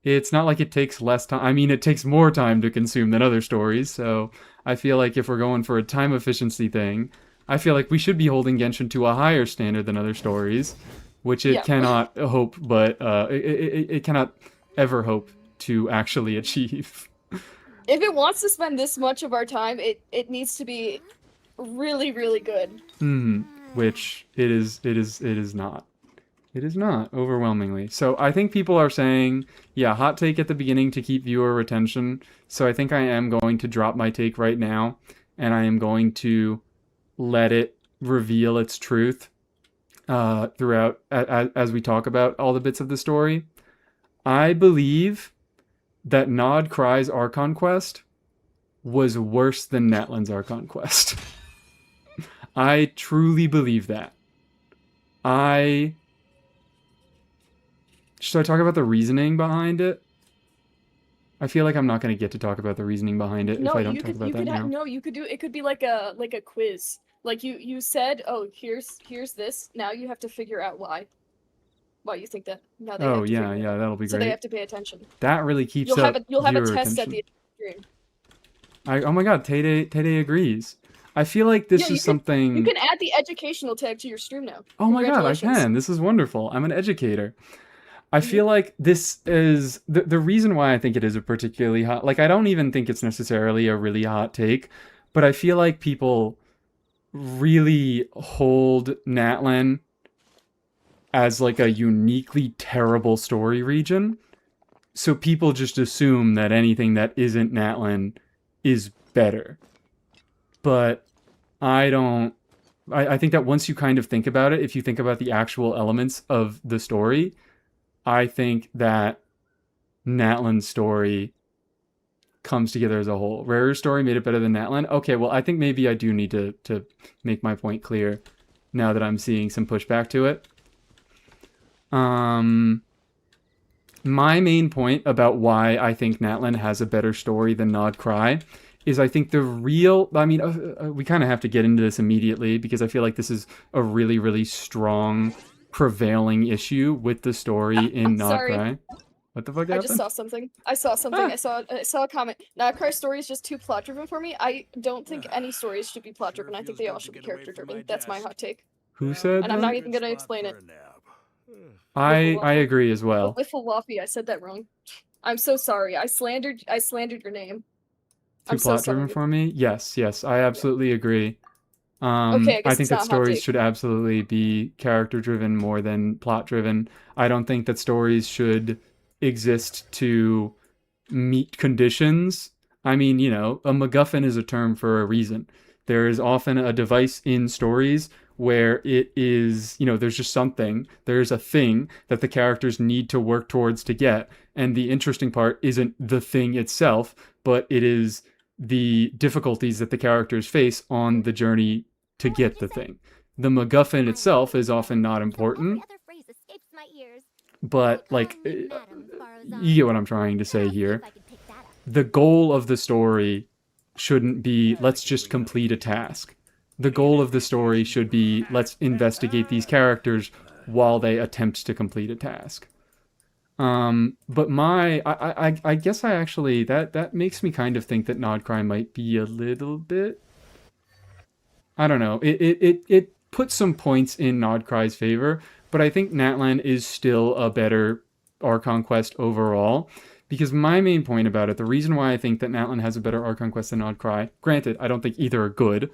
It's not like it takes less time. I mean, it takes more time to consume than other stories. So I feel like if we're going for a time efficiency thing, I feel like we should be holding Genshin to a higher standard than other stories, which it Yeah. cannot hope, but it cannot ever hope to actually achieve. If it wants to spend this much of our time, it needs to be really, really good. Which it is not. It is not, overwhelmingly. So I think people are saying, yeah, hot take at the beginning to keep viewer retention. So I think I am going to drop my take right now, and I am going to let it reveal its truth throughout as we talk about all the bits of the story. I believe that Nod Krai's Archon Quest was worse than Natlan's Archon Quest. I truly believe that. Should I talk about the reasoning behind it? I feel like I'm not going to get to talk about the reasoning behind it if I don't talk about that now. No, you could do it. Could be like a quiz. Like you said, oh, here's this. Now you have to figure out why you think that. Now they Oh have to yeah, figure it yeah, out. that'll be So great. they have to pay attention. That really keeps You'll up have a viewer test at attention. the end of the stream. Oh my god, Tay agrees. I feel like this Yeah, is something. You can add the educational tag to your stream now. Oh my god, I Congratulations. can. This is wonderful. I'm an educator. I feel like this is the reason why I think it is a particularly hot. Like, I don't even think it's necessarily a really hot take, but I feel like people really hold Natlan as like a uniquely terrible story region. So people just assume that anything that isn't Natlan is better. But I don't. I think that once you kind of think about it, if you think about the actual elements of the story, I think that Natlan's story comes together as a whole. Rare's story made it better than Natlan. Okay, well, I think maybe I do need to make my point clear now that I'm seeing some pushback to it. My main point about why I think Natlan has a better story than Nod Krai is I think we kind of have to get into this immediately because I feel like this is a really, really strong prevailing issue with the story in Nod Sorry. Krai. What the fuck I happened? just saw something. I saw a comment. Now, Cry story is just too plot driven for me. I don't think any stories should be plot driven. I think they all should be character driven. That's my hot take. Who said And I'm that? not even gonna explain it. I Wiffle agree as well. Wiffle Waffy, I said that wrong. I'm so sorry. I slandered your name. Too I'm so plot driven sorry. for me? Yes, I absolutely agree. Okay, I guess I think it's that not a hot stories take. should absolutely be character driven more than plot driven. I don't think that stories should exist to meet conditions. I mean, a MacGuffin is a term for a reason. There is often a device in stories where it is, there's just something, there's a thing that the characters need to work towards to get. And the interesting part isn't the thing itself, but it is the difficulties that the characters face on the journey to get the thing. The MacGuffin itself is often not important, but you get what I'm trying to say here. The goal of the story shouldn't be, let's just complete a task. The goal of the story should be, let's investigate these characters while they attempt to complete a task. But I guess I actually, that makes me kind of think that Nod Krai might be a little bit, I don't know, it puts some points in Nod Krai's favor, but I think Natlan is still a better Archon Quest overall. Because my main point about it, the reason why I think that Natlan has a better Archon Quest than Nod Krai, granted, I don't think either are good,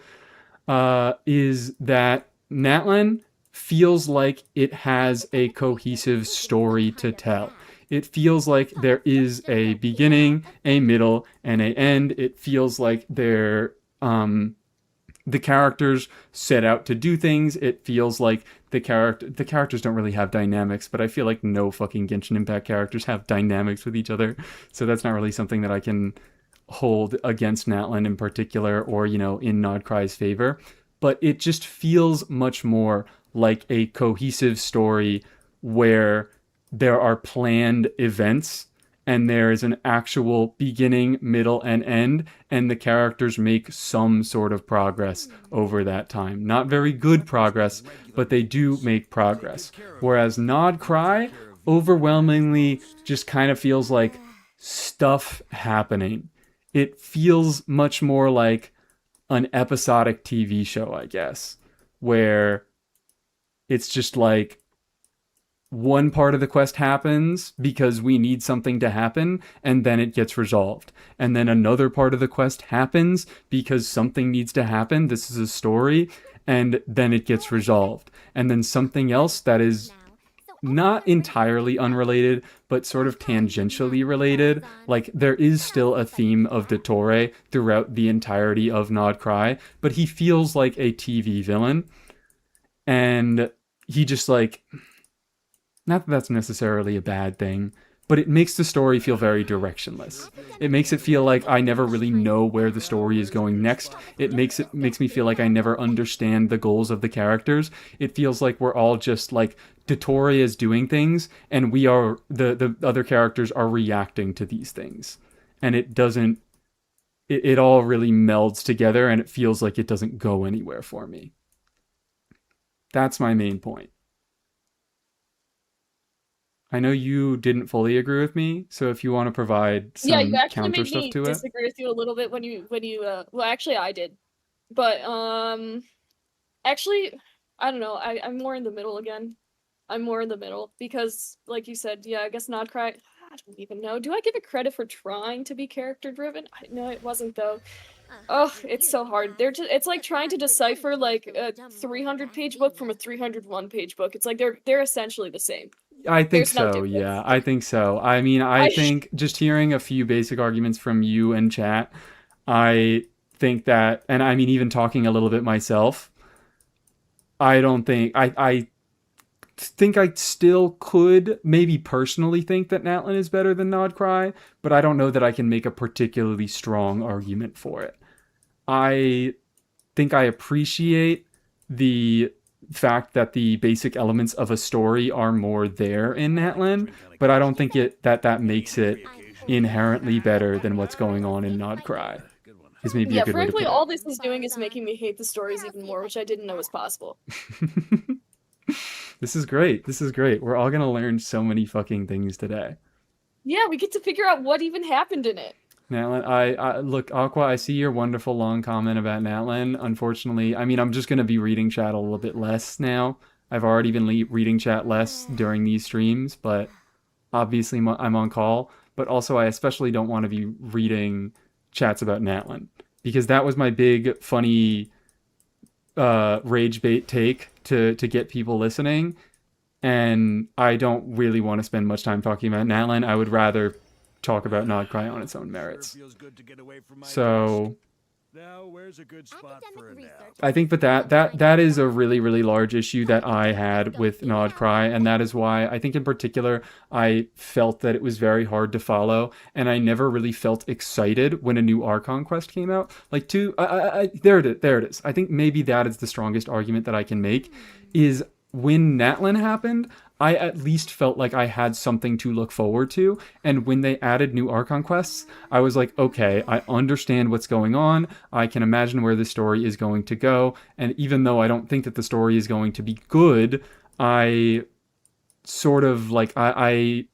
is that Natlan feels like it has a cohesive story to tell. It feels like there is a beginning, a middle, and a end. It feels like the characters set out to do things. It feels like the characters don't really have dynamics, but I feel like no fucking Genshin Impact characters have dynamics with each other. So that's not really something that I can hold against Natlan in particular, or in Nodcry's favor. But it just feels much more like a cohesive story where there are planned events and there is an actual beginning, middle, and end, and the characters make some sort of progress over that time. Not very good progress, but they do make progress. Whereas Nod Cry overwhelmingly just kind of feels like stuff happening. It feels much more like an episodic TV show, I guess, where it's just like one part of the quest happens because we need something to happen, and then it gets resolved. And then another part of the quest happens because something needs to happen. This is a story, and then it gets resolved. And then something else that is not entirely unrelated, but sort of tangentially related. Like, there is still a theme of Dottore throughout the entirety of Nod Cry, but he feels like a TV villain. And he just, like, not that that's necessarily a bad thing, but it makes the story feel very directionless. It makes it feel like I never really know where the story is going next. It makes me feel like I never understand the goals of the characters. It feels like we're all just like Dottore is doing things, and we are the other characters are reacting to these things, and it doesn't. It all really melds together, and it feels like it doesn't go anywhere for me. That's my main point. I know you didn't fully agree with me, so if you want to provide some Yeah, you actually counter made stuff me to it. disagree with you a little bit when you well, actually I did. But actually I don't know. I'm more in the middle again. I'm more in the middle because, like you said, yeah, I guess Nodcry, I don't even know. Do I give it credit for trying to be character driven? No, it wasn't though. Oh, it's so hard. It's like trying to decipher like a 300-page book from a 301-page book. It's like they're essentially the same. I think There's no so, difference. yeah. I think so. I mean, I think just hearing a few basic arguments from you and chat, I think that, and I mean, even talking a little bit myself, I don't think, I think I still could maybe personally think that Natlan is better than Nodcry, but I don't know that I can make a particularly strong argument for it. I think I appreciate the fact that the basic elements of a story are more there in Natlan, but I don't think that makes it inherently better than what's going on in Nodcry. Is maybe a good way to frankly, put it. all this is doing is making me hate the stories even more, which I didn't know was possible. This is great. This is great. We're all gonna learn so many fucking things today. Yeah, we get to figure out what even happened in it. Natlan, I look, Aqua, I see your wonderful long comment about Natlan. Unfortunately, I mean, I'm just gonna be reading chat a little bit less now. I've already been reading chat less during these streams, but obviously I'm on call. But also, I especially don't want to be reading chats about Natlan, because that was my big funny rage bait take to get people listening, and I don't really want to spend much time talking about Natlan. I would rather talk about Nodcry on its own merits. So Now, where's a good spot for a nap? I think that is a really, really large issue that I had with Nodcry, and that is why I think in particular I felt that it was very hard to follow, and I never really felt excited when a new Archon quest came out. Like, there it is. I think maybe that is the strongest argument that I can make, is when Natlan happened, I at least felt like I had something to look forward to. And when they added new Archon quests, I was like, okay, I understand what's going on. I can imagine where the story is going to go. And even though I don't think that the story is going to be good, I sort of like, I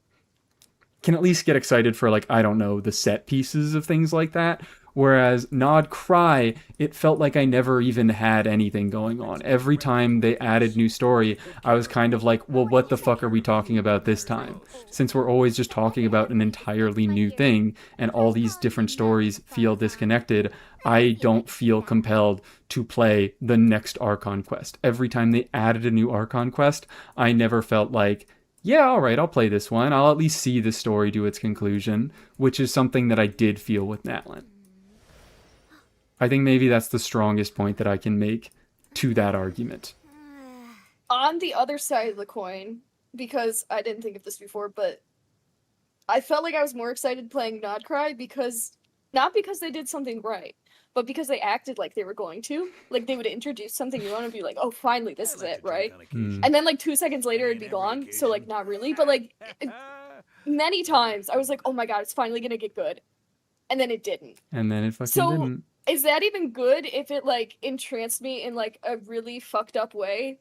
can at least get excited for, like, I don't know, the set pieces of things like that. Whereas Nod Cry, it felt like I never even had anything going on. Every time they added new story, I was kind of like, well, what the fuck are we talking about this time? Since we're always just talking about an entirely new thing, and all these different stories feel disconnected, I don't feel compelled to play the next Archon quest. Every time they added a new Archon quest, I never felt like, yeah, all right, I'll play this one. I'll at least see the story to its conclusion, which is something that I did feel with Natlan. I think maybe that's the strongest point that I can make to that argument. On the other side of the coin, because I didn't think of this before, but I felt like I was more excited playing Not Cry because not because they did something right, but because they acted like they were going to. Like they would introduce something new and be like, "Oh, finally, this is it, right?" And then like 2 seconds later, it'd be gone. So like not really, but like many times I was like, "Oh my god, it's finally gonna get good," and then it didn't. And then it fucking So didn't. is that even good if it like entranced me in like a really fucked up way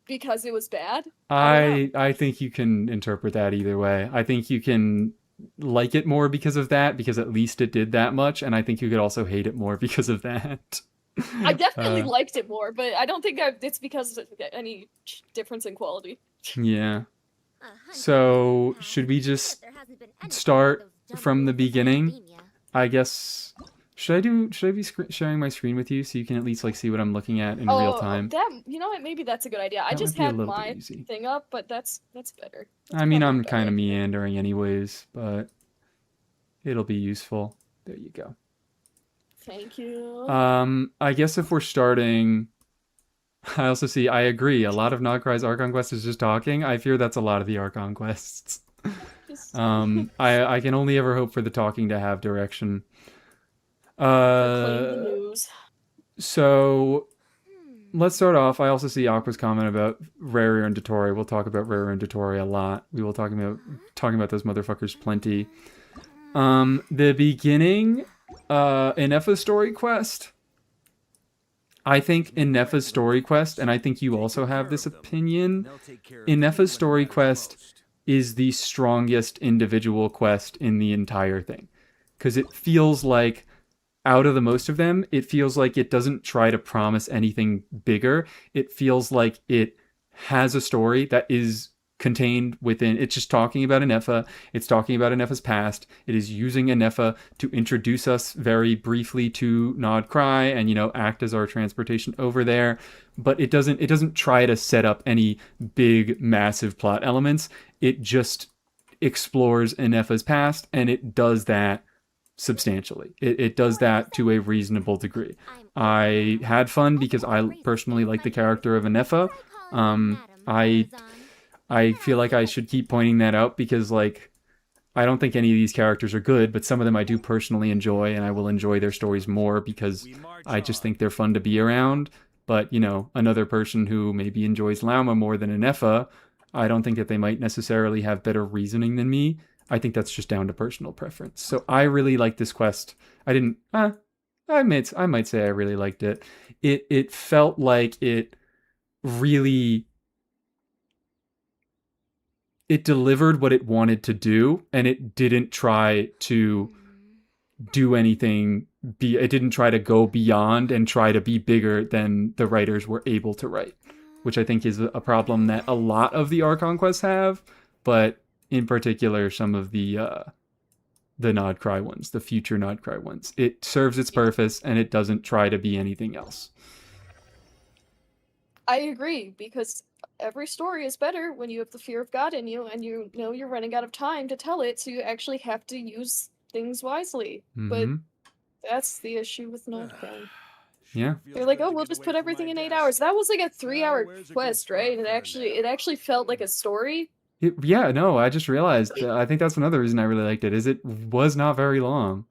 because it was bad? I think you can interpret that either way. I think you can like it more because of that, because at least it did that much, and I think you could also hate it more because of that. I definitely Uh, liked it more, but I don't think it's because of any difference in quality. yeah. So, should we just start from the beginning? I guess should I be sharing my screen with you so you can at least like see what I'm looking at in real time? That you know what? Maybe that's a good idea. I That just might be a had little bit my easy. thing up, but that's better. I mean, probably I'm kind of better. meandering anyways, but it'll be useful. There you go. Thank you. I guess if we're starting, I also see, I agree, a lot of Nogcry's Archon Quest is just talking. I fear that's a lot of the Archon Quests. I can only ever hope for the talking to have direction. Proclaim the news. So let's start off. I also see Aqua's comment about Rary and Dotori. We'll talk about Rary and Dotori a lot. We will talking about those motherfuckers plenty. The beginning, Inefa's story quest. I think Inefa's story quest, and I think you also have this opinion, Inefa's story quest is the strongest individual quest in the entire thing. Because it feels like, out of the most of them, it feels like it doesn't try to promise anything bigger. It feels like it has a story that is contained within, it's just talking about Inefa, it's talking about Inefa's past, it is using Inefa to introduce us very briefly to Nod Cry and, you know, act as our transportation over there, but it doesn't try to set up any big massive plot elements. It just explores Inefa's past, and it does that substantially. It does that to a reasonable degree. I had fun because I personally like the character of Inefa. I feel like I should keep pointing that out because, like, I don't think any of these characters are good, but some of them I do personally enjoy, and I will enjoy their stories more because I just think they're fun to be around. But, you know, another person who maybe enjoys Lauma more than Inefa, I don't think that they might necessarily have better reasoning than me. I think that's just down to personal preference. So I really like this quest. I might say I really liked it. It felt like it really, it delivered what it wanted to do, and it didn't try to do anything. It didn't try to go beyond and try to be bigger than the writers were able to write, which I think is a problem that a lot of the Archon quests have, but in particular some of the Nod Cry ones, the future Nod Cry ones. It serves its purpose, and it doesn't try to be anything else. I agree, because every story is better when you have the fear of God in you and you know you're running out of time to tell it, so you actually have to use things wisely. But that's the issue with Nod Cry. Yeah. They're like, oh, we'll just put everything in 8 hours. That was like a 3-hour quest, right? And it actually felt like a story. Yeah, no, I just realized, I think that's another reason I really liked it, is it was not very long.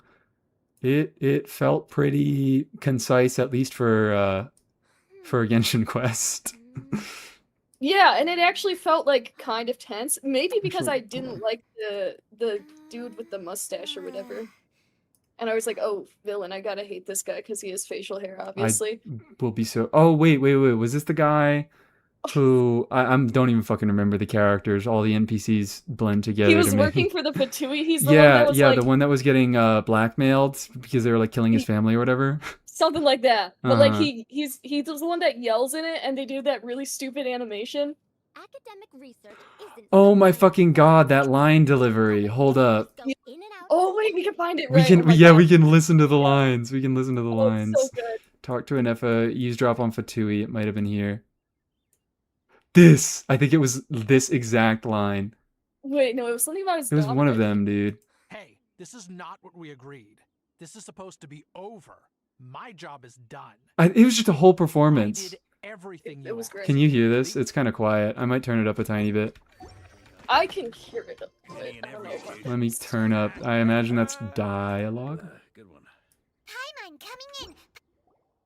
It felt pretty concise, at least for a Genshin quest. Yeah, and it actually felt like kind of tense. Maybe because I didn't like the dude with the mustache or whatever. And I was like, oh, villain, I gotta hate this guy because he has facial hair, obviously. Will be so. Oh, wait. Was this the guy who I don't even fucking remember the characters? All the NPCs blend together. He was to make... working for the Fatui. He's the one that was the one that was getting blackmailed because they were like killing his family or whatever. Something like that. But like he's the one that yells in it, and they do that really stupid animation. Academic research isn't Oh my fucking god, that line delivery. Hold up. Oh wait, we can find it. We Right. can God. we can listen to the lines. We can listen to the lines. So good. Talk to Inefa, eavesdrop on Fatui. It might have been here. I think it was this exact line. Wait, no, it was something about his It was dog. one I of think. them, dude. Hey, this is not what we agreed. This is supposed to be over. My job is done. It was just a whole I performance. did everything It you was asked. great. Can you hear this? It's kind of quiet. I might turn it up a tiny bit. I can hear it. But Any and I don't know every about occasion. Let me turn up. I imagine that's dialogue. Good one. Paimon coming in.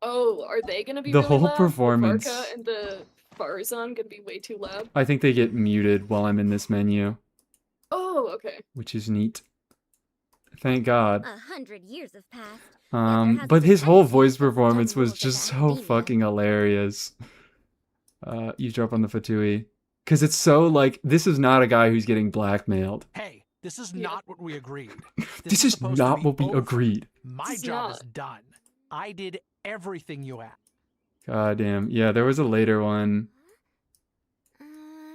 Oh, are they gonna be The really whole loud? performance. The Varka and the Farazan gonna be way too loud? I think they get muted while I'm in this menu, Oh, okay. which is neat. Thank God. 100 years have passed. Yet there But hasn't his been whole any voice sign of performance dumb was rules just of so academia. fucking hilarious. Eavesdrop on the Fatui. Because it's so, like, this is not a guy who's getting blackmailed. Hey, this is Yeah. not what we agreed. This is supposed to not be what we over. agreed. My This is job is not. done. I did everything you asked. God damn. Yeah, there was a later one.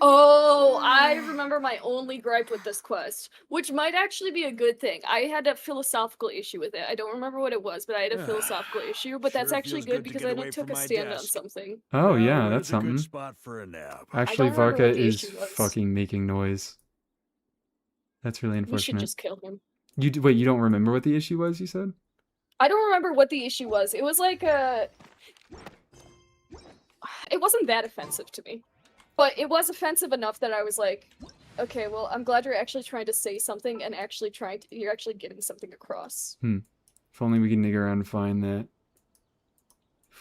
Oh, I remember my only gripe with this quest, which might actually be a good thing. I had a philosophical issue with it. I don't remember what it was, but I had a philosophical issue. But that's Sure actually feels good good to because get I away took from a my stand on desk. something. Oh, Now yeah, where's that's a good something. spot for a nap? Actually, don't remember Varka what the is issue was. fucking making noise. That's really We should unfortunate. just kill him. Wait, you don't remember what the issue was, you said? I don't remember what the issue was. It was like a. It wasn't that offensive to me, but it was offensive enough that I was like, okay, well, I'm glad you're actually trying to say something and actually you're actually getting something across. If only we could dig around and find that.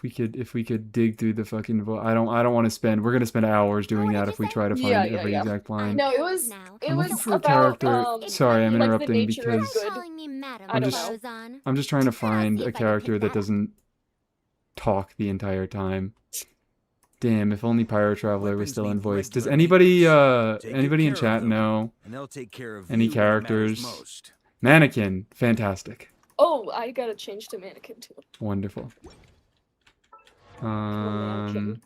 If we could dig through the fucking I don't want to spend. We're gonna spend hours doing what that did if you we say? try to find Yeah, every yeah. exact line. No, it was Now. it I'm was looking for a about character. Sorry, I'm like the interrupting nature of because good. Calling me Madam I don't just- Farazan. I'm just trying to I'll see find if a I can character pick that that up. doesn't talk the entire time. Damn, if only Pyro Traveler was Weapons still in need voice. Does regular anybody maintenance. Take good anybody in care of chat them, know and they'll take care of any you when it matters characters? most. Mannequin, fantastic, Oh, I gotta change to mannequin too. wonderful. Mannequin.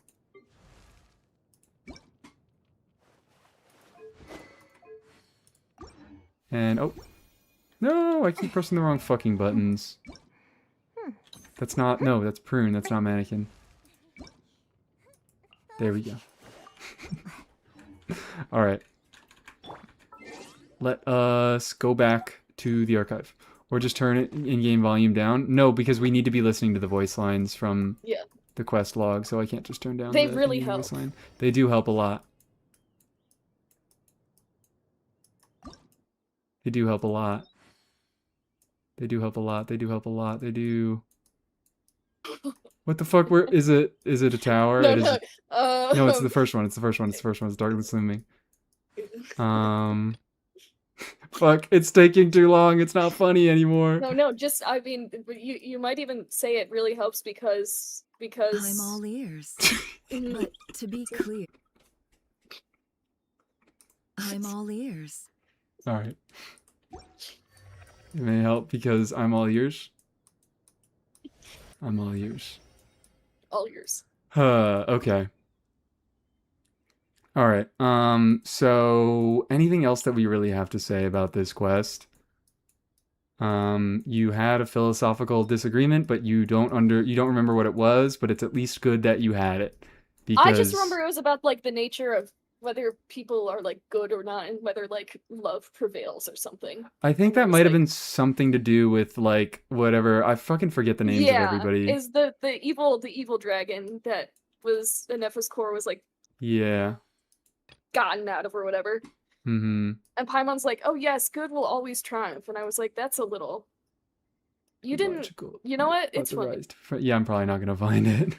And oh no, I keep pressing the wrong fucking buttons. That's not that's prune. That's not mannequin. There we go. All right. Let us go back to the archive, or just turn it in-game volume down. No, because we need to be listening to the voice lines from Yeah. the quest log, so I can't just turn down They the really in-game voice help. line. They do help a lot. They do help a lot. They do help a lot. They do help a lot. They do. What the fuck? Where is it? Is it a tower? No, It is. no. No, it's the first one. It's the first one. It's the first one. It's darker than swimming. Fuck! It's taking too long. It's not funny anymore. No. Just I mean, you might even say it really helps because I'm all ears. Mhm. But to be clear, I'm all ears. All right. It may help because I'm all ears. I'm all ears. all yours. Okay. All right. So anything else that we really have to say about this quest? You had a philosophical disagreement, but you don't remember what it was, but it's at least good that you had it. Because I just remember it was about like the nature of whether people are like good or not, and whether like love prevails or something. I think it that was, might have like- been something to do with like whatever. I fucking forget the names of everybody. Is the evil dragon that was Nephis core was like Yeah. gotten out of or whatever. Mm-hmm. And Paimon's like, oh yes, good will always triumph. And I was like, that's a little. You didn't. Logical. You know what? It's funny. Authorized. Yeah, I'm probably not gonna find it.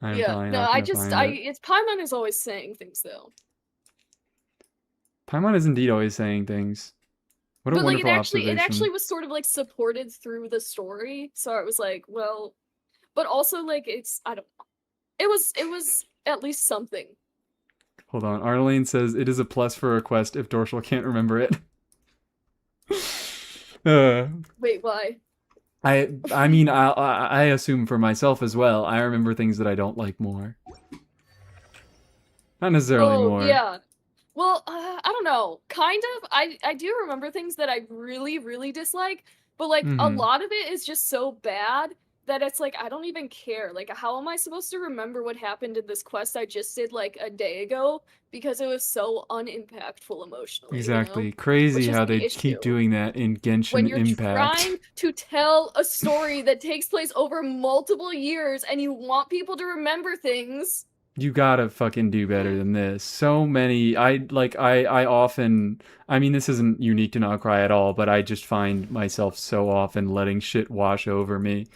I'm Yeah. probably No, not gonna find it. it's Paimon is always saying things though. Paimon is indeed always saying things. What a But like wonderful observation. it actually was sort of like supported through the story. So it was like, well, but also like I don't know. It was at least something. Hold on. Arlene says it is a plus for a quest if Dorsal can't remember it. Wait, why? I mean I assume for myself as well. I remember things that I don't like more. Not necessarily Oh, more. yeah. Well, I don't know. Kind of. I do remember things that I really, really dislike, but like a Mhm. lot of it is just so bad that it's like I don't even care. Like, how am I supposed to remember what happened in this quest I just did like a day ago because it was so unimpactful emotionally, Exactly. Which Crazy is how the they keep issue. doing that in When Genshin you're Impact. trying to tell a story that takes place over multiple years and you want people to remember things. You gotta fucking do better than this. So many, I often, I mean, this isn't unique to Not Cry at all, but I just find myself so often letting shit wash over me.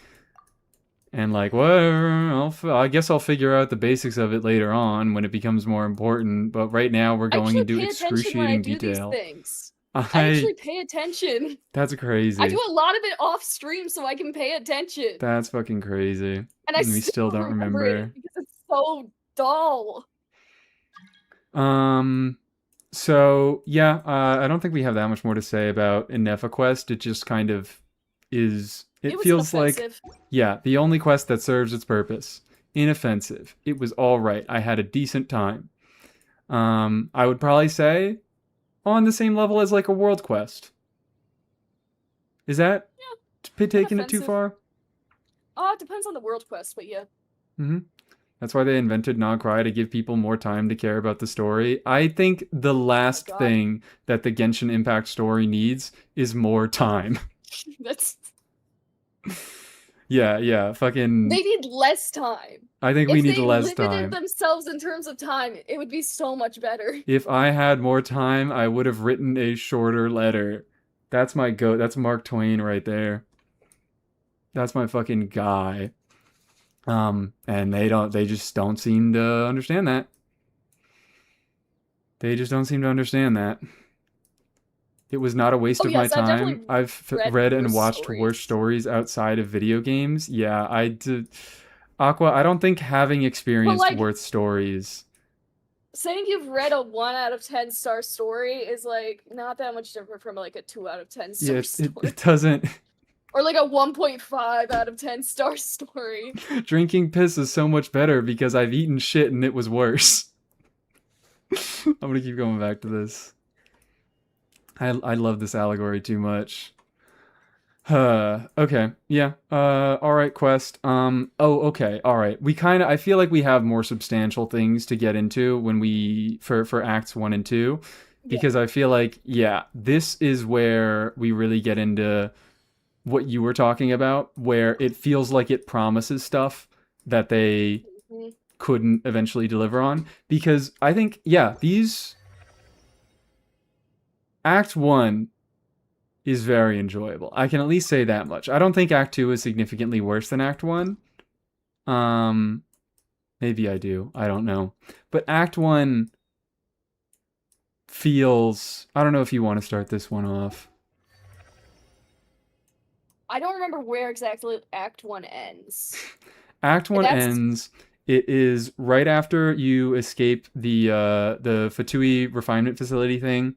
And like, whatever, I guess I'll figure out the basics of it later on when it becomes more important. But right now, we're I going actually into pay attention when I excruciating do these detail. things. I actually pay attention. That's I do crazy. a lot of it off stream so I can pay attention. That's fucking crazy. And I And we still still don't don't remember it remember. because it's so dull. So yeah, I don't think we have that much more to say about Innefa Quest. It just kind of is. It was feels like, inoffensive. yeah, the only quest that serves its purpose. Inoffensive. It was all right. I had a decent time. I would probably say on the same level as like a world quest. Is that taking it too Inoffensive. far? It depends on the world quest, but yeah. That's why they invented Not Cry, to give people more time to care about the story. I think the last God. thing that the Genshin Impact story needs is more time. That's Yeah, fucking. they need less time. I think we If need they less limited time. themselves in terms of time, it would be so much better. If I had more time, I would have written a shorter letter. That's my goat. That's Mark Twain right there. That's my fucking guy. And they just don't seem to understand that. They just don't seem to understand that. It was not a waste of my yes, I've time. definitely I've read read and worse watched stories. worse stories outside of video games. Yeah, I did. Aqua, I don't think having experienced like- worse stories. Saying you've read a 1 out of 10 star story is like not that much different from like a 2 out of 10 star Yeah, story. it doesn't. Or like a 1.5 out of 10 star story. Drinking piss is so much better because I've eaten shit and it was worse. I'm gonna keep going back to this. I love this allegory too much. Okay, yeah. Alright, quest. Okay, alright. I feel like we have more substantial things to get into when for acts 1 and 2. Because I feel like, yeah, this is where we really get into what you were talking about, where it feels like it promises stuff that they couldn't eventually deliver on. Because I think, yeah, Act 1 is very enjoyable. I can at least say that much. I don't think Act 2 is significantly worse than Act 1. Maybe I do. I don't know. But Act 1 feels... I don't know if you want to start this one off. I don't remember where exactly Act 1 ends. Act 1 ends... It is right after you escape the Fatui refinement facility thing.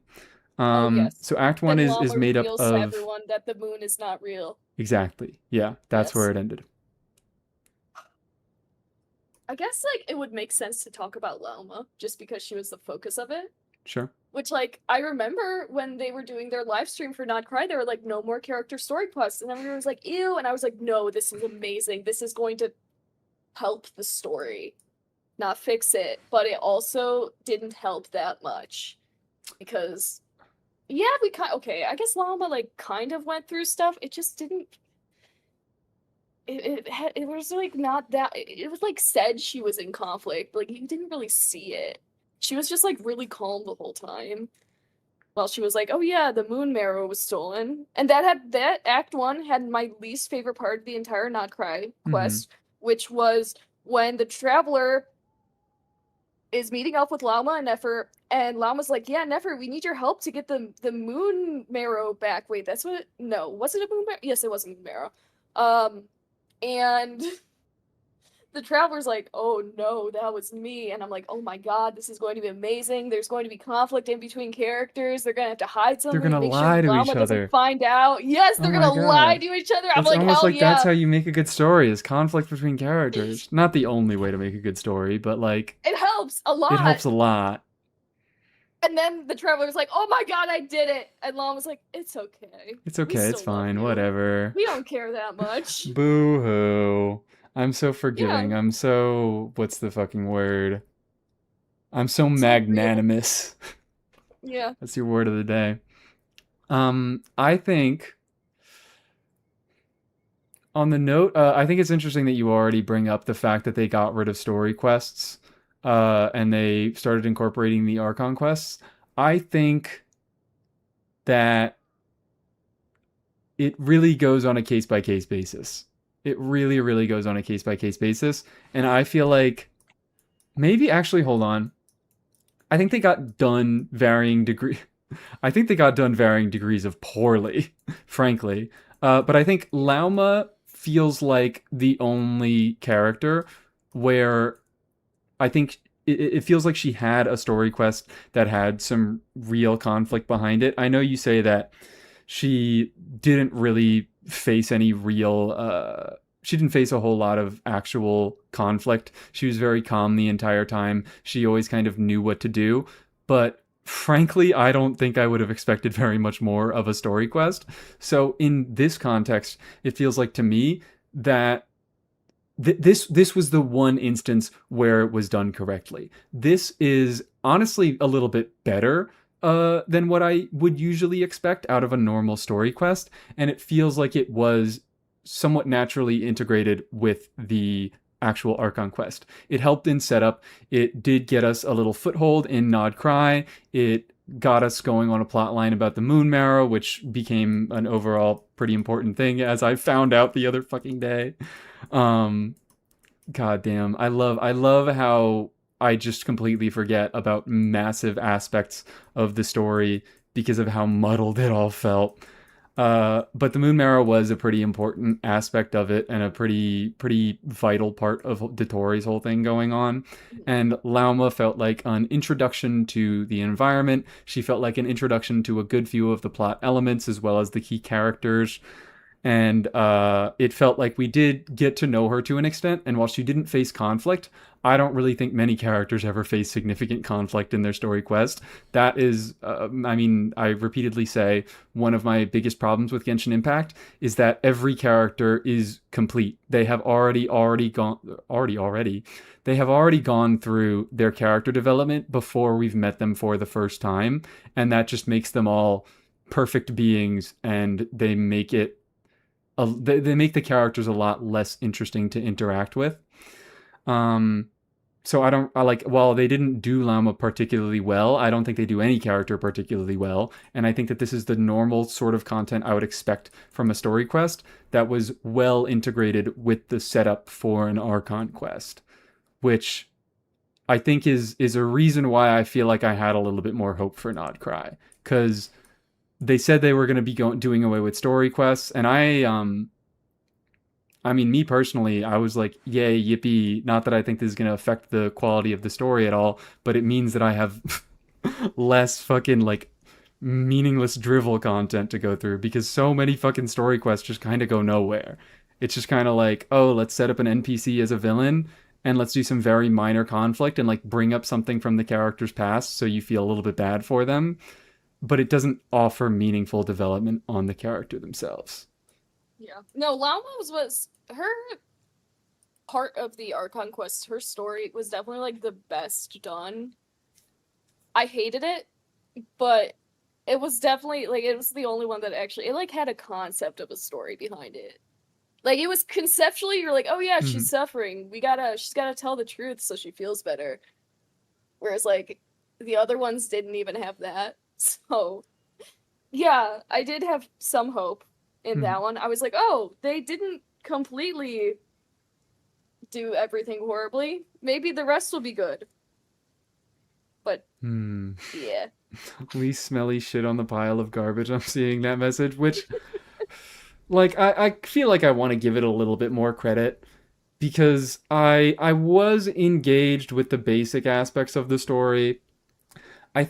Yes. So Act 1 is made up to of... everyone that the moon is not real. Exactly. Yeah, that's where it ended. I guess, like, it would make sense to talk about Lauma, just because she was the focus of it. Sure. Which, like, I remember when they were doing their live stream for Not Cry, they were like, no more character story quests. And everyone was like, ew. And I was like, no, this is amazing. This is going to help the story, not fix it. But it also didn't help that much. Because, yeah, I guess Lauma, like, kind of went through stuff. It just didn't... It was like not that... It was like said she was in conflict. Like, you didn't really see it. She was just like really calm the whole time. While she was like, oh yeah, the moon marrow was stolen. And that Act 1 had my least favorite part of the entire Not Cry quest, which was when the Traveler is meeting up with Lauma and Nefer, and Lauma's like, yeah, Nefer, we need your help to get the moon marrow back. Wait, that's what... No, was it a moon marrow? Yes, it was a moon marrow. And the Traveler's like, oh no, that was me. And I'm like, oh my god, this is going to be amazing. There's going to be conflict in between characters. They're going to have to hide something. They're gonna make lie sure to Llama each doesn't other. find out. Yes, they're Oh gonna my lie God. to each other. I'm It's like, almost hell like yeah. that's how you make a good story, is conflict between characters. Not the only way to make a good story, but like... It helps a lot. It helps a lot. And then the traveler's like, "Oh my god, I did it!" And Lon was like, "It's okay. It's We okay, it's still love fine, you. whatever. We don't care that much." Boo hoo. I'm so Yeah, forgiving. I'm so, what's the fucking word? I'm so so real. magnanimous. Yeah. That's your word of the day. I think on the note, I think it's interesting that you already bring up the fact that they got rid of story quests, and they started incorporating the Archon quests. I think that it really goes on a case by case basis. It really, really goes on a case by case basis. And I feel like maybe actually, hold on. I think they got done varying degree. I think they got done varying degrees of poorly, frankly. But I think Lauma feels like the only character where I think it feels like she had a story quest that had some real conflict behind it. I know you say that she didn't really face any real she didn't face a whole lot of actual conflict. She was very calm the entire time. She always kind of knew what to do. But frankly, I don't think I would have expected very much more of a story quest. So in this context, it feels like to me that this was the one instance where it was done correctly. This is honestly a little bit better than what I would usually expect out of a normal story quest, and it feels like it was somewhat naturally integrated with the actual Archon quest. It helped in setup. It did get us a little foothold in Nod Cry. It got us going on a plot line about the Moon Marrow, which became an overall pretty important thing, as I found out the other fucking day. Um, God damn, I love how I just completely forget about massive aspects of the story because of how muddled it all felt. But the Moon Marrow was a pretty important aspect of it and a pretty vital part of Dotori's whole thing going on. And Lauma felt like an introduction to the environment. She felt like an introduction to a good few of the plot elements as well as the key characters. And it felt like we did get to know her to an extent. And while she didn't face conflict, I don't really think many characters ever face significant conflict in their story quest. That is, I mean, I repeatedly say one of my biggest problems with Genshin Impact is that every character is complete. They have they have already gone through their character development before we've met them for the first time, and that just makes them all perfect beings, and they make the characters a lot less interesting to interact with. Um, so I like, while they didn't do Llama particularly well, I don't think they do any character particularly well. And I think that this is the normal sort of content I would expect from a story quest that was well integrated with the setup for an Archon quest, which I think is a reason why I feel like I had a little bit more hope for Nod Cry. Because they said they were going to be doing away with story quests, and I mean, me personally, I was like, yay, yippee. Not that I think this is going to affect the quality of the story at all, but it means that I have less fucking, like, meaningless drivel content to go through, because so many fucking story quests just kind of go nowhere. It's just kind of like, oh, let's set up an NPC as a villain, and let's do some very minor conflict and, like, bring up something from the character's past so you feel a little bit bad for them, but it doesn't offer meaningful development on the character themselves. Yeah. No, Llama was her part of the Archon quest. Her story was definitely like the best done. I hated it, but it was definitely like it was the only one that actually it like had a concept of a story behind it. Like it was conceptually, you're like, oh yeah, she's suffering. She's gotta tell the truth so she feels better. Whereas like the other ones didn't even have that. So yeah, I did have some hope in that one. I was like, oh, they didn't completely do everything horribly. Maybe the rest will be good. But yeah. Least smelly shit on the pile of garbage. I'm seeing that message, which, like, I feel like I want to give it a little bit more credit, because I was engaged with the basic aspects of the story. I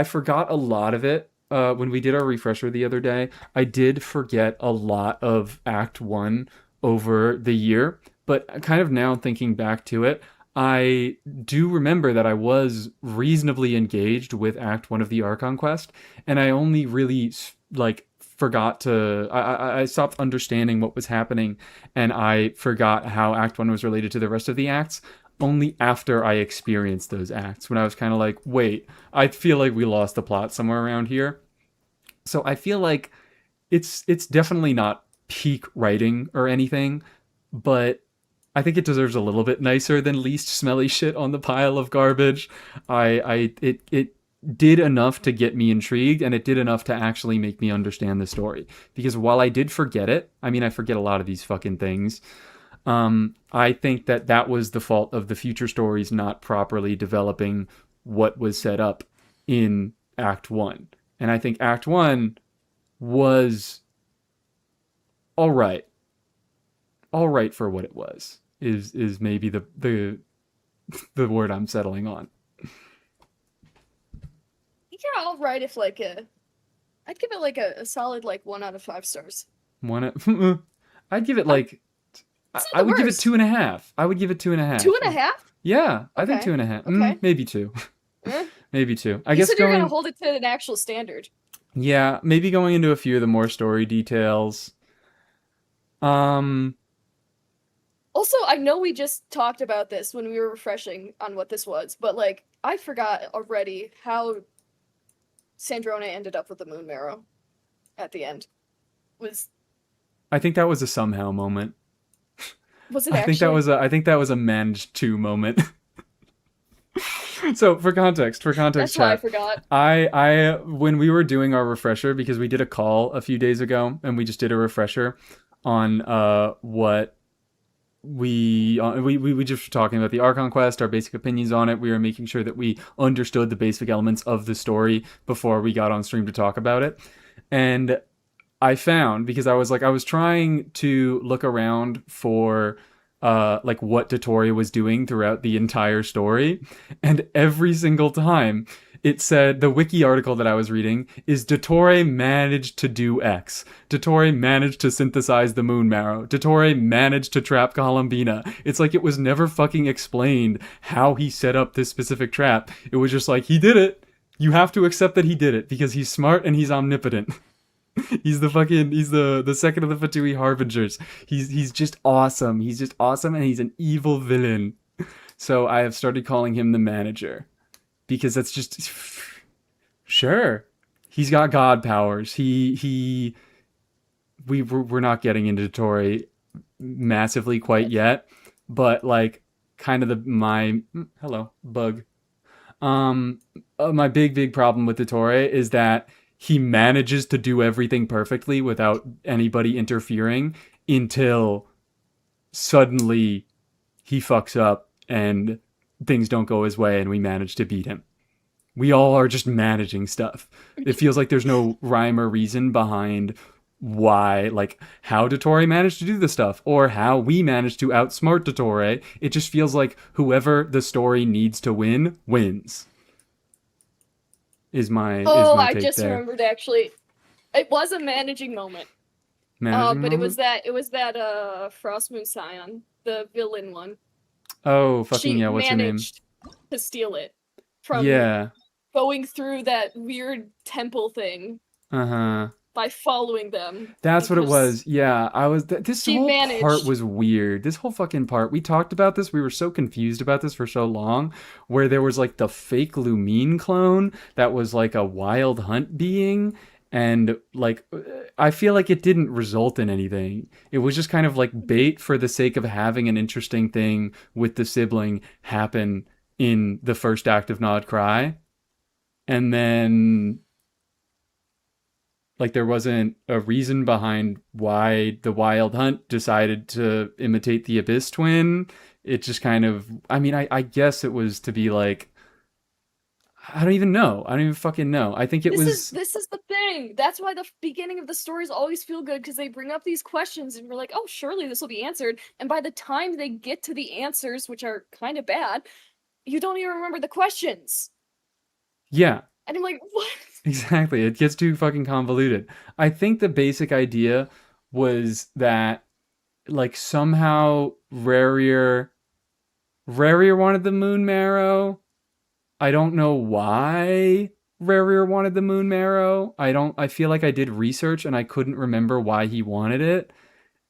forgot a lot of it when we did our refresher the other day. I did forget a lot of Act 1 over the year, but kind of now thinking back to it, I do remember that I was reasonably engaged with Act One of the Archon quest, and I only really like forgot to. I stopped understanding what was happening, and I forgot how Act One was related to the rest of the acts. Only after I experienced those acts, when I was kind of like, wait, I feel like we lost the plot somewhere around here. So I feel like it's definitely not peak writing or anything, but I think it deserves a little bit nicer than least smelly shit on the pile of garbage. It did enough to get me intrigued, and it did enough to actually make me understand the story. Because while I did forget it, I mean, I forget a lot of these fucking things. I think that that was the fault of the future stories not properly developing what was set up in Act One, and I think Act One was all right for what it was. Is maybe the word I'm settling on. Yeah, all right. If like I'd give it like a solid like 1 out of 5 stars. I'd give it like It's I not the would give it worst. 2.5. I would give it 2.5. 2.5? Yeah, I think Okay. 2.5. Okay. Maybe 2. Eh. Maybe 2. I You guess said you're going. gonna hold it to an actual standard. Yeah, maybe going into a few of the more story details. Um, Also, I know we just talked about this when we were refreshing on what this was, but like I forgot already how Sandrona ended up with the moon marrow at the end. Was I think that was a somehow moment. was it I think that actually? was a I think that was a managed to moment. So for context, That's why I chat. forgot. I when we were doing our refresher, because we did a call a few days ago and we just did a refresher on what we just were talking about the Archon quest, our basic opinions on it. We were making sure that we understood the basic elements of the story before we got on stream to talk about it. And I found, because I was trying to look around for like what Dottore was doing throughout the entire story, and every single time it said, the wiki article that I was reading is Dottore managed to do X. Dottore managed to synthesize the moon marrow. Dottore managed to trap Columbina. It's like it was never fucking explained how he set up this specific trap. It was just like, he did it. You have to accept that he did it because he's smart and he's omnipotent. He's the second of the Fatui Harbingers. He's just awesome. He's just awesome, and he's an evil villain. So I have started calling him the manager, because that's just sure. He's got god powers. We're not getting into Tori massively quite yet, but like kind of my hello bug. My big problem with Dottore is that he manages to do everything perfectly without anybody interfering until suddenly he fucks up and things don't go his way and we manage to beat him. We all are just managing stuff. It feels like there's no rhyme or reason behind why, like, how Dottore managed to do the stuff or how we managed to outsmart Dottore. It just feels like whoever the story needs to win wins. Is my I take just there. remembered actually. It was a managing moment. Managing But moment? it was that Frostmoon Scion, the villain one. Oh, fucking She yeah, what's her name? managed to steal it from Yeah. going through that weird temple thing Uh-huh. by following them. That's what it because was. Yeah, I was. This She whole part managed. was weird. This whole fucking part. We talked about this. We were so confused about this for so long. Where there was like the fake Lumine clone that was like a wild hunt being, and like I feel like it didn't result in anything. It was just kind of like bait for the sake of having an interesting thing with the sibling happen in the first act of Nod Cry, and then like there wasn't a reason behind why the Wild Hunt decided to imitate the Abyss Twin. It just kind of, I mean, I guess it was to be like, I don't even know. I don't even fucking know. I think it was. This is the thing. That's why the beginning of the stories always feel good, because they bring up these questions and we're like, oh, surely this will be answered. And by the time they get to the answers, which are kind of bad, you don't even remember the questions. Yeah. And I'm like, what? Exactly. It gets too fucking convoluted. I think the basic idea was that like somehow Rarier wanted the moon marrow. I don't know why Rarier wanted the moon marrow. I feel like I did research and I couldn't remember why he wanted it.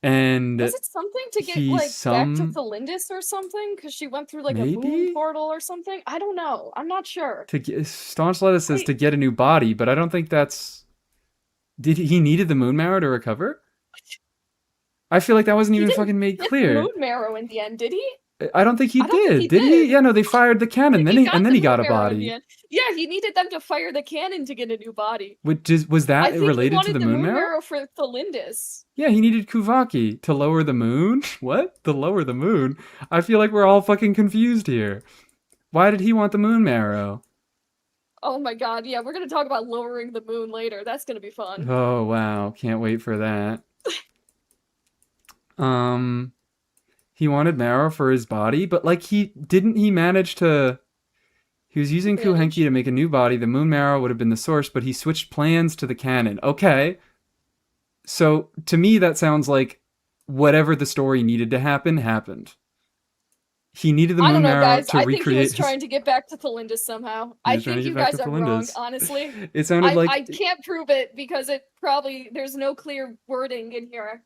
And Was it something to get he like back to some Thelindis or something? Because she went through like a moon maybe portal or something? I don't know. I'm not sure. to get Staunch Lettuce says I to get a new body, but I don't think that's did he needed the moon marrow to recover? I feel like that wasn't he even didn't fucking made get the moon clear. marrow in the end, did he? I don't think he I don't think he did. Did he? did. Yeah, no, they fired the I cannon, think then he he got and then the he got moon a marrow in the body. end. Yeah, he needed them to fire the cannon to get a new body. Which is was I that think he related to wanted the the moon moon marrow? marrow for Thelindis. Yeah, he needed Kuvaki to lower the moon. What? To lower the moon? I feel like we're all fucking confused here. Why did he want the moon marrow? Oh my god, yeah, we're gonna talk about lowering the moon later. That's gonna be fun. Oh wow, can't wait for that. Um, he wanted marrow for his body, but like he manage to. He was using Manage. Kuhenki to make a new body. The moon marrow would have been the source, but he switched plans to the cannon. Okay, so to me that sounds like whatever the story needed to happen happened. He needed the I don't moon know, marrow guys. to I think he was recreate his. trying to get back to Thelindis somehow. He I was trying to think get you back to guys are wrong, Felindis. honestly. It sounded like I can't prove it because it probably there's no clear wording in here.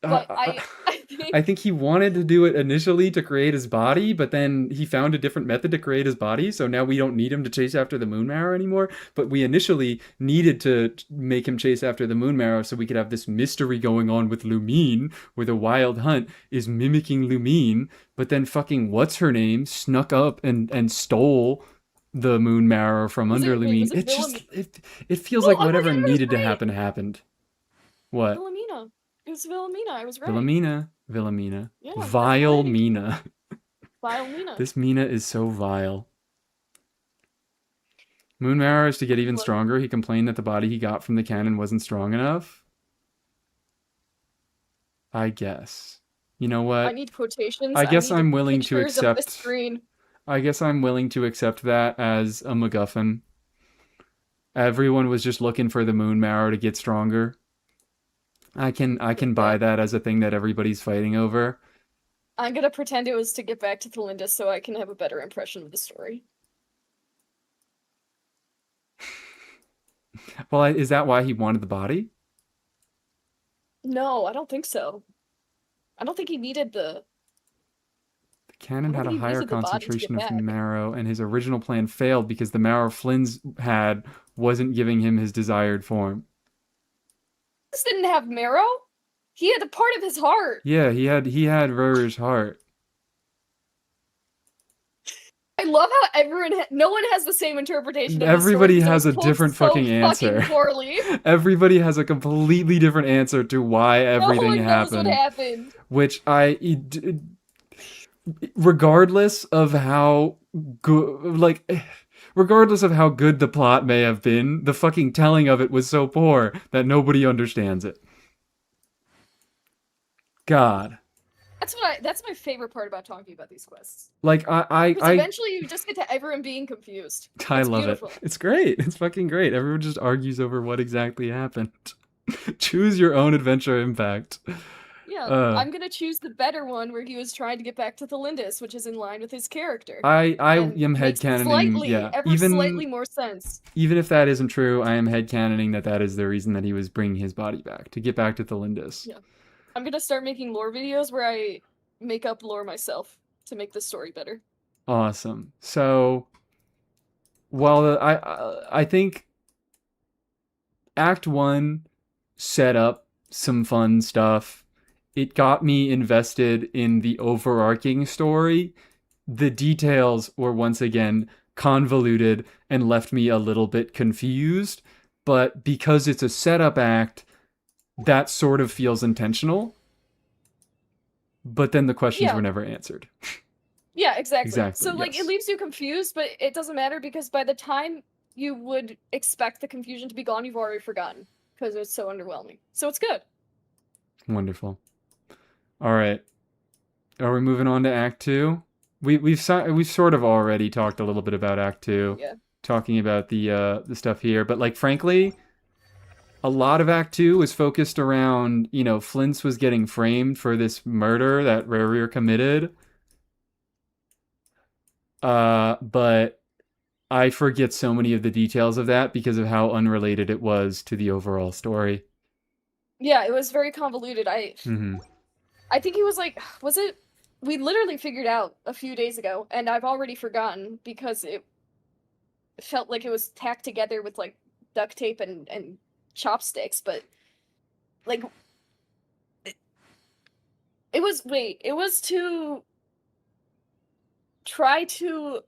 But I think I think he wanted to do it initially to create his body, but then he found a different method to create his body, so now we don't need him to chase after the moon marrow anymore. But we initially needed to make him chase after the moon marrow so we could have this mystery going on with Lumine, where the wild hunt is mimicking Lumine, but then fucking what's her name snuck up and stole the moon marrow from Was under it- wait, Lumine. was it It just Villam- it feels Oh, like oh my whatever God, I was needed to right. happen happened. What? Wilhelmina. It was Wilhelmina. I was right. Villamina. Yeah, that's Vile right. Mina. Wilhelmina. This Mina is so vile. Moon Marrow is to get even Look. stronger. He complained that the body he got from the cannon wasn't strong enough. I guess. You know I what? need quotations. I guess need I'm willing to pictures of the accept. screen. I guess I'm willing to accept that as a MacGuffin. Everyone was just looking for the Moon Marrow to get stronger. I can buy that as a thing that everybody's fighting over. I'm gonna pretend it was to get back to Thelindis so I can have a better impression of the story. Well, is that why he wanted the body? No, I don't think so. I don't think he needed the. The cannon I had don't a think he higher needed the body to concentration get of back. marrow, and his original plan failed because the marrow Flynn's had wasn't giving him his desired form. This didn't have marrow. He had a part of his heart. Yeah, he had Rur's heart. I love how everyone. No one has the same interpretation. Of Everybody the story, has so a it's told different so fucking answer. Poorly. Everybody has a completely different answer to why No everything one knows what happened. happened. Which regardless of how good, regardless of how good the plot may have been, the fucking telling of it was so poor that nobody understands it. God. That's my favorite part about talking about these quests. Like Because I eventually you just get to everyone being confused. I It's love beautiful. it. It's great. It's fucking great. Everyone just argues over what exactly happened. Choose your own adventure impact. Yeah, I'm gonna choose the better one where he was trying to get back to Thelindis, which is in line with his character. I And am makes headcanoning. slightly, Yeah, ever slightly more sense. even if that isn't true, I am headcanoning that is the reason that he was bringing his body back to get back to Thelindis. Yeah. I'm gonna start making lore videos where I make up lore myself to make the story better. Awesome. So, while I think Act 1 set up some fun stuff, it got me invested in the overarching story. The details were once again convoluted and left me a little bit confused, but because it's a setup act, that sort of feels intentional. But then the questions were never answered. Yeah, exactly. Exactly, So like yes. it leaves you confused, but it doesn't matter because by the time you would expect the confusion to be gone, you've already forgotten because it's so underwhelming. So it's good. Wonderful. All right. Are we moving on to Act 2? We've sort of already talked a little bit about Act 2. Yeah. Talking about the stuff here, but like frankly, a lot of Act 2 was focused around, Flint's was getting framed for this murder that Rerir committed. But I forget so many of the details of that because of how unrelated it was to the overall story. Yeah, it was very convoluted. Mm-hmm. I think he was like, was it? We literally figured out a few days ago, and I've already forgotten because it felt like it was tacked together with like duct tape and chopsticks. But like, it was it was to try to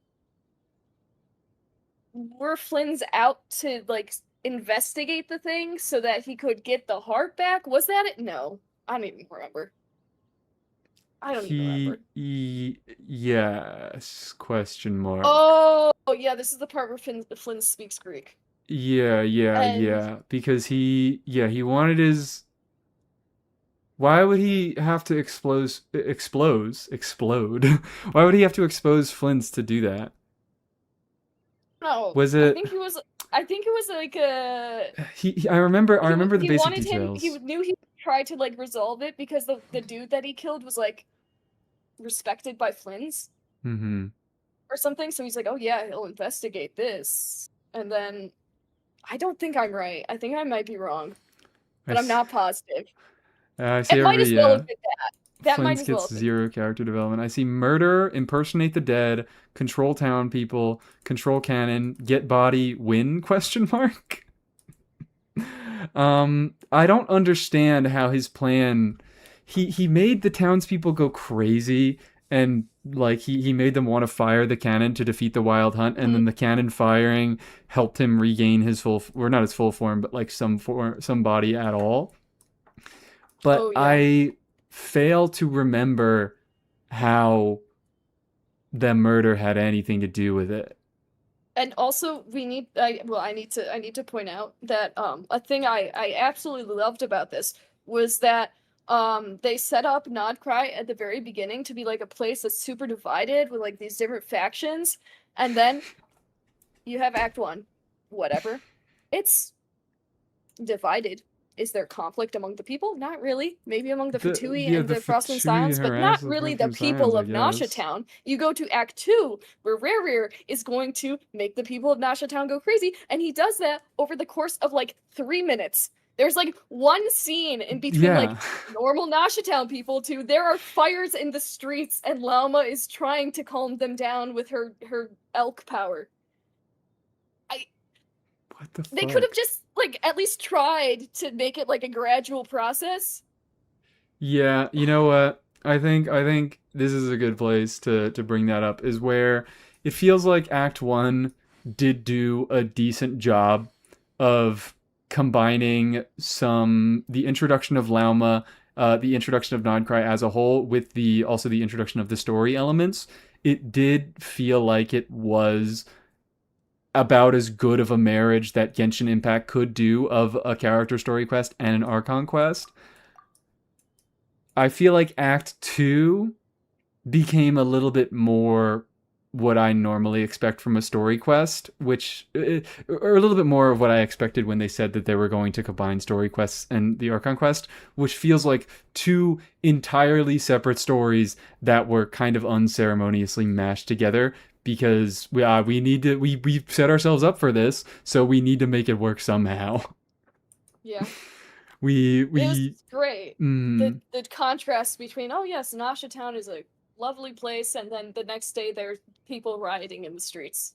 lure Flynn's out to like investigate the thing so that he could get the heart back. Was that it? No, I don't even remember. I don't even remember. Yes, question mark. Oh, yeah, this is the part where Flynn speaks Greek. And Yeah, because he wanted his. Why would he have to explode? Why would he have to expose Flints to do that? no, Was I it think he was. I think it was like a. I remember the He basic wanted him. He details. knew he would try to like resolve it because the dude that he killed was like respected by Flynn's Mm-hmm. or something. So he's like, oh yeah, he'll investigate this. And then I don't think I'm right. I think I might be wrong, but I'm not positive. I see It might as well every have been that. That might Flint as well gets have been. zero character development. I see murder, impersonate the dead, control town people, control cannon, get body, win question mark. I don't understand how his plan he made the townspeople go crazy and like he made them want to fire the cannon to defeat the wild hunt and then the cannon firing helped him regain his full or not his full form but like some body at all. But Oh yeah. I fail to remember how the murder had anything to do with it. And also we need I need to point out that a thing I absolutely loved about this was that they set up Nodcry at the very beginning to be like a place that's super divided with like these different factions, and then you have Act 1. Whatever. It's divided. Is there conflict among the people? Not really. Maybe among the Fatui and The the Frostman Fatui Scions, but not harass the really the Frostman people Scions, I of Nasha guess. Town. You go to Act 2, where Rarir is going to make the people of Nasha Town go crazy, and he does that over the course of like 3 minutes. There's like one scene in between like Yeah. normal Nasha Town people to there are fires in the streets, and Lauma is trying to calm them down with her elk power. What the They fuck? could have just like at least tried to make it like a gradual process. Yeah, you know what? I think this is a good place to bring that up is where it feels like Act 1 did do a decent job of combining the introduction of Lauma, the introduction of Nodcry as a whole with the also the introduction of the story elements. It did feel like it was about as good of a marriage that Genshin Impact could do of a character story quest and an Archon quest. I feel like Act 2 became a little bit more what I normally expect from a story quest, which, or a little bit more of what I expected when they said that they were going to combine story quests and the Archon quest, which feels like two entirely separate stories that were kind of unceremoniously mashed together because we set ourselves up for this, so we need to make it work somehow. Yeah. we It was great. mm, The contrast between oh yes, Nasha Town is a lovely place, and then the next day there's people rioting in the streets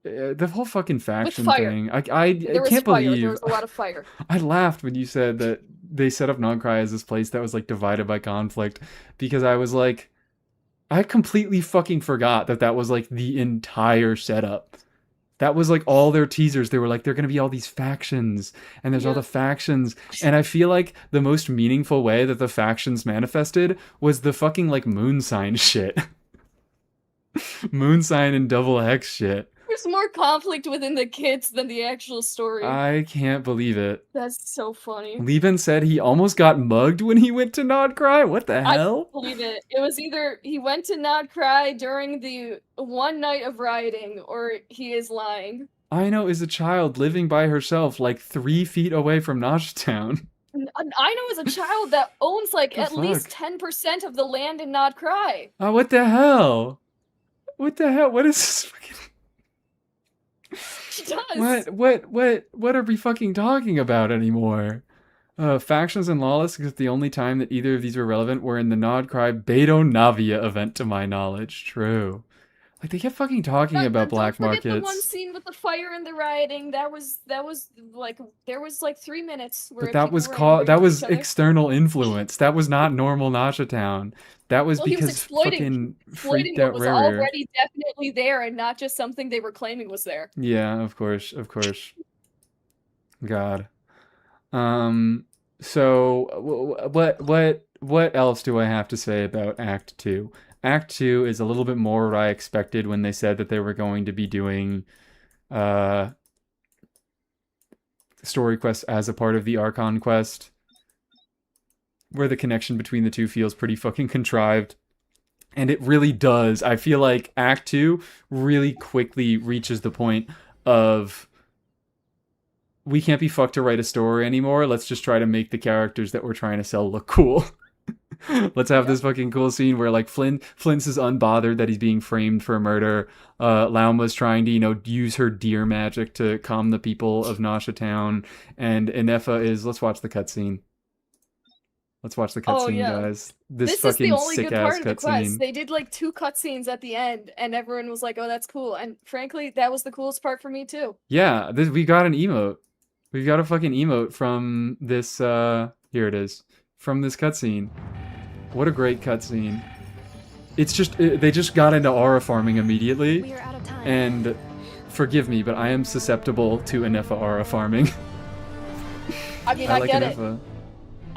the whole fucking with faction fire. thing. I There was can't fire. There believe was a lot of fire. I laughed when you said that they set up Nogcry as this place that was like divided by conflict because I was like, I completely fucking forgot that that was like the entire setup. That was like all their teasers. They were like, they're going to be all these factions, and there's all Yeah. the factions. And I feel like the most meaningful way that the factions manifested was the fucking like moon sign shit. Moon sign and double hex shit. There's more conflict within the kids than the actual story. I can't believe it. That's so funny. Lieben said he almost got mugged when he went to Nodcry. What the hell? I believe it. It was either he went to Nodcry during the one night of rioting, or he is lying. Aino is a child living by herself like 3 feet away from Town. Aino is a child that owns like The at least fuck? 10% of the land in Nodcry. Oh, what the hell? What the hell? What is this fucking... She does. What are we fucking talking about anymore? Factions and Lawless, because the only time that either of these were relevant were in the Nod Cry Beto Navia event, to my knowledge. True. Like, they kept fucking talking about black Don't forget the one markets. scene with the fire and the rioting. That was like there was like 3 minutes where But that people was were called, angry that with was each other. external influence. That was not normal Nasha Town. That was Well, he was because exploiting fucking freaked what out was Rare. already definitely there and not just something they were claiming was there. Yeah, of course, of course. God. So what else do I have to say about Act 2? Act 2 is a little bit more what I expected when they said that they were going to be doing story quests as a part of the Archon quest, where the connection between the two feels pretty fucking contrived. And it really does. I feel like Act 2 really quickly reaches the point of, we can't be fucked to write a story anymore. Let's just try to make the characters that we're trying to sell look cool. Let's have this fucking cool scene where, like, Flint's is unbothered that he's being framed for murder. Lauma's trying to, use her deer magic to calm the people of Nasha Town. And Inefa is, let's watch the cutscene. Let's watch the cutscene, guys. This is the fucking only good part sick-ass of the quest. cutscene. They did like 2 cutscenes at the end, and everyone was like, "Oh, that's cool." And frankly, that was the coolest part for me too. Yeah, we got an emote. We've got a fucking emote from this, here it is. From this cutscene. What a great cutscene. It's just, they just got into aura farming immediately. We are out of time. And, forgive me, but I am susceptible to Inefa aura farming. I mean, I get it.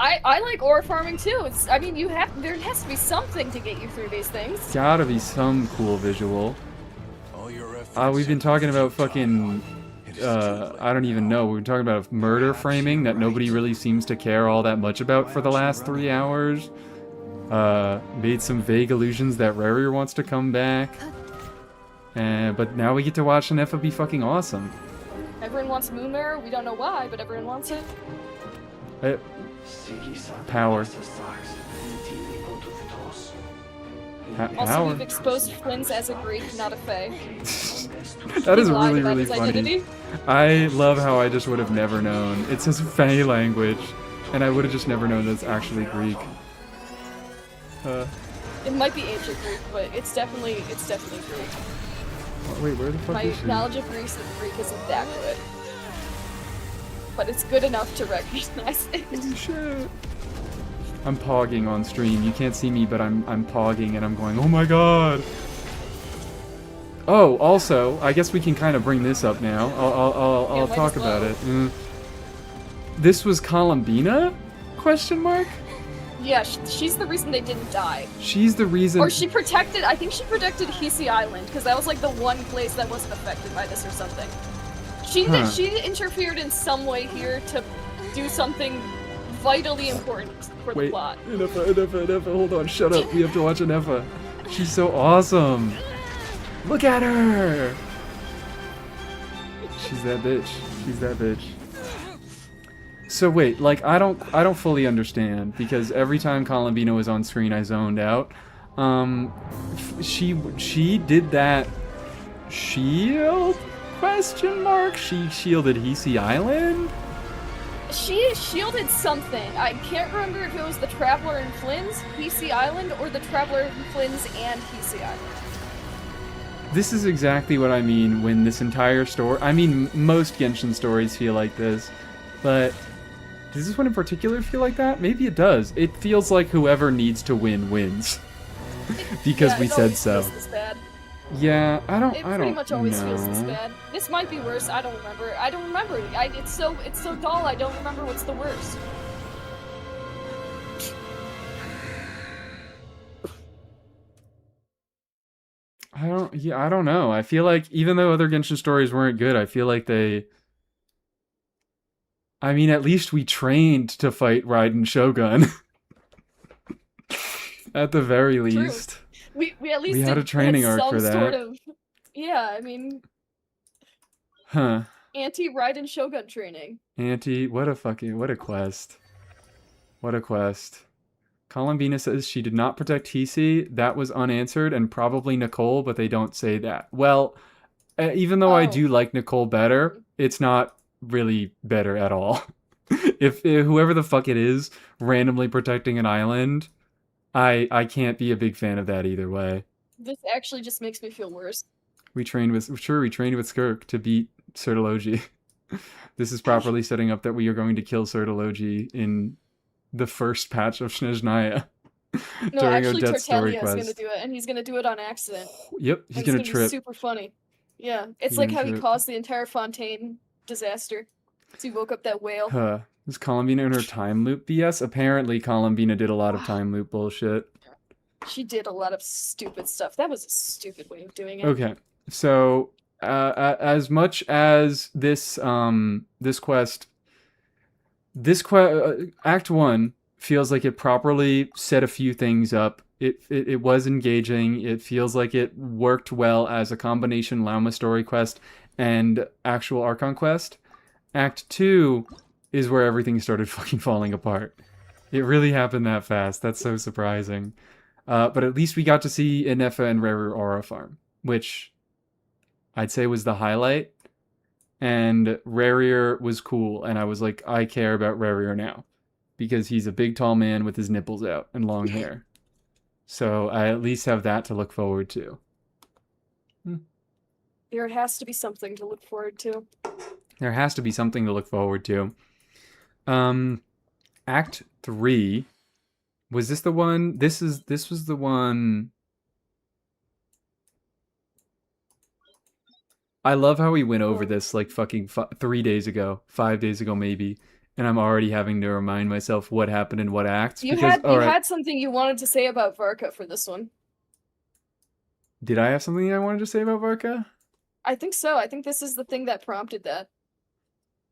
I like aura farming too. There has to be something to get you through these things. Gotta be some cool visual. We've been talking about fucking, I don't even know. We've been talking about murder framing that nobody really seems to care all that much about for the last 3 hours. Made some vague illusions that Rarier wants to come back. But now we get to watch Inefa be fucking awesome. Everyone wants Moon Mirror. We don't know why, but everyone wants it. Power. Also, Power. we've exposed Flynn's as a Greek, not a Fae. That is He lied really, about really his funny. identity. I love how I just would have never known. It's his Fae language, and I would have just never known that it's actually Greek. It might be ancient Greek, but it's definitely Greek. Wait, where the fuck My is she? knowledge of Greek isn't that good, but it's good enough to recognize it. Holy shit. I'm pogging on stream. You can't see me, but I'm pogging and I'm going, oh my god. Oh, also, I guess we can kind of bring this up now. I'll might talk as well. about it. This was Columbina? Question mark? Yeah, she's the reason they didn't die. She's the reason. Or I think she protected Hisi Island, because that was like the one place that wasn't affected by this or something. She interfered in some way here to do something vitally important for the plot. Inefa, hold on, shut up. We have to watch Inefa. She's so awesome. Look at her. She's that bitch. So wait, like I don't fully understand, because every time Columbina was on screen I zoned out. She did that shield? Question mark? She shielded Hisi Island? She shielded something. I can't remember if it was the Traveler and Flynn's Hisi Island or the Traveler and Flynn's and Hisi Island. This is exactly what I mean when this entire story... I mean, most Genshin stories feel like this, but does this one in particular feel like that? Maybe it does. It feels like whoever needs to win wins. Because we said so. Feels this bad. Yeah, I don't It pretty much always feels this know. bad. This might be worse. I don't remember. It's so dull. I don't remember what's the worst. I don't know. I feel like even though other Genshin stories weren't good, I feel like I mean, at least we trained to fight Raiden Shogun. At the very least. We at least had a training arc some for that. sort of, yeah, I mean, Huh. anti-Raiden Shogun training. What a quest. What a quest. Columbina says she did not protect TC. That was unanswered, and probably Nicole, but they don't say that. Well, even though I do like Nicole better, it's not really better at all. If whoever the fuck it is randomly protecting an island, I can't be a big fan of that either way. This actually just makes me feel worse. We trained with Skirk to beat Sertology. This is properly setting up that we are going to kill Sertology in the first patch of Snezhnaya. No, during actually, Odette's story Tortelia is quest. going to do it, and he's going to do it on accident. Yep, he's And gonna it's trip. Be super funny. Yeah, it's He's like gonna how he trip. caused the entire Fontaine disaster. So he woke up that whale. Huh. Is Columbina in her time loop BS? Apparently, Columbina did a lot of time loop bullshit. She did a lot of stupid stuff. That was a stupid way of doing it. Okay, so as much as this Act 1 feels like it properly set a few things up. It was engaging. It feels like it worked well as a combination Lauma story quest and actual Archon quest. Act 2 is where everything started fucking falling apart. It really happened that fast. That's so surprising. But at least we got to see Inefa and Reru Aura farm, which I'd say was the highlight. And Rarier was cool, and I was like, I care about Rarier now. Because he's a big tall man with his nipples out and long hair. So I at least have that to look forward to. There has to be something to look forward to. There has to be something to look forward to. Act 3. Was this the one? This was the one. I love how we went over this like fucking 3 days ago, 5 days ago maybe, and I'm already having to remind myself what happened in what acts. You because, had something you wanted to say about Varka for this one. Did I have something I wanted to say about Varka? I think so. I think this is the thing that prompted that.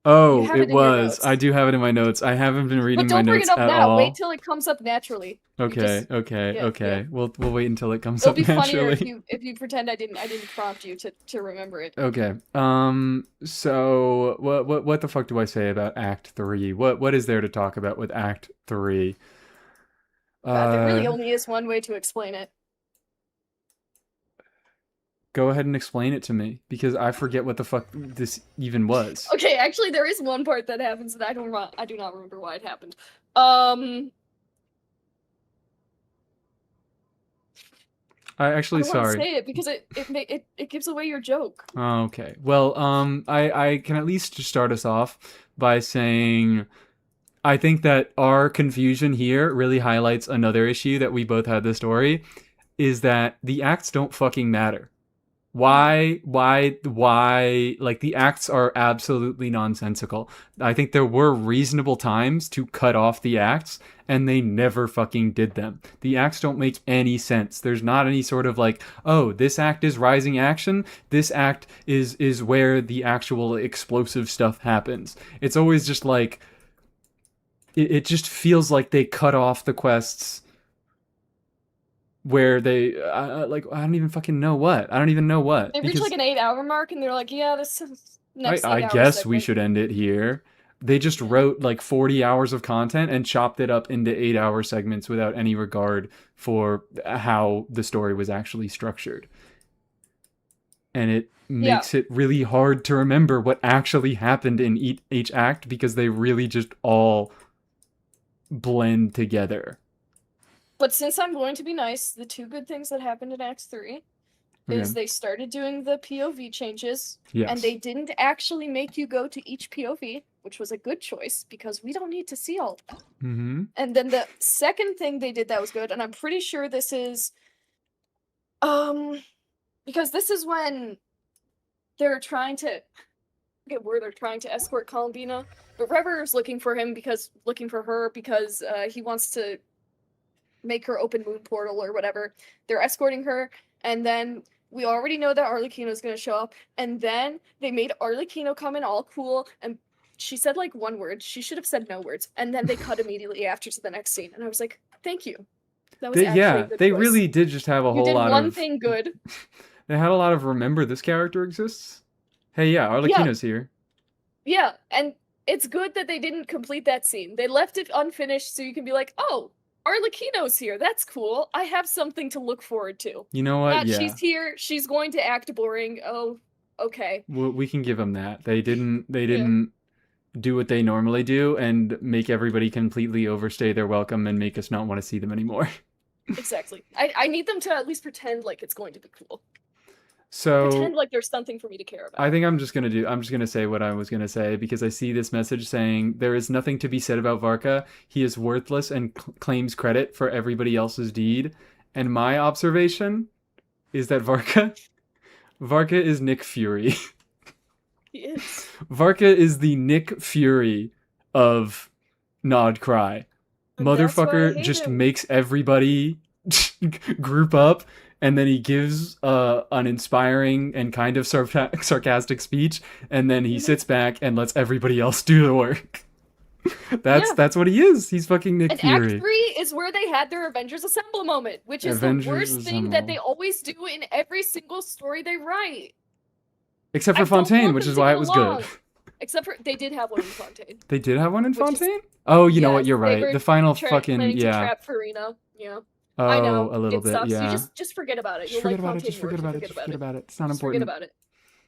Oh, have it it in your was. notes. I do have it in my notes. I haven't been reading But my don't bring notes it up at now. all. Wait till it comes up naturally. Okay, just- okay, yeah, okay. yeah. We'll wait until it comes It'll up be funnier naturally. if you pretend I didn't prompt you to remember it. Okay. So what the fuck do I say about Act 3? What is there to talk about with Act 3? There really only is one way to explain it. Go ahead and explain it to me, because I forget what the fuck this even was. Okay, actually, there is one part that happens that I do not remember why it happened. I actually I don't want to sorry. say it because it gives away your joke. Okay. Well, I can at least just start us off by saying I think that our confusion here really highlights another issue that we both had the story, is that the acts don't fucking matter. Why, like, the acts are absolutely nonsensical. I think there were reasonable times to cut off the acts, and they never fucking did them. The acts don't make any sense. There's not any sort of like, oh, this act is rising action, this act is where the actual explosive stuff happens. It's always just like, it just feels like they cut off the quests where they like, I don't even fucking know what. I don't even know what. They reach like an 8-hour mark, and they're like, "Yeah, this is next." I guess we should end it here. They just wrote like 40 hours of content and chopped it up into 8-hour segments without any regard for how the story was actually structured. And it makes it really hard to remember what actually happened in each act, because they really just all blend together. But since I'm going to be nice, the two good things that happened in Act 3 is they started doing the POV changes, Yes. and they didn't actually make you go to each POV, which was a good choice, because we don't need to see all of that. Mm-hmm. And then the second thing they did that was good, and I'm pretty sure this is, because this is when they're trying to, I forget where they're trying to escort Columbina, but Rever's looking for her because he wants to make her open moon portal or whatever. They're escorting her, and then we already know that Arlecchino's gonna show up, and then they made Arlecchino come in all cool, and she said like one word. She should have said no words, and then they cut immediately after to the next scene, and I was like, thank you. That was actually a good they choice. really did just have a You whole did lot one of thing good. They had a lot of remember this character exists. Hey, yeah, Arlecchino's here. Yeah, and it's good that they didn't complete that scene. They left it unfinished so you can be like, oh, Arlecchino's here. That's cool. I have something to look forward to. You know what? Not Yeah. she's here. She's going to act boring. Oh, okay. We can give them that. They didn't do what they normally do and make everybody completely overstay their welcome and make us not want to see them anymore. Exactly. I need them to at least pretend like it's going to be cool. So Pretend like there's something for me to care about. I think I'm just gonna say what I was gonna say because I see this message saying there is nothing to be said about Varka. He is worthless and claims credit for everybody else's deed. And my observation is that Varka is Nick Fury. He is. Varka is the Nick Fury of Nod Krai. And that's why I Motherfucker hate just him. makes everybody group up, and then he gives an inspiring and kind of sarcastic speech, and then he sits back and lets everybody else do the work. That's what he is. He's fucking Nick And Fury. Act 3 is where they had their Avengers Assemble moment, which is Avengers the worst thing that they Assemble. always do in every single story they write. Except for I don't Fontaine, want which them is to why get it was along. good. Except for they did have one in Fontaine. They did have one in Which is- Fontaine? Oh, you know what? Yes, You're they right. were The final planning to yeah. trap Farina. Yeah. Oh, I know. a little it bit, sucks. yeah. You just forget about it. Just You'll forget like about it. Fontaine Just more forget if you about it. Just forget about it. It's not Just important. forget about it.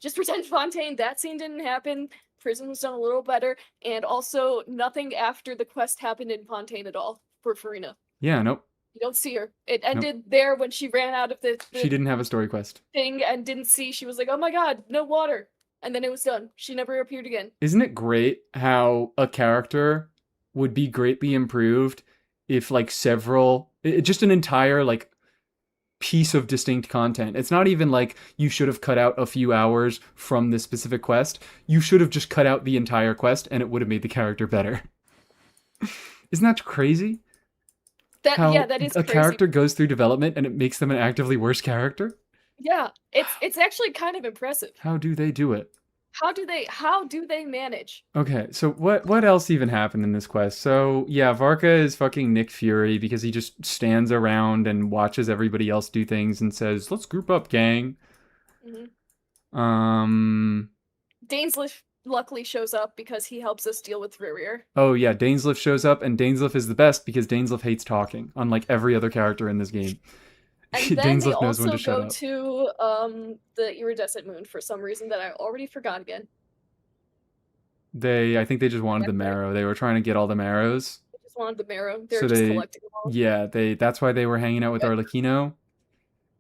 Just pretend Fontaine, that scene didn't happen. Prison was done a little better, and also nothing after the quest happened in Fontaine at all for Farina. Yeah, nope. You don't see her. It ended there when she ran out of the She didn't have a story quest. thing and didn't see. She was like, "Oh my god, no water," and then it was done. She never appeared again. Isn't it great how a character would be greatly improved if like just an entire like piece of distinct content. It's not even like you should have cut out a few hours from this specific quest. You should have just cut out the entire quest and it would have made the character better. Isn't that crazy? That How that is a crazy. character goes through development and it makes them an actively worse character? Yeah, it's actually kind of impressive. How do they do it? How do they manage? Okay, so what else even happened in this quest? So yeah, Varka is fucking Nick Fury because he just stands around and watches everybody else do things and says, "Let's group up, gang." Dainsliff luckily shows up because he helps us deal with Rirrir. Oh yeah, Dainsliff shows up, and Dainsliff is the best because Dainsliff hates talking, unlike every other character in this game. And then they Dainsliff knows when also to shut go up. to the iridescent moon for some reason that I already forgot again. I think they just wanted the Yeah. marrow. They were trying to get all the marrows. I just wanted the marrow. They're So just they- collecting them all. Yeah, that's why they were hanging out with Yep. Arlecchino.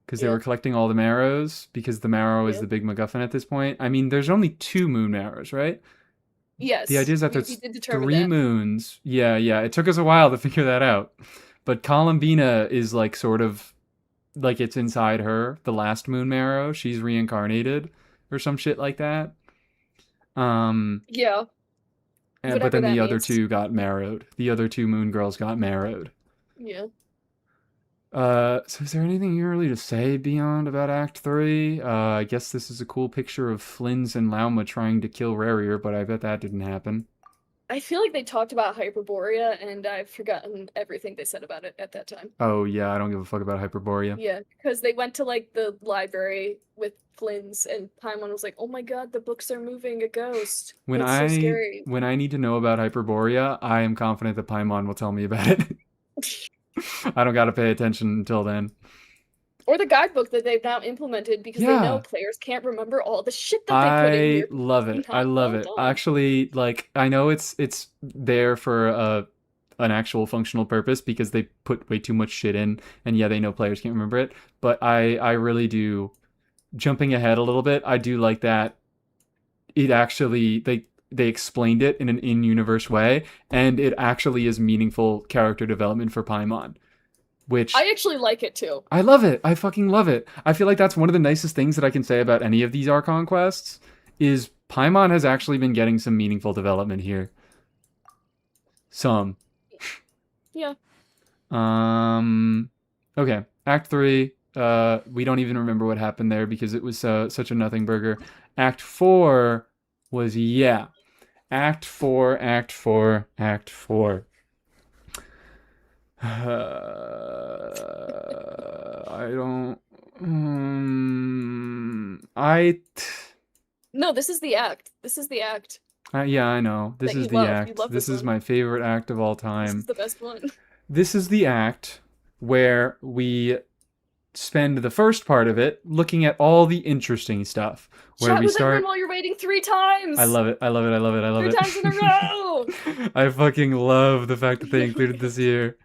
Because they Yeah. were collecting all the marrows, because the marrow is Yeah. the big MacGuffin at this point. I mean, there's only 2 moon marrows, right? Yes. The idea is that we there's did determine 3 that. moons. Yeah, it took us a while to figure that out. But Columbina is like sort of like it's inside her, the last moon marrow. She's reincarnated or some shit like that. Yeah. But Whatever then the that other means. 2 got marrowed. The other 2 moon girls got marrowed. Yeah. So is there anything here really to say beyond about Act 3? I guess this is a cool picture of Flynn's and Lauma trying to kill Rarier, but I bet that didn't happen. I feel like they talked about Hyperborea, and I've forgotten everything they said about it at that time. Oh yeah, I don't give a fuck about Hyperborea. Yeah, because they went to like the library with Flynn's, and Paimon was like, "Oh my god, the books are moving a ghost." When That's so scary. when I need to know about Hyperborea, I am confident that Paimon will tell me about it. I don't gotta pay attention until then. Or the guidebook that they've now implemented because they know Yeah. players can't remember all the shit that they put in I here. love it. I Not love well it. done. Actually, like I know it's there for an actual functional purpose because they put way too much shit in, and yeah, they know players can't remember it. But I really do. Jumping ahead a little bit, I do like that. It actually they explained it in an in-universe way, and it actually is meaningful character development for Paimon, which I actually like it too. I love it. I fucking love it. I feel like that's one of the nicest things that I can say about any of these Archon quests is Paimon has actually been getting some meaningful development here. Some. Yeah. Okay. Act 3. We don't even remember what happened there because it was such a nothing burger. Act 4 was Act 4. I don't. No, this is the act. This is the act. Yeah, I know. This That is you the love. You act. love This this is one. my favorite act of all This time. is the best one. this is the act where we spend the first part of it looking at all the interesting stuff. Where Chat we with everyone start. while you're waiting 3 times. I love it. I love it. I love it. I love 3 it. times in a row. I fucking love the fact that they included this here.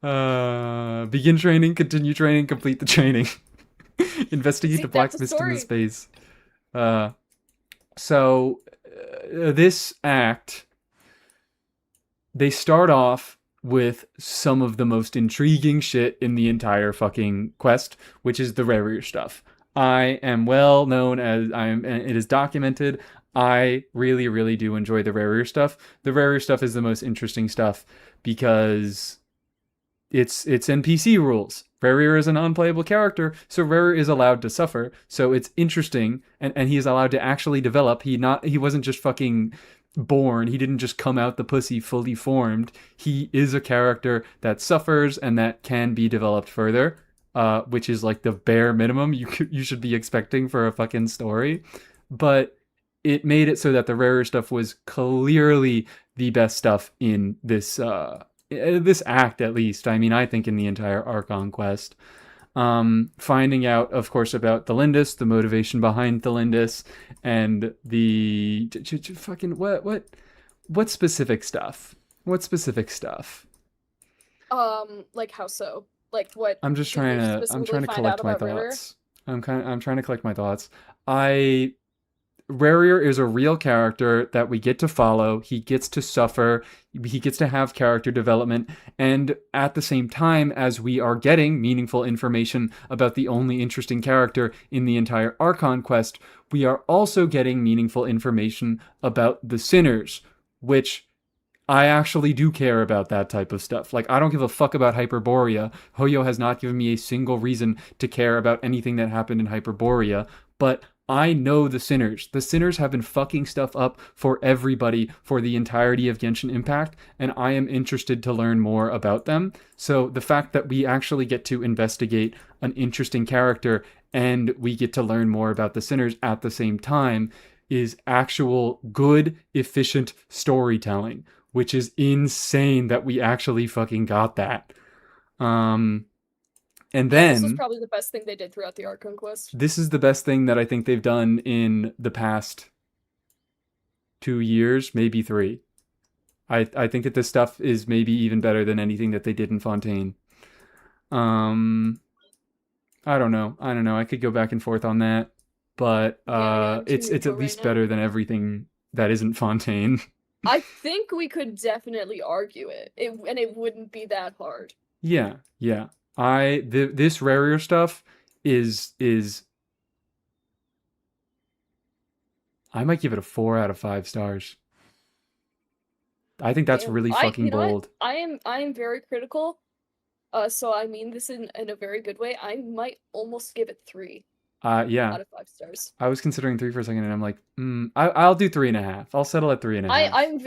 Begin training, continue training, complete the training. Investigate See, the that's a black mist in the story. space. So this act, they start off with some of the most intriguing shit in the entire fucking quest, which is the rare stuff. I am well known as it is documented. I really, really do enjoy the rare stuff. The rare stuff is the most interesting stuff because it's NPC rules. Rarier is an unplayable character, so Rarier is allowed to suffer. So it's interesting, and he is allowed to actually develop. He wasn't just fucking born. He didn't just come out the pussy fully formed. He is a character that suffers and that can be developed further, which is like the bare minimum you should be expecting for a fucking story. But it made it so that the rarer stuff was clearly the best stuff in this act, at least. I mean, I think in the entire Archon quest. Finding out, of course, about the Lindis, the motivation behind the Lindis, and the fucking what specific stuff? What specific stuff? Like how so? Like what? I'm just did you trying to specifically find out collect my about River? thoughts. I'm trying to collect my thoughts. Rarier is a real character that we get to follow. He gets to suffer. He gets to have character development. And at the same time as we are getting meaningful information about the only interesting character in the entire Archon quest, we are also getting meaningful information about the sinners, which I actually do care about that type of stuff. Like, I don't give a fuck about Hyperborea. Hoyo has not given me a single reason to care about anything that happened in Hyperborea, but I know the sinners. The sinners have been fucking stuff up for everybody for the entirety of Genshin Impact, and I am interested to learn more about them. So the fact that we actually get to investigate an interesting character and we get to learn more about the sinners at the same time is actual good, efficient storytelling, which is insane that we actually fucking got that. And This was then probably the best thing they did throughout the Archon quest. this is the best thing that I think they've done in the past 2 years, maybe 3. I think that this stuff is maybe even better than anything that they did in Fontaine. I don't know. I could go back and forth on that, but I'm too it's neutral at least right now. better than everything that isn't Fontaine. I think we could definitely argue it, and it wouldn't be that hard. Yeah. This rarer stuff is I might give it a 4 out of 5 stars. I think that's Damn, you know what? bold. I am very critical. So I mean this in a very good way. I might almost give it 3 Yeah. out of 5 stars. I was considering 3 for a second, and I'm like, I'll do 3.5. I'll settle at 3.5. I'm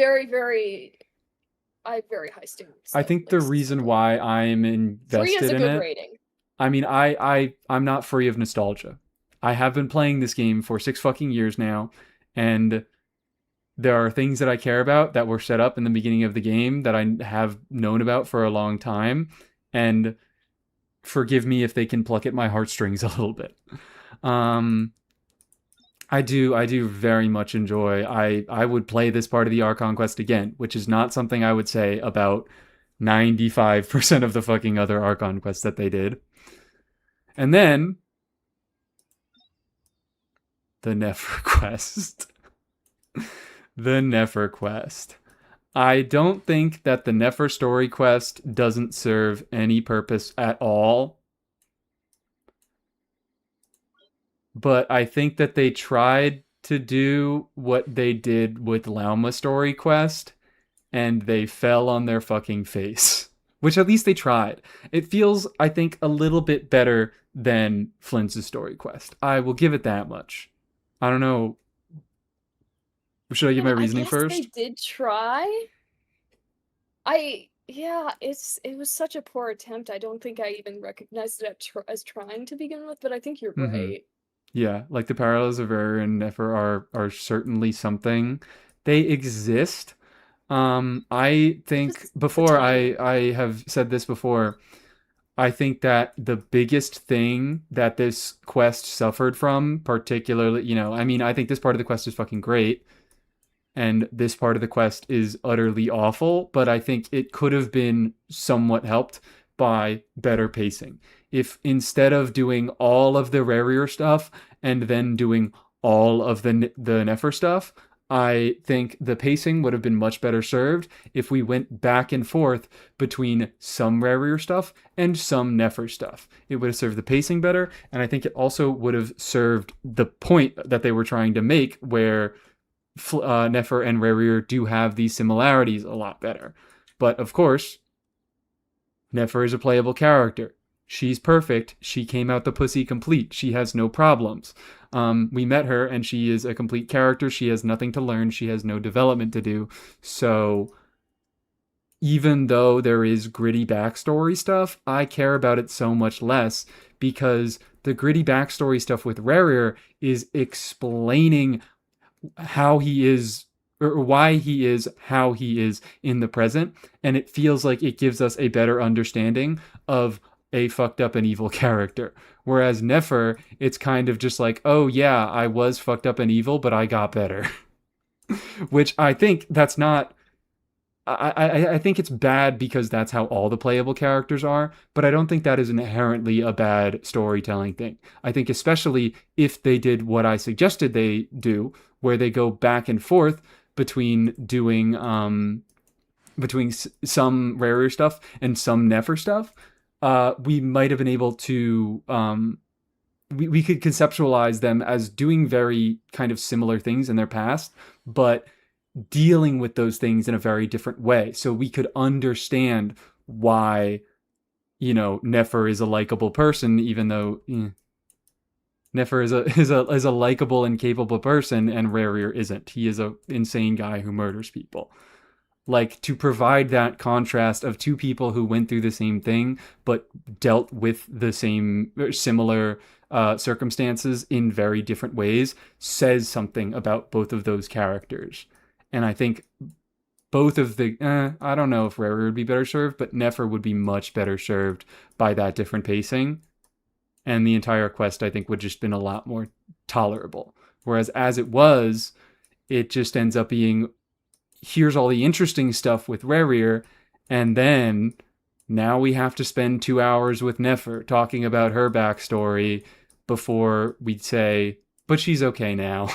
I have very high standards. I think the reason why I'm 3 invested is a in good it. rating. I mean, I'm not free of nostalgia. I have been playing this game for 6 fucking years now, and there are things that I care about that were set up in the beginning of the game that I have known about for a long time, and forgive me if they can pluck at my heartstrings a little bit. I do very much enjoy. I would play this part of the Archon quest again, which is not something I would say about 95% of the fucking other Archon quests that they did. And then the Nefer quest. The Nefer quest. I don't think that the Nefer story quest doesn't serve any purpose at all. But I think that they tried to do what they did with Lauma story quest, and they fell on their fucking face. Which at least they tried. It feels, I think, a little bit better than Flintz's story quest. I will give it that much. I don't know. Should I give my reasoning I guess first? They did try. It was such a poor attempt. I don't think I even recognized it as trying to begin with, but I think you're right. Yeah, like the parallels of Error and Nefer are certainly something. They exist, I think Just the before timing. I have said this before. I think that the biggest thing that this quest suffered from, particularly, I mean, I think this part of the quest is fucking great, and this part of the quest is utterly awful, but I think it could have been somewhat helped by better pacing. If instead of doing all of the rarier stuff and then doing all of the Nefer stuff, I think the pacing would have been much better served if we went back and forth between some rarier stuff and some Nefer stuff. It would have served the pacing better, and I think it also would have served the point that they were trying to make, where Nefer and Rarier do have these similarities a lot better. But of course, Nefer is a playable character. She's perfect. She came out the pussy complete. She has no problems. We met her, and she is a complete character. She has nothing to learn. She has no development to do. So even though there is gritty backstory stuff, I care about it so much less because the gritty backstory stuff with Rarier is explaining how he is, or why he is how he is in the present, and it feels like it gives us a better understanding of a fucked up and evil character. Whereas Nefer, it's kind of just like, oh yeah, I was fucked up and evil, but I got better. Which I think that's not. I think it's bad because that's how all the playable characters are, but I don't think that is inherently a bad storytelling thing. I think especially if they did what I suggested they do, where they go back and forth between doing between some rarer stuff and some Nefer stuff, we might have been able to we could conceptualize them as doing very kind of similar things in their past, but dealing with those things in a very different way. So we could understand why, Nefer is a likable person, even though Nefer is a likable and capable person, and Rarier isn't. He is a insane guy who murders people. Like, to provide that contrast of two people who went through the same thing but dealt with the same or similar circumstances in very different ways says something about both of those characters. And I think both of the I don't know if Rarier would be better served, but Nefer would be much better served by that different pacing, and the entire quest I think would just been a lot more tolerable. Whereas as it was, it just ends up being, here's all the interesting stuff with Rarier, and then now we have to spend 2 hours with Nefer talking about her backstory before we'd say, but she's okay now.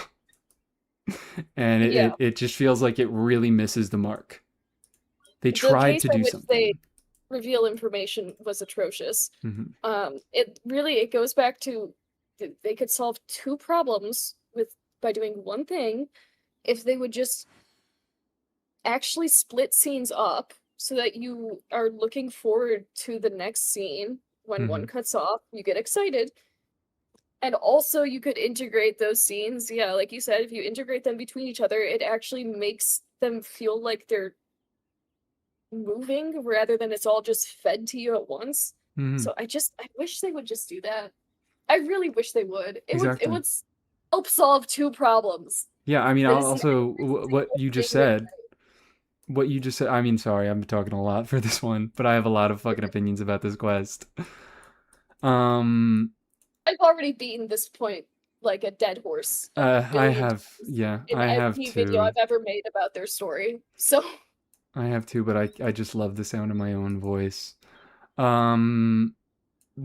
And it, Yeah. it, it just feels like it really misses the mark. They The tried pace to at do which they something. reveal information was atrocious. Mhm. It goes back to they could solve two problems by doing one thing if they would just actually split scenes up so that you are looking forward to the next scene. When one Mhm. cuts off, you get excited. And also you could integrate those scenes. Yeah, like you said, if you integrate them between each other, it actually makes them feel like they're moving rather than it's all just fed to you at once. Mhm. So I wish they would just do that. I really wish they would. It Exactly. would help solve two problems. Yeah, I mean, That is the also every what single you just thing they said. What you just said. I mean, sorry, I'm talking a lot for this one, but I have a lot of fucking opinions about this quest. Um, I've already beaten this point like a dead horse a I billion have, times yeah, in I have every video two. I've ever made about their story. So I have two, but I just love the sound of my own voice. Um,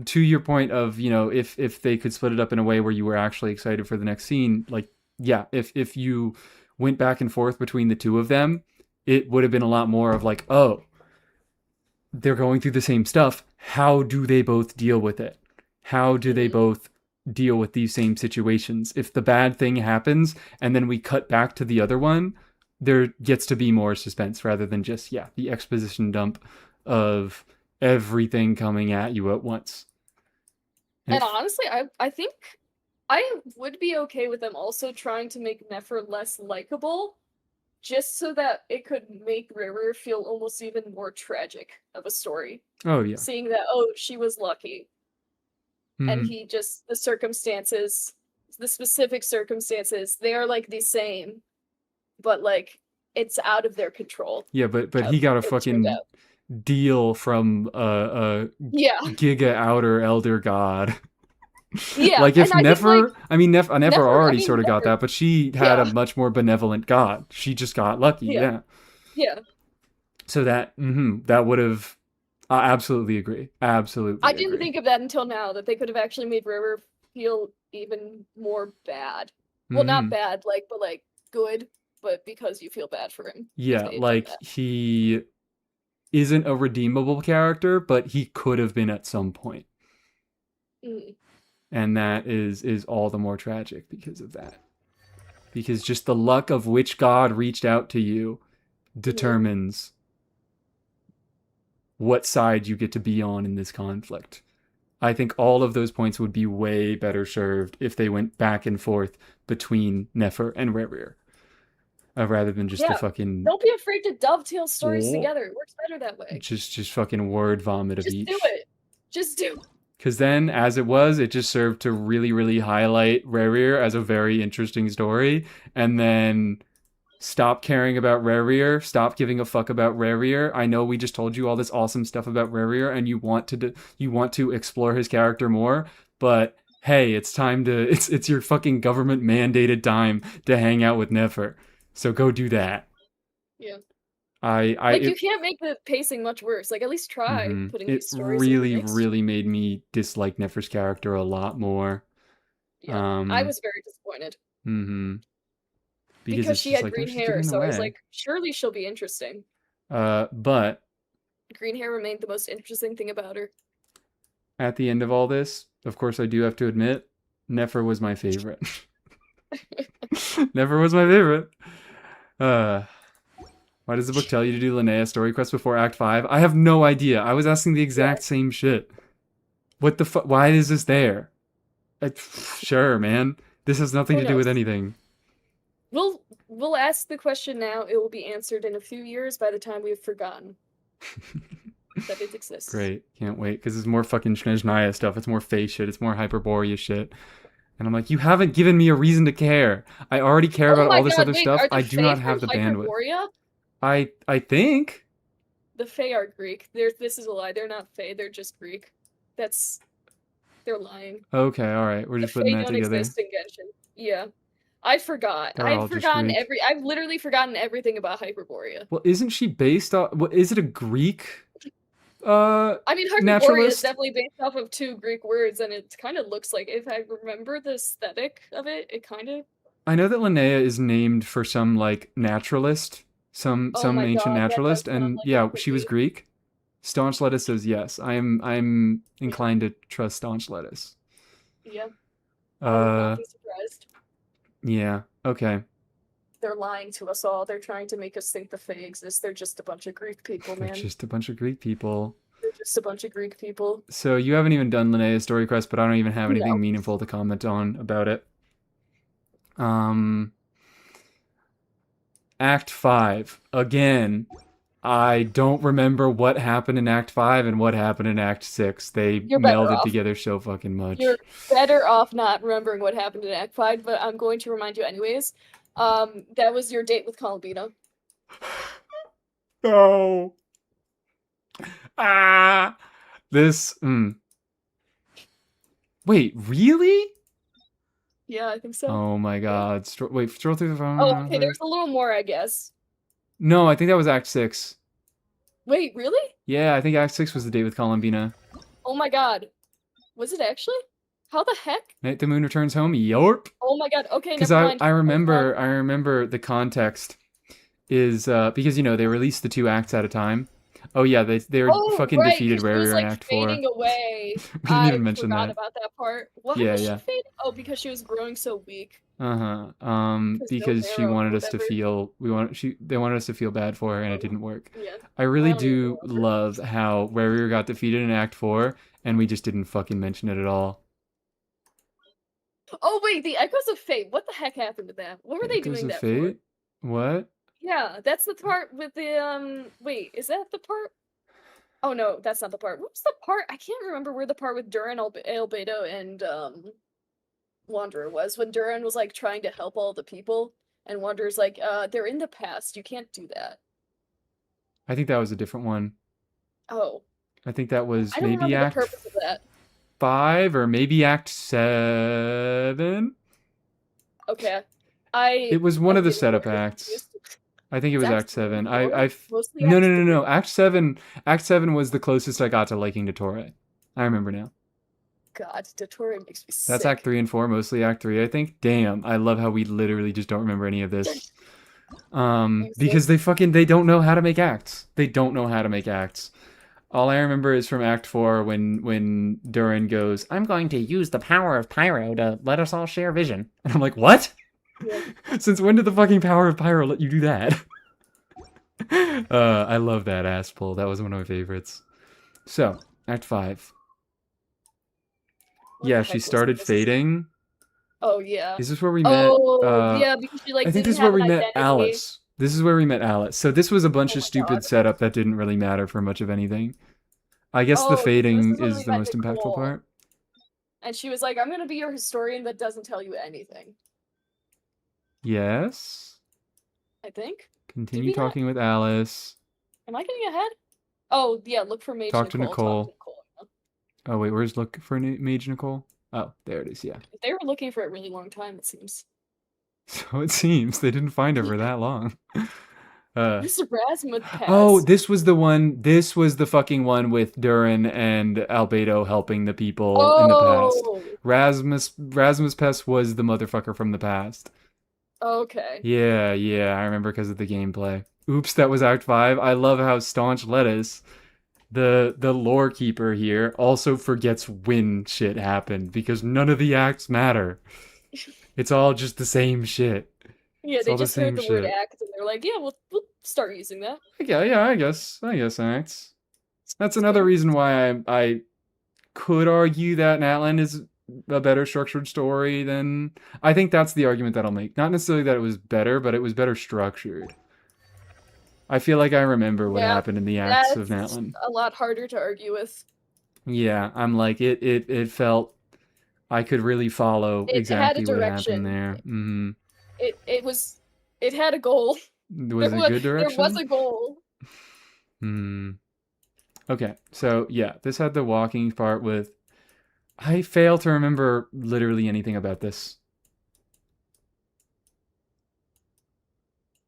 to your point of, if they could split it up in a way where you were actually excited for the next scene, like, yeah, if you went back and forth between the two of them, it would have been a lot more of like, oh, they're going through the same stuff. How do they both deal with it? How do they mhm. both deal with these same situations? If the bad thing happens and then we cut back to the other one, there gets to be more suspense rather than just, yeah, the exposition dump of everything coming at you at once. And If honestly, I think I would be okay with them also trying to make Nefer less likable, just so that it could make River feel almost even more tragic of a story. Oh yeah. Seeing that, oh, she was lucky, and Mm-hmm. he just the circumstances, the specific circumstances, they are like the same, but like it's out of their control. Yeah, but he got a it turned fucking out. deal from a Yeah, Giga Outer Elder God. yeah, Like if and I think like Nefer, I mean Nefer I already mean sort of got Nefer, that, but she had yeah, a much more benevolent God. She just got lucky, yeah, yeah. yeah. So that would have, I absolutely agree. I Absolutely didn't agree. think of that until now, that they could have actually made River feel even more bad. Well, not Mm-hmm. bad, like, but like good, but because you feel bad for him if Yeah, they had done like that. he isn't a redeemable character, but he could have been at some point. Mm, And that is all the more tragic because of that. Because just the luck of which god reached out to you determines what side you get to be on in this conflict. I think all of those points would be way better served if they went back and forth between Nefer and Rerir, rather than just the yeah, fucking don't be afraid to dovetail stories oh, together. It works better that way. just fucking word vomit of Just do each. it. Just do it. Because then, as it was, it just served to really, really highlight Rerir as a very interesting story, and then stop caring about Rerir, stop giving a fuck about Rerir. I know we just told you all this awesome stuff about Rerir, and you want to explore his character more, but hey, it's time to it's your fucking government mandated time to hang out with Nefer, so go do that. Yeah. I Like, you can't make the pacing much worse. Like, at least try putting it these stories in the really, mix. really made me dislike Nefer's character a lot more. Yeah, I was very disappointed. Mm-hmm. Because Because it's she just had like, no, green she's hair, getting in the so I was way. like, surely she'll be interesting. But Green hair remained the most interesting thing about her. at the end of all this, of course, I do have to admit, Nefer was my favorite. Nefer was my favorite. Why does the book tell you to do Linnea story quest before Act 5? I have no idea. I was asking the exact same shit. What the fuck? Why is this there? Sure, man. This has nothing Who to do with knows? anything. We'll ask the question now. It will be answered in a few years by the time we've forgotten that it exists. Great. Can't wait. Because it's more fucking Snezhnaya stuff. It's more face shit. It's more Hyperborea shit. And I'm like, you haven't given me a reason to care. I already care Oh about my all this god, other wait, stuff. are the I do Fae not from have the bandwidth. Hyperborea? I think. The Fae are Greek. This is a lie. They're not Fae, they're just Greek. They're lying. Okay, alright. We're The just putting Fae that don't together. exist in Genshin. Yeah. I forgot. They're all just Greek. I've literally forgotten everything about Hyperborea. Well, isn't she based on... What, is it a Greek I mean, Hyperborea is naturalist? definitely based off of 2 Greek words, and it kind of looks like, if I remember the aesthetic of it, it kind of... I know that Linnea is named for some, like, naturalist. Some Oh my ancient god, that does naturalist. sound And like yeah, it could she was be. Greek. Staunch Lettuce says yes. I'm inclined to trust Staunch Lettuce. Yeah. I would not be surprised. Yeah. Okay. They're lying to us all. They're trying to make us think the Fae exist. They're just a bunch of Greek people, They're man. just a bunch of Greek people. They're just a bunch of Greek people. So you haven't even done Linnea's story quest, but I don't even have anything No. meaningful to comment on about it. Act 5. Again, I don't remember what happened in Act 5 and what happened in Act 6. They You're better melded off. together so fucking much. You're better off not remembering what happened in Act 5, but I'm going to remind you anyways. That was your date with Columbina. No. Ah. This. Wait, really? Yeah, I think so. Oh my god. Wait, stroll through the phone. Oh, okay, there's a little more, I guess. No, I think that was Act 6. Wait, really? Yeah, I think Act 6 was the date with Columbina. Oh my god. Was it actually? How the heck? Night the Moon Returns Home? Yorp. Oh my god, okay, Because never mind. I remember the context is because they released the 2 acts at a time. Oh yeah, they fucking right, defeated 'cause she was, Rerir like, in Act 4. fading away. We didn't even mention forgot that. about that part. Why Yeah, was yeah. she fading? Oh, because she was growing so weak. Because no she marrow, wanted us to whatever. feel they wanted us to feel bad for her, and it didn't work. Yeah. I really I don't even do remember. love how Rerir got defeated in Act 4, and we just didn't fucking mention it at all. Oh wait, the Echoes of Fate. What the heck happened to that? What were they Echoes doing of that Fate? for? What? Yeah, that's the part with the wait, is that the part? Oh no, that's not the part. What was the part? I can't remember where the part with Duran, Albedo, and Wanderer was, when Duran was like trying to help all the people, and Wander's like, they're in the past. You can't do that. I think that was a different one. Oh, I think that was I don't maybe remember the Act purpose of that. 5 or maybe Act 7. Okay, It was one I'm of the getting setup very acts. confused. I think it It's was Act Act 7. 3 and 4? Mostly No, Act no, no, 3? no. Act 7 was the closest I got to liking Dottore. I remember now. God, Dottore makes me That's Act sick. 3 and 4, mostly Act 3, I think. Damn, I love how we literally just don't remember any of this. Because they don't know how to make acts. They don't know how to make acts. All I remember is from Act 4 when Durin goes, I'm going to use the power of Pyro to let us all share vision. And I'm like, what? Yeah. Since when did the fucking power of Pyro let you do that? I love that ass pull. That was one of my favorites. So, Act 5. What Yeah, the she heck was started this? fading. Oh, yeah. Is this where we met? Oh, yeah, because she, like, I think didn't this is where have we an met identity. Alice. This is where we met Alice. So this was a bunch Oh of my stupid God. setup that didn't really matter for much of anything. I guess the Oh, so this fading is when is we the met most impactful Nicole. part. And she was like, I'm gonna be your historian that doesn't tell you anything. Yes. I think? Continue we not? talking with Alice. Am I getting ahead? Oh, yeah, look for Mage Talk to Nicole. Nicole. Talk to Nicole. Oh wait, where's look for Mage Nicole? Oh, there it is. Yeah. They were looking for a really long time, it seems. So it seems they didn't find her for that long. This Rasmus Oh, Pass. this was the one. This was the fucking one with Durin and Albedo helping the people in the past. Oh, Rasmus Pest was the motherfucker from the past. okay. Yeah, I remember because of the gameplay. Oops, that was Act 5. I love how Staunch Lettuce, the lore keeper here, also forgets when shit happened because none of the acts matter. It's all just the same shit. Yeah, It's they all the just heard same the word shit. act and they're like, yeah, we'll start using that. Yeah, I guess acts. That's another reason why I could argue that Natland is a better structured story than... I think that's the argument that I'll make. Not necessarily that it was better, but it was better structured. I feel like I remember what happened in the acts of That's Natland. a lot harder to argue with. Yeah, I'm like, it felt... I could really follow exactly what happened there. Mm-hmm. It had a goal. Was it a good direction? There was a goal. Okay, so yeah, this had the walking part with... I fail to remember literally anything about this.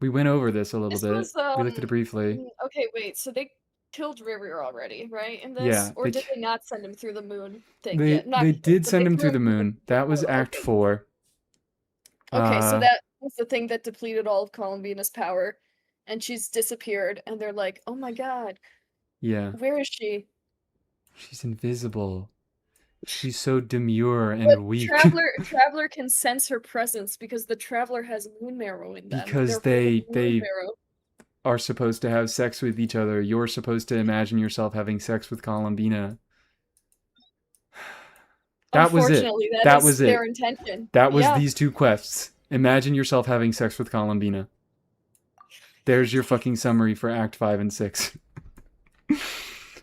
We went over this a little bit. We looked at it briefly. Okay, wait, so they killed River already, right? In this? Yeah, Or did they not send him through the moon thing They yet? Not they killed, did but send they him threw through the moon. That was Act okay. 4. Okay, so that was the thing that depleted all of Columbina's power, and she's disappeared, and they're like, oh my god. Yeah. Where is she? She's invisible. She's so demure and weak. Traveler can sense her presence because the Traveler has moon marrow in them. Because they they are supposed to have sex with each other. You're supposed to imagine yourself having sex with Columbina. That was it. That was their intention. That was these two quests. Imagine yourself having sex with Columbina. There's your fucking summary for Act 5 and 6.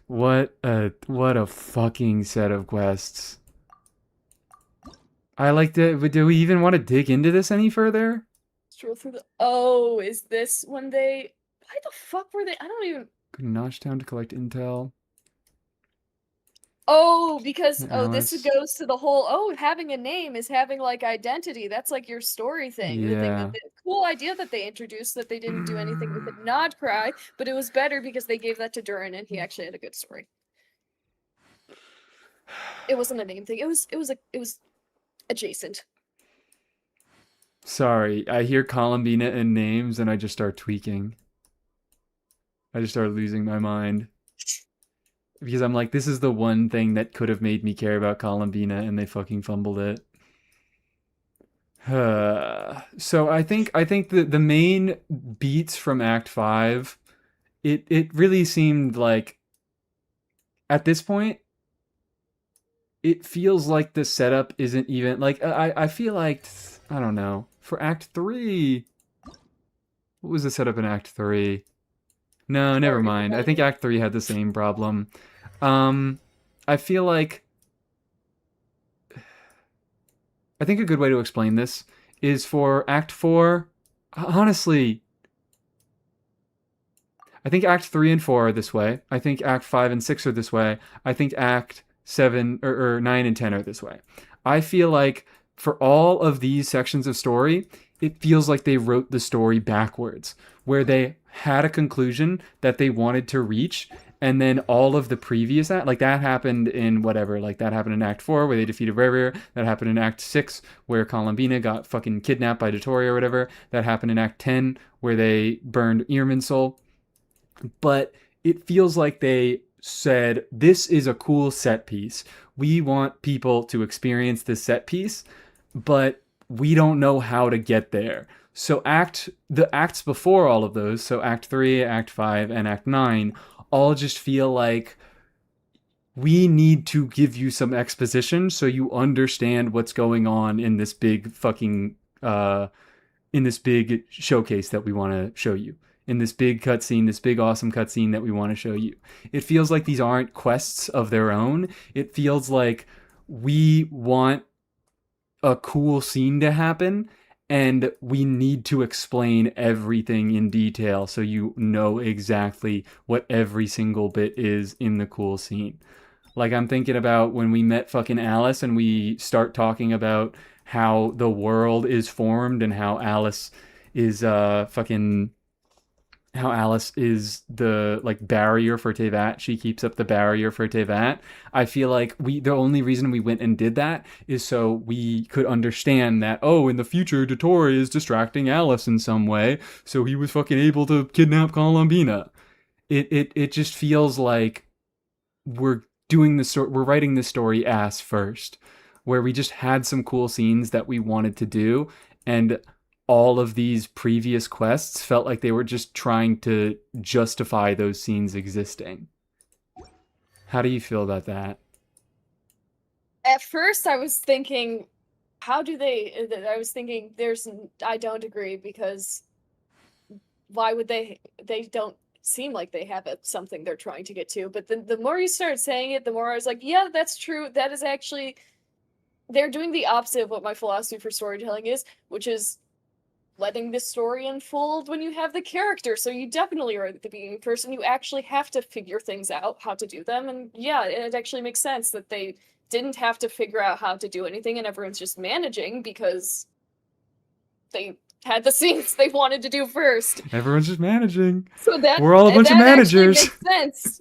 What a fucking set of quests. I liked it, but do we even want to dig into this any further? Stroll through the... Oh, is this when they... Why the fuck were they... I don't even... Go to Notchtown to collect intel. Oh, because Alice. this goes to the whole having a name is having like identity. That's like your story thing. Yeah. The cool idea that they introduced that they didn't do anything with it. Not Krai, but it was better because they gave that to Durin and he actually had a good story. It wasn't a name thing. It was adjacent. Sorry, I hear Columbina and names and I just start tweaking. I just start losing my mind. Because I'm like, this is the one thing that could have made me care about Columbina, and they fucking fumbled it. So I think the main beats from Act 5, it really seemed like, at this point, it feels like the setup isn't even, like, I feel like, I don't know, for Act 3, what was the setup in Act 3? No, never mind. I think Act 3 had the same problem. I feel like... I think a good way to explain this is for Act 4, honestly, I think Act 3 and 4 are this way. I think Act 5 and 6 are this way. I think Act 7 or 9 and 10 are this way. I feel like for all of these sections of story, it feels like they wrote the story backwards, where they had a conclusion that they wanted to reach, and then all of the previous act, like that happened in whatever, like that happened in Act 4 where they defeated Rare, that happened in Act 6 where Columbina got fucking kidnapped by Dottore or whatever, that happened in Act 10 where they burned Irminsul. But it feels like they said, this is a cool set piece. We want people to experience this set piece, but we don't know how to get there. So the acts before all of those, so Act 3, Act 5, and Act 9, all just feel like we need to give you some exposition so you understand what's going on in this big fucking in this big showcase that we want to show you, in this big cutscene, this big awesome cutscene that we want to show you. It feels like these aren't quests of their own. It feels like we want a cool scene to happen and we need to explain everything in detail so you know exactly what every single bit is in the cool scene. Like, I'm thinking about when we met fucking Alice and we start talking about how the world is formed and how Alice is fucking how Alice is the like barrier for Tevat. She keeps up the barrier for Tevat. I feel like the only reason we went and did that is so we could understand that, oh, in the future Dottore is distracting Alice in some way, so he was fucking able to kidnap Columbina. It just feels like we're we're writing this story ass first, where we just had some cool scenes that we wanted to do, and all of these previous quests felt like they were just trying to justify those scenes existing. How do you feel about that? At first, I was thinking, how do they? I was thinking, I don't agree because why would they? They don't seem like they have something they're trying to get to. But then the more you start saying it, the more I was like, yeah, that's true. That is actually, they're doing the opposite of what my philosophy for storytelling is, which is letting the story unfold when you have the character. So you definitely are the beginning person. You actually have to figure things out, how to do them. And yeah, it actually makes sense that they didn't have to figure out how to do anything and everyone's just managing because they had the scenes they wanted to do first. Everyone's just managing. So We're all a bunch of managers. Makes sense.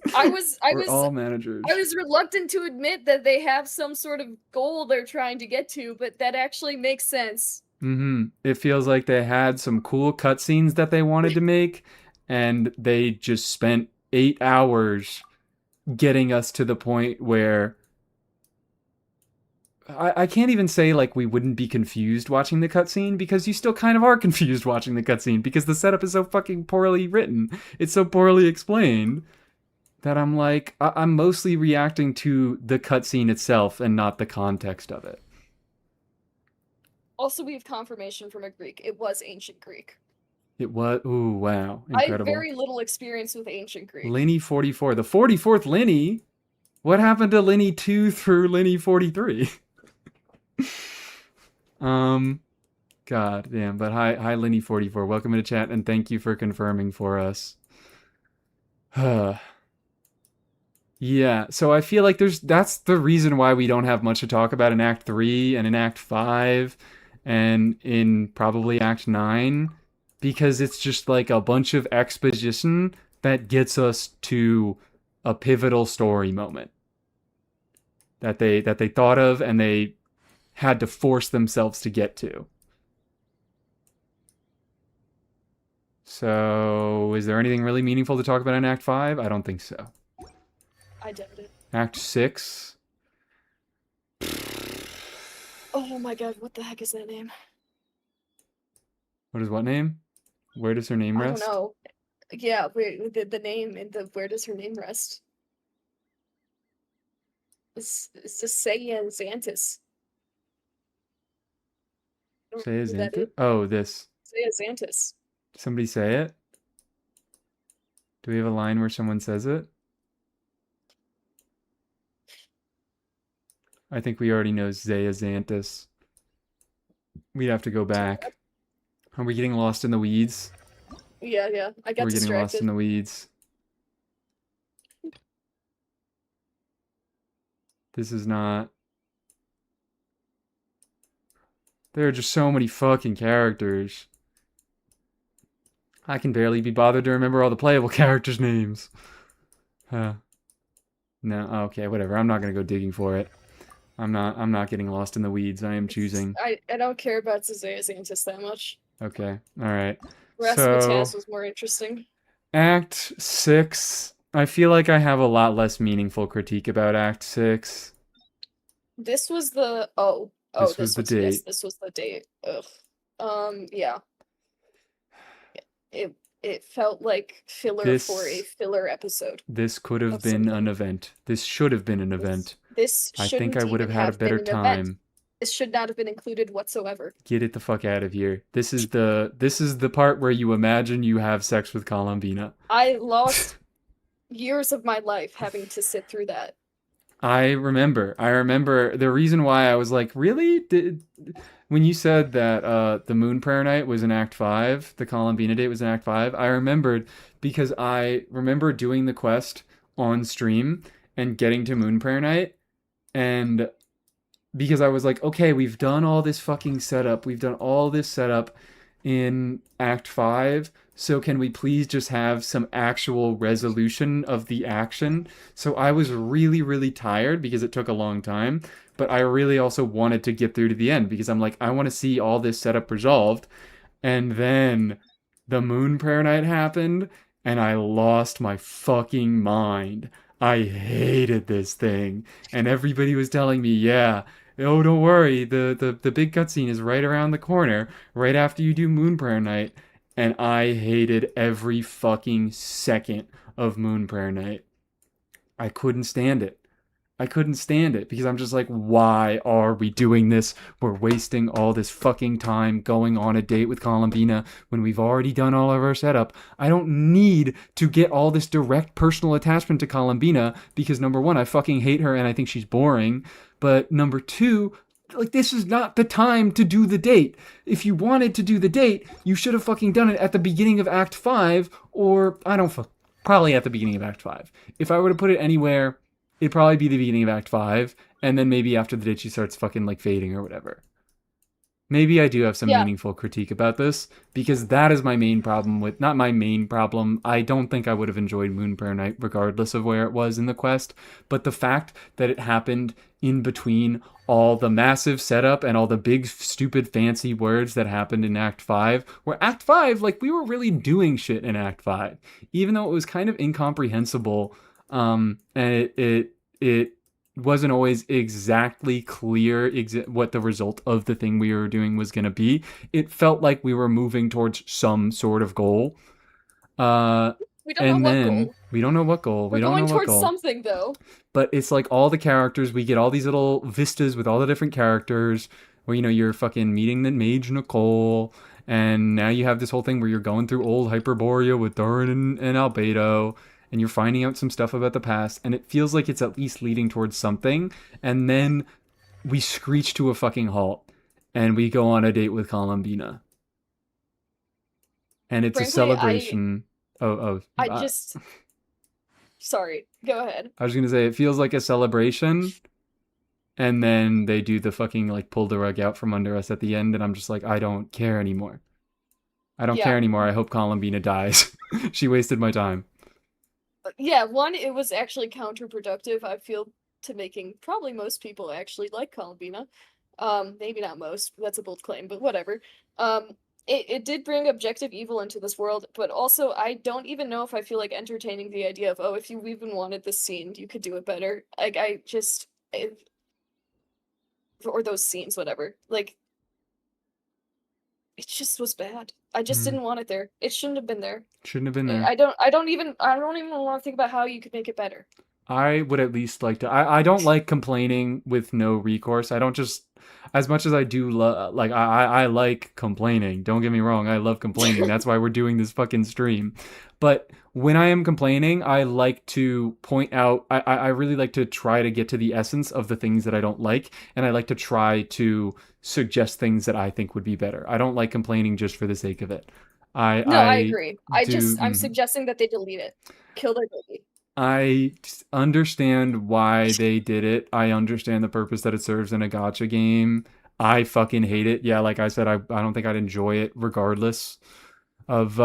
We're all managers. I was reluctant to admit that they have some sort of goal they're trying to get to, but that actually makes sense. It feels like they had some cool cutscenes that they wanted to make, and they just spent 8 hours getting us to the point where I can't even say like we wouldn't be confused watching the cutscene, because you still kind of are confused watching the cutscene because the setup is so fucking poorly written. It's so poorly explained that I'm like, I'm mostly reacting to the cutscene itself and not the context of it. Also, we have confirmation from a Greek. It was ancient Greek. It was, ooh, wow, incredible. I have very little experience with ancient Greek. Linny 44, the 44th Linny? What happened to Linny 2 through Linny 43? God damn, but hi Linny 44, welcome into chat and thank you for confirming for us. Yeah, so I feel like that's the reason why we don't have much to talk about in Act 3 and in Act 5 and in probably Act 9, because it's just like a bunch of exposition that gets us to a pivotal story moment that they thought of and they had to force themselves to get to. So, is there anything really meaningful to talk about in Act 5? I don't think so. I doubt it. Act 6? Oh my god, what the heck is that name? What is what name? Where does her name rest? I don't know. Yeah, the name and where does her name rest? It's just Seiya Xantis. Say Xantis? Oh, this. Seiya Xantis. Somebody say it? Do we have a line where someone says it? I think we already know Zaya Xantis. We'd have to go back. Are we getting lost in the weeds? Yeah. I got We're getting lost distracted. in the weeds. This is not... There are just so many fucking characters. I can barely be bothered to remember all the playable characters' names. No, okay, whatever. I'm not gonna go digging for it. I'm not getting lost in the weeds. I am choosing. I don't care about Zazayas Antis that much. Okay, alright. Rasputas So, was more interesting. Act 6. I feel like I have a lot less meaningful critique about Act 6. This was the This was the yes, date. this was the date. Ugh. Yeah. It felt like filler for a filler episode. This could have of been an something. event. This should have been an event. This I think shouldn't I would have even had a have been better an event. time. This should not have been included whatsoever. Get it the fuck out of here. This is the part where you imagine you have sex with Columbina. I lost years of my life having to sit through that. I remember the reason why I was like, really? When you said that the Moon Prayer Night was in Act 5, the Columbina date was in Act 5, I remembered because I remember doing the quest on stream and getting to Moon Prayer Night, and because I was like, okay, we've done all this fucking setup. We've done all this setup in Act 5. So can we please just have some actual resolution of the action? So I was really, really tired because it took a long time. But I really also wanted to get through to the end because I'm like, I want to see all this setup resolved. And then the Moon Prayer Night happened and I lost my fucking mind. I hated this thing. And everybody was telling me, yeah, oh, don't worry, the big cutscene is right around the corner, right after you do Moon Prayer Night. And I hated every fucking second of Moon Prayer Night. I couldn't stand it. I couldn't stand it because I'm just like, why are we doing this? We're wasting all this fucking time going on a date with Columbina when we've already done all of our setup. I don't need to get all this direct personal attachment to Columbina because number one, I fucking hate her and I think she's boring. But number two, like, this is not the time to do the date. If you wanted to do the date, you should have fucking done it at the beginning of Act 5 or, probably at the beginning of Act 5. If I were to put it anywhere, it'd probably be the beginning of Act 5, and then maybe after the date she starts fucking, like, fading or whatever. Maybe I do have some meaningful critique about this, because that is my main problem with... Not my main problem. I don't think I would have enjoyed Moon Prayer Night regardless of where it was in the quest, but the fact that it happened in between all the massive setup and all the big, stupid, fancy words that happened in Act 5, where Act 5, like, we were really doing shit in Act 5, even though it was kind of incomprehensible, and it wasn't always exactly clear what the result of the thing we were doing was going to be. It felt like we were moving towards some sort of goal. We don't know what goal. We don't know what goal. We're going towards something, though. But it's like all the characters, we get all these little vistas with all the different characters where, you know, you're fucking meeting the mage Nicole, and now you have this whole thing where you're going through old Hyperborea with Durin and Albedo, and you're finding out some stuff about the past, and it feels like it's at least leading towards something, and then we screech to a fucking halt, and we go on a date with Columbina. And it's Frankly, a celebration. Sorry, go ahead. I was gonna say, it feels like a celebration, and then they do the fucking, like, pull the rug out from under us at the end, and I'm just like, I don't care anymore. I don't care anymore. I hope Columbina dies. She wasted my time. Yeah, one, it was actually counterproductive, I feel, to making probably most people actually like Columbina. Maybe not most, that's a bold claim, but whatever. It did bring objective evil into this world, but also I don't even know if I feel like entertaining the idea of, oh, if you even wanted this scene, you could do it better. Like, or those scenes, whatever. Like, it just was bad. I just didn't want it there. It shouldn't have been there. Shouldn't have been there. I don't even want to think about how you could make it better. I would at least like to. I don't like complaining with no recourse. I don't just, as much as I do like I like complaining. Don't get me wrong. I love complaining. That's why we're doing this fucking stream. But when I am complaining, I like to point out. I really like to try to get to the essence of the things that I don't like, and I like to try to suggest things that I think would be better. I don't like complaining just for the sake of it. No, I I agree. do. I'm suggesting that they delete it. Kill their baby. I understand why they did it. I understand the purpose that it serves in a gacha game. I fucking hate it. Yeah, like I said, I don't think I'd enjoy it regardless of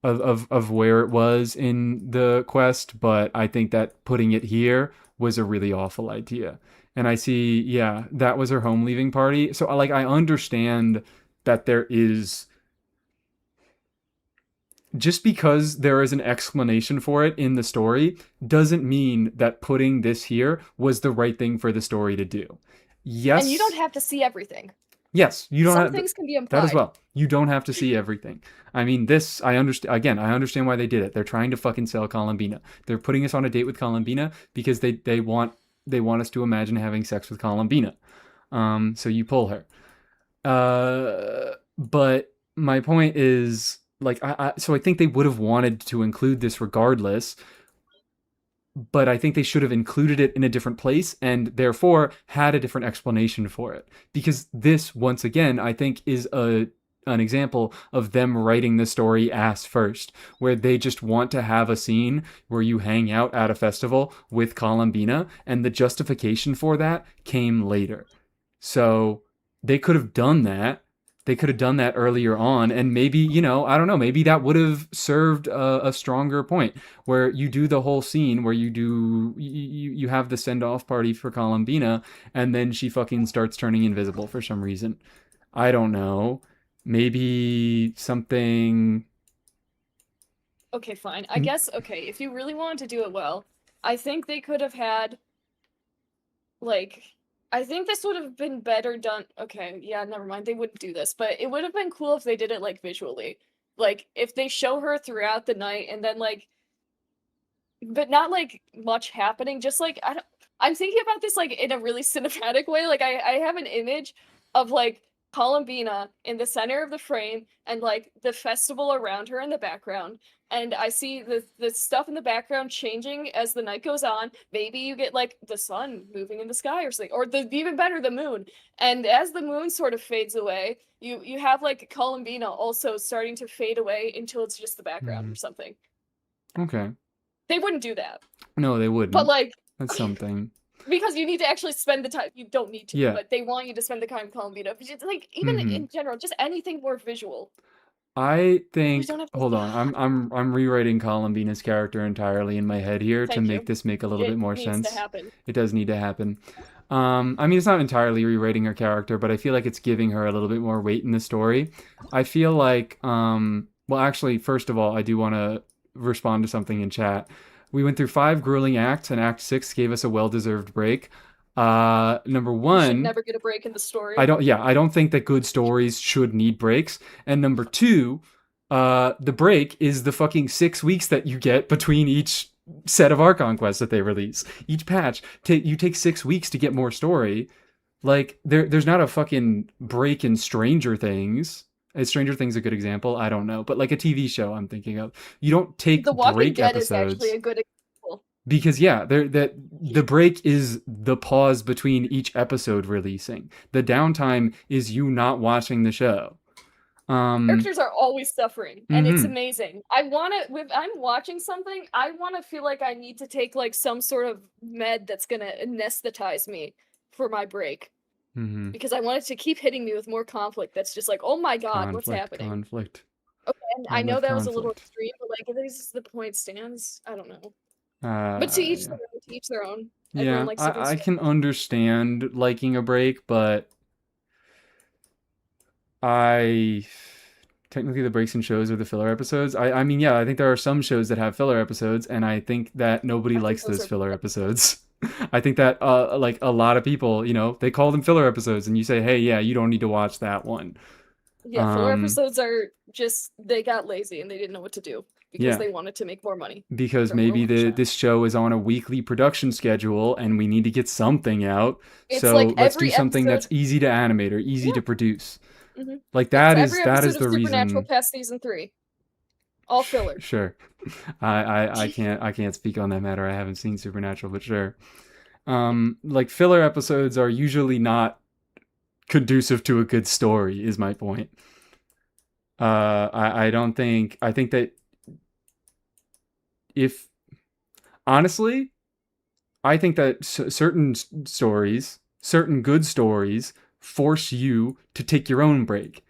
of where it was in the quest, but I think that putting it here was a really awful idea. And I see, yeah, that was her home leaving party. So like I understand that there is, just because there is an explanation for it in the story doesn't mean that putting this here was the right thing for the story to do. Yes. And you don't have to see everything. Yes, you don't Some have things can be that as implied. well. You don't have to see everything. I mean, this I understand. Again, I understand why they did it. They're trying to fucking sell Columbina. They're putting us on a date with Columbina because they want us to imagine having sex with Columbina. So you pull her. But my point is, like, so I think they would have wanted to include this regardless, but I think they should have included it in a different place and therefore had a different explanation for it. Because this, once again, I think is an example of them writing the story ass first, where they just want to have a scene where you hang out at a festival with Columbina, and the justification for that came later. So they could have done that. They could have done that earlier on, and maybe, I don't know, maybe that would have served a stronger point, where you do the whole scene where you have the send-off party for Columbina, and then she fucking starts turning invisible for some reason. I don't know. Maybe something. Okay, fine. I guess, okay, if you really wanted to do it well, I think they could have had, like, I think this would have been better done. Okay, yeah, never mind. They wouldn't do this, but it would have been cool if they did it, like, visually. Like, if they show her throughout the night and then, like, but not, like, much happening, just, like, I'm thinking about this, like, in a really cinematic way. Like, I have an image of, like, Columbina in the center of the frame and, like, the festival around her in the background. And I see the stuff in the background changing as the night goes on. Maybe you get, like, the sun moving in the sky or something, or even better, the moon. And as the moon sort of fades away, you have, like, Columbina also starting to fade away until it's just the background or something. Okay. They wouldn't do that. No, they wouldn't. But, like, that's something. Because you need to actually spend the time. You don't need to, Yeah. but they want you to spend the time with Columbina. Like, even in general, just anything more visual. I think. Don't have to- Hold on, I'm rewriting Columbina's character entirely in my head here to Thank make you. this make a little bit more It sense. needs to happen. It does need to happen. I mean, it's not entirely rewriting her character, but I feel like it's giving her a little bit more weight in the story. I feel like, well, actually, first of all, I do want to respond to something in chat. We went through 5 grueling acts, and Act 6 gave us a well-deserved break. Number You should 1, never get a break in the story. I don't think that good stories should need breaks. And number 2, the break is the fucking 6 weeks that you get between each set of Archon quests that they release. Each patch, you take 6 weeks to get more story. Like, there's not a fucking break in Stranger Things. Is Stranger Things a good example? I don't know. But like a TV show I'm thinking of. You don't take The Walking break Dead episodes. is actually a good example. Because, yeah, the break is the pause between each episode releasing. The downtime is you not watching the show. Characters are always suffering, and it's Mhm. amazing. If I'm watching something, I want to feel like I need to take, like, some sort of med that's gonna anesthetize me for my break. Mhm. Because I want it to keep hitting me with more conflict that's just like, oh my god, what's happening? Conflict. Okay, and I I know love that was a little conflict. extreme, but, like, if this is the point stands, I don't know. But But to each their own. yeah, Everyone likes different I stuff. can understand liking a break, but technically the breaks in shows are the filler episodes. I mean, yeah, I think there are some shows that have filler episodes, and I think that nobody likes those those are filler episodes. I think that like a lot of people, they call them filler episodes, and you say, hey, yeah, you don't need to watch that one. Yeah, filler episodes are just, they got lazy and they didn't know what to do. because Yeah. they wanted to make more money. Because from maybe one show. this show is on a weekly production schedule and we need to get something out. It's So like let's do every something that's episode. easy to animate or easy to produce. hmm Like It's that every is episode of the Supernatural reason. past season 3. All filler. Sure. I can't speak on that matter. I haven't seen Supernatural, but sure. Like filler episodes are usually not conducive to a good story, is my point. I don't think, I think that if, honestly, I think that certain stories, certain good stories, force you to take your own break.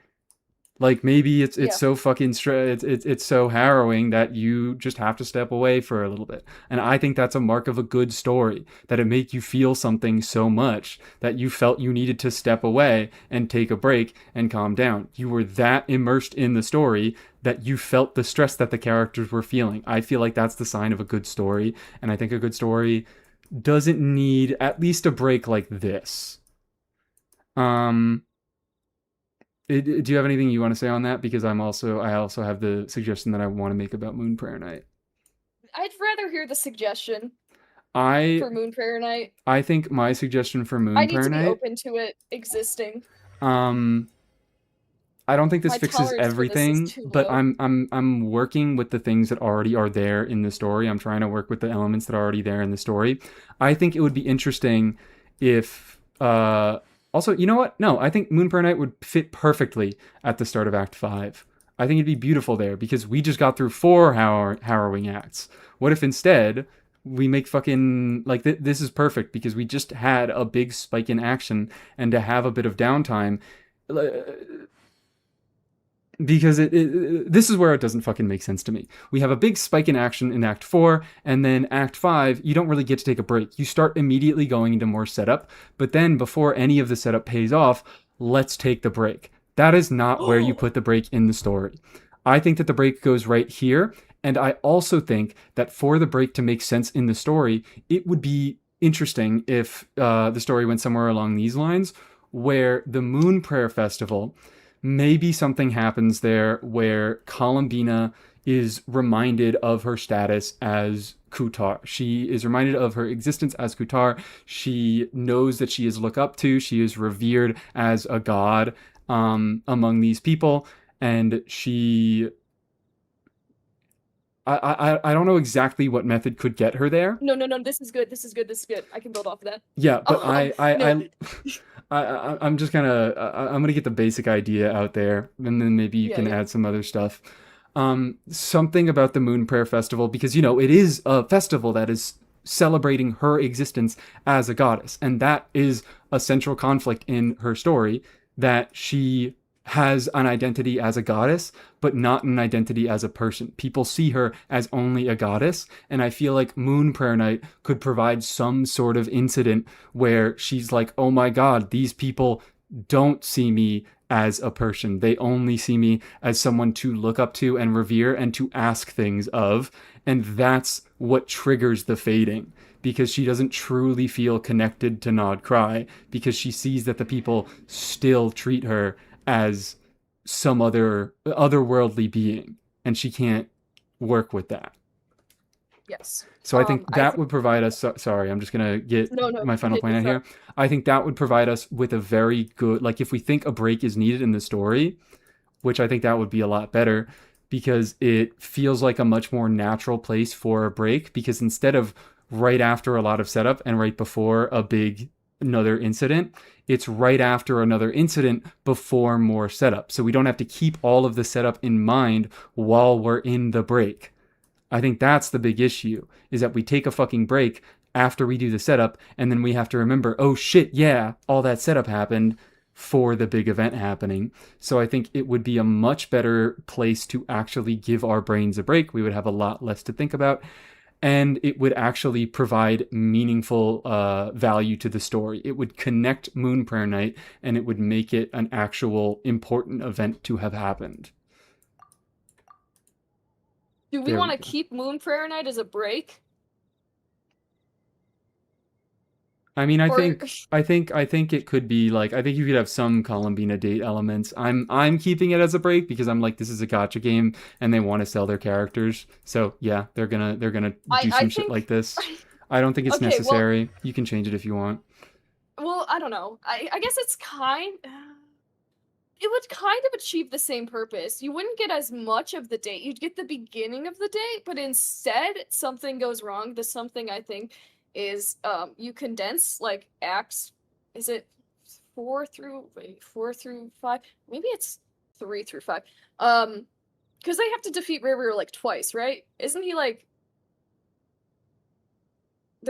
Like maybe it's Yeah. so fucking it's so harrowing that you just have to step away for a little bit. And I think that's a mark of a good story, that it make you feel something so much that you felt you needed to step away and take a break and calm down. You were that immersed in the story that you felt the stress that the characters were feeling. I feel like that's the sign of a good story, and I think a good story doesn't need at least a break like this. Do you have anything you want to say on that? Because I also have the suggestion that I want to make about Moon Prayer Night. I'd rather hear the suggestion I for Moon Prayer Night. I think my suggestion for I Moon need Prayer to be Night, open to it existing. I don't think this My fixes tolerance for this is everything, too but low. I'm working with the things that already are there in the story. I'm trying to work with the elements that are already there in the story. I think it would be interesting if also, you know what? No, I think Moon Prayer Night would fit perfectly at the start of Act 5. I think it'd be beautiful there because we just got through 4 harrowing acts. What if instead we make fucking like this is perfect because we just had a big spike in action, and to have a bit of downtime, because this is where it doesn't fucking make sense to me. We have a big spike in action in Act 4, and then Act 5, you don't really get to take a break. You start immediately going into more setup, but then before any of the setup pays off, let's take the break. That is not where you put the break in the story. I think that the break goes right here, and I also think that for the break to make sense in the story, it would be interesting if the story went somewhere along these lines, where the Moon Prayer Festival, maybe something happens there where Columbina is reminded of her status as Kutar. She is reminded of her existence as Kutar. She knows that she is looked up to. She is revered as a god among these people. And she... I don't know exactly what method could get her there. No, this is good. This is good. I can build off of that. Yeah, but No. I'm just gonna I'm gonna get the basic idea out there, and then maybe you can Yeah. add some other stuff. Something about the Moon Prayer Festival, because it is a festival that is celebrating her existence as a goddess, and that is a central conflict in her story, that she has an identity as a goddess, but not an identity as a person. People see her as only a goddess, and I feel like Moon Prayer Night could provide some sort of incident where she's like, oh my god, these people don't see me as a person. They only see me as someone to look up to and revere and to ask things of, and that's what triggers the fading. Because she doesn't truly feel connected to Nod Krai, because she sees that the people still treat her as some otherworldly being, and she can't work with that. Yes. So I think that would provide us. Sorry, I'm just gonna get my final point out here. I think that would provide us with a very good, like if we think a break is needed in the story, which I think that would be a lot better, because it feels like a much more natural place for a break. Because instead of right after a lot of setup and right before another incident, it's right after another incident before more setup. So we don't have to keep all of the setup in mind while we're in the break. I think that's the big issue, is that we take a fucking break after we do the setup, and then we have to remember, oh shit, yeah, all that setup happened for the big event happening. So I think it would be a much better place to actually give our brains a break. We would have a lot less to think about, and it would actually provide meaningful value to the story. It would connect Moon Prayer Night, and it would make it an actual important event to have happened. Do we want to keep Moon Prayer Night as a break? I mean, Or I think it could be like I think you could have some Columbina date elements. I'm keeping it as a break because I'm like this is a gotcha game and they want to sell their characters. So yeah, they're gonna do I some shit think like this. I don't think it's okay, well, necessary. You can change it if you want. I don't know. I guess it would kind of achieve the same purpose. You wouldn't get as much of the date. You'd get the beginning of the date, but instead something goes wrong. The something I think is you condense like acts, is it 4 through 5? Maybe it's 3 through 5. Cuz they have to defeat River like twice, right? Isn't he like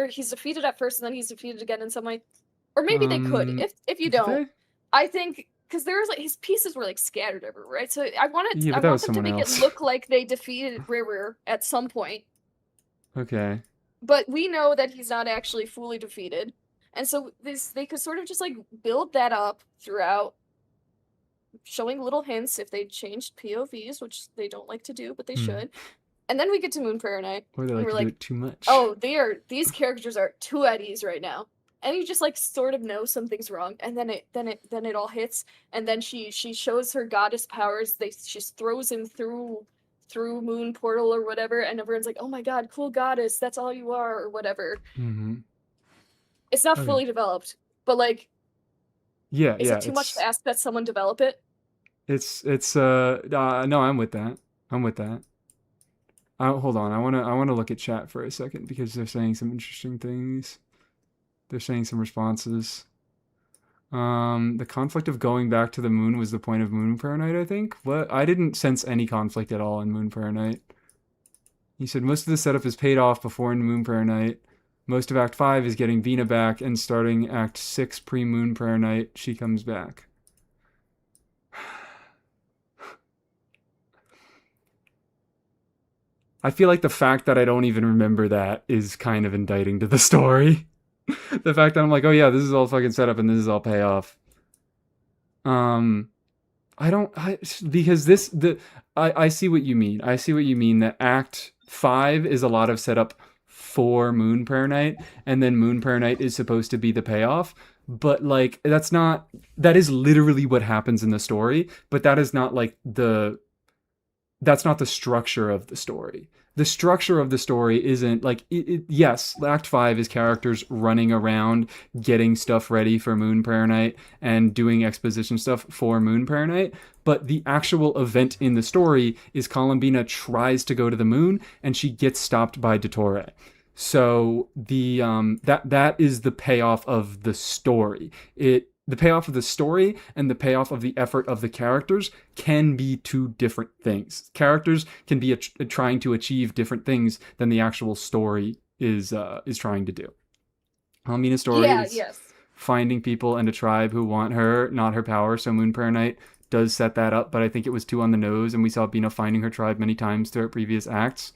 he's defeated at first and then he's defeated again in some way? Or maybe they could. If you Did don't, they? I think because there was like his pieces were like scattered everywhere, right? So I Yeah, but that want was them to someone make it else. look like they defeated River at some point, Okay. but we know that he's not actually fully defeated, and so they could sort of just like build that up throughout, showing little hints if they changed POVs, which they don't like to do, but they Hmm. should. And then we get to Moon Prayer Night, Or they and like we're to do like, it too much. oh, these characters are too at ease right now. And you just like sort of know something's wrong, and then it all hits, and then she shows her goddess powers. She just throws him through Moon Portal or whatever, and everyone's like, oh my god, cool goddess, that's all you are, or whatever. Mm-hmm. It's not Okay. fully developed, but like, Yeah, is yeah. it too much to ask that someone develop it? It's no, I'm with that. I'm with that. Hold on. I wanna look at chat for a second because they're saying some interesting things. They're saying some responses. The conflict of going back to the moon was the point of Moon Prayer Night, I think. What? I didn't sense any conflict at all in Moon Prayer Night. He said most of the setup is paid off before in Moon Prayer Night. Most of Act 5 is getting Vina back, and starting Act 6 pre-Moon Prayer Night, she comes back. I feel like the fact that I don't even remember that is kind of indicting to the story. The fact that I'm like, oh yeah, this is all fucking set up and this is all payoff. Because I see what you mean. I see what you mean that Act 5 is a lot of setup for Moon Prayer Night, and then Moon Prayer Night is supposed to be the payoff. But like that is literally what happens in the story, but that is not like that's not the structure of the story. The structure of the story isn't like yes, Act 5 is characters running around getting stuff ready for Moon Prayer Night and doing exposition stuff for Moon Prayer Night, but the actual event in the story is Columbina tries to go to the moon and she gets stopped by Dottore. So the that is the payoff of the story. The payoff of the story and the payoff of the effort of the characters can be two different things. Characters can be trying to achieve different things than the actual story is trying to do. Almina's story is Yes. finding people and a tribe who want her, not her power. So Moon Prayer Night does set that up, but I think it was too on the nose, and we saw Bina finding her tribe many times throughout previous acts.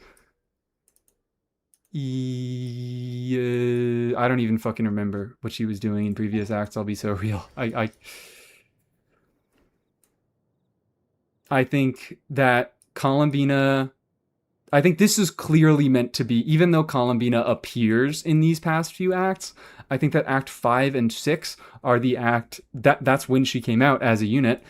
Yeah, I don't even fucking remember what she was doing in previous acts. I'll be so real. I think that Columbina. I think this is clearly meant to be, even though Columbina appears in these past few acts, I think that Act 5 and 6 are the act that's when she came out as a unit.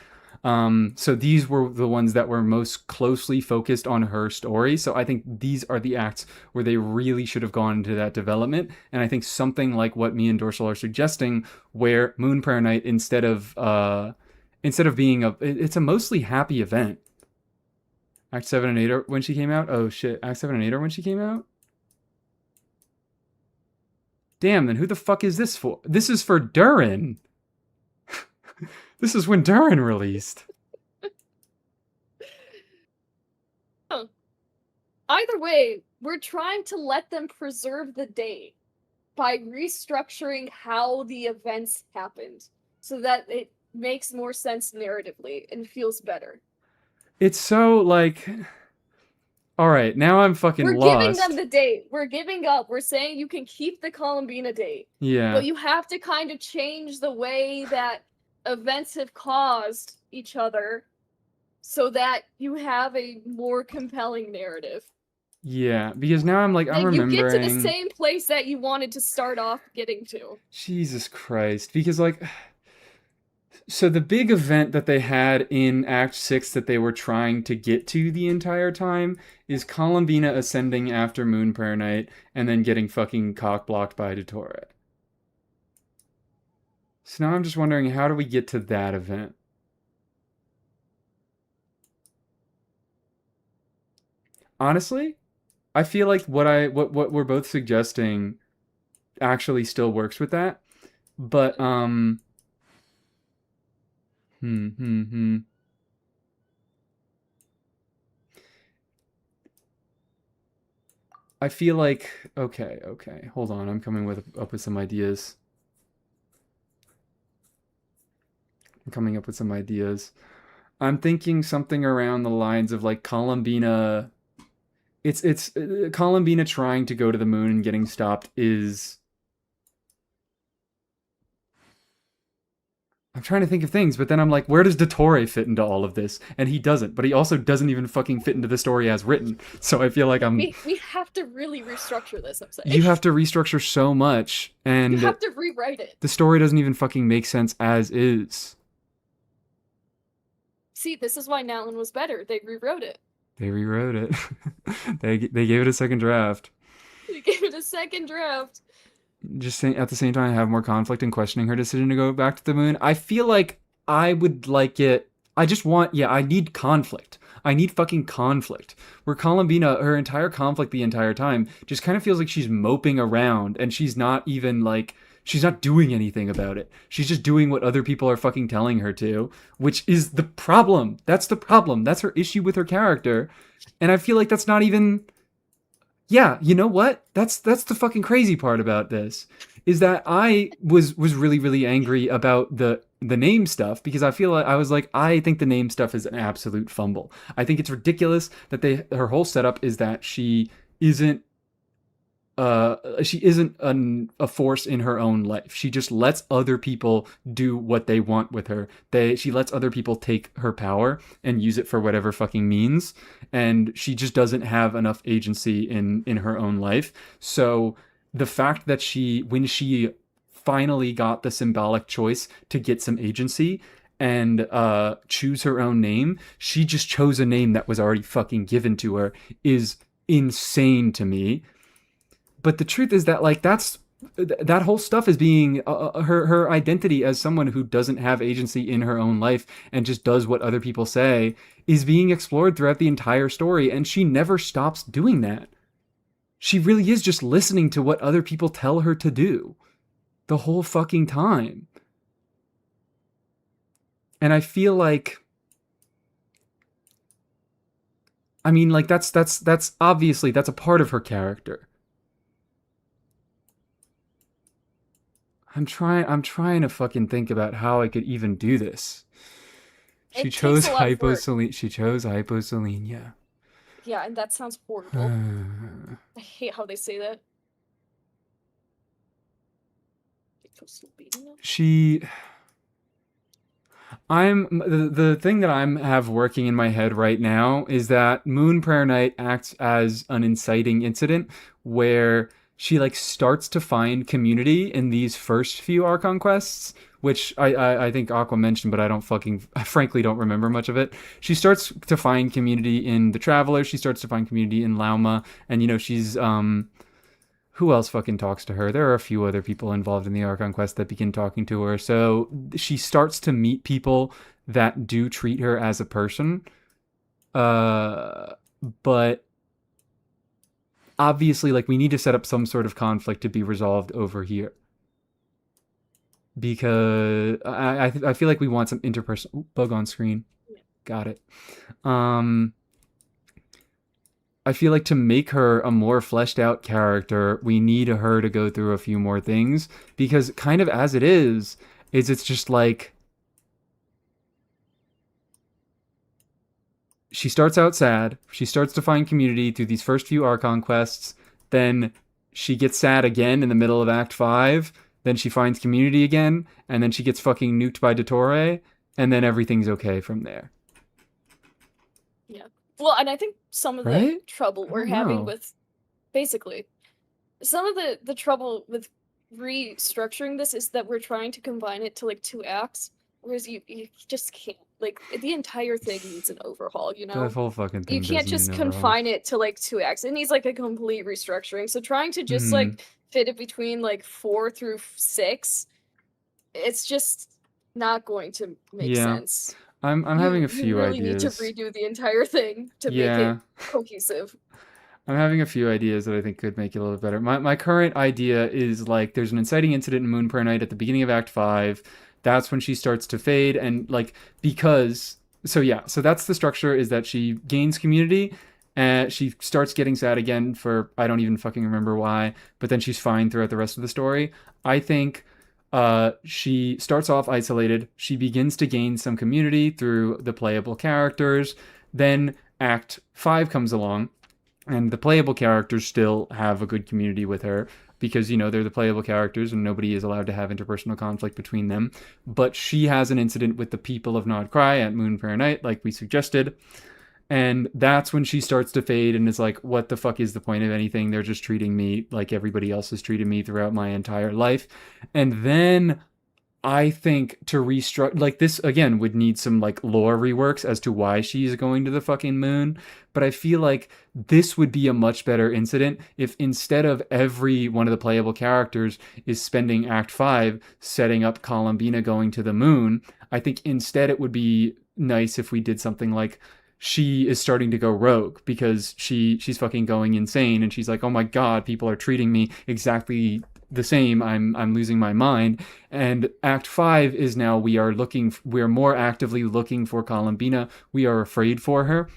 So these were the ones that were most closely focused on her story. So I think these are the acts where they really should have gone into that development. And I think something like what me and Dorsal are suggesting, where Moon Prayer Night, instead of being it's a mostly happy event. Act 7 and 8 are when she came out? Oh shit, Act 7 and 8 are when she came out? Damn, then who the fuck is this for? This is for Durin. This is when Durin released. Huh. Either way, we're trying to let them preserve the date by restructuring how the events happened so that it makes more sense narratively and feels better. It's so like, all right, now I'm fucking We're lost. giving them the date. We're giving up. We're saying you can keep the Columbina date. Yeah. But you have to kind of change the way that events have caused each other so that you have a more compelling narrative. Yeah, because now I'm Then remembering. you get to the same place that you wanted to start off getting to. Jesus Christ. Because, so the big event that they had in Act 6 that they were trying to get to the entire time is Columbina ascending after Moon Prayer Night and then getting fucking cock-blocked by Dottore. So now I'm just wondering, how do we get to that event? Honestly, I feel like what we're both suggesting actually still works with that. But I feel like okay. Hold on, I'm coming up with some ideas. I'm thinking something around the lines of Columbina. It's Columbina trying to go to the moon and getting stopped is. I'm trying to think of things, but then I'm like, where does Dottore fit into all of this? And he doesn't, but he also doesn't even fucking fit into the story as written. So I feel like We have to really restructure this, I'm saying. You have to restructure so much, and you have to rewrite it. The story doesn't even fucking make sense as is. See, this is why Natalie was better. They rewrote it. They rewrote it. they gave it a second draft. They gave it a second draft. Just saying, at the same time, have more conflict in questioning her decision to go back to the moon. I feel like I would like it. I need conflict. I need fucking conflict. Where Columbina, her entire conflict the entire time, just kind of feels like she's moping around and she's not even she's not doing anything about it. She's just doing what other people are fucking telling her to, which is the problem. That's the problem. That's her issue with her character. And I feel like that's not even... Yeah, you know what? That's the fucking crazy part about this, is that I was really, really angry about the name stuff, because I feel like I think the name stuff is an absolute fumble. I think it's ridiculous that her whole setup is that she isn't a force in her own life. She just lets other people do what they want with her. She lets other people take her power and use it for whatever fucking means, and she just doesn't have enough agency in her own life. So the fact that when she finally got the symbolic choice to get some agency and choose her own name, she just chose a name that was already fucking given to her, is insane to me. But the truth is that that whole stuff is being her identity as someone who doesn't have agency in her own life and just does what other people say is being explored throughout the entire story, and she never stops doing that. She really is just listening to what other people tell her to do the whole fucking time. And I feel like, I mean, that's obviously that's a part of her character. I'm trying to fucking think about how I could even do this. She chose hyposelenia. Yeah, and that sounds horrible. I hate how they say that. The thing that I'm have working in my head right now is that Moon Prayer Night acts as an inciting incident where she starts to find community in these first few Archon quests, which I think Aqua mentioned, but I frankly don't remember much of it. She starts to find community in the Traveler. She starts to find community in Lauma, and she's who else fucking talks to her? There are a few other people involved in the Archon quest that begin talking to her. So she starts to meet people that do treat her as a person. But obviously, we need to set up some sort of conflict to be resolved over here. Because I feel like we want some interpersonal... Ooh, bug on screen. Yeah. Got it. I feel like to make her a more fleshed out character, we need her to go through a few more things. Because kind of as it is it's just she starts out sad. She starts to find community through these first few Archon quests. Then she gets sad again in the middle of Act 5. Then she finds community again. And then she gets fucking nuked by Dottore. And then everything's okay from there. Yeah. Well, and I think some of the Right? trouble I we're don't having know. with, basically, some of the trouble with restructuring this is that we're trying to combine it to like 2 acts, whereas you just can't. Like the entire thing needs an overhaul, you The know? whole fucking You thing can't does need just an overhaul. confine it to like 2 acts. It needs like a complete restructuring. So trying to just Hmm. like fit it between like 4 through 6, it's just not going to make Yeah. sense. I'm having a You few really need to ideas. redo the entire thing to make Yeah. it cohesive. I'm having a few ideas that I think could make it a little better. My current idea is like there's an inciting incident in Moonprayer Night at the beginning of Act 5. That's when she starts to fade and like because so yeah, so that's the structure is that she gains community and she starts getting sad again for I don't even fucking remember why, but then she's fine throughout the rest of the story. I think she starts off isolated. She begins to gain some community through the playable characters. Then Act 5 comes along and the playable characters still have a good community with her because they're the playable characters and nobody is allowed to have interpersonal conflict between them, but she has an incident with the people of Nod Cry at Moonfair Night like we suggested, and that's when she starts to fade and is like, what the fuck is the point of anything? They're just treating me like everybody else has treated me throughout my entire life. And then I think to restructure like this again would need some like lore reworks as to why she's going to the fucking moon. But I feel like this would be a much better incident if instead of every one of the playable characters is spending Act 5 setting up Columbina going to the moon. I think instead it would be nice if we did something like she is starting to go rogue because she's fucking going insane and she's like, oh my god, people are treating me exactly the same. I'm losing my mind. And Act 5 is now we're more actively looking for Columbina. We are afraid for her.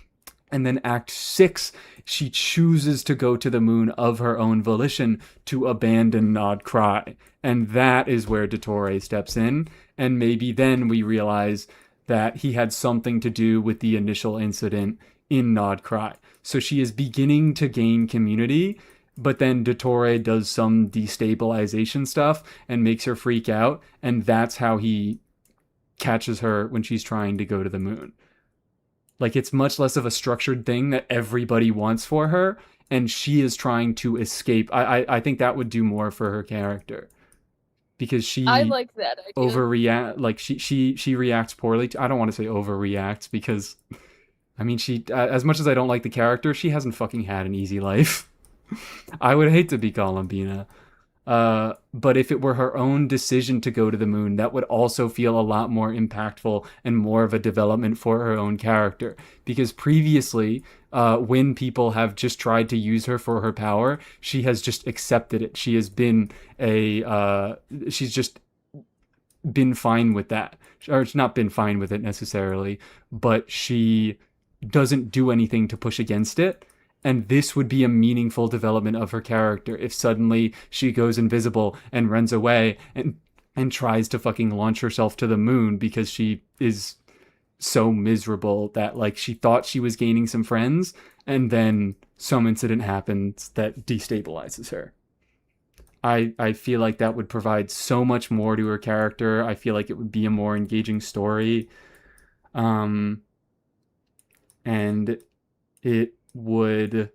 And then Act 6, she chooses to go to the moon of her own volition to abandon Nod Cry. And that is where Dottore steps in. And maybe then we realize that he had something to do with the initial incident in Nod Cry. So she is beginning to gain community, but then Dottore does some destabilization stuff and makes her freak out, and that's how he catches her when she's trying to go to the moon. Like it's much less of a structured thing that everybody wants for her, and she is trying to escape. I think that would do more for her character because I she like that idea. overreact like she reacts poorly to, I don't want to say overreacts because I mean she as much as I don't like the character, she hasn't fucking had an easy life. I would hate to be Columbina. But if it were her own decision to go to the moon, that would also feel a lot more impactful and more of a development for her own character. Because previously, when people have just tried to use her for her power, she has just accepted it. She has been she's just been fine with that. Or it's not been fine with it necessarily, but she doesn't do anything to push against it. And this would be a meaningful development of her character if suddenly she goes invisible and runs away and tries to fucking launch herself to the moon because she is so miserable that like she thought she was gaining some friends and then some incident happens that destabilizes her. I feel like that would provide so much more to her character. I feel like it would be a more engaging story. And it would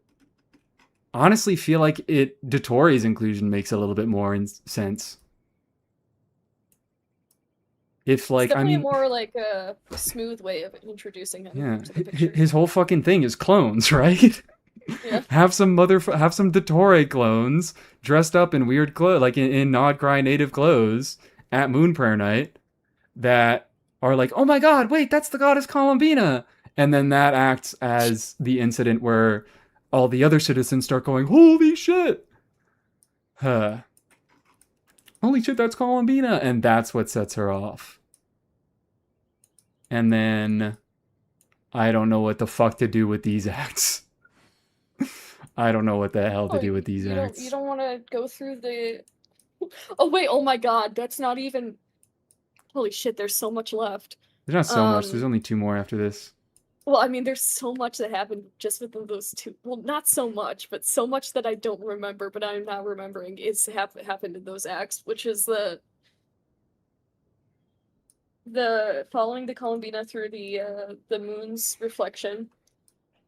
honestly feel like Dottore's inclusion makes a little bit more sense. If It's like I definitely a mean, more like a smooth way of introducing him yeah, to the picture. his whole fucking thing is clones, right? Yeah. have some Dottore clones dressed up in weird clothes, like in Nod Cry native clothes at Moonprayer Night that are like, oh my god, wait, that's the goddess Columbina. And then that acts as the incident where all the other citizens start going, holy shit. Holy shit, that's Columbina. And that's what sets her off. And then I don't know what the fuck to do with these acts. I don't know what the hell to do with these acts. You don't want to go through the. Oh wait! Oh my god! That's not even. Holy shit! There's so much left. There's not so much. There's only 2 more after this. Well, I mean, there's so much that happened just within those 2. Well, not so much, but so much that I don't remember. But I'm now remembering is happened in those acts, which is the following the Columbina through the moon's reflection,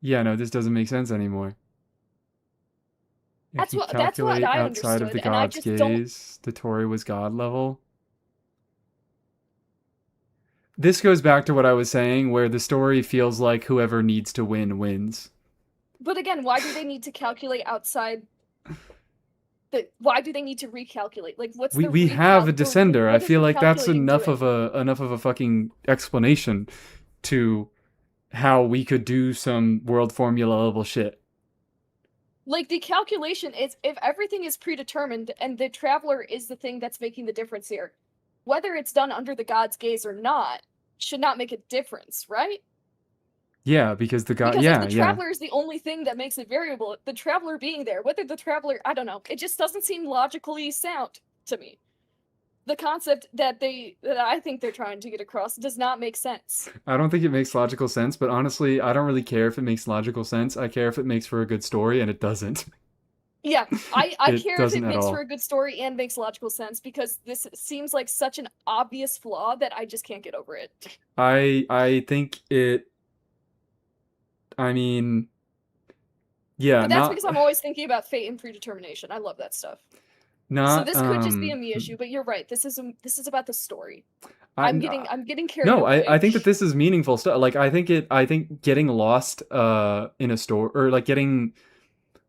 Yeah, no, this doesn't make sense anymore. It can That's what calculate I outside of understood, the and I god's just don't. gaze. Dotori was god level. This goes back to what I was saying, where the story feels like whoever needs to win wins. But again, why do they need to calculate outside the? Why do they need to recalculate? Like, what's the We have a recal? descender. I What is feel the like that's calculating enough doing? of a fucking explanation to how we could do some world formula level shit. Like the calculation is if everything is predetermined and the traveler is the thing that's making the difference here, whether it's done under the god's gaze or not should not make a difference, right? Yeah, because the god. Because if Yeah, the yeah. traveler is the only thing that makes it variable, the traveler being there, whether the traveler, I don't know, it just doesn't seem logically sound to me. The concept that I think they're trying to get across does not make sense. I don't think it makes logical sense, but honestly, I don't really care if it makes logical sense. I care if it makes for a good story, and it doesn't. Yeah, I It care if doesn't it at makes for all. a good story and makes logical sense because this seems like such an obvious flaw that I just can't get over it. I think it. I mean, yeah, But that's not because I'm always thinking about fate and predetermination. I love that stuff. So not this could just be a me issue, but you're right. This is about the story. I, I'm getting carried no, away. I think that this is meaningful stuff. Like I think getting lost in a story, or like getting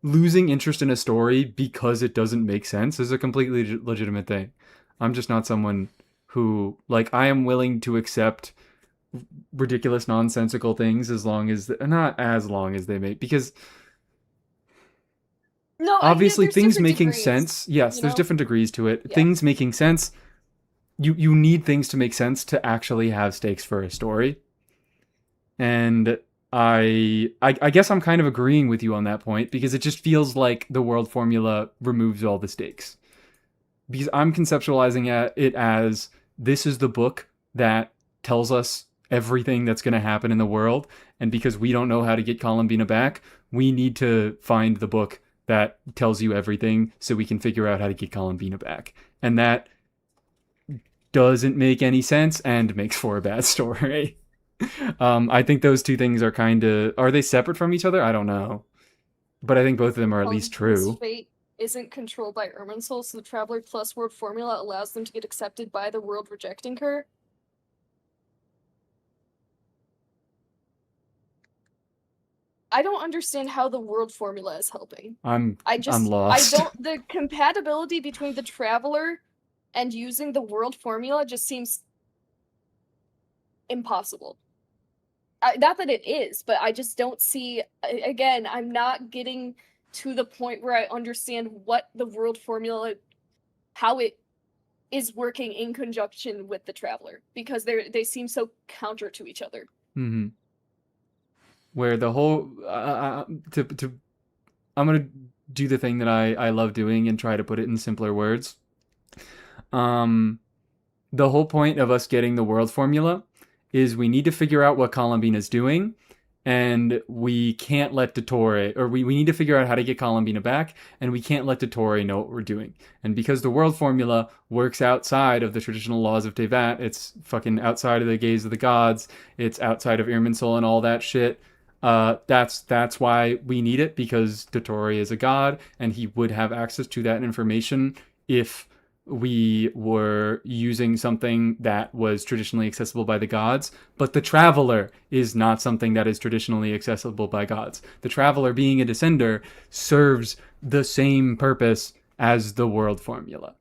losing interest in a story because it doesn't make sense, is a completely legitimate thing. I'm just not someone who, like, I am willing to accept ridiculous nonsensical things as long as not as long as they make, because No, obviously there's things different making degrees, sense, yes, you there's know? different degrees to it. Yeah. Things making sense, you need things to make sense to actually have stakes for a story. And I guess I'm kind of agreeing with you on that point, because it just feels like the world formula removes all the stakes. Because I'm conceptualizing it as, this is the book that tells us everything that's going to happen in the world, and because we don't know how to get Columbina back, we need to find the book that tells you everything so we can figure out how to get Columbina back. And that doesn't make any sense and makes for a bad story. I think those two things are they separate from each other? I don't know. But I think both of them are at least true. Fate isn't controlled by Irminsul, so the Traveler Plus World formula allows them to get accepted by the world rejecting her. I don't understand how the world formula is helping. I'm lost. The compatibility between the Traveler and using the world formula just seems impossible. Not that it is, but I just don't see. Again, I'm not getting to the point where I understand what the world formula, how it is working in conjunction with the Traveler, because they seem so counter to each other. Mm-hmm. Where the whole I'm gonna do the thing that I love doing and try to put it in simpler words. The whole point of us getting the world formula is we need to figure out what Columbine is doing, and we can't let Dottore, or we need to figure out how to get Columbina back, and we can't let Dottore know what we're doing. And because the world formula works outside of the traditional laws of Tevat, it's fucking outside of the gaze of the gods, it's outside of Irminsul and all that shit. That's why we need it, because Dottore is a god, and he would have access to that information if we were using something that was traditionally accessible by the gods. But the Traveler is not something that is traditionally accessible by gods. The Traveler, being a descender, serves the same purpose as the world formula.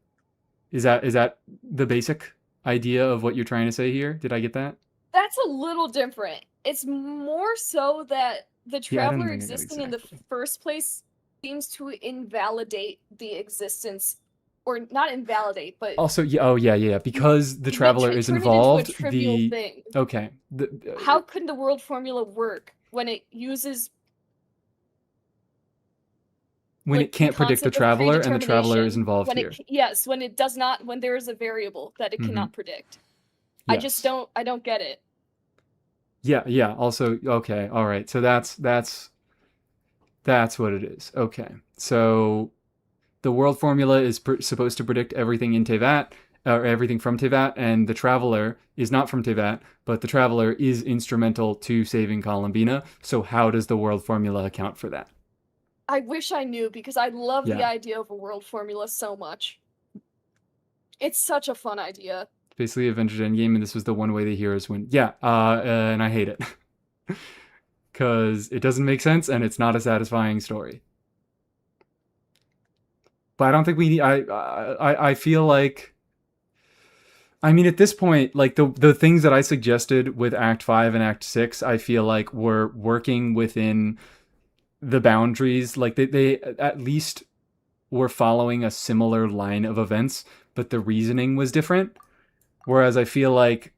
Is that the basic idea of what you're trying to say here? Did I get that? That's a little different. It's more so that the Traveler existing in the first place seems to invalidate the existence, or not invalidate, but also, yeah, because the Traveler is involved. Into a trivial thing. Okay. How could the world formula work when it uses, when it can't predict the Traveler, and the Traveler is involved here? Yes, when it does not, when there is a variable that it cannot predict. Yes. I don't get it. Yeah. Also, okay, all right. So that's what it is. Okay. So the world formula is supposed to predict everything in Tevat, or everything from Tevat, and the Traveler is not from Tevat, but the Traveler is instrumental to saving Columbina. So how does the world formula account for that? I wish I knew because I love the Yeah. idea of a world formula so much. It's such a fun idea. Basically, Avengers Endgame, and this was the one way the heroes win. Yeah, and I hate it. Because it doesn't make sense, and it's not a satisfying story. But I don't think we need... I feel like... I mean, at this point, like, the things that I suggested with Act 5 and Act 6, I feel like were working within the boundaries. Like, they at least were following a similar line of events, but the reasoning was different. Whereas I feel like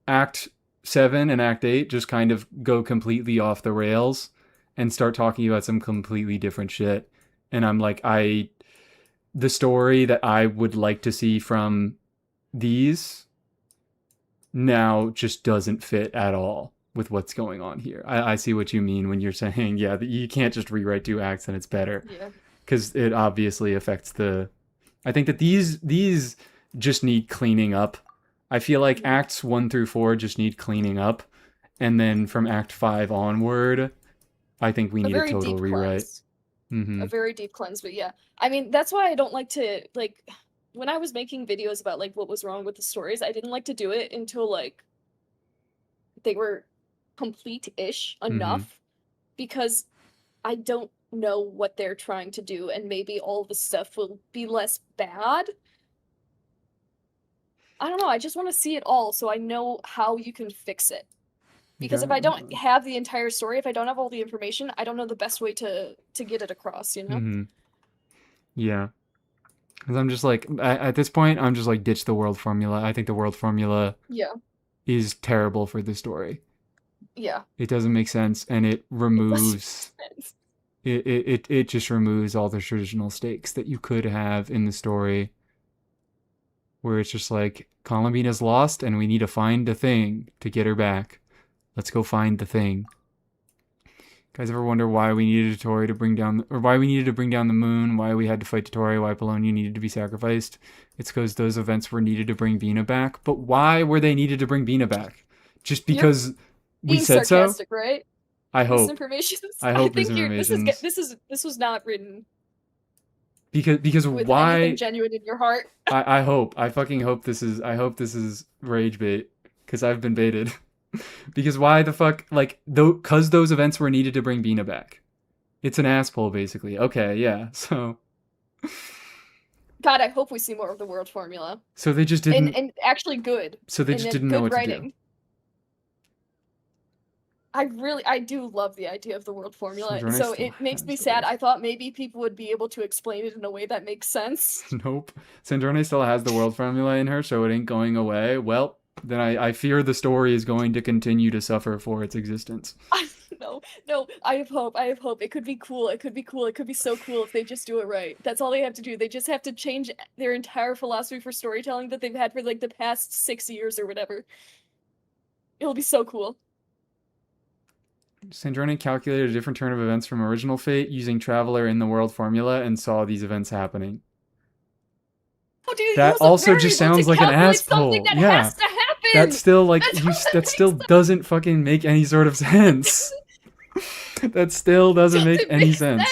Act 7 and Act 8 just kind of go completely off the rails and start talking about some completely different shit. And I'm like, the story that I would like to see from these now just doesn't fit at all with what's going on here. I see what you mean when you're saying, yeah, you can't just rewrite 2 acts and it's better. Yeah. Because it obviously affects the... I think that these just need cleaning up. I feel like Acts 1 through 4 just need cleaning up. And then from Act 5 onward, I think we need a total rewrite. Mm-hmm. A very deep cleanse, but yeah. I mean, that's why I don't like to, like, when I was making videos about, like, what was wrong with the stories, I didn't like to do it until, like, they were complete-ish enough, because I don't know what they're trying to do, and maybe all the stuff will be less bad. I don't know, I just want to see it all so I know how you can fix it. Because if I don't have the entire story, if I don't have all the information, I don't know the best way to get it across, you know? Mm-hmm. Yeah. Because I'm just like, at this point, I'm just like, ditch the world formula. I think the world formula is terrible for the story. Yeah. It doesn't make sense, and it removes... It just removes all the traditional stakes that you could have in the story, where it's just like, Columbina's lost, and we need to find the thing to get her back. Let's go find the thing. Guys ever wonder why we needed Tori to bring down, or why we needed to bring down the moon, why we had to fight Tori, why Polonium needed to be sacrificed? It's because those events were needed to bring Bina back. But why were they needed to bring Bina back? Just because we said so? Right? I hope. Misinformation. I hope think misinformation. This was not written. Because with why? Anything genuine in your heart. I hope. I fucking hope this is. I hope this is rage bait, because I've been baited. Because why the fuck, like, because those events were needed to bring Bina back. It's an ass pull, basically. Okay, yeah, so... God, I hope we see more of the world formula. So they just didn't... And actually good. So they just didn't know what to do. I do love the idea of the world formula, Sandrone so still it makes has me the sad. world. I thought maybe people would be able to explain it in a way that makes sense. Nope. Sandrone still has the world formula in her, so it ain't going away. Well, then I fear the story is going to continue to suffer for its existence. No, I have hope. It could be cool. It could be cool. It could be so cool if they just do it right. That's all they have to do. They just have to change their entire philosophy for storytelling that they've had for, like, the past 6 years or whatever. It'll be so cool. Sandrone calculated a different turn of events from original Fate using Traveler in the world formula and saw these events happening. Oh, dude, That also just sounds like an ass pull. That yeah. has to happen. That's still like that still doesn't fucking make any sort of sense. That still doesn't make any sense.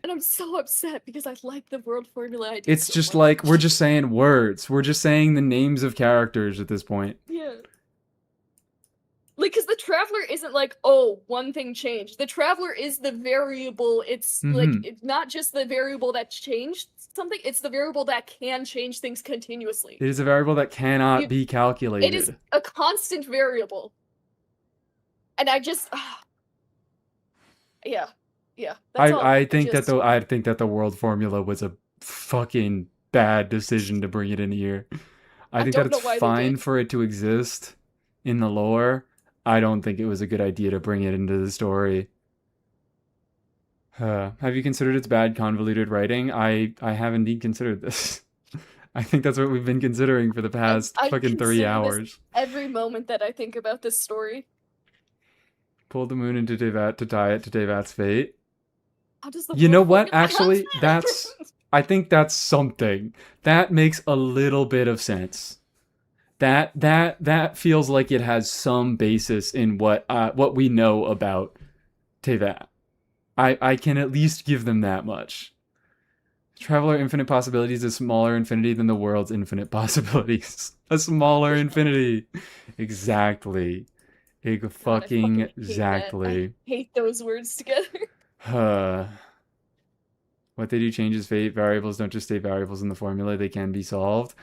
And I'm so upset because I like the world formula idea. It's just like we're just saying words. We're just saying the names of characters at this point. Yeah. Like, because the Traveler isn't like, oh, one thing changed. The Traveler is the variable. It's like, it's not just the variable that changed something, it's the variable that can change things continuously. It is a variable that cannot be calculated. It is a constant variable. And I just... yeah. I think that the world formula was a fucking bad decision to bring it in here. I think that it's fine for it to exist in the lore. I don't think it was a good idea to bring it into the story. Have you considered its bad convoluted writing? I have indeed considered this. I think that's what we've been considering for the past fucking 3 hours. Every moment that I think about this story. Pulled the moon into Tevat to tie it to Tevat's fate. How does the You know what? Actually, that's I think that's something. That makes a little bit of sense. That feels like it has some basis in what we know about Tevat. I can at least give them that much. Traveler infinite possibilities is smaller infinity than the world's infinite possibilities. A smaller infinity. Exactly. God, I Fucking hate that. exactly. I hate those words together. What they do changes fate. Variables don't just stay variables in the formula. They can be solved.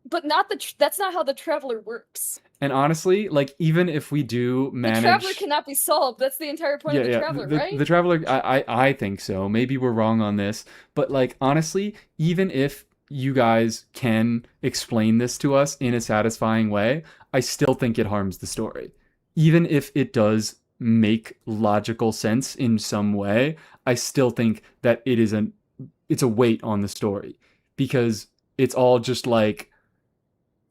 But not that's not how the traveler works. And honestly, like, even if we do manage... The traveler cannot be solved. That's the entire point of the traveler, right? The traveler, I think so. Maybe we're wrong on this. But, like, honestly, even if you guys can explain this to us in a satisfying way, I still think it harms the story. Even if it does make logical sense in some way, I still think that it's a weight on the story. Because it's all just like...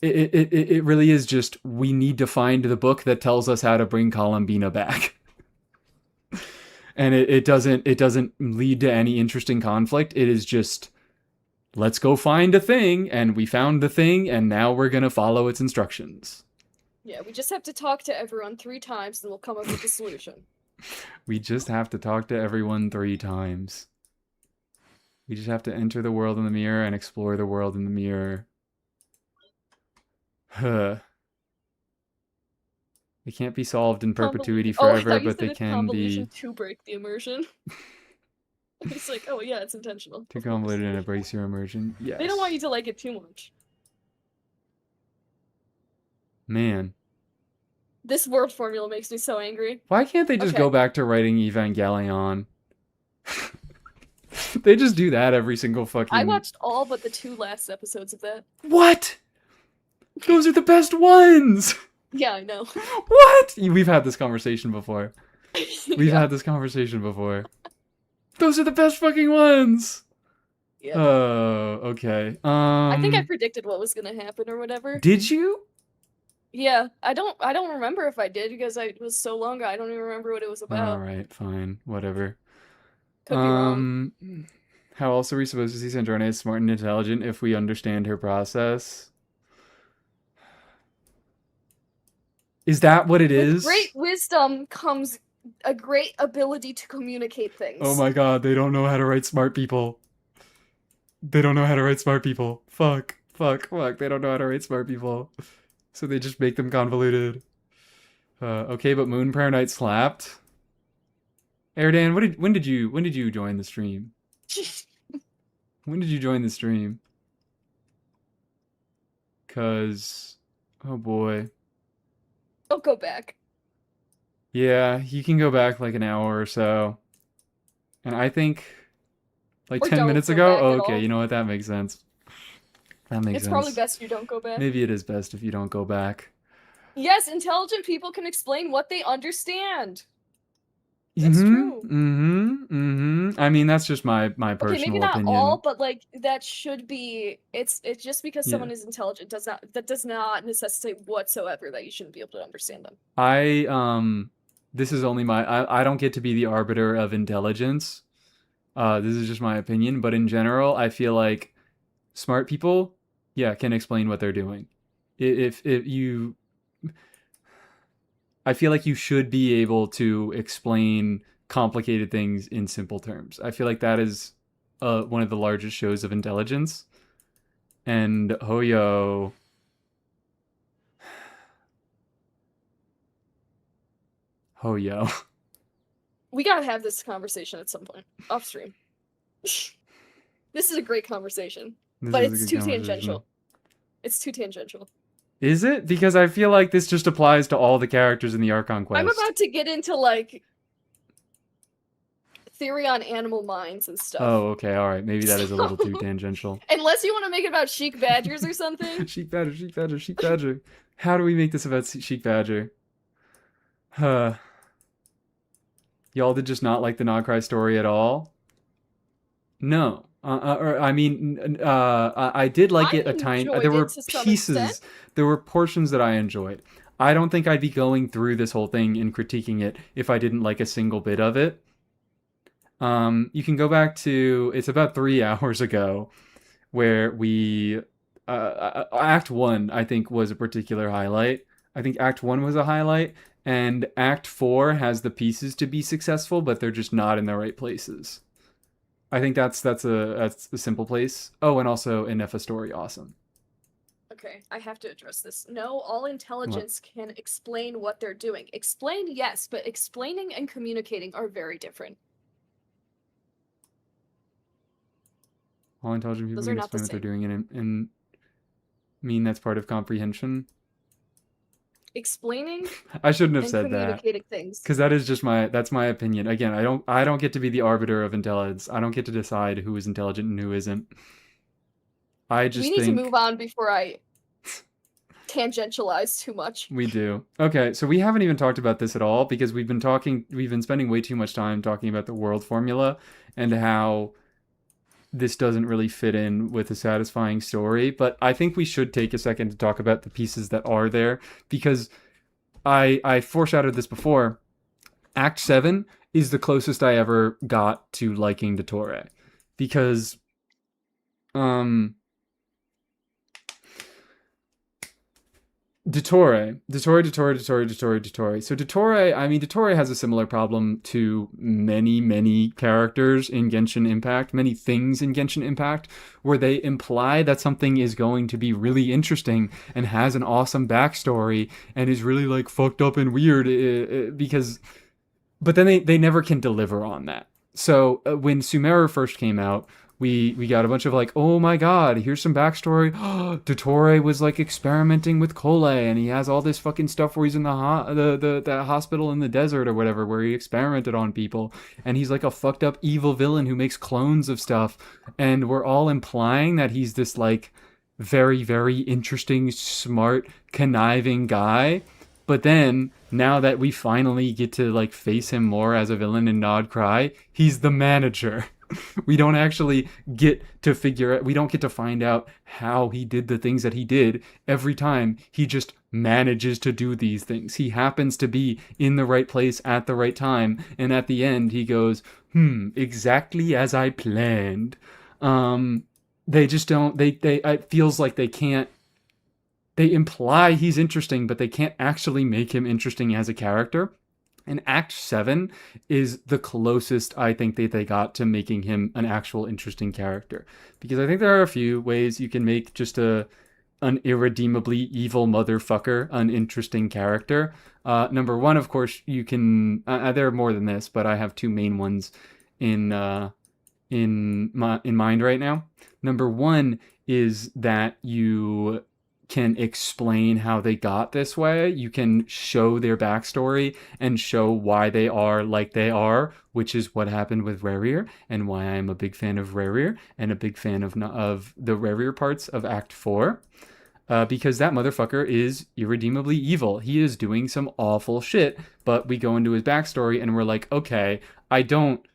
It really is just, we need to find the book that tells us how to bring Columbina back. And it doesn't lead to any interesting conflict. It is just, let's go find a thing, and we found the thing, and now we're gonna follow its instructions. Yeah, we just have to talk to everyone 3 times and we'll come up with a solution. We just have to talk to everyone 3 times. We just have to enter the world in the mirror and explore the world in the mirror. They can't be solved in perpetuity forever, but they can be... to break the immersion. It's like, oh yeah, it's intentional. Too convoluted and it breaks your immersion. Yes. They don't want you to like it too much. Man. This word formula makes me so angry. Why can't they just go back to writing Evangelion? They just do that every single fucking... I watched all but the 2 last episodes of that. What? Those are the best ones! Yeah, I know. What? We've had this conversation before. We've had this conversation before. Those are the best fucking ones! Yeah. Oh, okay. I think I predicted what was gonna happen or whatever. Did you? Yeah, I don't remember if I did because it was so long ago. I don't even remember what it was about. Alright, fine. Whatever. Could be wrong. How else are we supposed to see Sandrone as smart and intelligent if we understand her process? Is that what it is? With great wisdom comes a great ability to communicate things. Oh my god, they don't know how to write smart people. They don't know how to write smart people. Fuck. They don't know how to write smart people. So they just make them convoluted. Okay, but Moon Prayer Night slapped. Erdan, when did you join the stream? When did you join the stream? 'Cause, oh boy. Don't go back. Yeah, you can go back like an hour or so. And I think like Or 10 don't minutes go ago? back Oh, at okay, all. you know what? That makes sense. That makes sense. It's probably best you don't go back. Maybe it is best if you don't go back. Yes, intelligent people can explain what they understand. That's true. I mean, that's just my personal Okay, maybe not opinion. all, but like that should be. It's just because Yeah. someone is intelligent does not necessitate whatsoever that you shouldn't be able to understand them. This is only I don't get to be the arbiter of intelligence. This is just my opinion, but in general, I feel like smart people, yeah, can explain what they're doing. If you, I feel like you should be able to explain complicated things in simple terms. I feel like that is one of the largest shows of intelligence. And Hoyo. Hoyo. We gotta have this conversation at some point off stream. This is a great conversation, but it's too tangential. It's too tangential. Is it? Because I feel like this just applies to all the characters in the Archon quest. I'm about to get into like theory on animal minds and stuff. Oh, okay, all right. Maybe that is a little too tangential. Unless you want to make it about Sheik Badgers or something. Sheik Badger. How do we make this about Sheik Badger? Y'all did just not like the Krai story at all? No. I mean, I did like it a tiny. There were pieces, there were portions that I enjoyed. I don't think I'd be going through this whole thing and critiquing it if I didn't like a single bit of it. You can go back to, it's about 3 hours ago, where we Act 1 I think was a particular highlight. I think Act 1 was a highlight, and Act 4 has the pieces to be successful, but they're just not in the right places. I think that's a simple place. Oh, and also Inefa story, awesome. Okay, I have to address this. No, all intelligence can explain what they're doing. Explain, yes, but explaining and communicating are very different. All intelligent people Those are can not the explain what they're same. doing and mean that's part of comprehension. Explaining I shouldn't have and said that, communicating things. because that is just that's my opinion. Again, I don't get to be the arbiter of intelligence. I don't get to decide who is intelligent and who isn't. I We just need to think move on before I tangentialize too much. we do. Okay, so we haven't even talked about this at all, because we've been spending way too much time talking about the world formula and how this doesn't really fit in with a satisfying story. But I think we should take a second to talk about the pieces that are there, because I foreshadowed this before. Act 7 is the closest I ever got to liking Dottore, because Dottore. So Dottore, I mean, Dottore has a similar problem to many, many characters in Genshin Impact, many things in Genshin Impact, where they imply that something is going to be really interesting and has an awesome backstory and is really like fucked up and weird, because, but then they never can deliver on that. So when Sumeru first came out, we got a bunch of like, oh my god, here's some backstory. Dottore was like experimenting with Kole, and he has all this fucking stuff where he's in the hospital in the desert or whatever, where he experimented on people, and he's like a fucked up evil villain who makes clones of stuff, and we're all implying that he's this like very, very interesting, smart, conniving guy. But then, now that we finally get to like face him more as a villain in Nod Cry, he's the manager. We don't actually get to figure out, we don't get to find out how he did the things that he did. Every time he just manages to do these things. He happens to be in the right place at the right time, and at the end he goes, exactly as I planned. They just don't, they it feels like they can't, they imply he's interesting, but they can't actually make him interesting as a character. And Act 7 is the closest I think that they got to making him an actual interesting character. Because I think there are a few ways you can make just an irredeemably evil motherfucker an interesting character. Number one, of course, you can... there are more than this, but I have two main ones in mind right now. Number one is that you can explain how they got this way. You can show their backstory and show why they are like they are, which is what happened with Rerir, and why I'm a big fan of Rerir and a big fan of the Rerir parts of Act 4. Because that motherfucker is irredeemably evil. He is doing some awful shit, but we go into his backstory and we're like, okay, I don't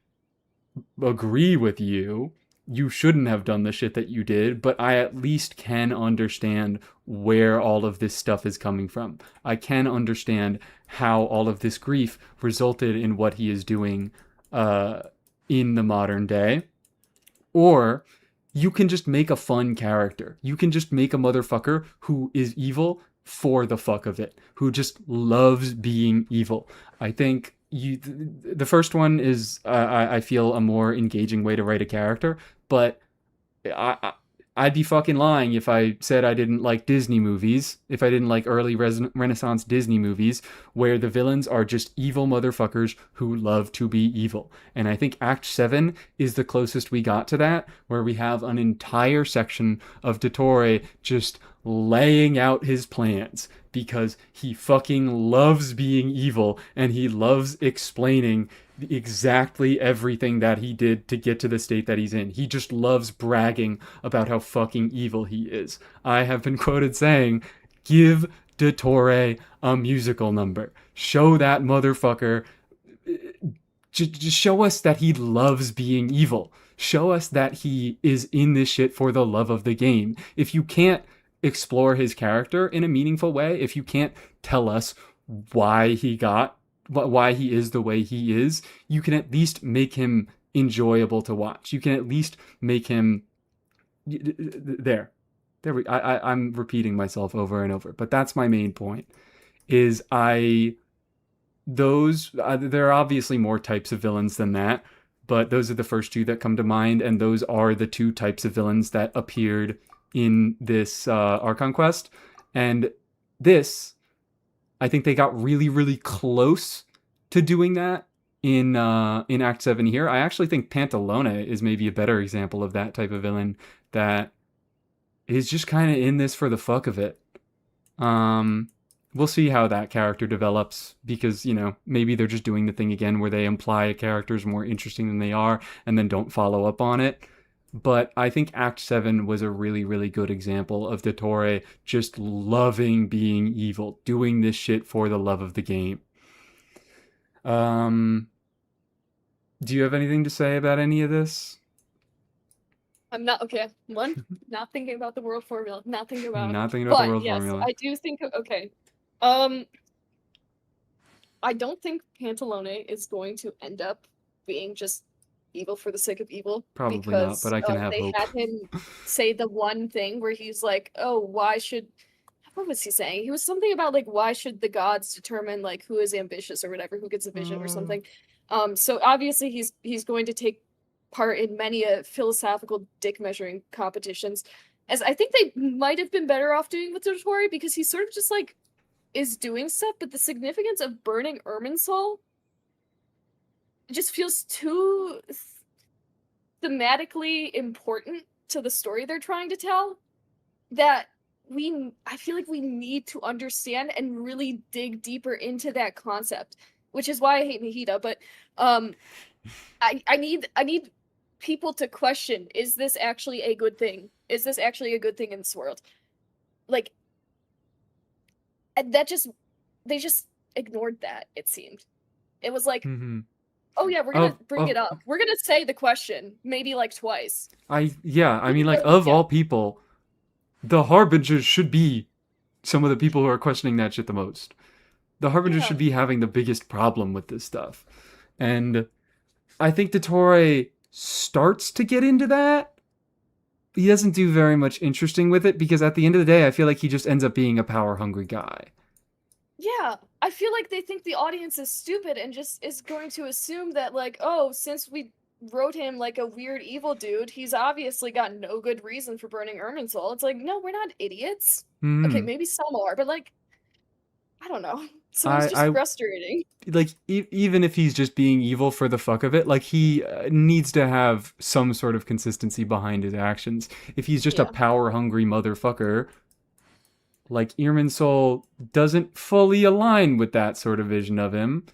agree with you. You shouldn't have done the shit that you did, but I at least can understand where all of this stuff is coming from. I can understand how all of this grief resulted in what he is doing in the modern day. Or you can just make a fun character. You can just make a motherfucker who is evil for the fuck of it, who just loves being evil. I think the first one is, I feel, a more engaging way to write a character, but I'd be fucking lying if I said I didn't like Disney movies, if I didn't like early Renaissance Disney movies, where the villains are just evil motherfuckers who love to be evil. And I think Act 7 is the closest we got to that, where we have an entire section of Dottore just laying out his plans, because he fucking loves being evil, and he loves explaining exactly everything that he did to get to the state that he's in. He just loves bragging about how fucking evil he is. I have been quoted saying, give Dottore a musical number. Show that motherfucker. Just show us that he loves being evil. Show us that he is in this shit for the love of the game. If you can't explore his character in a meaningful way, if you can't tell us why he is the way he is, you can at least make him enjoyable to watch. You can at least make him I'm repeating myself over and over, but that's my main point. Is I those there are obviously more types of villains than that, but those are the first two that come to mind, and those are the two types of villains that appeared in this Archon quest. And this, I think they got really, really close to doing that in Act 7 here. I actually think Pantalone is maybe a better example of that type of villain that is just kind of in this for the fuck of it. We'll see how that character develops, because, you know, maybe they're just doing the thing again where they imply a character is more interesting than they are and then don't follow up on it. But I think Act 7 was a really, really good example of Dottore just loving being evil, doing this shit for the love of the game. Do you have anything to say about any of this? I'm not okay. One, not thinking about the world formula. Not thinking about. Not thinking about the But world yes, formula. I do think of okay. I don't think Pantalone is going to end up being just evil for the sake of evil. Probably because, not, but I can have they hope. had him say the one thing where he's like, "Oh, why should?" What was he saying? He was something about like, "Why should the gods determine like who is ambitious or whatever, who gets a vision or something?" So obviously he's going to take part in many philosophical dick measuring competitions, as I think they might have been better off doing with Dottore, because he sort of just like is doing stuff, but the significance of burning Irminsul just feels too thematically important to the story they're trying to tell, that I feel like we need to understand and really dig deeper into that concept, which is why I hate Nahida. But I need people to question, is this actually a good thing? Is this actually a good thing in this world? Like, and they just ignored that, it seemed. It was like, oh yeah, we're gonna bring it up. We're gonna say the question maybe like twice. I mean, like, of all people, the Harbingers should be some of the people who are questioning that shit the most. The Harbingers should be having the biggest problem with this stuff. And I think Dottore starts to get into that. He doesn't do very much interesting with it, because at the end of the day, I feel like he just ends up being a power-hungry guy. Yeah, I feel like they think the audience is stupid and just is going to assume that, like, oh, since we wrote him like a weird evil dude, he's obviously got no good reason for burning Irminsul. It's like, no, we're not idiots. Okay, maybe some are, but like, I don't know. So it's just frustrating. Like, even if he's just being evil for the fuck of it, like, he needs to have some sort of consistency behind his actions. If he's just a power-hungry motherfucker, like, Irminsul doesn't fully align with that sort of vision of him.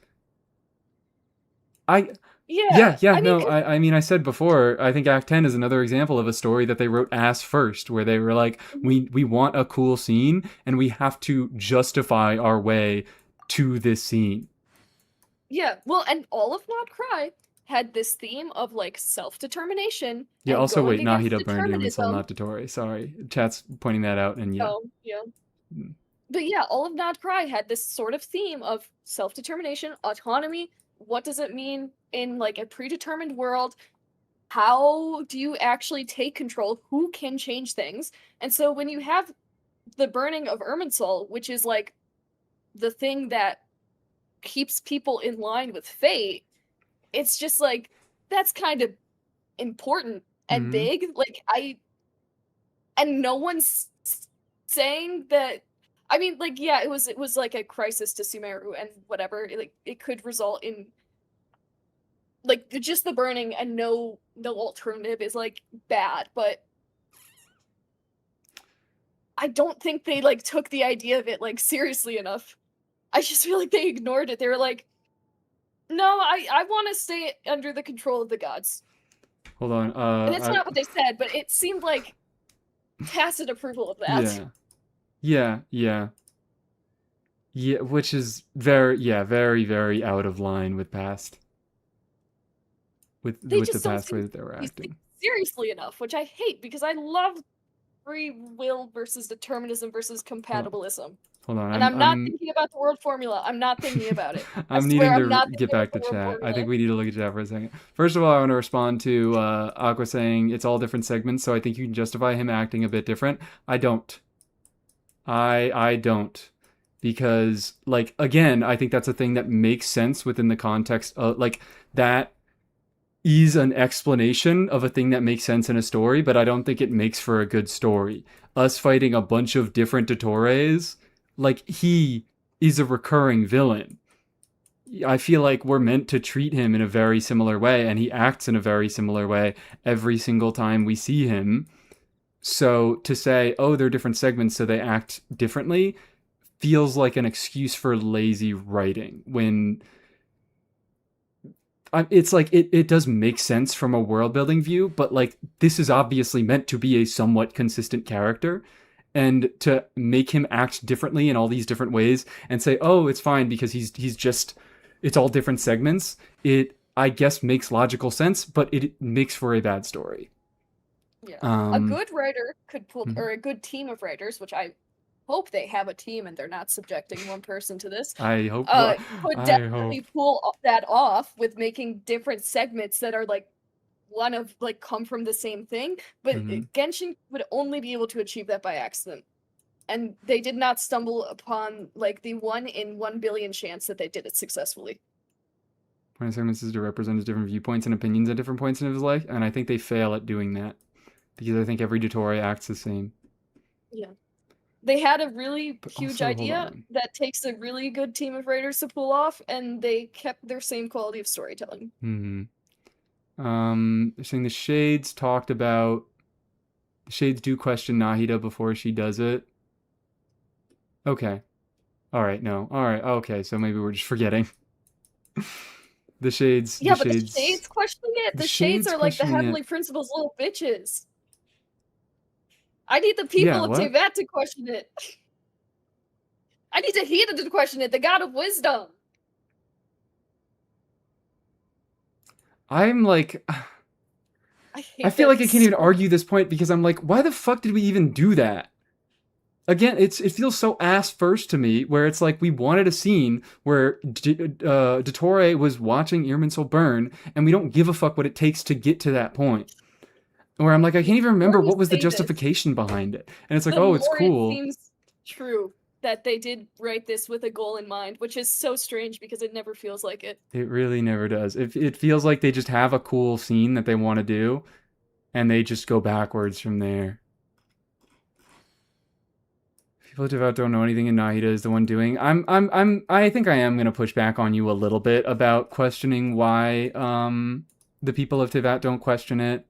I mean, I said before, I think Act 10 is another example of a story that they wrote ass first, where they were like, we want a cool scene, and we have to justify our way to this scene. Yeah, well, and all of Not Cry had this theme of, like, self-determination. Yeah, also, wait, Nahida burned Irminsul, not Dottore. Sorry. Chat's pointing that out, and yeah. Oh, yeah. But yeah, all of Not Cry had this sort of theme of self-determination, autonomy. What does it mean in, like, a predetermined world? How do you actually take control? Who can change things? And so when you have the burning of Irminsul, which is, like, the thing that keeps people in line with fate, it's just, like, that's kind of important and big. Like, and no one's saying that. I mean, like, yeah, it was like a crisis to Sumeru and whatever. Like, it could result in, like, just the burning and no alternative is, like, bad, but I don't think they, like, took the idea of it, like, seriously enough. I just feel like they ignored it. They were like, no, I want to stay under the control of the gods. Hold on. And that's not what they said, but it seemed like tacit approval of that. Yeah, which is very, very out of line with past. With the past way that they were acting. Seriously enough, which I hate, because I love free will versus determinism versus compatibilism. Hold on. And I'm not thinking about the word formula. I'm not thinking about it. I I'm swear needing I'm not to thinking get back to about the word chat. I formula. think we need to look at chat for a second. First of all, I want to respond to Aqua saying it's all different segments, so I think you can justify him acting a bit different. I don't. I don't. Because, like, again, I think that's a thing that makes sense within the context of, like, that is an explanation of a thing that makes sense in a story, but I don't think it makes for a good story. Us fighting a bunch of different Dottores, like, he is a recurring villain. I feel like we're meant to treat him in a very similar way, and he acts in a very similar way every single time we see him. So to say, oh, they're different segments, so they act differently, feels like an excuse for lazy writing when it's like it does make sense from a world building view, but like this is obviously meant to be a somewhat consistent character, and to make him act differently in all these different ways and say, oh, it's fine because he's just, it's all different segments, it I guess makes logical sense, but it makes for a bad story. Yeah. A good writer could pull, or a good team of writers, which I hope they have a team and they're not subjecting one person to this. I hope Could definitely pull that off with making different segments that are like one of like come from the same thing. But Genshin would only be able to achieve that by accident. And they did not stumble upon like the 1 in 1 billion chance that they did it successfully. My segments is to represent his different viewpoints and opinions at different points in his life, and I think they fail at doing that. Because I think every Dottore acts the same. Yeah. They had a really But huge also, hold idea on. that takes a really good team of writers to pull off, and they kept their same quality of storytelling. They're saying the Shades talked about, the Shades do question Nahida before she does it. Okay. Alright, no. Alright, okay, so maybe we're just forgetting. The Shades... Yeah, the but Shades, the Shades questioning it? the The Shades are like the questioning Heavenly it. Principles little bitches. I need the people of what? Tevat to question it. I need Nahida to question it, the god of wisdom. I'm like... I feel like I can't even argue this point because I'm like, why the fuck did we even do that? Again, it feels so ass first to me, where it's like we wanted a scene where Dottore was watching Irminsul burn, and we don't give a fuck what it takes to get to that point. Where I'm like, I can't even remember what was the justification behind it. And it's like, oh, it's cool. It seems true that they did write this with a goal in mind, which is so strange because it never feels like it. It really never does. It feels like they just have a cool scene that they want to do, and they just go backwards from there. People at Devout don't know anything, and Nahida is the one doing. I think I am gonna push back on you a little bit about questioning why the people of Tevat don't question it.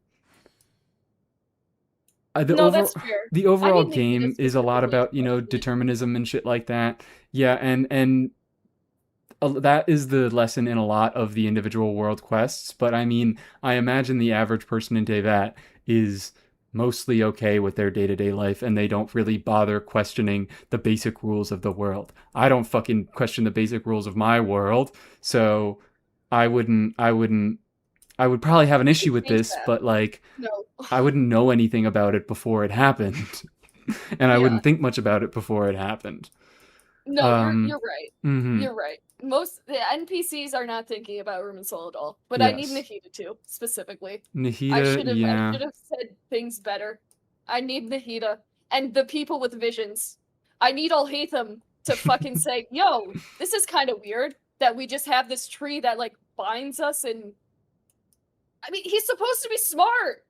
That's fair. The overall game is a lot about, you know, determinism and shit like that. Yeah, and that is the lesson in a lot of the individual world quests. But I mean, I imagine the average person in Tevat is mostly okay with their day-to-day life, and they don't really bother questioning the basic rules of the world. I don't fucking question the basic rules of my world, so I would probably have an issue with this, but like, no. I wouldn't know anything about it before it happened. And I wouldn't think much about it before it happened. No, you're right. You're right. Most the NPCs are not thinking about Irminsul at all. But I need Nahida to, specifically. Nahida, I should have said things better. I need Nahida. And the people with visions. I need Alhaitham to fucking say, yo, this is kind of weird that we just have this tree that, like, binds us and... I mean, he's supposed to be smart!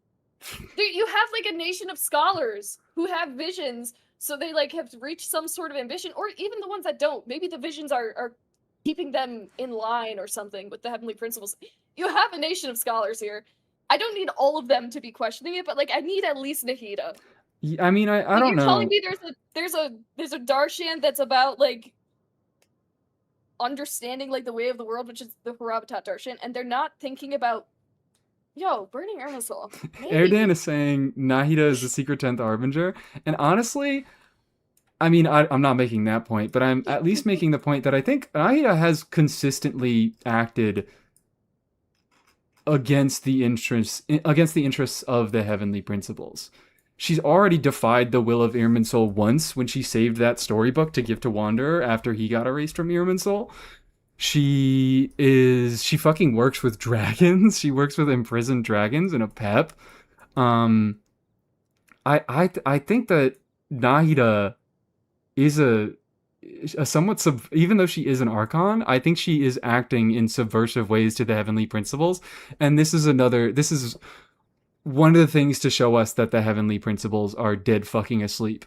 Dude, you have, like, a nation of scholars who have visions, so they, like, have reached some sort of ambition, or even the ones that don't. Maybe the visions are keeping them in line or something with the Heavenly Principles. You have a nation of scholars here. I don't need all of them to be questioning it, but, like, I need at least Nahida. I mean, I don't know. You're telling me there's a Darshan that's about, like, understanding, like, the way of the world, which is the Harabatat Darshan, and they're not thinking about, yo, burning Irminsul. Erdan is saying Nahida is the secret 10th Harbinger, and honestly, I mean, I'm not making that point, but I'm at least making the point that I think Nahida has consistently acted against the interests of the Heavenly Principles. she's already defied the will of Irminsul once when she saved that storybook to give to Wanderer after he got erased from Irminsul. She fucking works with dragons. She works with imprisoned dragons in a pep. Um, I think that Nahida is a somewhat even though she is an archon, I think she is acting in subversive ways to the heavenly principles, and this is one of the things to show us that the heavenly principles are dead fucking asleep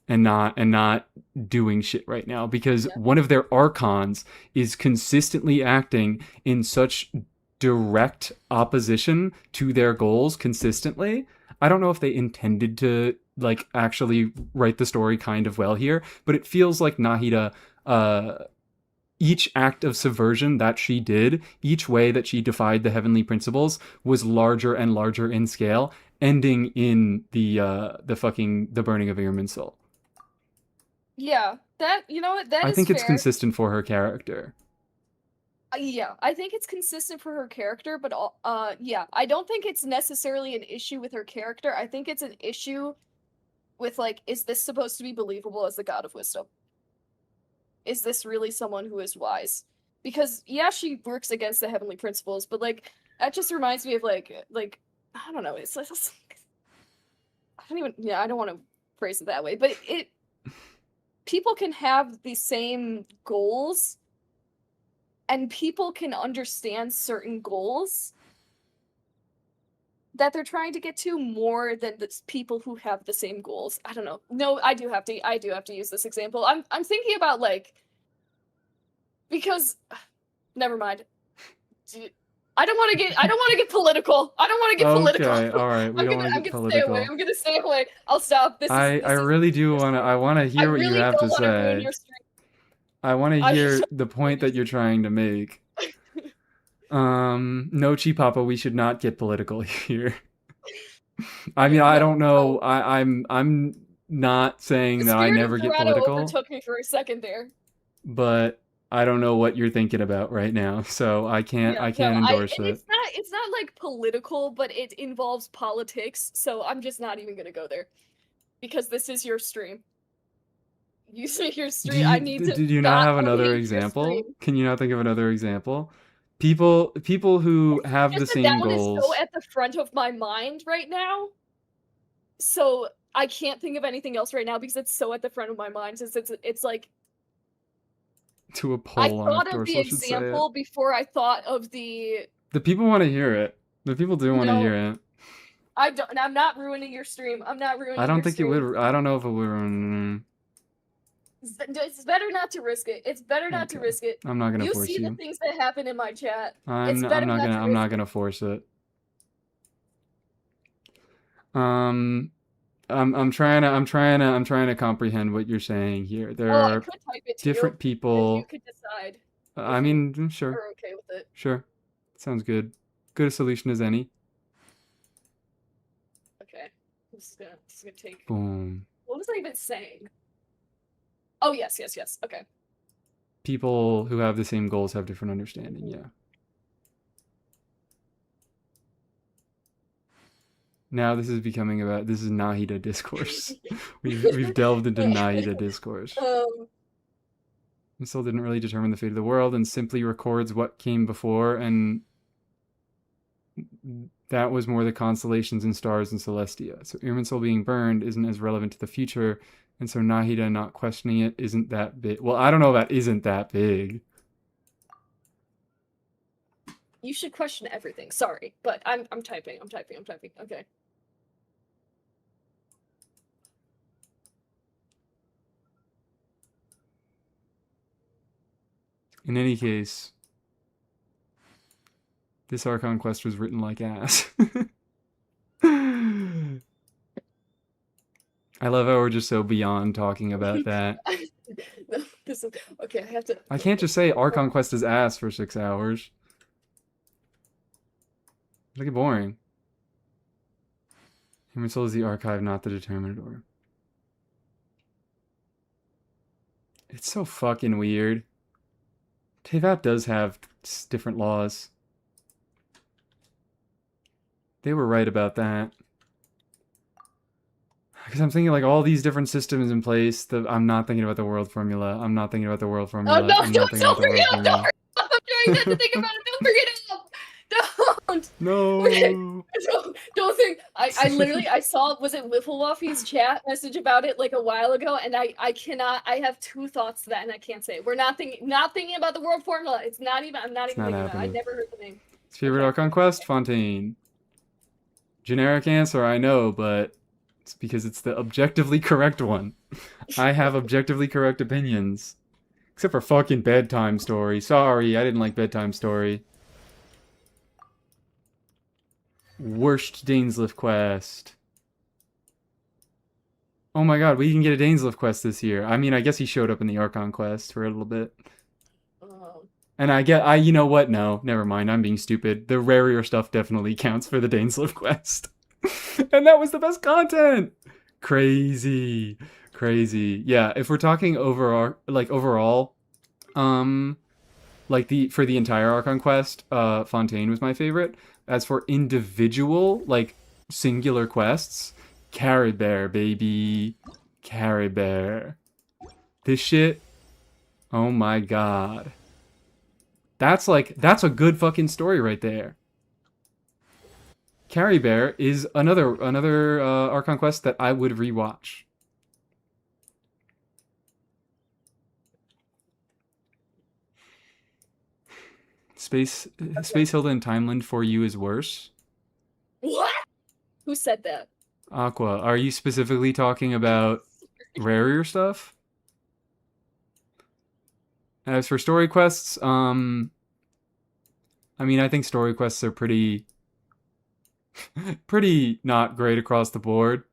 and not doing shit right now, because one of their archons is consistently acting in such direct opposition to their goals consistently. I don't know if they intended to like actually write the story kind of well here, but it feels like Nahida, each act of subversion that she did, each way that she defied the heavenly principles, was larger and larger in scale, ending in the burning of Irminsul. Yeah, that, you know what, that I is think it's fair. consistent for her character. Yeah, I think it's consistent for her character, but yeah, I don't think it's necessarily an issue with her character. I think it's an issue with, like, is this supposed to be believable as the god of wisdom? Is this really someone who is wise? Because yeah, she works against the heavenly principles, but like that just reminds me of like I don't know, it's like I don't even, yeah, I don't want to phrase it that way, but it people can have the same goals and people can understand certain goals that they're trying to get to more than the people who have the same goals. I don't know. No, I do have to use this example. I'm thinking about like, because never mind. I don't want to get political. I don't want to get political. Okay, all right. We don't want to get political. I'm gonna stay away. I'll stop. I really do want to. I want to hear what you have to say. I want to hear the point that you're trying to make. No, Chipapa, we should not get political here. I mean, I don't know. I'm not saying that I never get political. Overtook me for a second there. But I don't know what you're thinking about right now, so I can't endorse it. It's not like political, but it involves politics, so I'm just not even gonna go there. Because this is your stream. You say your stream. I need to. Did you not have another example? Can you not think of another example? People who have the same goals. That one is so at the front of my mind right now. So I can't think of anything else right now because it's so at the front of my mind. Since it's like. To a poll on I thought of the example before I thought of the. The people want to hear it. The people do want to hear it. I'm not ruining your stream. I'm not ruining. I don't think it would. I don't know if it would ruin. It's better not to risk it. It's better not to risk it. I'm not gonna force you. You see the things that happen in my chat. I'm not gonna force it. I'm trying to comprehend what you're saying here. There are different people. You could decide. I mean, sure. You're okay with it. Sure. Sounds good. Good a solution as any. Okay. This is gonna take. Boom. What was I even saying? Oh yes. Okay. People who have the same goals have different understanding. Yeah. Now this is becoming about. This is Nahida discourse. we've delved into Nahida discourse. Irminsul didn't really determine the fate of the world and simply records what came before, and that was more the constellations and stars in Celestia. So Irminsul being burned isn't as relevant to the future, and so Nahida not questioning it isn't that big. Well, I don't know about isn't that big. You should question everything. Sorry, but I'm typing. Okay. In any case, this Archon quest was written like ass. I love how we're just so beyond talking about that. Okay, I have to. I can't just say Archon quest is ass for 6 hours. Look at boring. Irminsul is the archive, not the determinator. It's so fucking weird. Teyvat does have different laws. They were right about that. Because I'm thinking like all these different systems in place. I'm not thinking about the world formula. I'm not thinking about the world Oh formula. no! I'm not thinking about Don't the bring world it up! Don't formula. bring it up! I'm trying not to think about it. Don't bring it up! Don't. Okay. No. Don't think. I literally I saw, was it Wifflewaffy's chat message about it like a while ago, and I cannot. I have two thoughts to that, and I can't say it. We're not thinking about the world formula. It's not even. I'm not It's even not thinking about it. I happening. never heard the name. Favorite Okay. Archon quest? Fontaine. Generic answer, I know, but it's because it's the objectively correct one. I have objectively correct opinions. Except for fucking Bedtime Story. Sorry, I didn't like Bedtime Story. Worst Dainsliff quest. Oh my god, we can get a Dainsliff quest this year. I mean, I guess he showed up in the Archon quest for a little bit. And you know what? No, never mind. I'm being stupid. The rarier stuff definitely counts for the Dainsliff quest. And that was the best content! Crazy. Crazy. Yeah, if we're talking overall, for the entire Archon quest, Fontaine was my favorite. As for individual, singular quests, Carry Bear, baby. Carry Bear. This shit, oh my god. That's a good fucking story right there. Carry Bear is another Archon quest that I would rewatch. Space Hilda and Timeland for you is worse. What? Who said that? Aqua, are you specifically talking about rarier stuff? As for story quests, I mean, I think story quests are pretty not great across the board.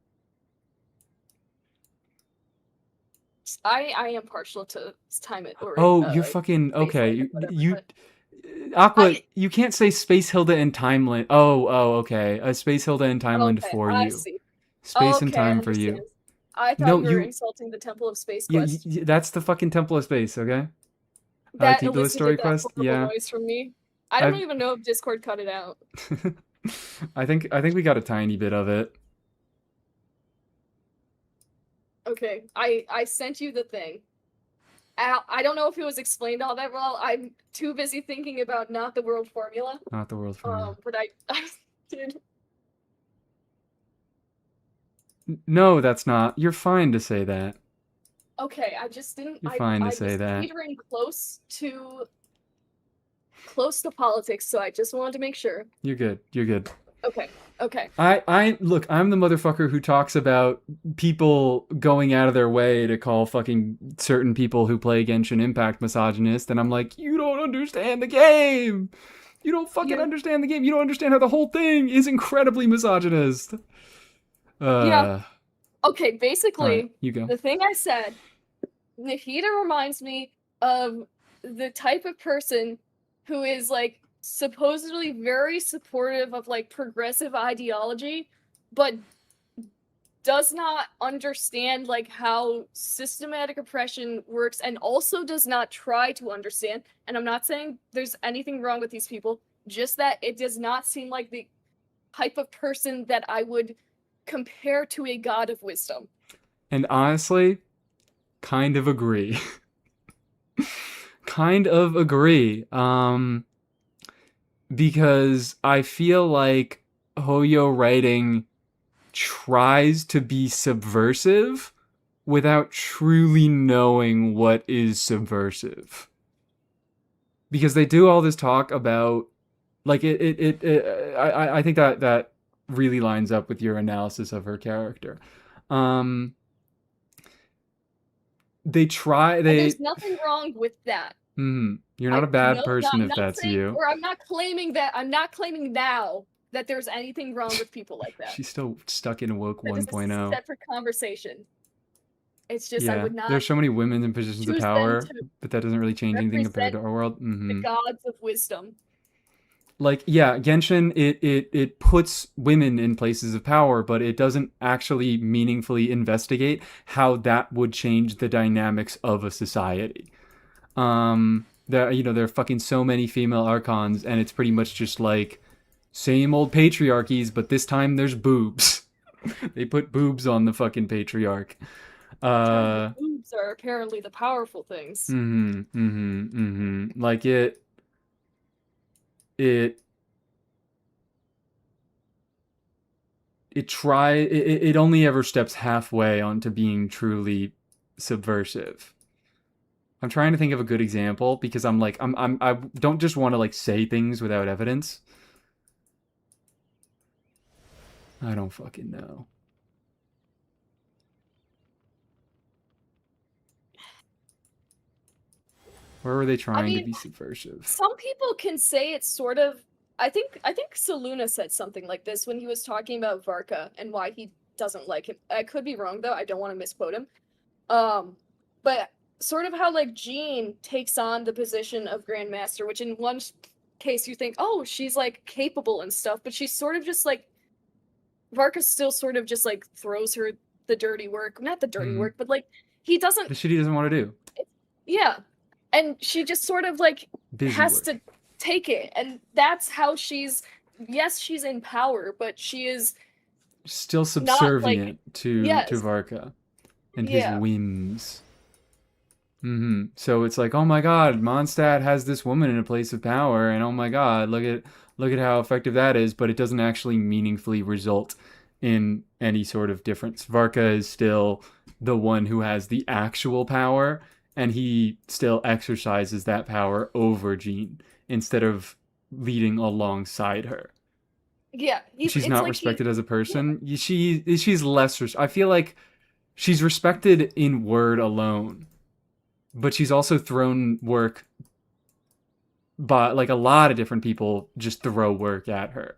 I am partial to time it or You're fucking okay. Whatever, Aqua, you can't say Space Hilda and Timeland. Okay. Space Hilda and Timeland okay, for I you. see. Space Okay, and time I for you. I thought No, you were you- insulting the Temple of Space Yeah, quest. that's the fucking Temple of Space, okay? That Keep the elicited story that quest. horrible Yeah. noise from me. I don't I've- even know if Discord cut it out. I think we got a tiny bit of it. Okay, I sent you the thing. I don't know if it was explained all that well. I'm too busy thinking about not the world formula. Not the world formula. But I did. No, that's not. You're fine to say that. Okay, I just didn't. You're fine to I say was that. teetering close to politics, so I just wanted to make sure. You're good. You're good. Okay. Look, I'm the motherfucker who talks about people going out of their way to call fucking certain people who play Genshin Impact misogynist, and I'm like, you don't understand the game! You don't fucking understand the game! You don't understand how the whole thing is incredibly misogynist! Yeah. Okay, basically, right, you go. the thing I said, Nahida reminds me of the type of person who is supposedly very supportive of progressive ideology, but does not understand how systematic oppression works, and also does not try to understand. And I'm not saying there's anything wrong with these people, just that it does not seem like the type of person that I would compare to a god of wisdom. And honestly, kind of agree. Kind of agree. Because I feel like Hoyo writing tries to be subversive without truly knowing what is subversive. Because they do all this talk about I think that really lines up with your analysis of her character. There's nothing wrong with that. You're not a bad person if that's you. Or I'm not claiming now that there's anything wrong with people like that. She's still stuck in woke 1.0. That is a separate conversation. It's just I would not. There's so many women in positions of power, but that doesn't really change anything compared to our world. The gods of wisdom. Genshin, it puts women in places of power, but it doesn't actually meaningfully investigate how that would change the dynamics of a society. There are fucking so many female archons, and it's pretty much just same old patriarchies, but this time there's boobs. They put boobs on the fucking patriarch. The boobs are apparently the powerful things. Like it it only ever steps halfway onto being truly subversive. I'm trying to think of a good example because I don't just want to like say things without evidence. I don't fucking know. Where were they trying to be subversive? Some people can say it's sort of. I think Saluna said something like this when he was talking about Varka and why he doesn't like him. I could be wrong though. I don't want to misquote him. But sort of how like Jean takes on the position of Grandmaster, which in one case you think, oh, she's like capable and stuff, but she's sort of just like Varka still sort of just like throws her the dirty work, not the dirty work, but like he doesn't. The shit he doesn't want to do. Yeah, and she just sort of like Busy has work. to take it, and that's how she's. Yes, she's in power, but she is Still not like subservient to yes, Varka and his yeah, whims. So it's like, oh my god, Mondstadt has this woman in a place of power, and oh my god, look at how effective that is, but it doesn't actually meaningfully result in any sort of difference. Varka is still the one who has the actual power, and he still exercises that power over Jean instead of leading alongside her. yeah. She's It's not like respected as a yeah, person. She's less. I feel like she's respected in word alone, but she's also thrown work by like a lot of different people just throw work at her.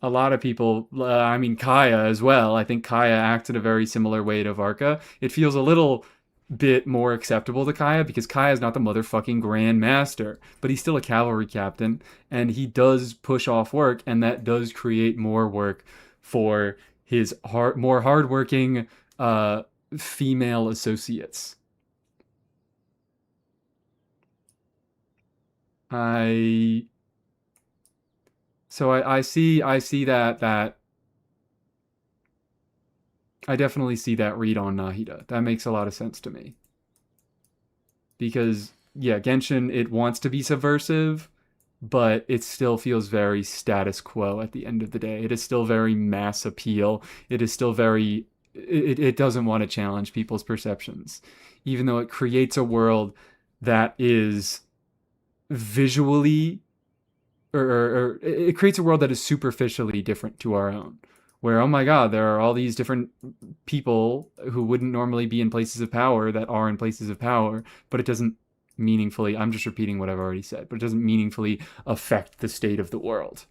A lot of people, I mean Kaya as well. I think Kaya acts in a very similar way to Varka. It feels a little bit more acceptable to Kaya because Kaya is not the motherfucking Grand Master, but he's still a cavalry captain and he does push off work, and that does create more work for his more hardworking female associates. I see that I definitely see that read on Nahida. That makes a lot of sense to me. Because yeah, Genshin, it wants to be subversive, but it still feels very status quo at the end of the day. It is still very mass appeal. It is still very it doesn't want to challenge people's perceptions. Even though it creates a world that is visually or it creates a world that is superficially different to our own, where oh my god, there are all these different people who wouldn't normally be in places of power that are in places of power, but it doesn't meaningfully, I'm just repeating what I've already said, but it doesn't meaningfully affect the state of the world.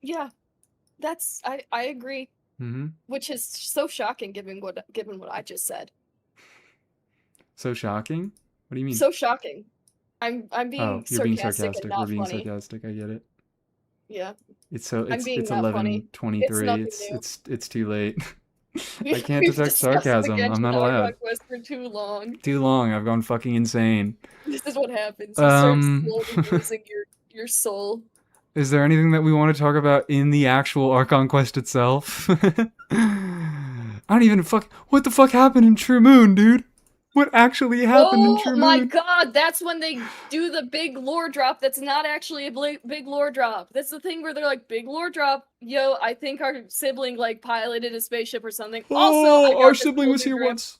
yeah. That's I agree, which is so shocking given what I just said. So shocking? What do you mean? So shocking. I'm being you're being sarcastic and sarcastic. We're not being funny. sarcastic. I get it. Yeah. It's I'm being it's not funny. 11:23. It's nothing new. It's too late. I can't We've detect discussed the sarcasm. I'm Genshin not allowed. Quest for too long. Too long. I've gone fucking insane. This is what happens. You start slowly losing your soul. Is there anything that we want to talk about in the actual Archon quest itself? I don't even what the fuck happened in True Moon, dude? What actually happened in True Moon? Oh my god, that's when they do the big lore drop that's not actually a big lore drop. That's the thing where they're like, big lore drop. Yo, I think our sibling like piloted a spaceship or something. Also, our sibling was here once.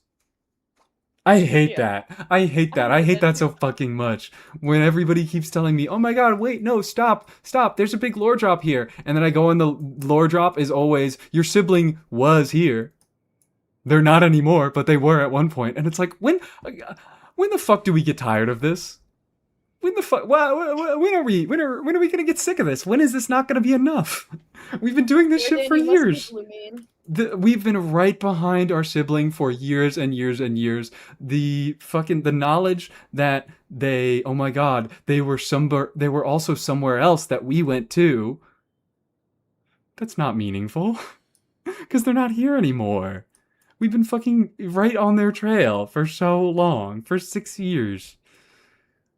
I hate that. I hate that. I hate that so fucking much. When everybody keeps telling me, oh my god, wait, no, stop, there's a big lore drop here. And then I go and the lore drop is always, your sibling was here. They're not anymore, but they were at one point. And it's like, when the fuck do we get tired of this? When the fuck? When are we gonna get sick of this? When is this not gonna be enough? We've been doing this shit for years. We've been right behind our sibling for years and years and years. The knowledge that oh my god, they were also somewhere else that we went to. That's not meaningful. Because they're not here anymore. We've been fucking right on their trail for so long. For 6 years.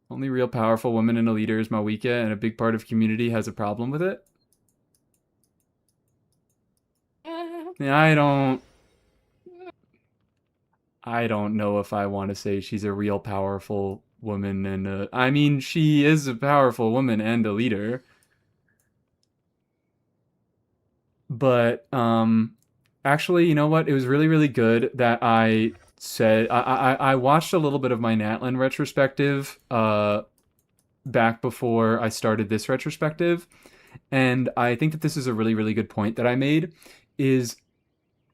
Only real powerful woman in a leader is Mawika, and a big part of community has a problem with it. I don't know if I want to say she's a real powerful woman, and I mean, she is a powerful woman and a leader. But actually, you know what? It was really, really good that I said I watched a little bit of my Natlin retrospective back before I started this retrospective, and I think that this is a really, really good point that I made. Is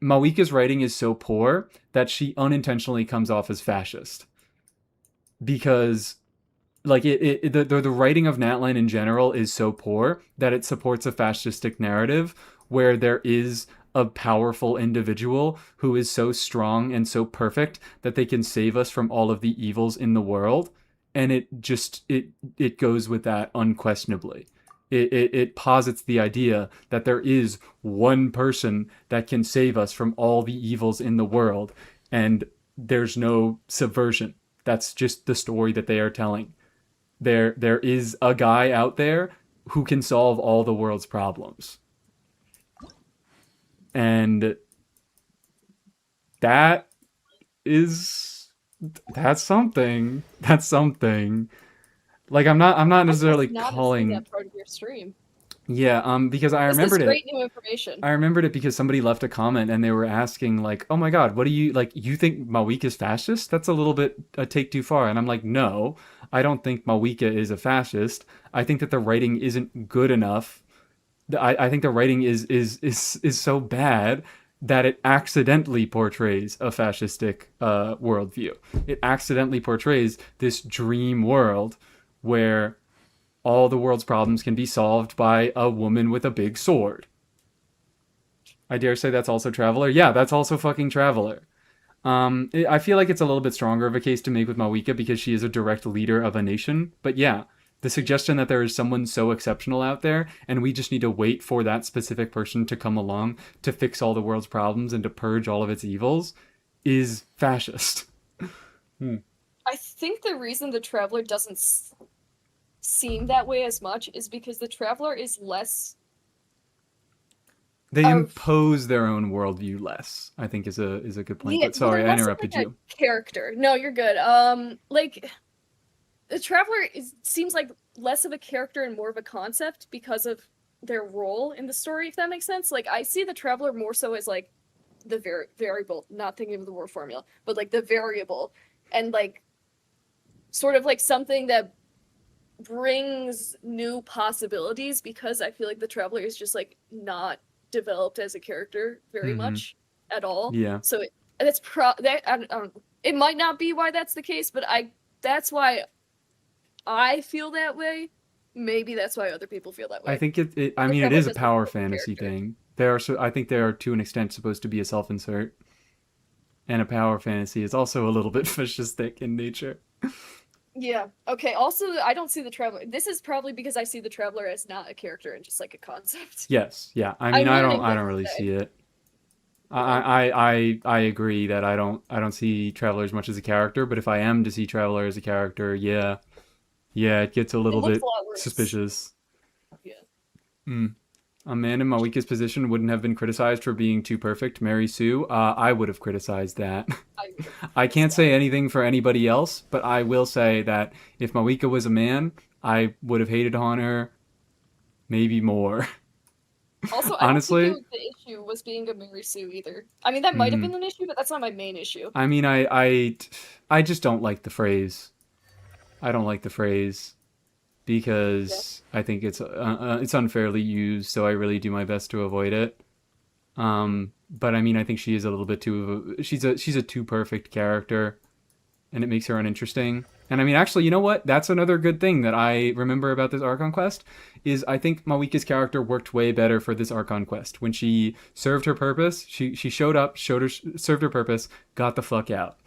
Mawika's writing is so poor that she unintentionally comes off as fascist because like the writing of Natline in general is so poor that it supports a fascistic narrative where there is a powerful individual who is so strong and so perfect that they can save us from all of the evils in the world, and it goes with that unquestionably. It posits the idea that there is one person that can save us from all the evils in the world, and there's no subversion. That's just the story that they are telling. There is a guy out there who can solve all the world's problems. And that is that's something. That's something. Like I'm not I necessarily must not have seen calling. that part of your stream. Yeah, because I This is remembered it. great new information. I remembered it because somebody left a comment and they were asking like, "Oh my God, what do you like? You think Mawika is fascist? That's a little bit a take too far." And I'm like, "No, I don't think Mawika is a fascist. I think that the writing isn't good enough. I think the writing is so bad that it accidentally portrays a fascistic worldview. It accidentally portrays this dream world where all the world's problems can be solved by a woman with a big sword." I dare say that's also Traveler. Yeah, that's also fucking Traveler. I feel like it's a little bit stronger of a case to make with Mawika because she is a direct leader of a nation. But yeah, the suggestion that there is someone so exceptional out there and we just need to wait for that specific person to come along to fix all the world's problems and to purge all of its evils is fascist. I think the reason the Traveler doesn't seem that way as much is because the Traveler is less. They Of- impose their own worldview less, I think is a good point. Yeah, But sorry, they're I less of, interrupted like, you. a character. No, you're good. Like the Traveler seems like less of a character and more of a concept because of their role in the story, if that makes sense. Like I see the Traveler more so as like the variable, not thinking of the word formula, but like the variable, and like sort of like something that brings new possibilities, because I feel like the Traveler is just like not developed as a character very much at all. Yeah. So that's that I don't, it might not be why that's the case, but that's why I feel that way. Maybe that's why other people feel that way. I think I The mean, it Traveler is a doesn't power feel like a fantasy character. thing. I think they are to an extent supposed to be a self-insert, and a power fantasy is also a little bit fascistic in nature. Yeah. Okay. Also, I don't see the Traveler. This is probably because I see the Traveler as not a character and just like a concept. Yes, yeah. I mean, I'm learning I this don't really today. see it. Yeah. I agree that I don't see Traveler as much as a character, but if I am to see Traveler as a character, yeah, it gets a It little looks bit a lot worse. suspicious. Yeah. A man in Mawika's position wouldn't have been criticized for being too perfect. Mary Sue, I would have criticized that. I can't say anything for anybody else, but I will say that if Mawika was a man, I would have hated on her maybe more. Also, I don't Honestly, think the issue was being a Mary Sue either. I mean, that might have been an issue, but that's not my main issue. I mean, I just don't like the phrase. I don't like the phrase because I think it's unfairly used. So I really do my best to avoid it. But I mean, I think she is a little bit too. She's a too perfect character, and it makes her uninteresting. And I mean, actually, you know what? That's another good thing that I remember about this Archon quest is I think Mawika's character worked way better for this Archon quest. When she served her purpose, she showed up, served her purpose, got the fuck out.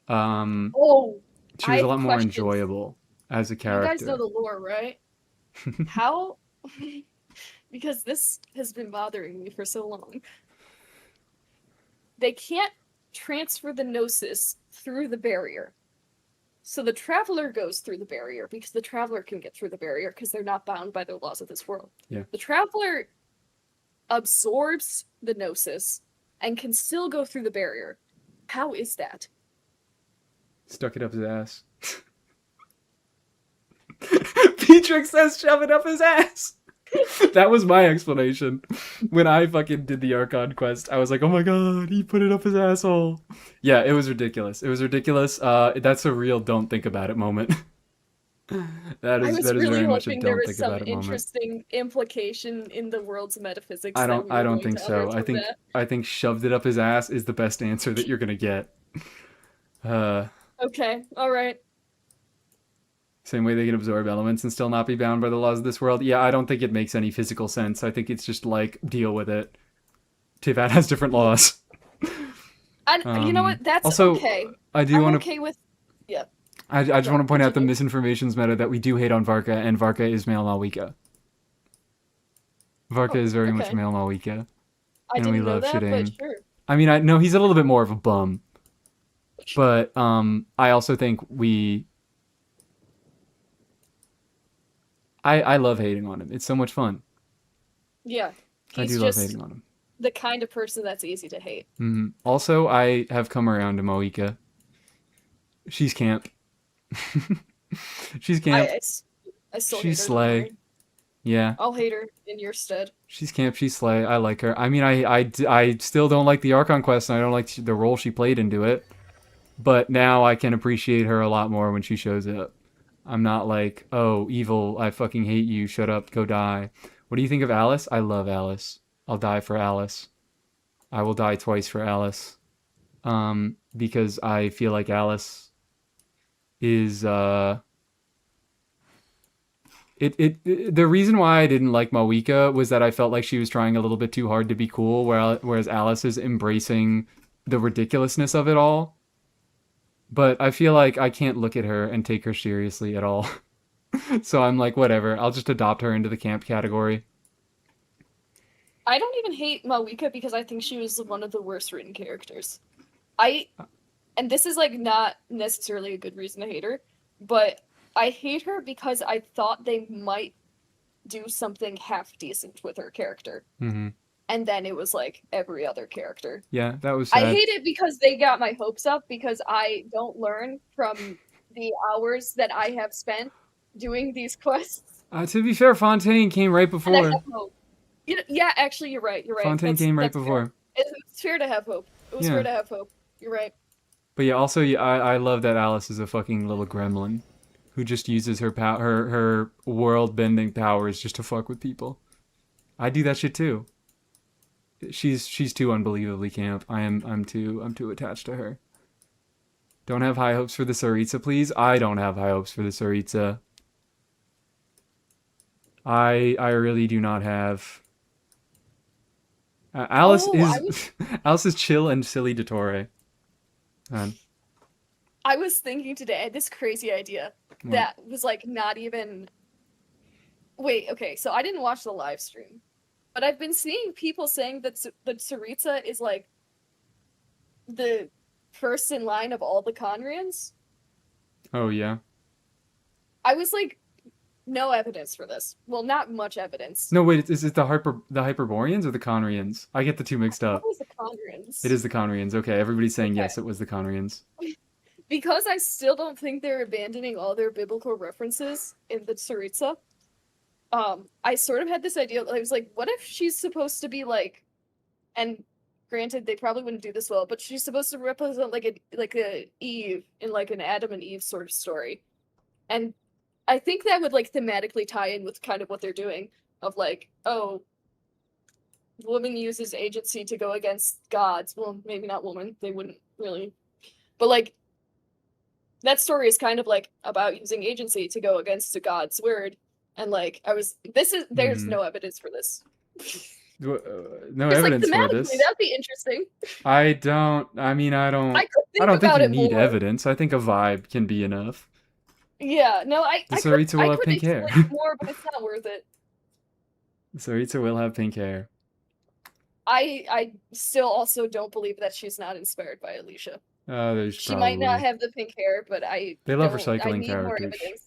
Oh, She I was a have lot more questions. enjoyable as a You guys know character. the lore, right? How? Because this has been bothering me for so long. They can't transfer the Gnosis through the barrier. So the Traveler goes through the barrier because the Traveler can get through the barrier because they're not bound by the laws of this world. Yeah. The Traveler absorbs the gnosis and can still go through the barrier. How is that? Stuck it up his ass. Petrix says shove it up his ass. That was my explanation. When I fucking did the Archon quest, I was like, oh my god, he put it up his asshole. Yeah, it was ridiculous. It was ridiculous. That's a real don't think about it moment. That I is was very really much a hoping there don't was think some about it moment. interesting implication in the world's metaphysics. I that we don't were going think to so. unearth from that. I think shoved it up his ass is the best answer that you're gonna get. Okay, alright. Same way they can absorb elements and still not be bound by the laws of this world. Yeah, I don't think it makes any physical sense. I think it's just like, deal with it. Tivat has different laws. And you know what? That's also, okay. I do I'm want to. okay with. Yeah. I just want to point out the continue. misinformation's meta that we do hate on Varka, and Varka is male Malwika. Varka is very much okay. male Malwika. I And didn't we know love that, shitting. but sure. I mean, I know he's a little bit more of a bum. But I also think I love hating on him. It's so much fun. Yeah. I He's do love just hating on him. the kind of person that's easy to hate. Mm-hmm. Also, I have come around to Moika. She's camp. She's camp. I still She's hate her. slay. don't worry. Yeah. I'll hate her in your stead. She's camp. She's slay. I like her. I mean, I still don't like the Archon quest, and I don't like the role she played into it. But now I can appreciate her a lot more when she shows up. I'm not like, oh, evil, I fucking hate you, shut up, go die. What do you think of Alice? I love Alice. I'll die for Alice. I will die twice for Alice. Because I feel like Alice is, the reason why I didn't like Mawika was that I felt like she was trying a little bit too hard to be cool, whereas Alice is embracing the ridiculousness of it all. But I feel like I can't look at her and take her seriously at all. So I'm like, whatever. I'll just adopt her into the camp category. I don't even hate Mawika because I think she was one of the worst written characters. And this is like not necessarily a good reason to hate her, but I hate her because I thought they might do something half decent with her character. Mm-hmm. And then it was like every other character. Yeah, that was sad. I hate it because they got my hopes up because I don't learn from the hours that I have spent doing these quests. To be fair, Fontaine came right And I before. have hope. Yeah, actually, you're right. Fontaine came right that's before. fair. It's fair to have hope. It was fair to have hope. You're right. But yeah, also, I love that Alice is a fucking little gremlin who just uses her her world-bending powers just to fuck with people. I do that shit too. She's too unbelievably camp. I'm too attached to her. Don't have high hopes for the Tsaritsa, please. I don't have high hopes for the Tsaritsa. I really do not have. Alice Alice is chill and silly to Torre. I was thinking today, I had this crazy idea that was like not even. Wait, okay, so I didn't watch the live stream. But I've been seeing people saying that the Tsaritsa is like the first in line of all the Conrians. Oh yeah. I was like, no evidence for this. Well, not much evidence. No, wait, is it the Hyperboreans or the Conrians? I get the two mixed up. It was the Conrians. It is the Conrians. Okay, everybody's saying yes, it was the Conrians. Because I still don't think they're abandoning all their biblical references in the Tsaritsa. I sort of had this idea. I was like, what if she's supposed to be like, and granted, they probably wouldn't do this well, but she's supposed to represent like a Eve in like an Adam and Eve sort of story, and I think that would like thematically tie in with kind of what they're doing of like, oh, woman uses agency to go against gods. Well, maybe not woman. They wouldn't really, but like that story is kind of like about using agency to go against a god's word. And like there's no evidence for this. No Just evidence like for this. that'd be interesting. I don't could think you it need more. evidence. I think a vibe can be enough. Yeah, no, The Tsaritsa will have pink hair. explain more, but it's not worth it. The Tsaritsa will have pink hair. I still also don't believe that she's not inspired by Alicia. There's She might not have the pink hair, but They love I recycling need more characters. evidence.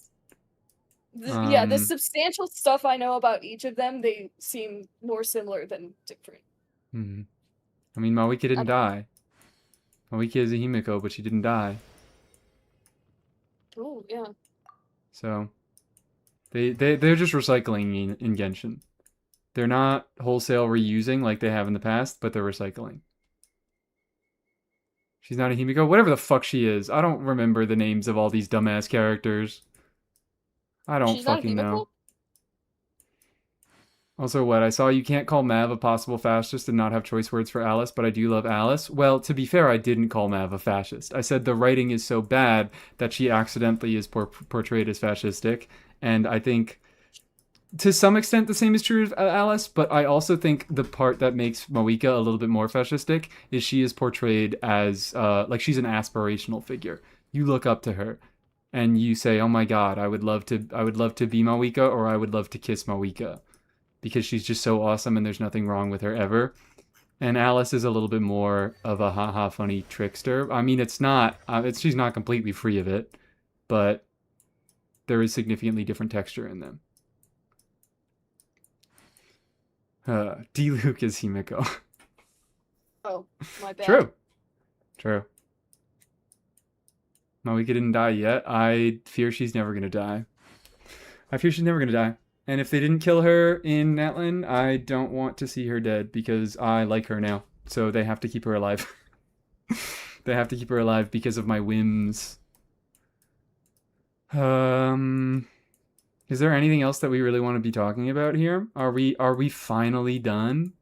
Yeah, the Um, substantial stuff I know about each of them, they seem more similar than different. I mean, Mawika didn't die. Mawika is a Himiko, but she didn't die. Oh, yeah. So they're just recycling in Genshin. They're not wholesale reusing like they have in the past, but they're recycling. She's not a Himiko. Whatever the fuck she is. I don't remember the names of all these dumbass characters. I don't She's not a fucking know. Himiko? Also, what? I saw you can't call Mav a possible fascist and not have choice words for Alice, but I do love Alice. Well, to be fair, I didn't call Mav a fascist. I said the writing is so bad that she accidentally is portrayed as fascistic, and I think to some extent the same is true of Alice, but I also think the part that makes Moika a little bit more fascistic is she is portrayed as like she's an aspirational figure. You look up to her and you say, "Oh my god, I would love to be Moika, or I would love to kiss Moika." Because she's just so awesome and there's nothing wrong with her ever. And Alice is a little bit more of a haha funny trickster. I mean, it's not, she's not completely free of it, but there is significantly different texture in them. D-Luke is Himiko. Oh, my bad. True. Moika didn't die yet. I fear she's never gonna die. And if they didn't kill her in Natlan, I don't want to see her dead because I like her now. So they have to keep her alive. They have to keep her alive because of my whims. Is there anything else that we really want to be talking about here? Are we finally done?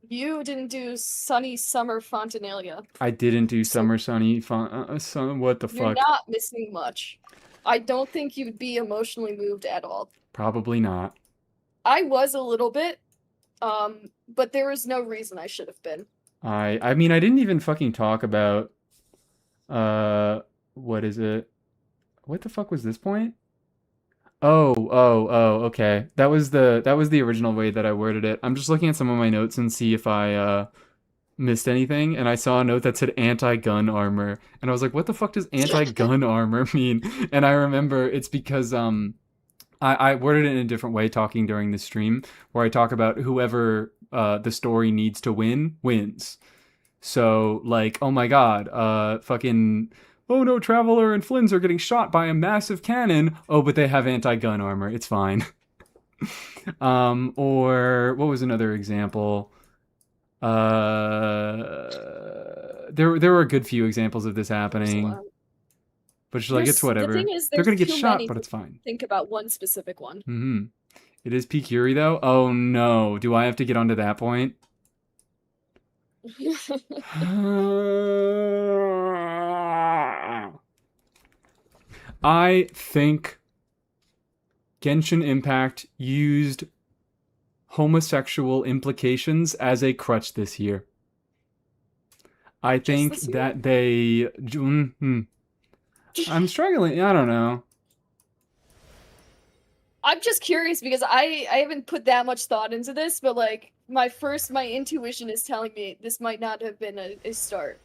You didn't do Sunny Summer Fontinalia. I didn't do Summer Sunny Sun. What the You're fuck? not missing much. I don't think you'd be emotionally moved at all. Probably not. I was a little bit, but there was no reason I should have been. I mean, I didn't even fucking talk about what is it? What the fuck was this point? Oh, okay. That was the original way that I worded it. I'm just looking at some of my notes and see if I missed anything, and I saw a note that said anti-gun armor, and I was like, what the fuck does anti-gun armor mean? And I remember it's because I worded it in a different way talking during the stream, where I talk about whoever the story needs to win wins. So like, oh my god, fucking, oh no, Traveler and Flynn's are getting shot by a massive cannon. Oh, but they have anti-gun armor. It's fine. Or what was another example? There were a good few examples of this happening. But she's like, it's whatever. The thing is, they're gonna get too shot, many but it's fine. Think about one specific one. Mm-hmm. It is Peak Yuri though? Oh no. Do I have to get onto that point? I think Genshin Impact used homosexual implications as a crutch this year. I think that they... I'm struggling. I don't know. I'm just curious because I haven't put that much thought into this, but like my intuition is telling me this might not have been a start.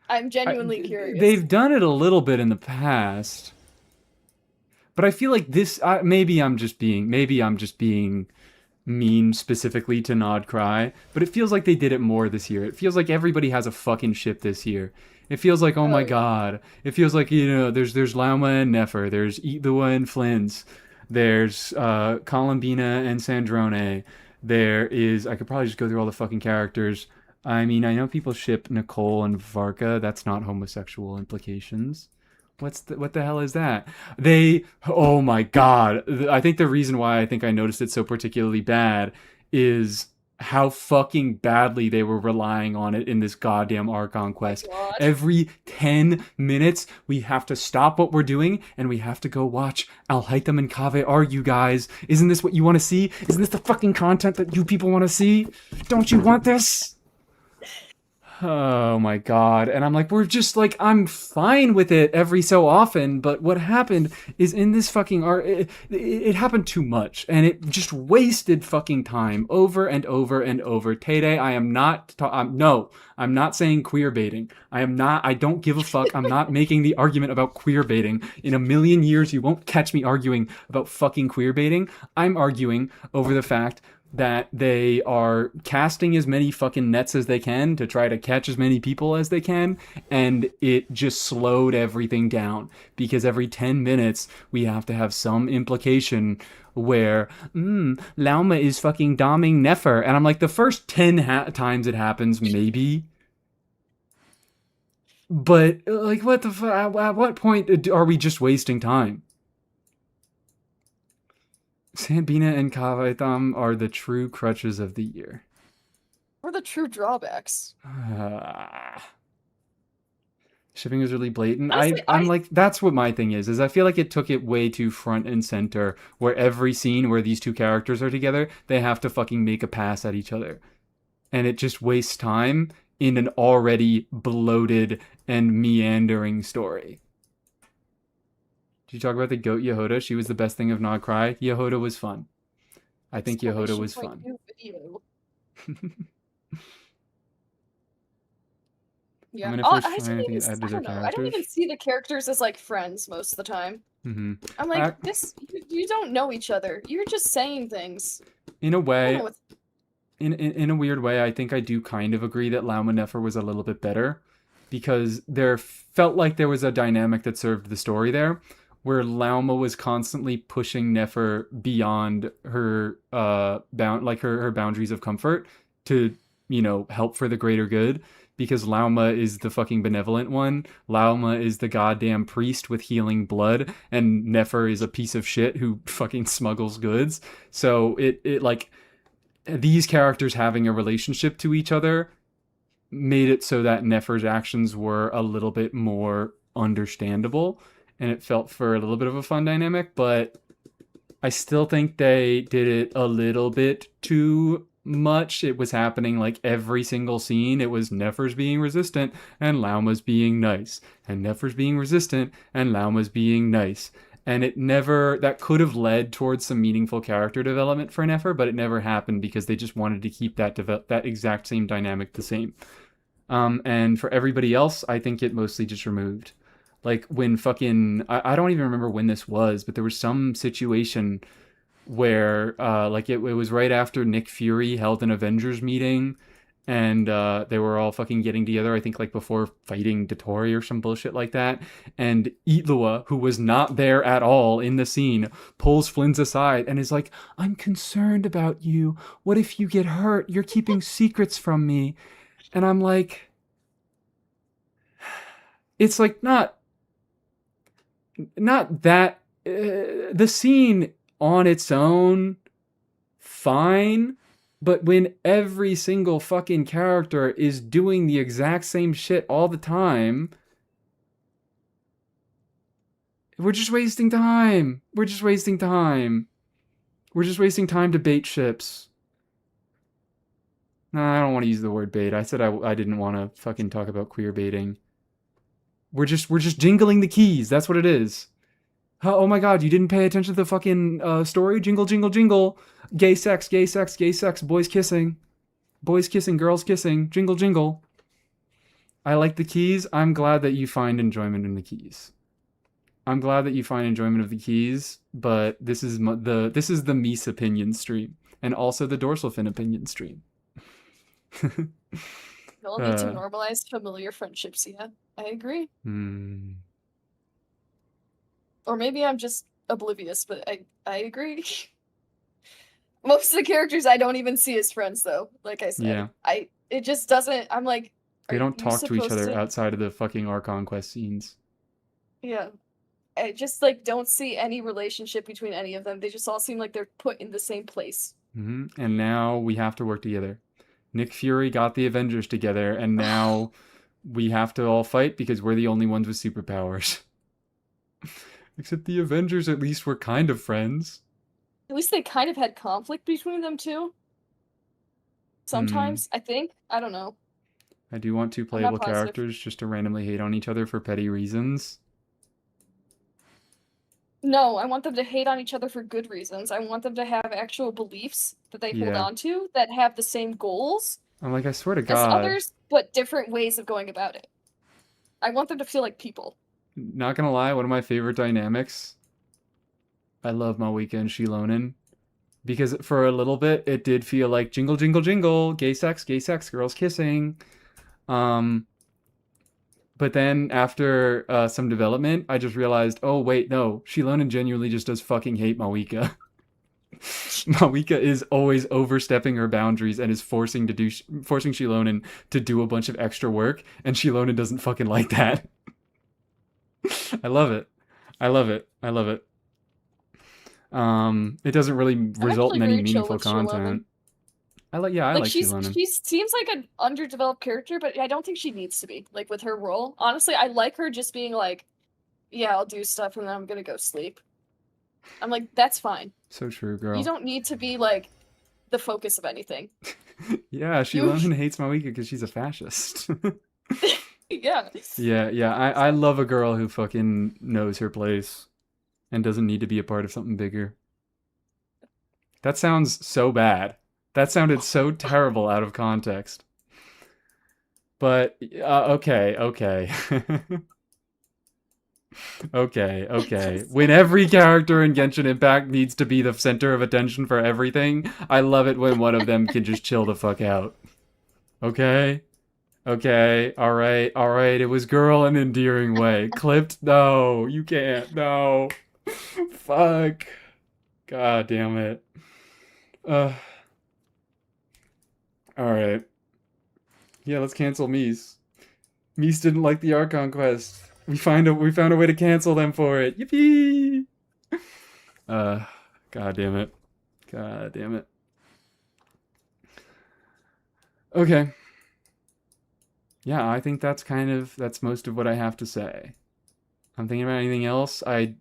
I'm genuinely curious. They've done it a little bit in the past, but I feel like this. Maybe I'm just being mean specifically to Nod Krai, but it feels like they did it more this year. It feels like everybody has a fucking ship this year. It feels like, oh my god. It feels like, you know, there's Lauma and Nefer, there's Eatthua and Flynn's, there's Columbina and Sandrone. There is, I could probably just go through all the fucking characters. I mean, I know people ship Nicole and Varka. That's not homosexual implications. What the hell is that? Oh my god. I think the reason why I think I noticed it so particularly bad is how fucking badly they were relying on it in this goddamn Archon quest. Every 10 minutes, we have to stop what we're doing and we have to go watch Alhaitham and Kaveh argue, guys. Isn't this what you want to see? Isn't this the fucking content that you people want to see? Don't you want this? Oh my god. And I'm like, we're just like, I'm fine with it every so often, but what happened is in this fucking art, it happened too much, and it just wasted fucking time over and over and over. Tay, I am not, no, I'm not saying queer baiting. I don't give a fuck. I'm not making the argument about queer baiting. In a million years, you won't catch me arguing about fucking queer baiting. I'm arguing over the fact that they are casting as many fucking nets as they can to try to catch as many people as they can, and it just slowed everything down because every 10 minutes we have to have some implication where Lauma is fucking doming Nefer, and I'm like, the first 10 times it happens, maybe, but like, what the at what point are we just wasting time? Sambina and Kavaitam are the true crutches of the year. Or the true drawbacks. Shipping is really blatant. Honestly, I'm like, that's what my thing is I feel like it took it way too front and center, where every scene where these two characters are together, they have to fucking make a pass at each other. And it just wastes time in an already bloated and meandering story. Did you talk about the goat Yehoda? She was the best thing of Not Cry. Yehoda was fun. I think Yehoda was fun. Yeah, I'm gonna I first find anything to add to their don't know. I don't characters. even see the characters as like friends most of the time. Mm-hmm. I'm like, you don't know each other. You're just saying things. In a I don't way, know what's- in a weird way, I think I do kind of agree that Lauma Nefer was a little bit better, because there felt like there was a dynamic that served the story there, where Lauma was constantly pushing Nefer beyond her her boundaries of comfort to, help for the greater good. Because Lauma is the fucking benevolent one. Lauma is the goddamn priest with healing blood, and Nefer is a piece of shit who fucking smuggles goods. So it like, these characters having a relationship to each other made it so that Nefer's actions were a little bit more understandable, and it felt for a little bit of a fun dynamic, but I still think they did it a little bit too much. It was happening like every single scene. It was Nefer's being resistant and Lauma's being nice, and Nefer's being resistant and Lauma's being nice. And that could have led towards some meaningful character development for Nefer, but it never happened because they just wanted to keep that exact same dynamic the same. And for everybody else, I think it mostly just removed. Like when fucking, I don't even remember when this was, but there was some situation where like it was right after Nick Fury held an Avengers meeting, and they were all fucking getting together, I think like before fighting Dottore or some bullshit like that, and Itlua, who was not there at all in the scene, pulls Flynn's aside and is like, I'm concerned about you. What if you get hurt? You're keeping secrets from me. And I'm like, it's like not that the scene on its own, fine, but when every single fucking character is doing the exact same shit all the time, we're just wasting time. We're just wasting time. We're just wasting time to bait ships. Nah, I don't want to use the word bait. I said I didn't want to fucking talk about queer baiting. We're just jingling the keys. That's what it is. Oh my god, you didn't pay attention to the fucking story? Jingle, jingle, jingle. Gay sex, gay sex, gay sex. Boys kissing. Boys kissing, girls kissing. Jingle, jingle. I like the keys. I'm glad that you find enjoyment in the keys. I'm glad that you find enjoyment of the keys, but this is the Mies opinion stream, and also the dorsal fin opinion stream. We'll need to normalize familiar friendships, yeah. I agree. Or maybe I'm just oblivious, but I agree. Most of the characters I don't even see as friends, though. Like I said, yeah. It just doesn't. I'm like, they don't talk to each other outside of the fucking Archon quest scenes. Yeah, I just like don't see any relationship between any of them. They just all seem like they're put in the same place. Mm-hmm. And now we have to work together. Nick Fury got the Avengers together, and now we have to all fight because we're the only ones with superpowers. Except the Avengers at least were kind of friends. At least they kind of had conflict between them too. Sometimes, I think. I don't know. I do want two I'm not playable positive. characters just to randomly hate on each other for petty reasons. No, I want them to hate on each other for good reasons. I want them to have actual beliefs that they hold Yeah. on to that have the same goals I'm like, I swear to as God. others, but different ways of going about it. I want them to feel like people. Not gonna lie, one of my favorite dynamics. I love Malwika and Shilonen. Because for a little bit, it did feel like jingle, jingle, jingle, gay sex, girls kissing. But then after some development, I just realized, oh wait, no, Shilonen genuinely just does fucking hate Malwika. Malwika is always overstepping her boundaries and is forcing Shilonen to do a bunch of extra work, and Shilonen doesn't fucking like that. I love it. I love it. I love it. It doesn't really result in any meaningful content. I like Shilonen. She seems like an underdeveloped character, but I don't think she needs to be, like, with her role. Honestly, I like her just being like, yeah, I'll do stuff and then I'm gonna go sleep. I'm like, that's fine. So true, girl. You don't need to be, like, the focus of anything. Yeah, Shilonen hates Malwika because she's a fascist. Yeah. Yeah. I love a girl who fucking knows her place and doesn't need to be a part of something bigger. That sounds so bad. That sounded so terrible out of context. But, okay. Okay. When every character in Genshin Impact needs to be the center of attention for everything, I love it when one of them can just chill the fuck out. Okay, alright, it was girl in an endearing way. Clipped? No, you can't, no. Fuck. God damn it. Alright. Yeah, let's cancel Mies. Mies didn't like the Archon quest. We found a way to cancel them for it. Yippee! God damn it. Okay. Yeah, I think that's most of what I have to say. I'm thinking about anything else. I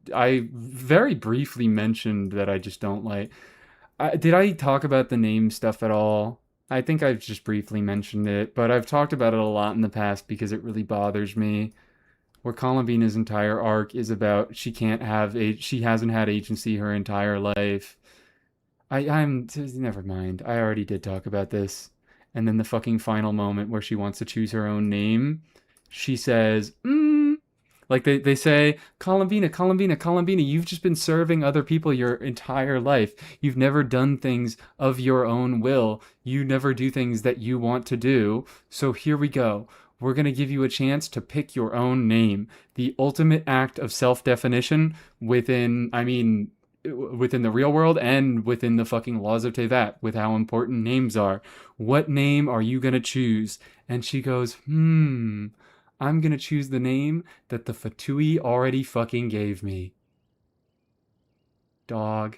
very briefly mentioned that I just don't like. Did I talk about the name stuff at all? I think I've just briefly mentioned it, but I've talked about it a lot in the past because it really bothers me. Where Columbina's entire arc is about she hasn't had agency her entire life. I'm never mind. I already did talk about this. And then the fucking final moment where she wants to choose her own name, she says, like they say, Columbina, you've just been serving other people your entire life. You've never done things of your own will. You never do things that you want to do. So here we go. We're going to give you a chance to pick your own name. The ultimate act of self-definition within the real world and within the fucking laws of Tevat with how important names are. What name are you going to choose? And she goes, I'm going to choose the name that the Fatui already fucking gave me. Dog.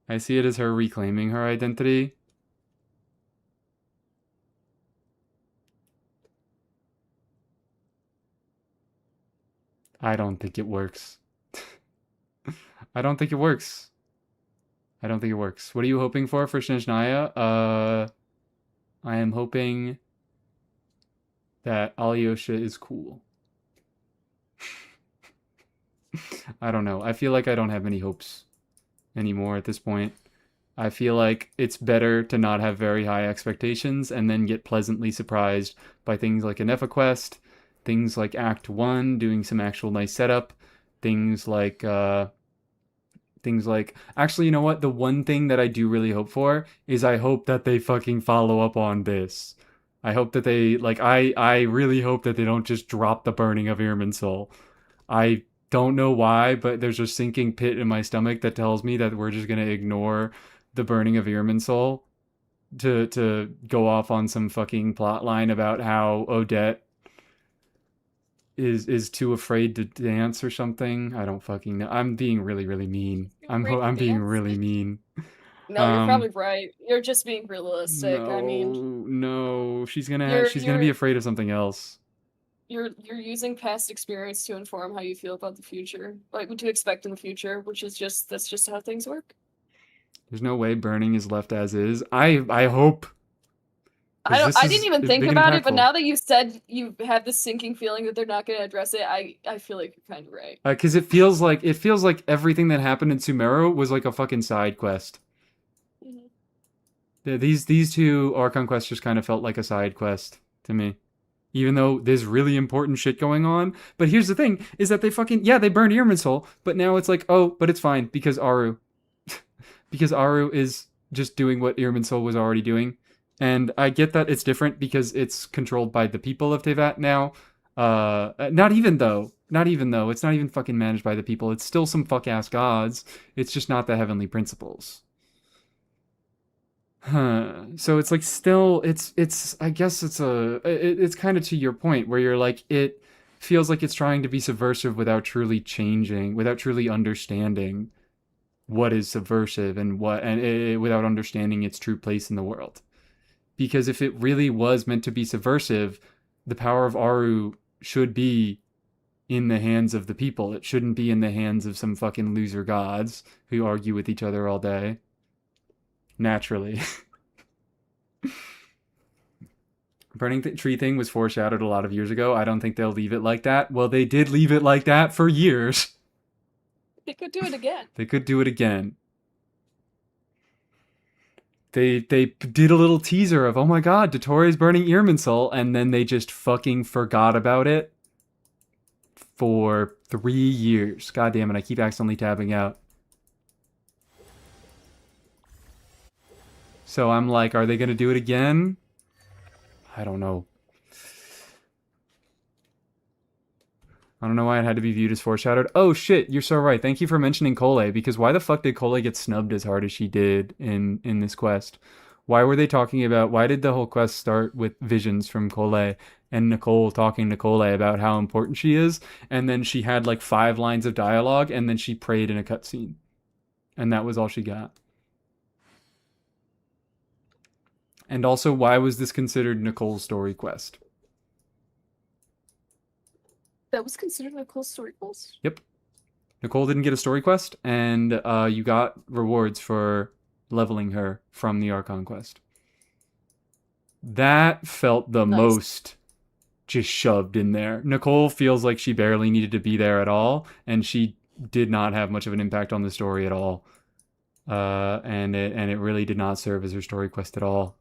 I see it as her reclaiming her identity. I don't think it works. I don't think it works. What are you hoping for Snezhnaya? I am hoping that Alyosha is cool. I don't know. I feel like I don't have any hopes anymore at this point. I feel like it's better to not have very high expectations and then get pleasantly surprised by things like an EPHA things like Act 1, doing some actual nice setup, things like, actually, you know what? The one thing that I do really hope for is I hope that they fucking follow up on this. I hope that they, I really hope that they don't just drop the burning of Irminsul. I don't know why, but there's a sinking pit in my stomach that tells me that we're just going to ignore the burning of Irminsul to go off on some fucking plot line about how Odette is too afraid to dance or something. I don't fucking know. I'm being really, really mean. I'm being really mean. No, you're probably right. You're just being realistic. No, she's gonna be afraid of something else. You're using past experience to inform how you feel about the future, like what to expect in the future, that's just how things work. There's no way burning is left as is. I hope 'Cause this I is didn't even think big and about it, but impactful. now that you said you have this sinking feeling that they're not going to address it, I feel like you're kind of right. Because it feels like everything that happened in Sumeru was like a fucking side quest. Mhm. These two Archon quests just kind of felt like a side quest to me. Even though there's really important shit going on. But here's the thing, is that they fucking, yeah, they burned Irminsul, but now it's like, oh, but it's fine, because Aru. Because Aru is just doing what Irminsul was already doing. And I get that it's different because it's controlled by the people of Tevat now. Not even though. Not even though. It's not even fucking managed by the people. It's still some fuck-ass gods. It's just not the heavenly principles. Huh. So it's like still it's I guess it's kind of to your point where you're like it feels like it's trying to be subversive without truly changing, without truly understanding what is subversive and without understanding its true place in the world. Because if it really was meant to be subversive, the power of Aru should be in the hands of the people. It shouldn't be in the hands of some fucking loser gods who argue with each other all day. Naturally. Burning tree thing was foreshadowed a lot of years ago. I don't think they'll leave it like that. Well, they did leave it like that for years. They could do it again. They could do it again. They did a little teaser of, oh my god, Dottore burning Irminsul, and then they just fucking forgot about it for 3 years. God damn it, I keep accidentally tabbing out. So I'm like, are they gonna do it again? I don't know. I don't know why it had to be viewed as foreshadowed. Oh shit, you're so right. Thank you for mentioning Kole, because why the fuck did Kole get snubbed as hard as she did in this quest? Why were they talking about, why did the whole quest start with visions from Kole and Nicole talking to Kole about how important she is, and then she had like 5 lines of dialogue, and then she prayed in a cutscene. And that was all she got. And also, why was this considered Nicole's story quest? That was considered a cool story quest? Yep. Nicole didn't get a story quest, and you got rewards for leveling her from the Archon quest. That felt the Nice. most just shoved in there. Nicole feels like she barely needed to be there at all, and she did not have much of an impact on the story at all. And it really did not serve as her story quest at all.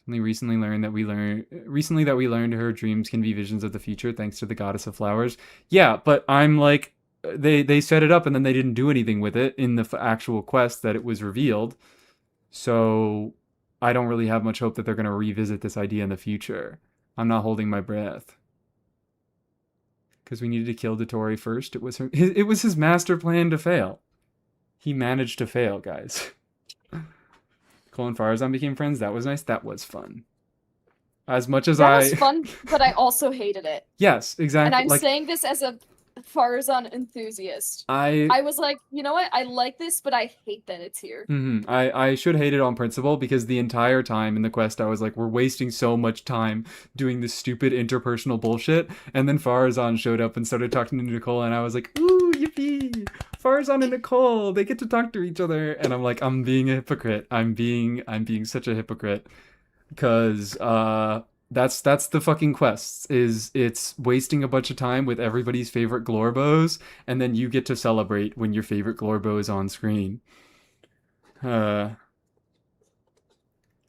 Only recently that we learned her dreams can be visions of the future thanks to the goddess of flowers. Yeah, but I'm like, they set it up and then they didn't do anything with it in the actual quest that it was revealed. So I don't really have much hope that they're going to revisit this idea in the future. I'm not holding my breath. Because we needed to kill Dottore first. It was his master plan to fail. He managed to fail, guys. Cole and Farazan became friends. That was nice. That was fun. As much as That was fun, but I also hated it. Yes, exactly. And I'm like, saying this as a Farazan enthusiast. I was like, you know what? I like this, but I hate that it's here. I should hate it on principle, because the entire time in the quest I was like, we're wasting so much time doing this stupid interpersonal bullshit. And then Farazan showed up and started talking to Nicole, and I was like, ooh, yippee! Farazan and Nicole, they get to talk to each other. And I'm like, I'm being a hypocrite. I'm being such a hypocrite. Because that's the fucking quest. It's wasting a bunch of time with everybody's favorite Glorbos, and then you get to celebrate when your favorite Glorbo is on screen.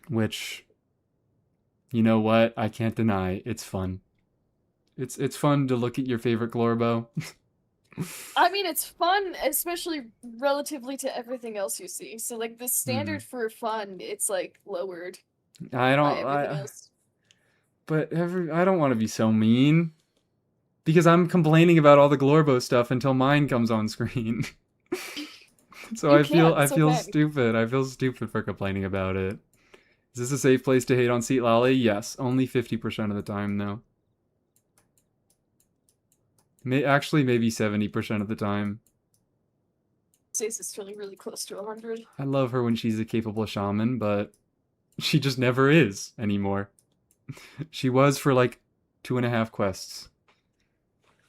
Which, you know what? I can't deny. It's fun. It's fun to look at your favorite Glorbo. I mean, it's fun, especially relatively to everything else you see. So, like, the standard for fun, it's, like, lowered I by everything else. But I don't want to be so mean. Because I'm complaining about all the Glorbo stuff until mine comes on screen. So I feel stupid. I feel stupid for complaining about it. Is this a safe place to hate on Seat Lolly? Yes, only 50% of the time though. Actually, maybe 70% of the time. Says it's feeling really close to 100. I love her when she's a capable shaman, but she just never is anymore. She was for like 2.5 quests.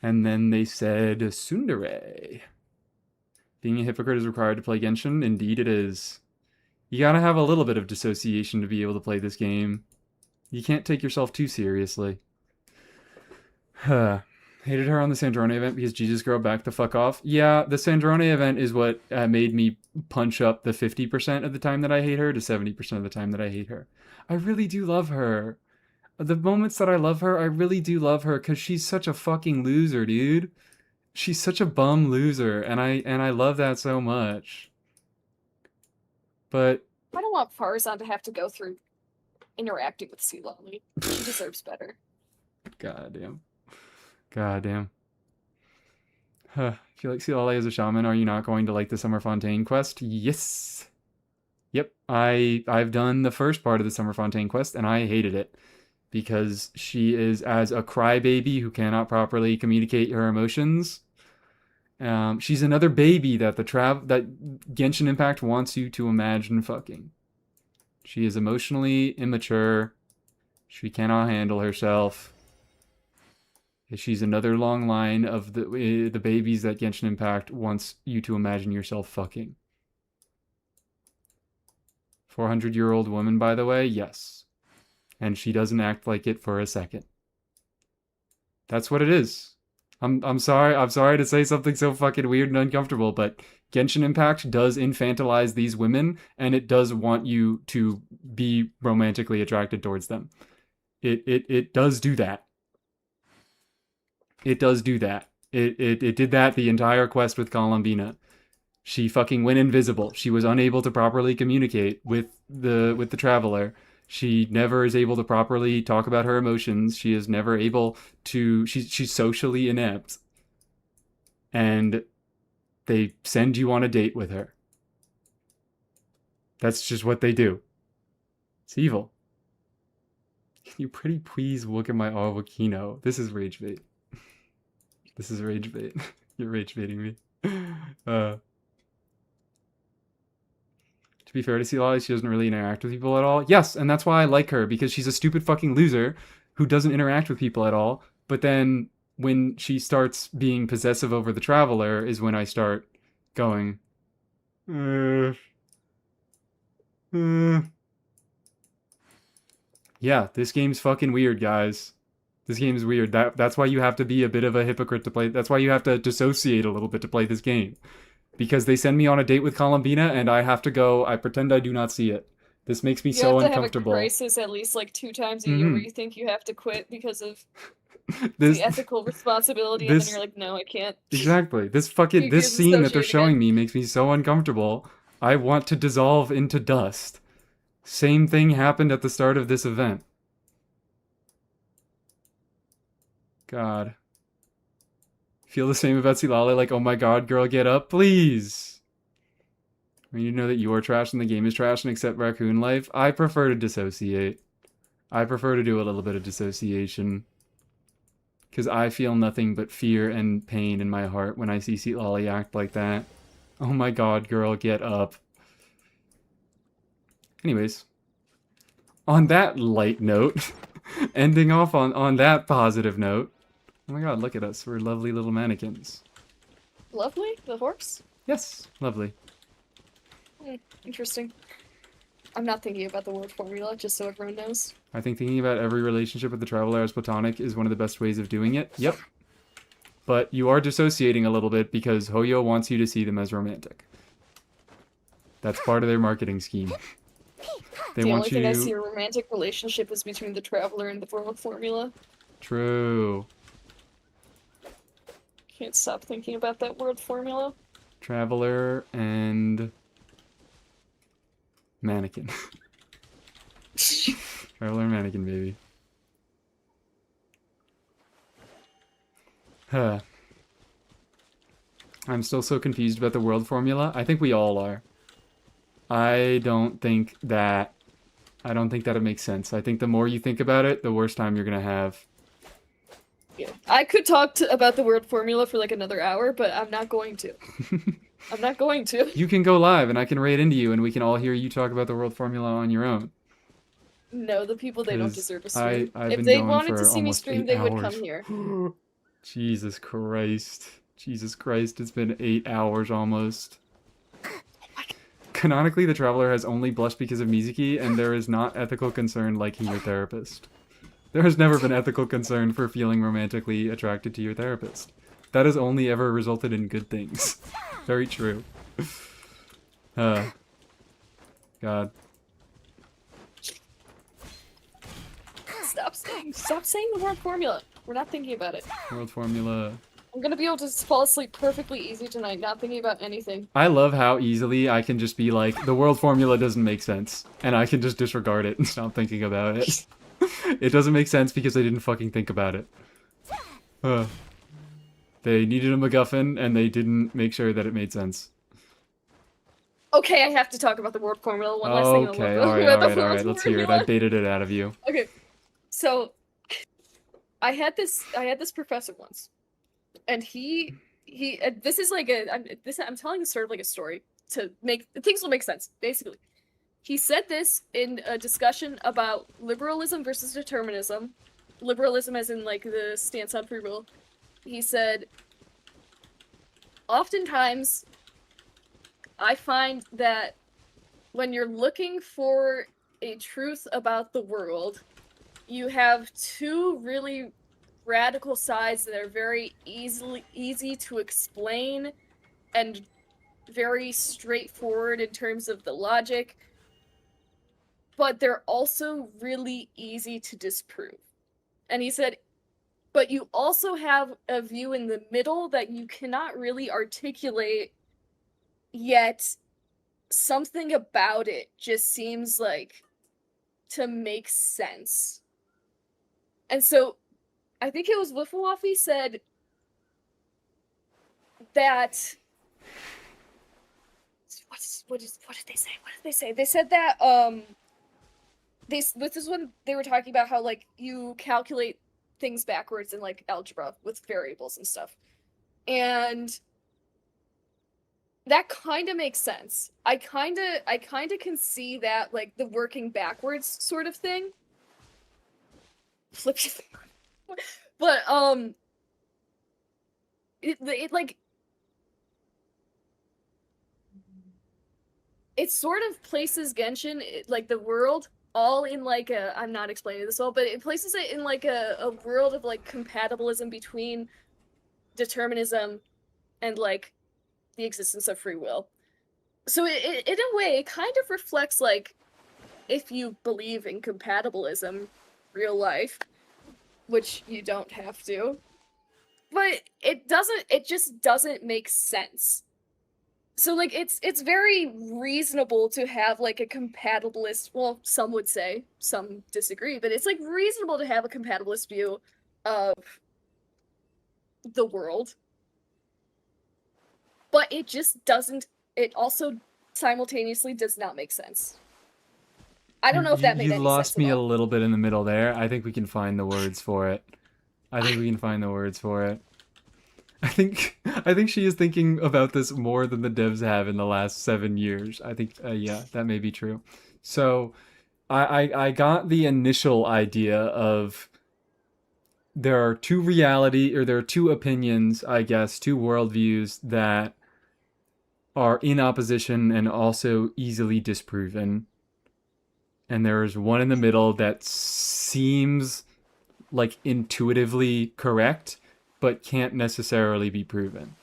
And then they said Tsundere. Being a hypocrite is required to play Genshin? Indeed it is. You gotta have a little bit of dissociation to be able to play this game. You can't take yourself too seriously. Hated her on the Sandrone event because Jesus girl back the fuck off. Yeah, the Sandrone event is what made me punch up the 50% of the time that I hate her to 70% of the time that I hate her. I really do love her. The moments that I love her, I really do love her because she's such a fucking loser, dude. She's such a bum loser, and I love that so much. But I don't want Farzan to have to go through interacting with Sealali. She deserves better. goddamn. Huh. If you like Sealali as a shaman, are you not going to like the Summer Fontaine quest? Yes. Yep. I've done the first part of the Summer Fontaine quest, and I hated it. Because she is as a crybaby who cannot properly communicate her emotions. She's another baby that that Genshin Impact wants you to imagine fucking. She is emotionally immature. She cannot handle herself. She's another long line of the babies that Genshin Impact wants you to imagine yourself fucking. 400-year-old woman, by the way, yes. And she doesn't act like it for a second. That's what it is. I'm sorry to say something so fucking weird and uncomfortable, but Genshin Impact does infantilize these women, and it does want you to be romantically attracted towards them. It does do that. It does do that. It did that the entire quest with Columbina. She fucking went invisible. She was unable to properly communicate with the traveler. She never is able to properly talk about her emotions. She is never able to... She's socially inept. And they send you on a date with her. That's just what they do. It's evil. Can you pretty please look at my avocado? This is rage bait. This is rage bait. You're rage baiting me. To be fair to Sealali, she doesn't really interact with people at all. Yes, and that's why I like her, because she's a stupid fucking loser who doesn't interact with people at all. But then when she starts being possessive over the traveler is when I start going, Yeah, this game's fucking weird, guys. This game is weird. That's why you have to be a bit of a hypocrite to play. That's why you have to dissociate a little bit to play this game. Because they send me on a date with Columbina, and I have to go, I pretend I do not see it. This makes me so uncomfortable. You have to have a crisis at least like 2 times a year where you think you have to quit because of this, the ethical responsibility, and then you're like, no, I can't. Exactly. This scene that they're showing me makes me so uncomfortable. I want to dissolve into dust. Same thing happened at the start of this event. God. Feel the same about Sealali, like, oh my god, girl, get up, please. I mean, you know that you're trash and the game is trash and accept raccoon life. I prefer to dissociate. I prefer to do a little bit of dissociation. Because I feel nothing but fear and pain in my heart when I see Sealali act like that. Oh my god, girl, get up. Anyways. On that light note, ending off on that positive note, oh my god, look at us. We're lovely little mannequins. Lovely? The horse? Yes, lovely. Interesting. I'm not thinking about the word formula, just so everyone knows. I think thinking about every relationship with the traveler as platonic is one of the best ways of doing it. Yep. But you are dissociating a little bit because Hoyo wants you to see them as romantic. That's part of their marketing scheme. They the want only thing I see a romantic relationship is between the traveler and the word formula. True. Can't stop thinking about that word formula. Traveler and mannequin. Traveler and mannequin, baby. Huh. I'm still so confused about the world formula. I think we all are. I don't think that it makes sense. I think the more you think about it, the worse time you're gonna have. Yeah. I could talk about the word formula for like another hour, but I'm not going to. I'm not going to. You can go live and I can raid into you and we can all hear you talk about the world formula on your own. No, the people, they don't deserve a stream. I've if been they going wanted for to see me almost stream, 8 they hours. would come here. Jesus Christ. Jesus Christ, it's been 8 hours almost. Canonically, the Traveler has only blushed because of Mizuki, and there is not ethical concern liking your therapist. There has never been ethical concern for feeling romantically attracted to your therapist. That has only ever resulted in good things. Very true. God. Stop saying the word formula. We're not thinking about it. World formula. I'm gonna be able to fall asleep perfectly easy tonight, not thinking about anything. I love how easily I can just be like, the world formula doesn't make sense. And I can just disregard it and stop thinking about it. It doesn't make sense because I didn't fucking think about it. They needed a MacGuffin, and they didn't make sure that it made sense. Okay, I have to talk about the word formula one last thing. Okay, alright, let's hear it. I've baited it out of you. Okay, so I had this professor once, and he this is like I'm telling sort of like a story to make things will make sense. Basically, he said this in a discussion about liberalism versus determinism. Liberalism as in like the stance on free will. He said, oftentimes I find that when you're looking for a truth about the world, you have two really radical sides that are very easy to explain and very straightforward in terms of the logic, but they're also really easy to disprove. And he said, but you also have a view in the middle that you cannot really articulate, yet something about it just seems like to make sense. And so I think it was Wifflewaffy said that what did they say? What did they say? They said that this is when they were talking about how like you calculate things backwards in like algebra with variables and stuff. And that kind of makes sense. I kind of can see that, like the working backwards sort of thing. Flip. But it like it sort of places Genshin, like the world, all in like a, I'm not explaining this well, but it places it in like a world of like compatibilism between determinism and like the existence of free will. So it in a way, it kind of reflects like, if you believe in compatibilism, real life, which you don't have to, but it just doesn't make sense. So like it's very reasonable to have like a compatibilist, well, some would say, some disagree, but it's like reasonable to have a compatibilist view of the world. But it just doesn't, it also simultaneously does not make sense. I don't know if that made any sense. You lost me a little bit in the middle there. I think we can find the words for it. I think she is thinking about this more than the devs have in the last 7 years. I think, yeah, that may be true. So, I got the initial idea of there are two opinions, I guess, two worldviews that are in opposition and also easily disproven. And there's one in the middle that seems like intuitively correct, but can't necessarily be proven.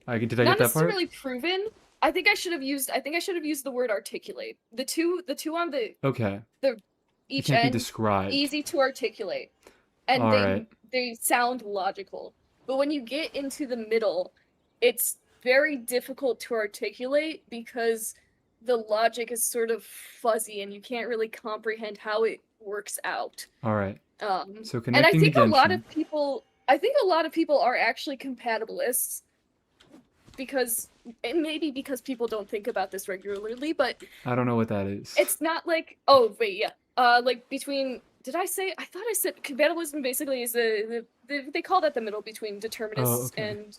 Did I get that part? Not necessarily proven. I think I should have used the word articulate. The two on the each can't end be described. Easy to articulate. And they sound logical. But when you get into the middle, it's very difficult to articulate because the logic is sort of fuzzy and you can't really comprehend how it works out. All right. So connecting and I think to Genshin, a lot of people are actually compatibilists because because people don't think about this regularly, but I don't know what that is. It's not like, like between, I thought I said compatibilism basically is they call that the middle between determinists and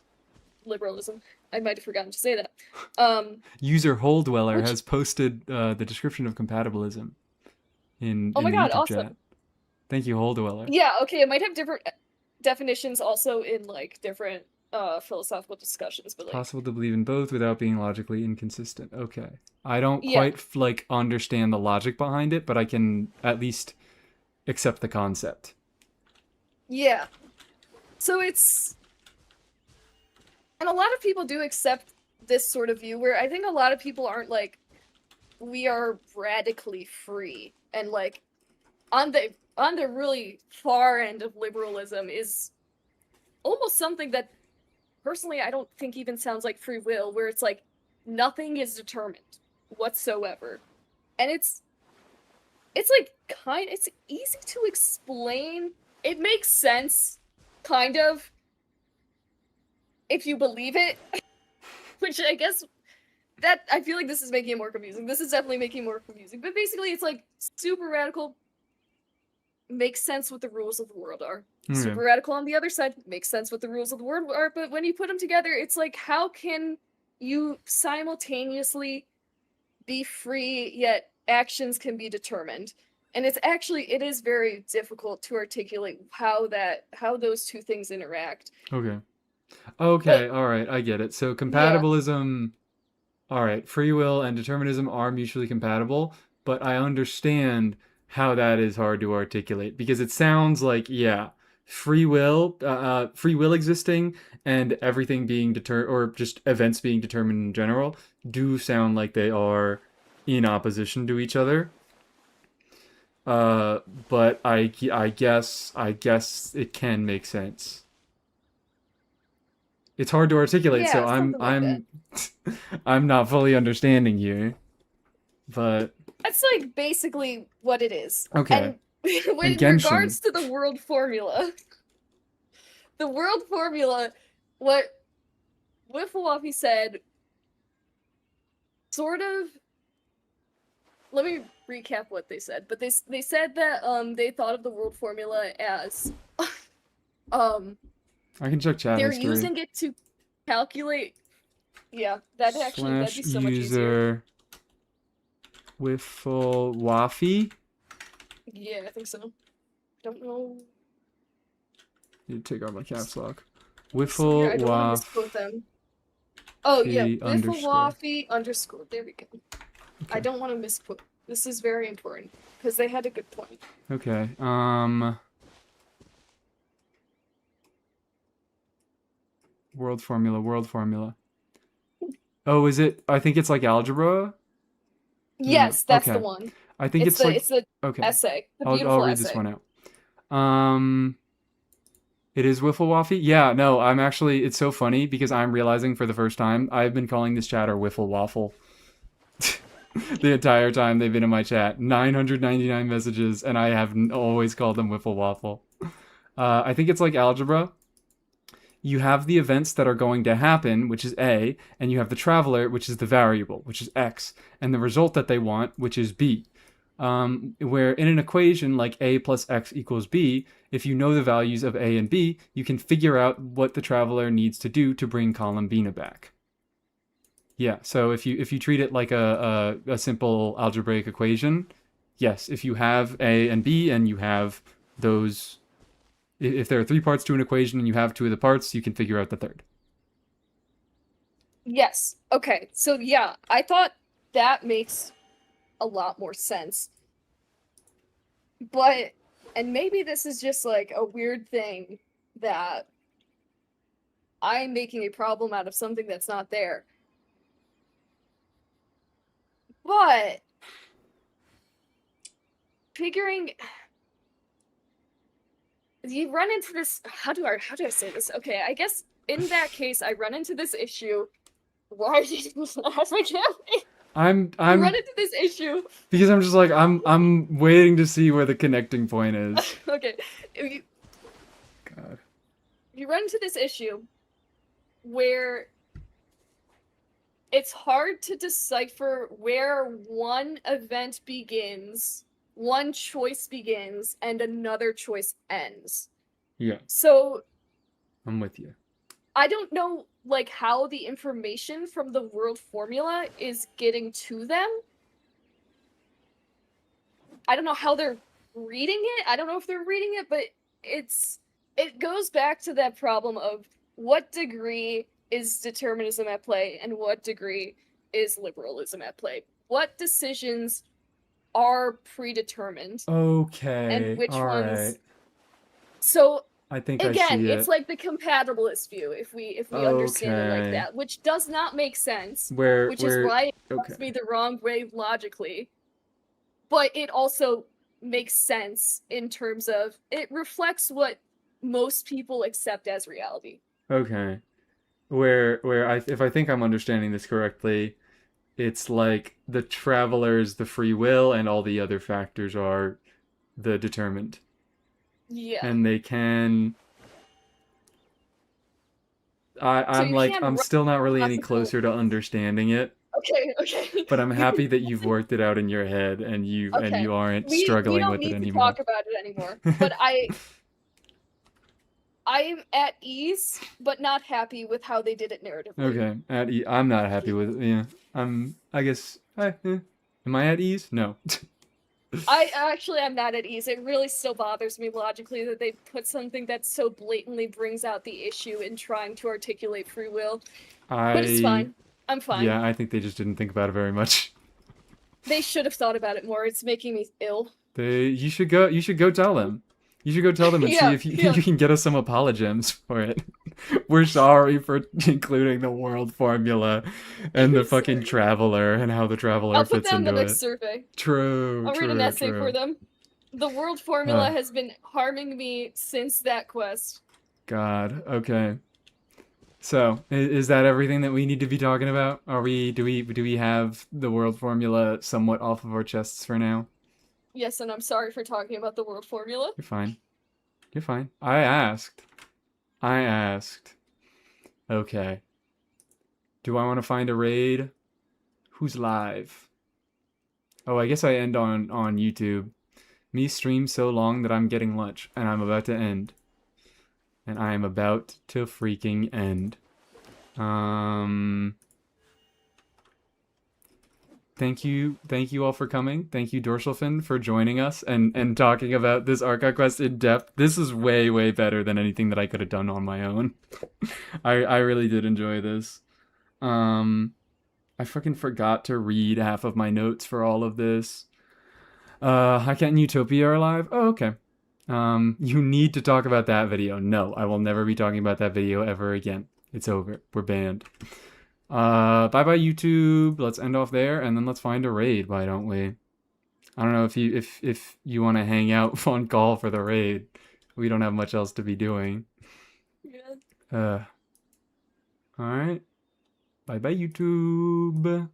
liberalism. I might have forgotten to say that. User Hole Dweller has posted the description of compatibilism in the YouTube awesome. chat. Thank you, Hole Dweller. Yeah, okay, it might have different definitions also in like different philosophical discussions, but like, Possible to believe in both without being logically inconsistent. Okay. I don't yeah, quite like understand the logic behind it, but I can at least accept the concept. yeah. So it's, and a lot of people do accept this sort of view, where I think a lot of people aren't like, we are radically free, and like, on the really far end of liberalism is almost something that personally I don't think even sounds like free will, where it's like nothing is determined whatsoever. And it's like it's easy to explain. It makes sense, kind of, if you believe it. Which I guess that I feel like this is making it more confusing. This is definitely making it more confusing. But basically it's like super radical, makes sense what the rules of the world are. Okay. Super radical on the other side, makes sense what the rules of the world are, but when you put them together, it's like, how can you simultaneously be free, yet actions can be determined? And it is very difficult to articulate how those two things interact. Okay. But All right, I get it. So yeah, compatibilism, all right, free will and determinism are mutually compatible, but I understand how that is hard to articulate because it sounds like, yeah, free will existing and everything being or just events being determined in general do sound like they are in opposition to each other. But I guess it can make sense. It's hard to articulate, so yeah, something like that. I'm not fully understanding you. But That's like basically what it is. okay. And And in Genshin. regards to the world formula, the world formula, what Wifflewaffy said, sort of. Let me recap what they said. But they said that they thought of the world formula as I can check chat they're history. using it to calculate. Yeah, that'd be so much easier. Wifflewaffy. Yeah, I think so. Don't know. Need to take out my caps lock. Here, I don't want to misquote them. Oh yeah, Wifflewaffy _ There we go. Okay. I don't want to misquote. This is very important because they had a good point. Okay. World formula. Oh, is it? I think it's like algebra. Yes, that's okay. the one. I think it's the okay. essay. The I'll beautiful read essay. this one out. It is Wifflewaffy? Yeah, no, I'm actually, it's so funny because I'm realizing for the first time, I've been calling this chatter Wiffle Waffle. The entire time they've been in my chat. 999 messages, and I have always called them Wiffle Waffle. I think it's like algebra. You have the events that are going to happen, which is A, and you have the traveler, which is the variable, which is X, and the result that they want, which is B. Where in an equation like A plus X equals B, if you know the values of A and B, you can figure out what the traveler needs to do to bring Columbina back. Yeah, so if you treat it like a simple algebraic equation, yes, if you have A and B and you have those, if there are 3 parts to an equation and you have 2 of the parts, you can figure out the third. Yes. Okay. So yeah, I thought that makes a lot more sense. But, and maybe this is just like a weird thing that I'm making a problem out of something that's not there. But figuring, you run into this, how do I say this? Okay, I guess in that case I run into this issue. Why did you laugh at me? I'm You run into this issue because I'm just like I'm waiting to see where the connecting point is. okay. God. You run into this issue where it's hard to decipher where one event begins, one choice begins, and another choice ends. Yeah. So I'm with you. I don't know like how the information from the world formula is getting to them. I don't know how they're reading it. I don't know if they're reading it, but it goes back to that problem of what degree is determinism at play and what degree is liberalism at play? What decisions are predetermined and Okay. which All ones? right. So I think I again, see it's it. like the compatibilist view if we understand it like Okay. that, which does not make sense, Where which is why it okay. rubs me the wrong way logically. But it also makes sense in terms of it reflects what most people accept as reality. Okay. Where I if I think I'm understanding this correctly, it's like the travelers, the free will, and all the other factors are the determined. Yeah. And they can So I'm you like can't I'm run still not really any possible. closer to understanding it, Okay. but I'm You can happy that you've worked it out in your head and okay. you aren't We struggling don't with it need to anymore. talk about it anymore. But I'm at ease, but not happy with how they did it narratively. Okay, I'm not happy with it. Yeah, I guess. Am I at ease? No. I actually am not at ease. It really still bothers me logically that they put something that so blatantly brings out the issue in trying to articulate free will. But it's I fine. I'm fine. Yeah, I think they just didn't think about it very much. They should have thought about it more. It's making me ill. You should go tell them. You should go tell them and see Yeah, if you, yeah. you can get us some apologems for it. We're sorry for including the world formula and the fucking Sorry. traveler and how the traveler I'll put fits that in the into next it. survey. True, I'll read an true, essay for true. them. The world formula has been harming me since that quest. God, okay. So, is that everything that we need to be talking about? Do we have the world formula somewhat off of our chests for now? Yes, and I'm sorry for talking about the world formula. You're fine. You're fine. I asked. Okay. Do I want to find a raid? Who's live? Oh, I guess I end on YouTube. Me stream so long that I'm getting lunch, and I'm about to end. And I am about to freaking end. Thank you all for coming. Thank you, Dorsalfin, for joining us and talking about this Archive quest in depth. This is way, way better than anything that I could have done on my own. I really did enjoy this. I fucking forgot to read half of my notes for all of this. Hi Cat and Utopia are live. Oh, okay. You need to talk about that video. No, I will never be talking about that video ever again. It's over. We're banned. Bye bye YouTube. Let's end off there and then let's find a raid, why don't we? I don't know if you want to hang out on call for the raid. We don't have much else to be doing. Yeah. Alright. Bye bye YouTube.